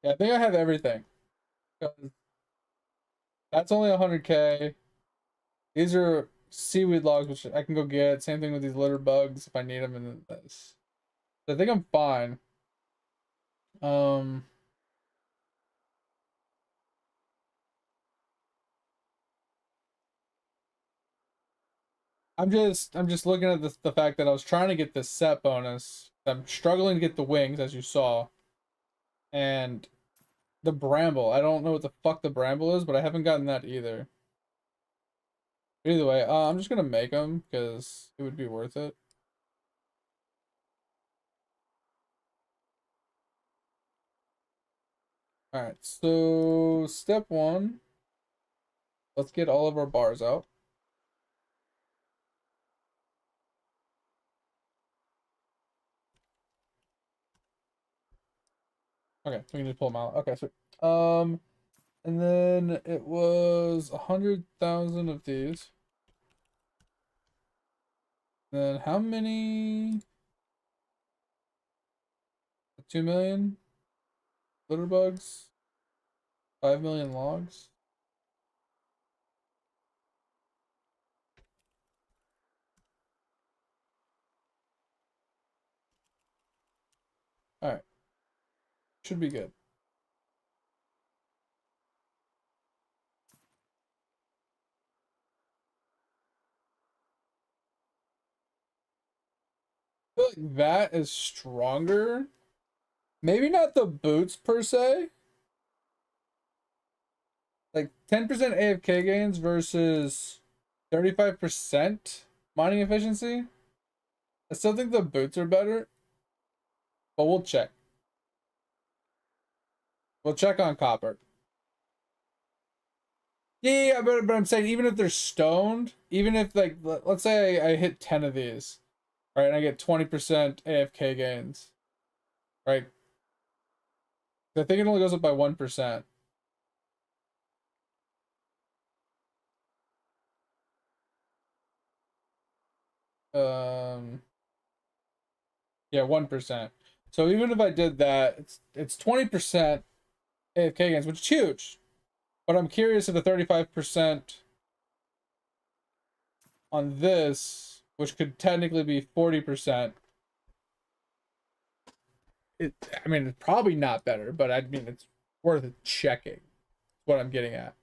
Yeah, I think I have everything. Because that's only 100k. These are seaweed logs, which I can go get. Same thing with these litter bugs if I need them in this. So I think I'm fine. Um, I'm just looking at the fact that I was trying to get this set bonus. I'm struggling to get the wings, as you saw. And the bramble. I don't know what the fuck the bramble is, but I haven't gotten that either. But either way, I'm just gonna make them because it would be worth it. All right, so step one, let's get all of our bars out. Okay, we can just pull them out. Okay, so and then it was 100,000 of these. Then how many? 2 million litter bugs, 5 million logs. All right, should be good. I feel like that is stronger. Maybe not the boots per se. Like 10% AFK gains versus 35% mining efficiency. I still think the boots are better, but we'll check. We'll check on copper. Yeah, but I'm saying even if they're stoned, even if like let's say I hit 10 of these, right, and I get 20% AFK gains, right? I think it only goes up by 1%. Um, yeah, 1%. So even if I did that, it's 20% AFK gains, which is huge. But I'm curious if the 35% on this, which could technically be 40%, I mean, it's probably not better, but I mean, it's worth checking. What I'm getting at.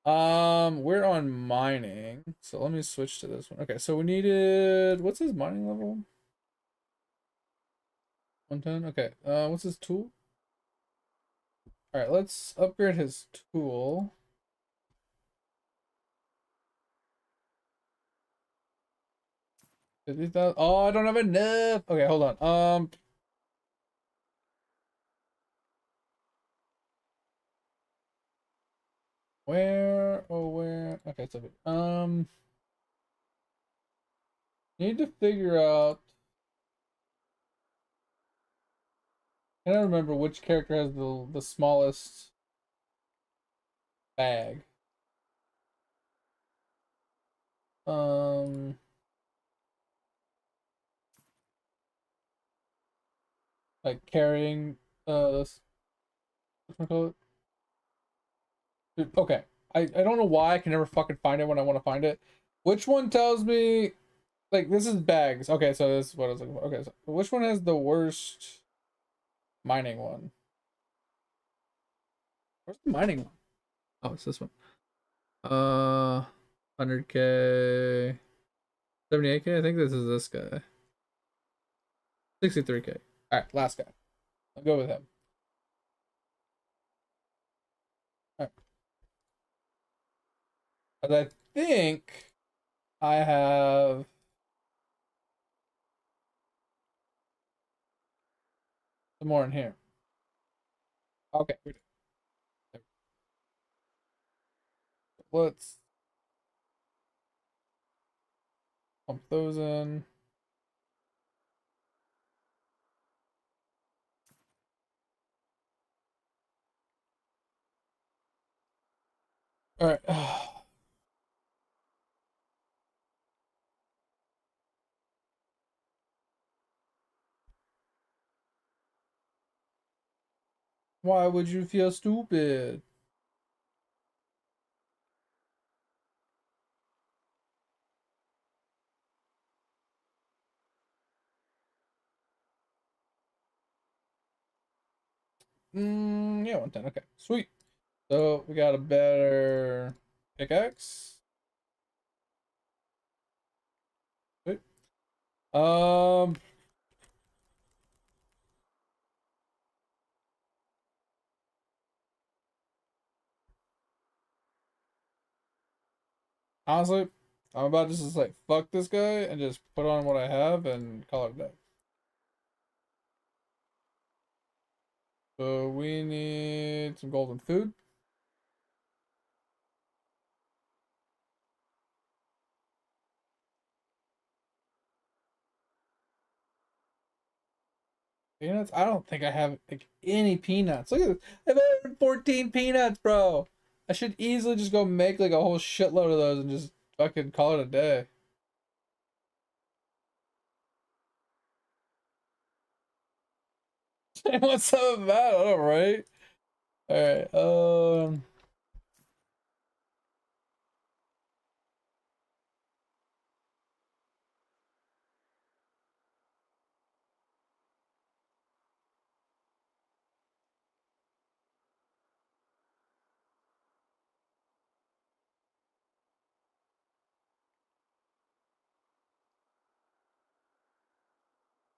We're on mining, so let me switch to this one. Okay, so we needed, what's his mining level? 110. Okay. What's his tool? All right, let's upgrade his tool. 50,000. Oh, I don't have enough. Okay, hold on. Where? Oh, where? Okay, so need to figure out. I don't remember which character has the smallest bag. Um, like carrying what call it? Okay, I don't know why I can never fucking find it when I want to find it. Which one tells me like this is bags? Okay, so this is what I was looking for. Okay, so which one has the worst mining one? Where's the mining one? Oh, it's this one. 100K, 78K. I think this is this guy. 63K. All right, last guy. I'll go with him. All right. But I think I have some more in here. Okay, we do. Let's pump those in. All right. Why would you feel stupid? Yeah, 110. Okay, sweet. So we got a better pickaxe. Sweet. Honestly, I'm about to just like fuck this guy and just put on what I have and call it a day. So we need some golden food. Peanuts? I don't think I have like any peanuts. Look at this. I have 114 peanuts, bro. I should easily just go make like a whole shitload of those and just fucking call it a day. What's some of that? All right. All right.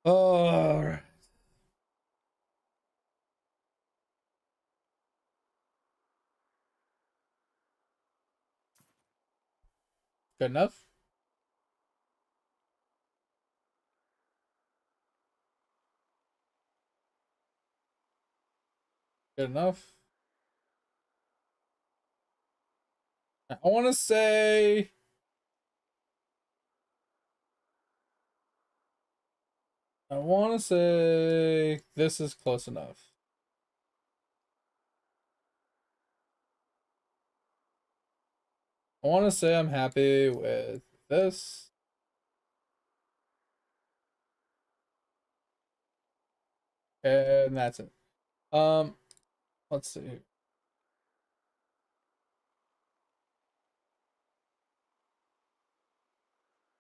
Oh, good enough. Good enough. I want to say. I want to say this is close enough. I want to say I'm happy with this. And that's it. Let's see.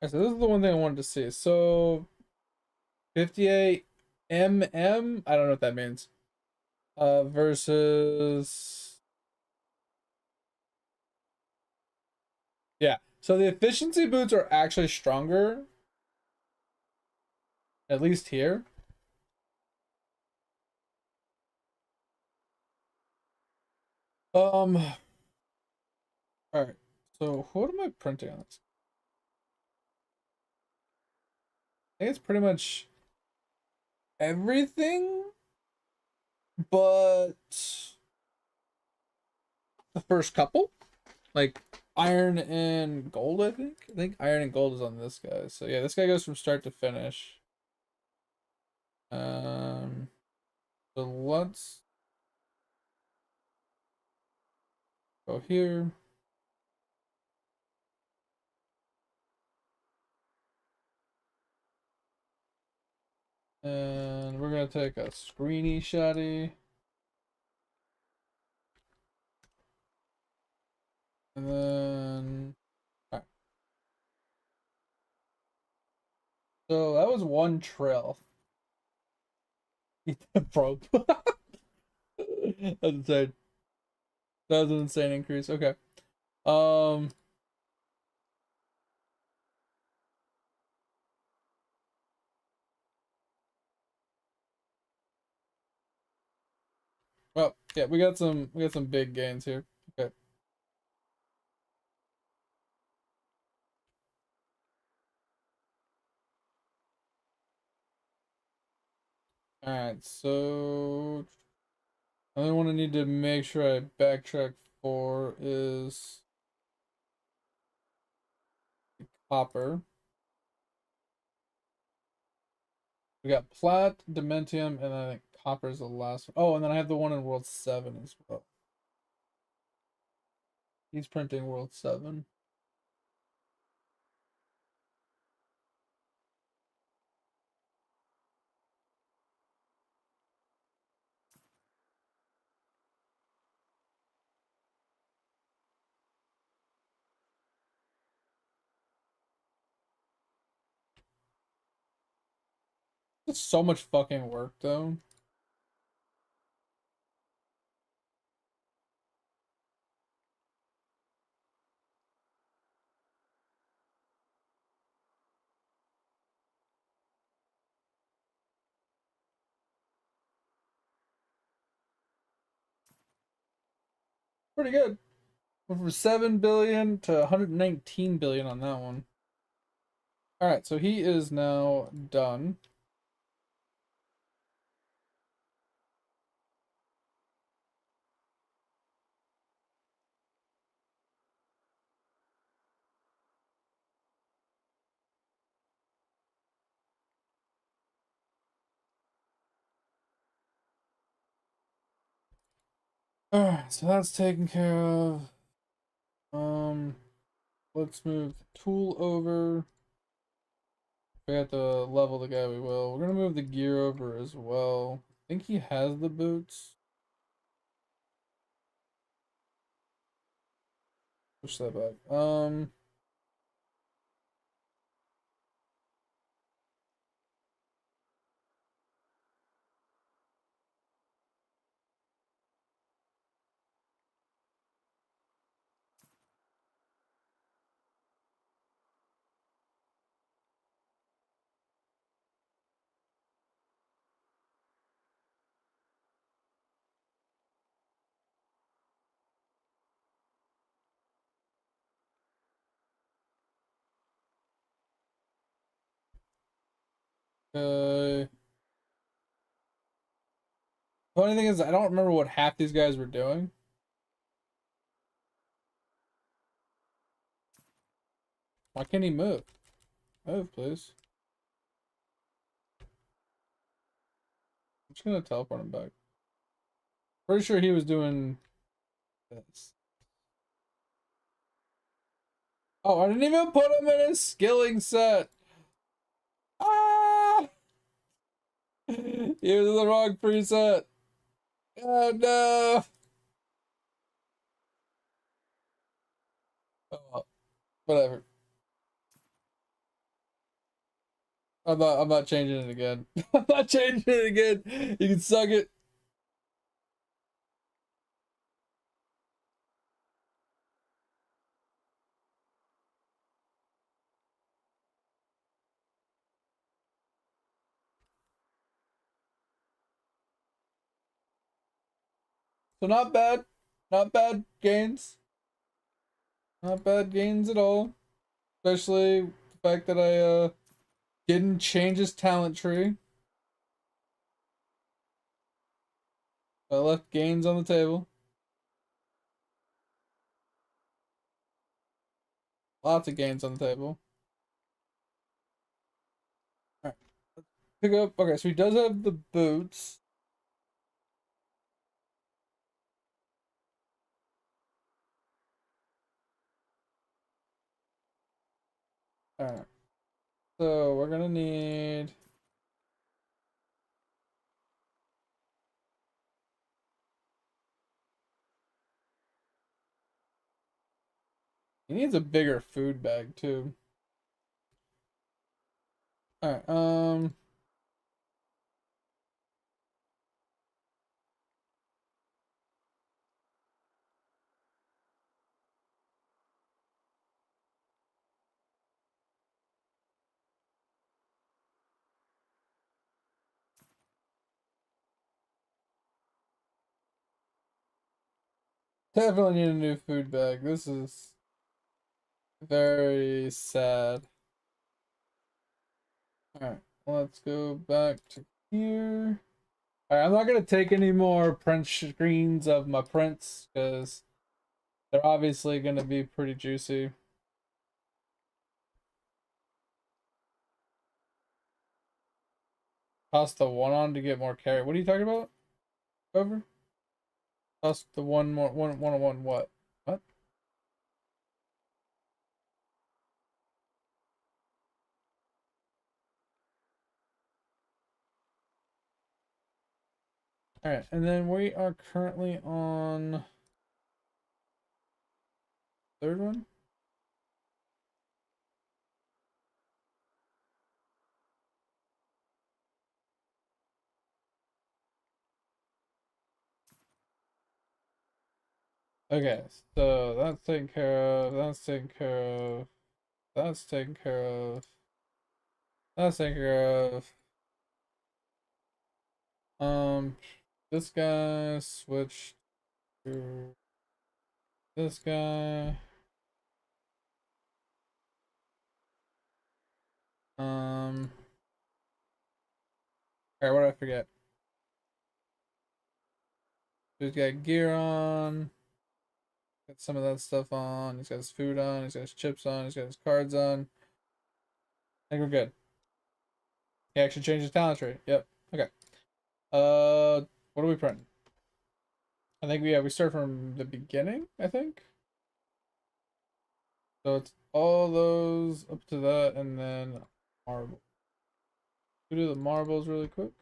Okay, so this is the one thing I wanted to see. So 58 mm, I don't know what that means. Versus yeah. So the efficiency boots are actually stronger, at least here. All right. So what am I printing on this? I think it's pretty much everything, but the first couple, like iron and gold. I think iron and gold is on this guy. So yeah, this guy goes from start to finish. Um, so let's go here. And we're gonna take a screeny shotty. And then alright. So that was one trail. Broke. That's insane. That was an insane increase. Okay. Um well, yeah, we got some big gains here. Okay. Alright, so only one I need to make sure I backtrack for is copper. We got plat, dementium, and I think copper is the last one. Oh, and then I have the one in World 7 as well. He's printing World 7. It's so much fucking work, though. Pretty good. From 7 billion to 119 billion on that one. Alright, so he is now done. Alright, so that's taken care of. Let's move the tool over. If we have to level the guy, we will. We're gonna move the gear over as well. I think he has the boots. Push that back. Okay. Funny thing is, I don't remember what half these guys were doing. Why can't he move? Move, please. I'm just gonna teleport him back. Pretty sure he was doing this. Oh, I didn't even put him in his skilling set. Ah! He was in the wrong preset. Oh no. Oh, whatever. I'm not changing it again. I'm not changing it again. You can suck it. So not bad. Not bad gains. Not bad gains at all. Especially the fact that I didn't change his talent tree. I left gains on the table. Lots of gains on the table. Alright. Pick up. Okay, so he does have the boots. Alright. So we're gonna need he needs a bigger food bag too. Alright, definitely need a new food bag. This is very sad. Alright, let's go back to here. Alright, I'm not gonna take any more print screens of my prints because they're obviously gonna be pretty juicy. Toss the one on to get more carry. What are you talking about? Over? Toss the one more one on one what? What? Alright, and then we are currently on third one. Okay, so that's taken care of, that's taken care of, that's taken care of, that's taken care of. This guy switched to this guy. Alright, what did I forget? He's got gear on. Got some of that stuff on. He's got his food on. He's got his chips on. He's got his cards on. I think we're good. He actually changed his talent tree. Yep. Okay. What are we printing? I think we start from the beginning, I think. So it's all those up to that and then marble. We do the marbles really quick.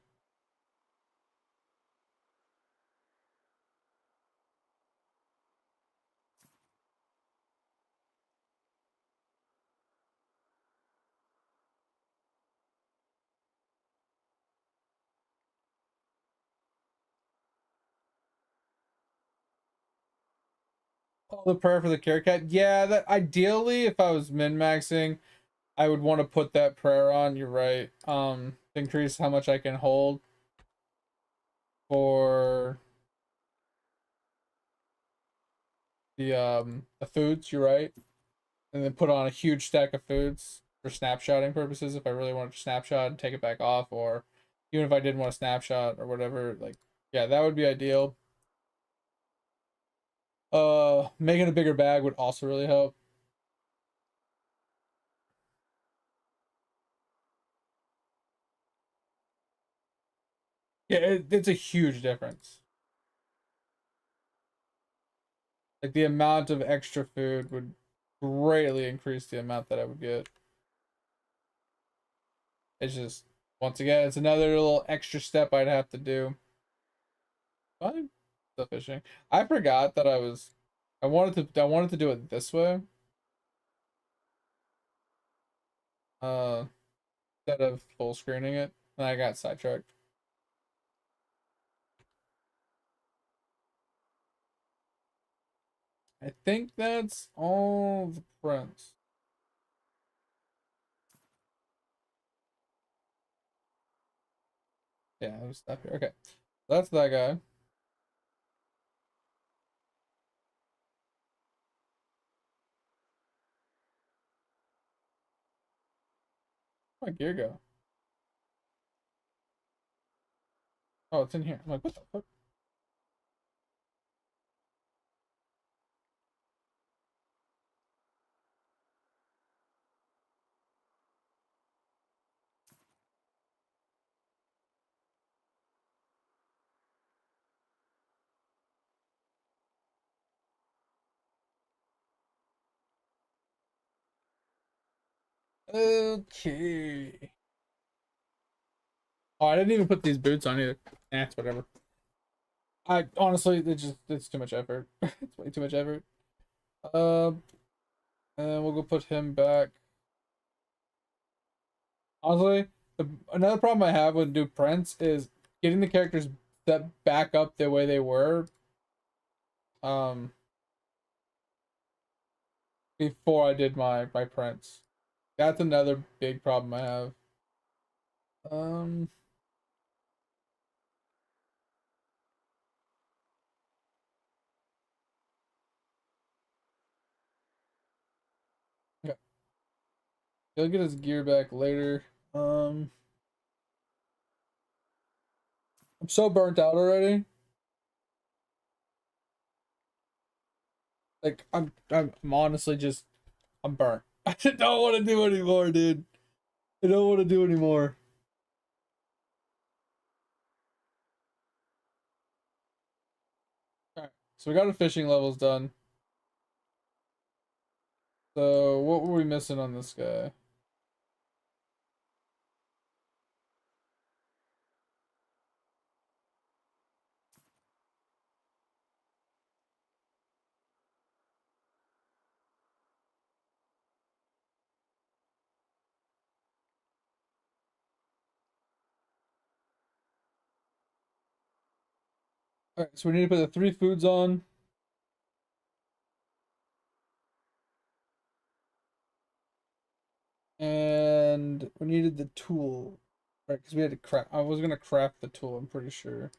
Oh, the prayer for the care cat. Yeah, that ideally if I was min-maxing, I would want to put that prayer on. You're right. To increase how much I can hold for the foods, you're right. And then put on a huge stack of foods for snapshotting purposes if I really wanted to snapshot and take it back off, or even if I didn't want to snapshot or whatever, like yeah, that would be ideal. Making a bigger bag would also really help. Yeah, it's a huge difference. Like the amount of extra food would greatly increase the amount that I would get. It's just once again, it's another little extra step I'd have to do. Fine, still fishing. I forgot that I wanted to do it this way. Uh, Instead of full screening it, and I got sidetracked. I think that's all the prints. Yeah, I'll stop here. Okay, that's that guy. Where'd my gear go? Oh, it's in here. I'm like, what the fuck? Okay. Oh, I didn't even put these boots on either. It's whatever. I honestly, it's too much effort. It's way too much effort. Uh, and we'll go put him back. Honestly, another problem I have with do prints is getting the characters set back up the way they were. Um, Before I did my prints. That's another big problem I have. Um, yeah, he'll get his gear back later. Um, I'm so burnt out already. Like I'm honestly just I'm burnt. I don't want to do anymore, dude. I don't want to do anymore. All right, so we got our fishing levels done. So what were we missing on this guy? All right, so we need to put the 3 foods on. And we needed the tool. Right, because we had to craft. I was gonna craft the tool, I'm pretty sure.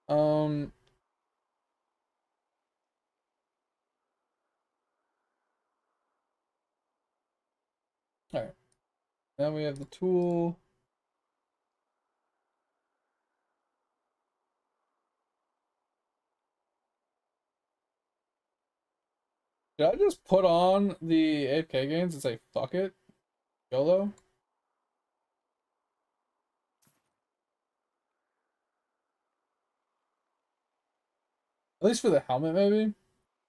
Um, all right. Now we have the tool. Did I just put on the AFK gains and say fuck it? YOLO? At least for the helmet, maybe.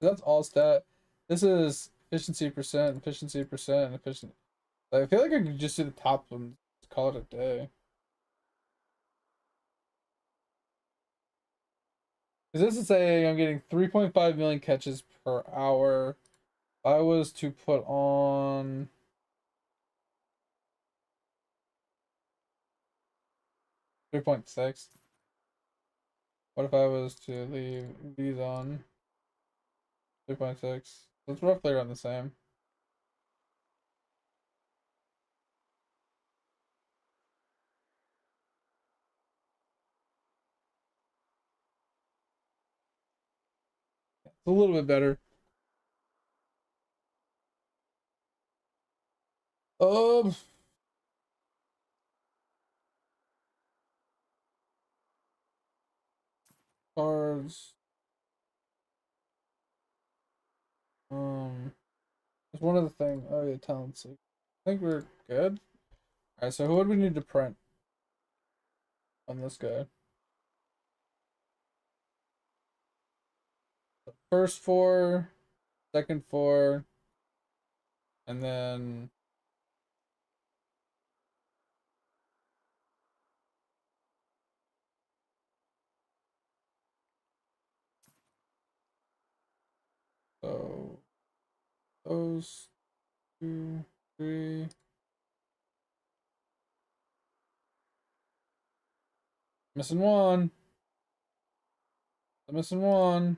That's all stat. This is efficiency percent, and efficient. Like, I feel like I could just do the top one, call it a day. Because this is saying I'm getting 3.5 million catches per hour. If I was to put on 3.6. What if I was to leave these on 3.6? It's roughly around the same. It's a little bit better. Um, cards. There's one other thing. Oh yeah, talents. I think we're good. All right. So who would we need to print on this guy? The first four, second four, and then so those 2, 3. Missing one. I'm missing one.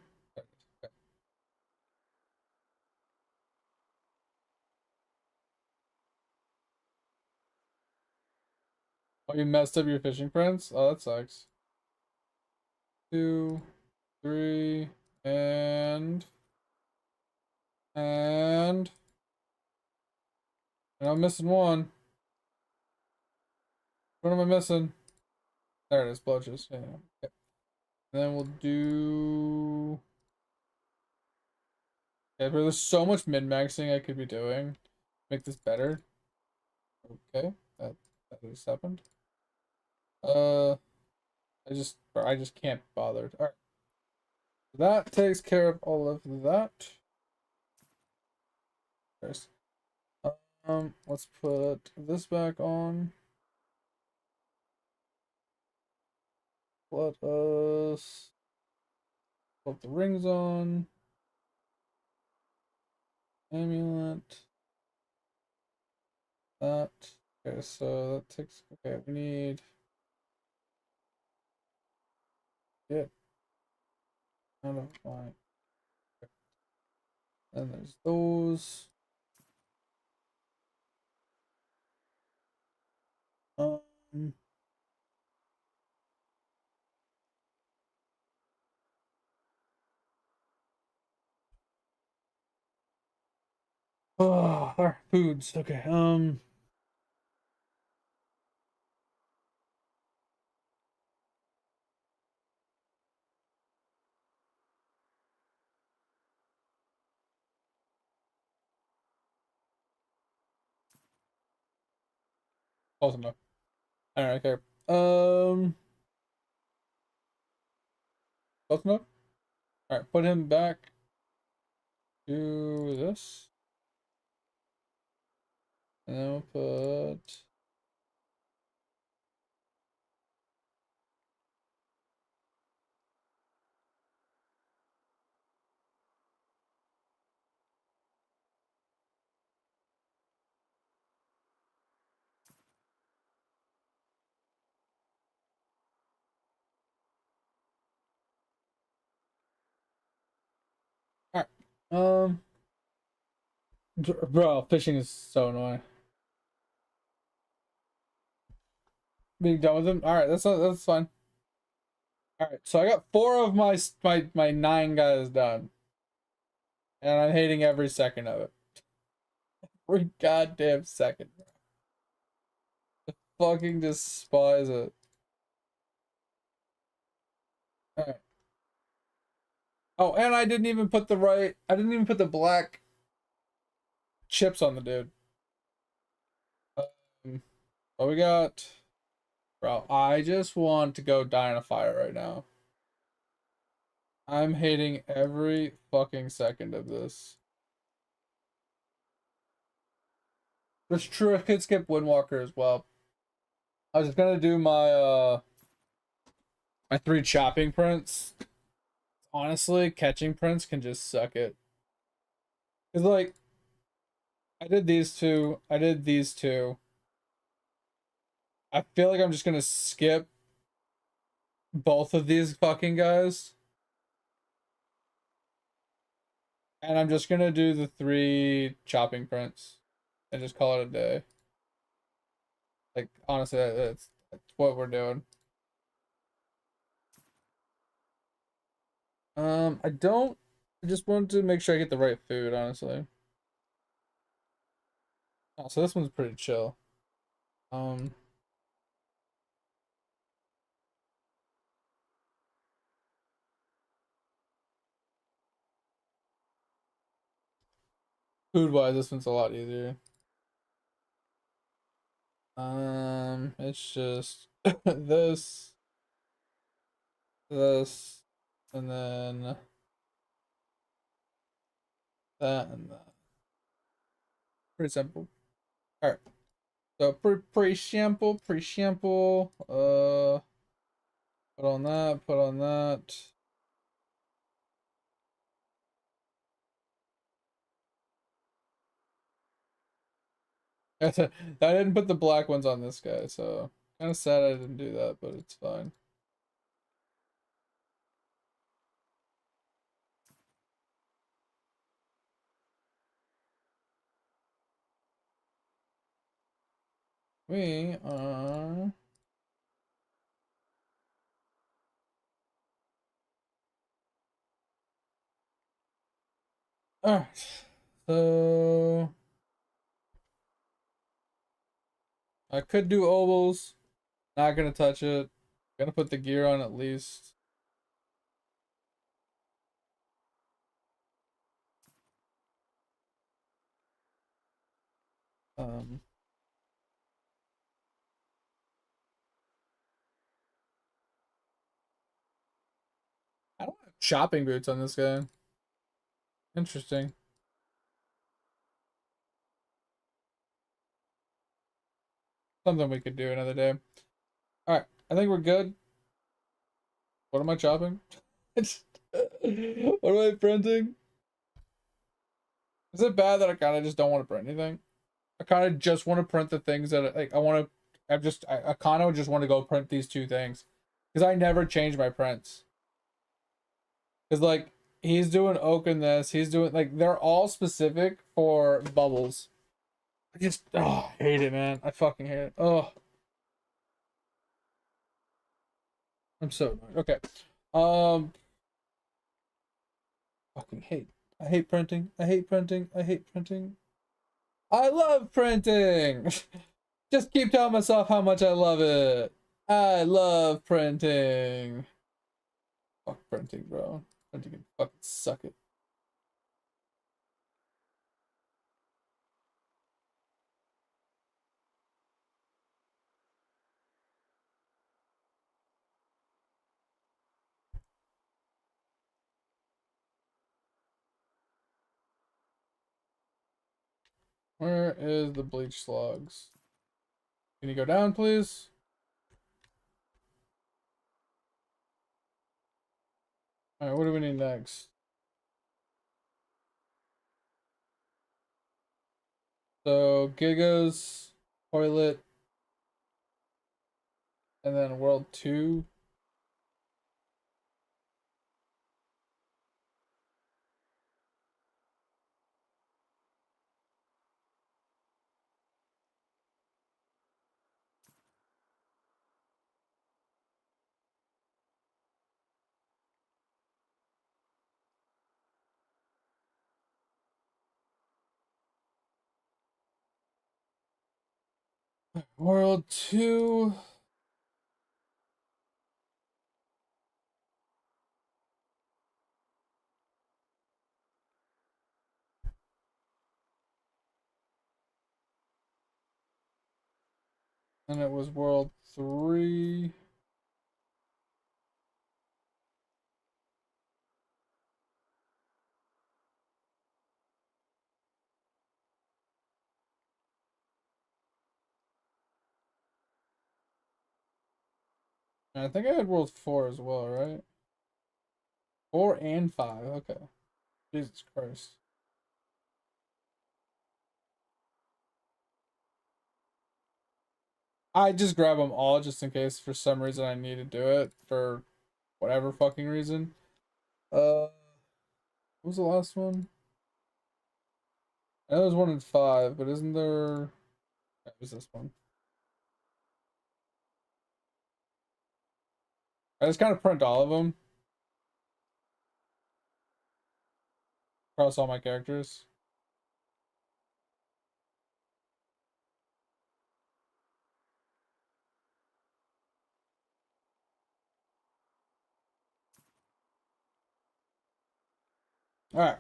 Oh, you messed up your fishing prints? Oh, that sucks. 2, 3, and I'm missing one. What am I missing? There it is, blotches. Yeah. Okay. And then we'll do. Okay, but there's so much min-maxing I could be doing. Make this better. Okay, that just happened. I just can't bother. All right, that takes care of all of that. First, let's put this back on. Let us put the rings on. Amulet. That. Okay, so that takes. Okay, we need. Get out of my. And there's those. Um. Oh, our foods. Okay. Close enough. All right. Okay. Close enough. All right. Put him back to this, and then we'll put. All right. Bro, fishing is so annoying. Being done with him. All right. That's fine. All right. So I got 4 of my 9 guys done, and I'm hating every second of it. Every goddamn second. Fucking despise it. All right. Oh, and I didn't even put the black chips on the dude. What we got? Bro, I just want to go die in a fire right now. I'm hating every fucking second of this. It's true, I could skip Windwalker as well. I was gonna do my 3 chopping prints. Honestly, catching prints can just suck it. Cause like I did these two, I did these two. I feel like I'm just gonna skip both of these fucking guys. And I'm just gonna do the 3 chopping prints and just call it a day. Like honestly, that's what we're doing. I don't. I just wanted to make sure I get the right food, honestly. Oh, so this one's pretty chill. Um, food wise, this one's a lot easier. It's just this, this, and then that and that. Pretty simple. All right. So pretty simple, pretty simple. Put on that. Put on that. I didn't put the black ones on this guy, so kind of sad I didn't do that, but it's fine. We are alright. So I could do ovals. Not gonna touch it. Gonna put the gear on at least. Um, I don't have shopping boots on this guy. Interesting. Something we could do another day. Alright, I think we're good. What am I chopping? What am I printing? Is it bad that I kind of just don't want to print anything? I kind of just want to print the things that like I want to. I kind of just want to go print these 2 things because I never change my prints. Because like he's doing oak in this, he's doing like they're all specific for bubbles. I just I hate it, man. I fucking hate it. Oh, I'm so annoyed. Okay, um, fucking hate. I hate printing. I hate printing. I hate printing. I love printing. Just keep telling myself how much I love it. I love printing. Fuck printing, bro. Printing can fucking suck it. Where is the bleach slugs? Can you go down, please? Alright, what do we need next? So, Gigas, Toilet, and then World 2. World 2. And it was World 3. And I think I had World 4 as well, right? 4 and 5. Okay. Jesus Christ. I just grab them all just in case for some reason I need to do it for whatever fucking reason. What was the last one? I know there's 1 in 5, but isn't there? That was this one. I just kind of print all of them across all my characters. All right,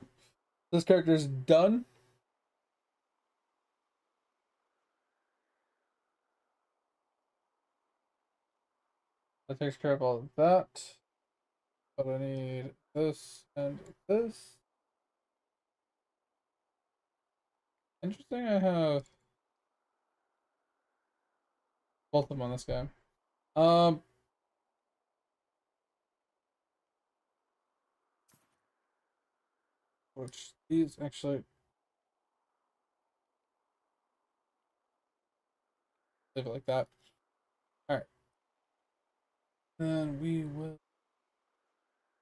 this character is done. That takes care of all of that. But I need this and this. Interesting, I have both of them on this guy. Um, which these actually leave it like that. All right, then we will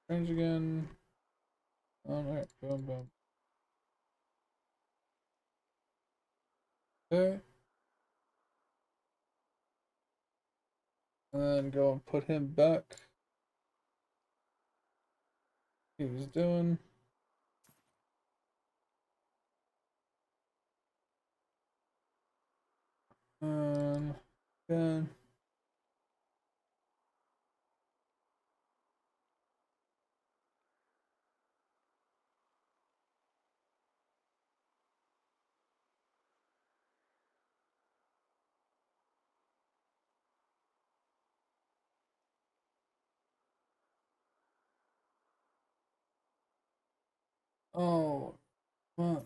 change again. All right, boom, boom. Okay, and then go and put him back. See what he's doing. Again. Oh, we're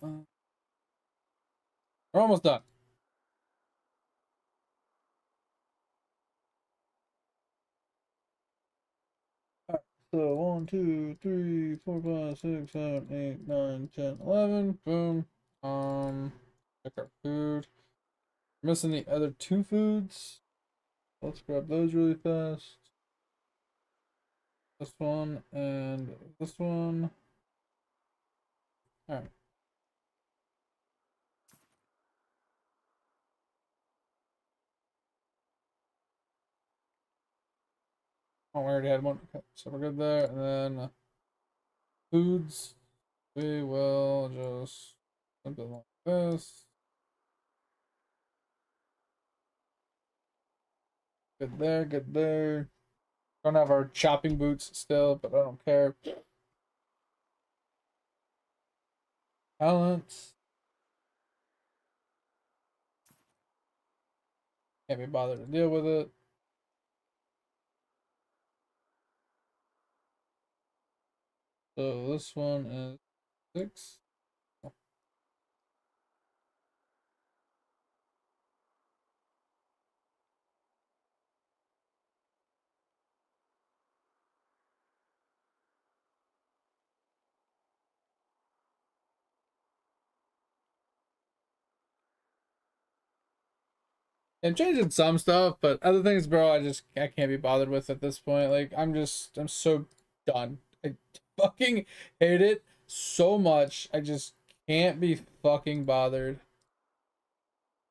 almost done. All right, so 1, 2, 3, 4, 5, 6, 7, 8, 9, 10, 11. Boom. Check our food. Missing the other 2 foods. Let's grab those really fast. This one and this one. All right. Oh, we already had one. Okay, so we're good there. And then foods. We will just something like this. Good there, good there. Don't have our chopping boots still, but I don't care. Balance. Can't be bothered to deal with it. So this one is 6. I'm changing some stuff, but other things, bro, I can't be bothered with at this point. Like I'm so done. I fucking hate it so much. I just can't be fucking bothered.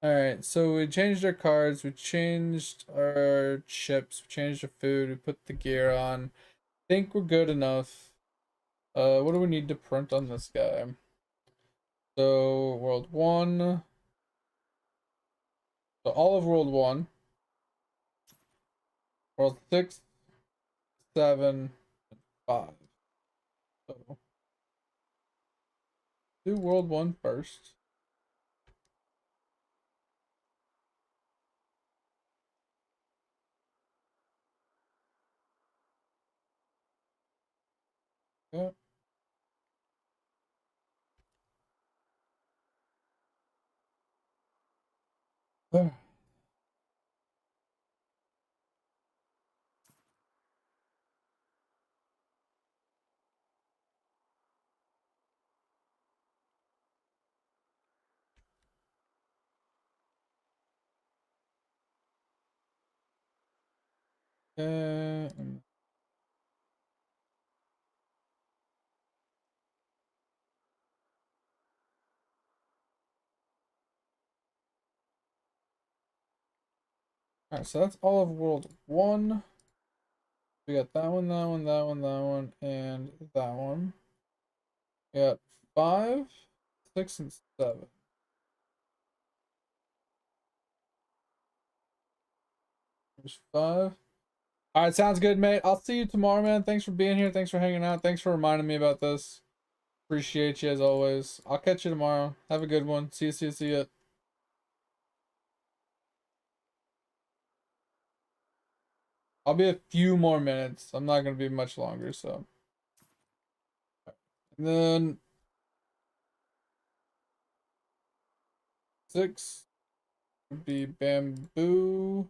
All right, so we changed our cards, we changed our chips, we changed the food, we put the gear on. Think we're good enough. What do we need to print on this guy? So World 1. So all of World 1. World 6, 7, 5. So do World 1 first. Yep. There. Okay. Alright, so that's all of World 1. We got that one, that one, that one, that one, and that one. We got 5, 6, and 7. There's 5. Alright, sounds good, mate. I'll see you tomorrow, man. Thanks for being here. Thanks for hanging out. Thanks for reminding me about this. Appreciate you as always. I'll catch you tomorrow. Have a good one. See you, see you, see you. I'll be a few more minutes. I'm not going to be much longer, so. And then 6 would be bamboo.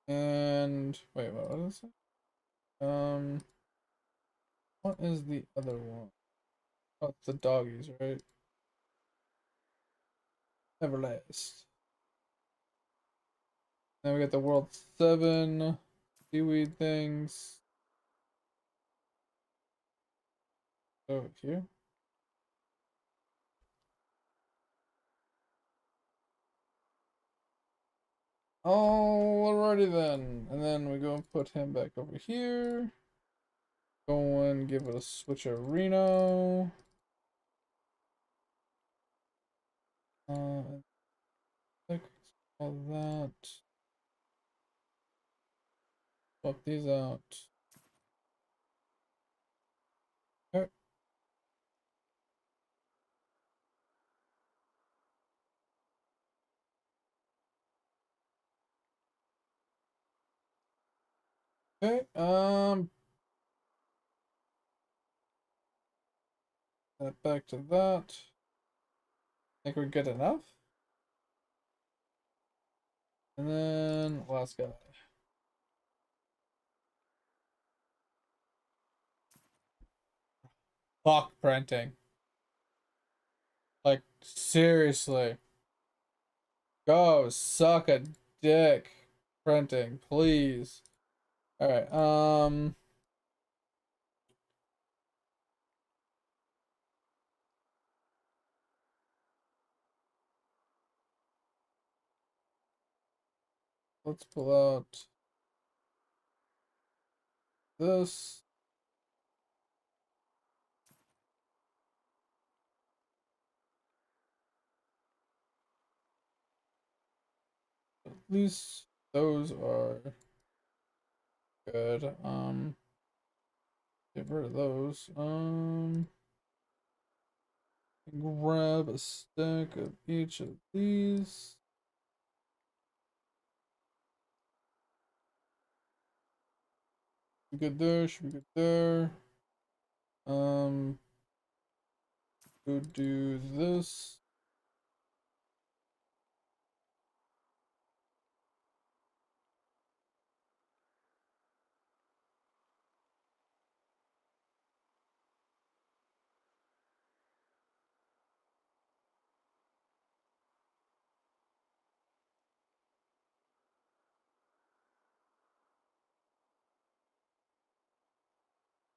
And wait, what was it? What is the other one? Oh, it's the doggies, right? Everlast. Then we got the World 7 seaweed things. Over here. Alrighty then. And then we go and put him back over here. Go and give it a switcherino. Click all that. Swap these out. Okay. Okay. Back to that. Think we're good enough. And then last guy. Fuck printing. Like seriously. Go suck a dick. Printing, please. Alright, let's pull out this. At least those are good. Get rid of those. Grab a stack of each of these. Should be good there, should be good there. Go do this.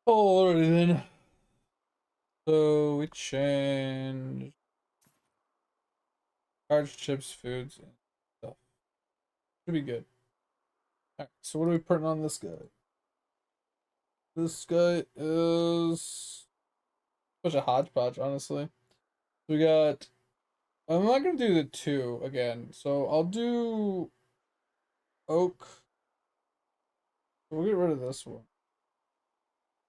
Alrighty then. So we change cards, chips, foods, and stuff. Should be good. Alright, so what are we putting on this guy? This guy is such a hodgepodge, honestly. We got. I'm not gonna do the 2 again, so I'll do oak. We'll get rid of this one.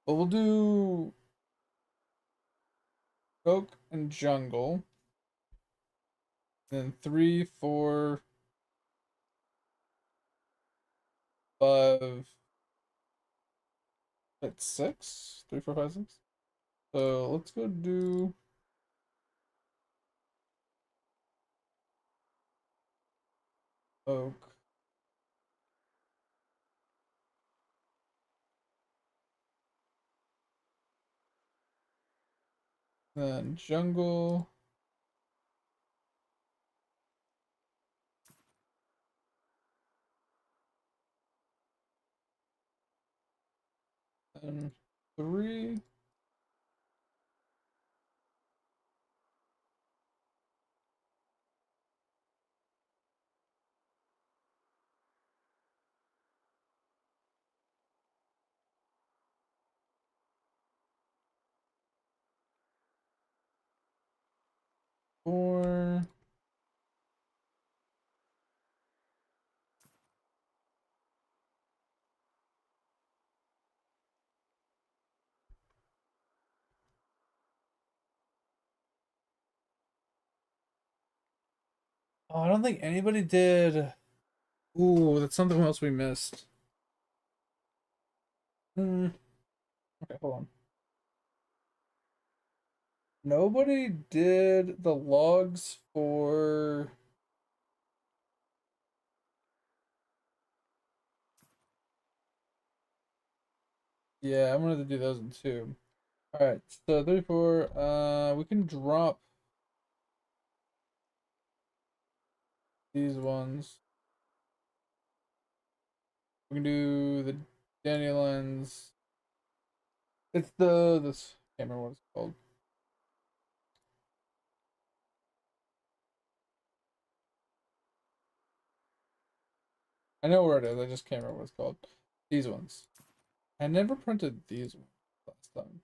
But we'll do oak and jungle. Then 3, 4, 5, that's 6. 3, 4, 5, 6. So let's go do oak. Then jungle. And 3. Four. Oh, I don't think anybody did. Ooh, that's something else we missed. Okay, hold on. Nobody did the logs for. Yeah, I'm gonna do those in 2. All right, so 34. We can drop these ones. We can do the dandelions. It's this. Can't remember what it's called. I know where it is. I just can't remember what it's called. These ones. I never printed these ones last time.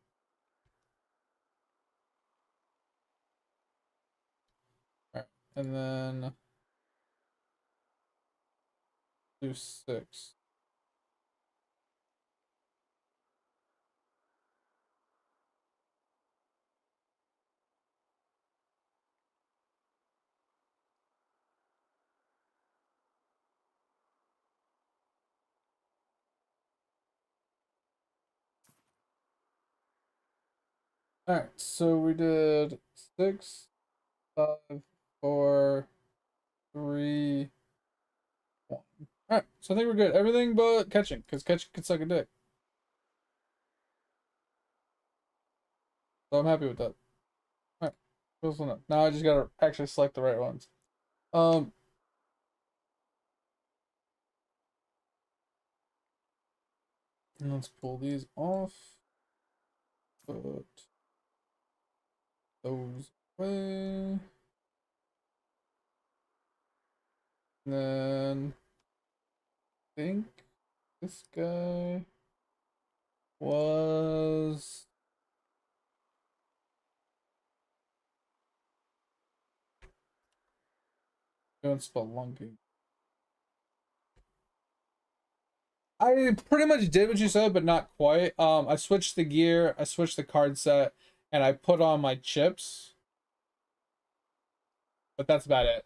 All right, and then do 6. All right, so we did 6, 5, 4, 3, 1. All right, so I think we're good. Everything but catching, because catching can suck a dick. So I'm happy with that. All right, close enough. Now I just gotta actually select the right ones. Um, and let's pull these off. Put those away. And then I think this guy was doing spelunking. I pretty much did what you said, but not quite. I switched the gear, I switched the card set, and I put on my chips, but that's about it.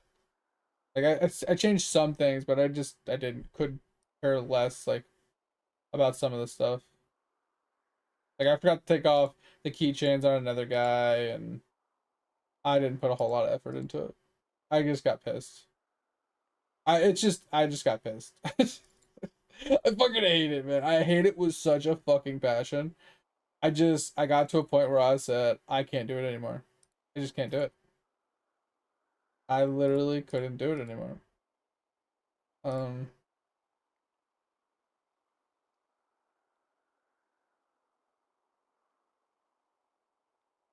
Like I changed some things, but I didn't could care less like about some of the stuff. Like I forgot to take off the keychains on another guy, and I didn't put a whole lot of effort into it. I just got pissed. I just got pissed. I fucking hate it, man. I hate it with such a fucking passion. I got to a point where I said I can't do it anymore. I just can't do it. I literally couldn't do it anymore. Um,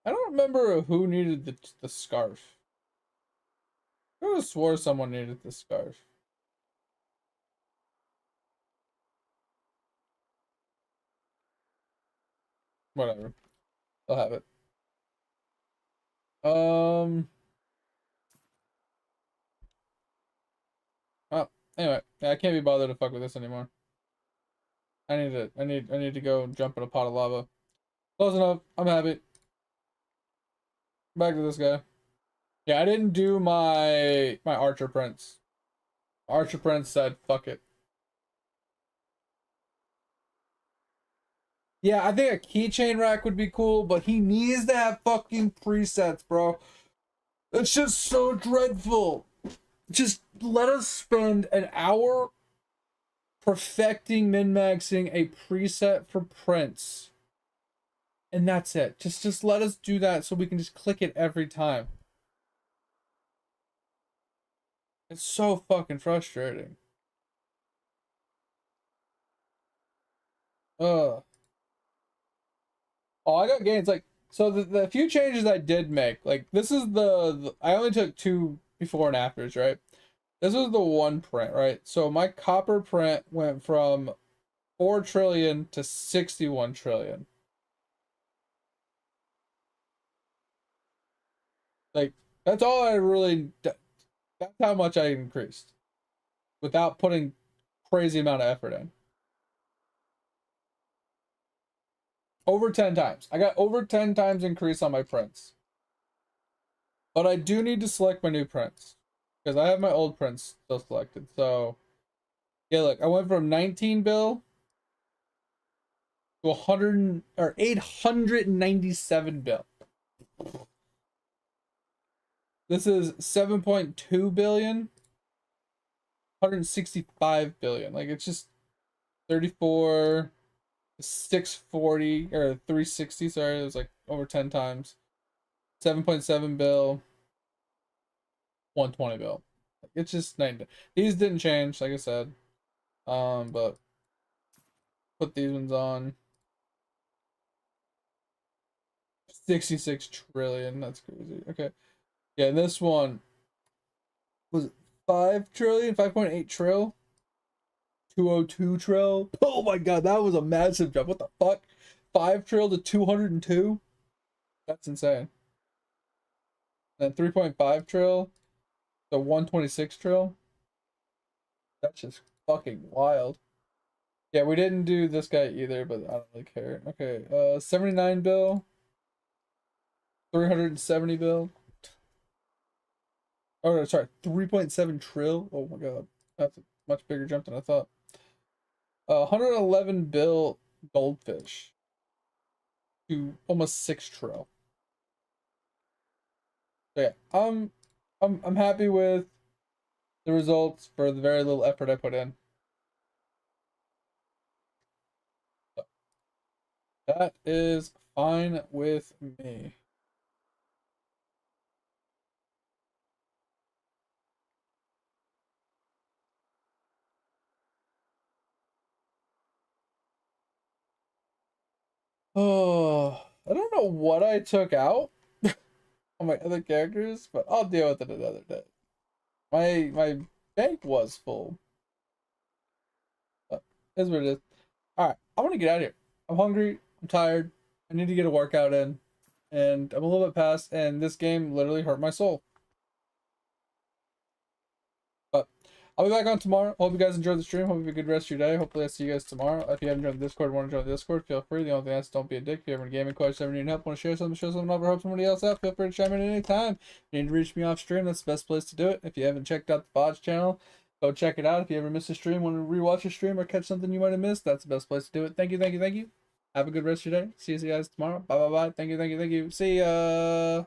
I don't remember who needed the scarf. I could have swore someone needed the scarf. Whatever. I'll have it. Um. Oh, anyway, yeah, I can't be bothered to fuck with this anymore. I need to go jump in a pot of lava. Close enough. I'm happy. Back to this guy. Yeah, I didn't do my Archer Prince. Archer Prince said, "Fuck it." Yeah, I think a keychain rack would be cool, but he needs to have fucking presets, bro. It's just so dreadful. Just let us spend an hour perfecting min-maxing a preset for Prince. And that's it. Just let us do that so we can just click it every time. It's so fucking frustrating. Ugh. Oh, I got gains. Like, so the few changes I did make, like this is I only took 2 before and afters, right? This was the 1 print, right? So my copper print went from 4 trillion to 61 trillion. Like, that's all I really, that's how much I increased without putting crazy amount of effort in. Over 10 times. I got over 10 times increase on my prints. But I do need to select my new prints because I have my old prints still selected. So, yeah, look, I went from 19 bill to 100 or 897 bill. This is 7.2 billion, 165 billion. Like, it's just 34, 640 or 360. Sorry, it was like over 10 times. 7.7 bill, 120 bill. It's just 9. These didn't change, like I said. But put these ones on. 66 trillion. That's crazy. Okay. Yeah, this one was 5 trillion, 5.8 trill, 202 trill. Oh my god, that was a massive jump. What the fuck? 5 trill to 202? That's insane. Then 3.5 trill to 126 trill. That's just fucking wild. Yeah, we didn't do this guy either, but I don't really care. Okay, 79 bill, 370 bill. Oh, no, sorry, 3.7 trill. Oh my god, that's a much bigger jump than I thought. 111 bill goldfish to almost 6 trill. So yeah, I'm happy with the results for the very little effort I put in. So that is fine with me. Oh, I don't know what I took out on my other characters, but I'll deal with it another day. My bank was full. But here's what it is. Alright, I want to get out of here. I'm hungry, I'm tired, I need to get a workout in, and I'm a little bit past, and this game literally hurt my soul. But I'll be back on tomorrow. Hope you guys enjoyed the stream. Hope you have a good rest of your day. Hopefully I see you guys tomorrow. If you haven't joined the Discord, want to join the Discord, feel free. The only thing is, don't be a dick. If you have any gaming questions, ever need help, want to share something over, help somebody else out, feel free to chime in anytime. If you need to reach me off stream, that's the best place to do it. If you haven't checked out the VODs channel, go check it out. If you ever miss a stream, want to rewatch a stream or catch something you might have missed, that's the best place to do it. Thank you, thank you, thank you. Have a good rest of your day. See you guys tomorrow. Bye, bye, bye. Thank you, thank you, thank you. See ya.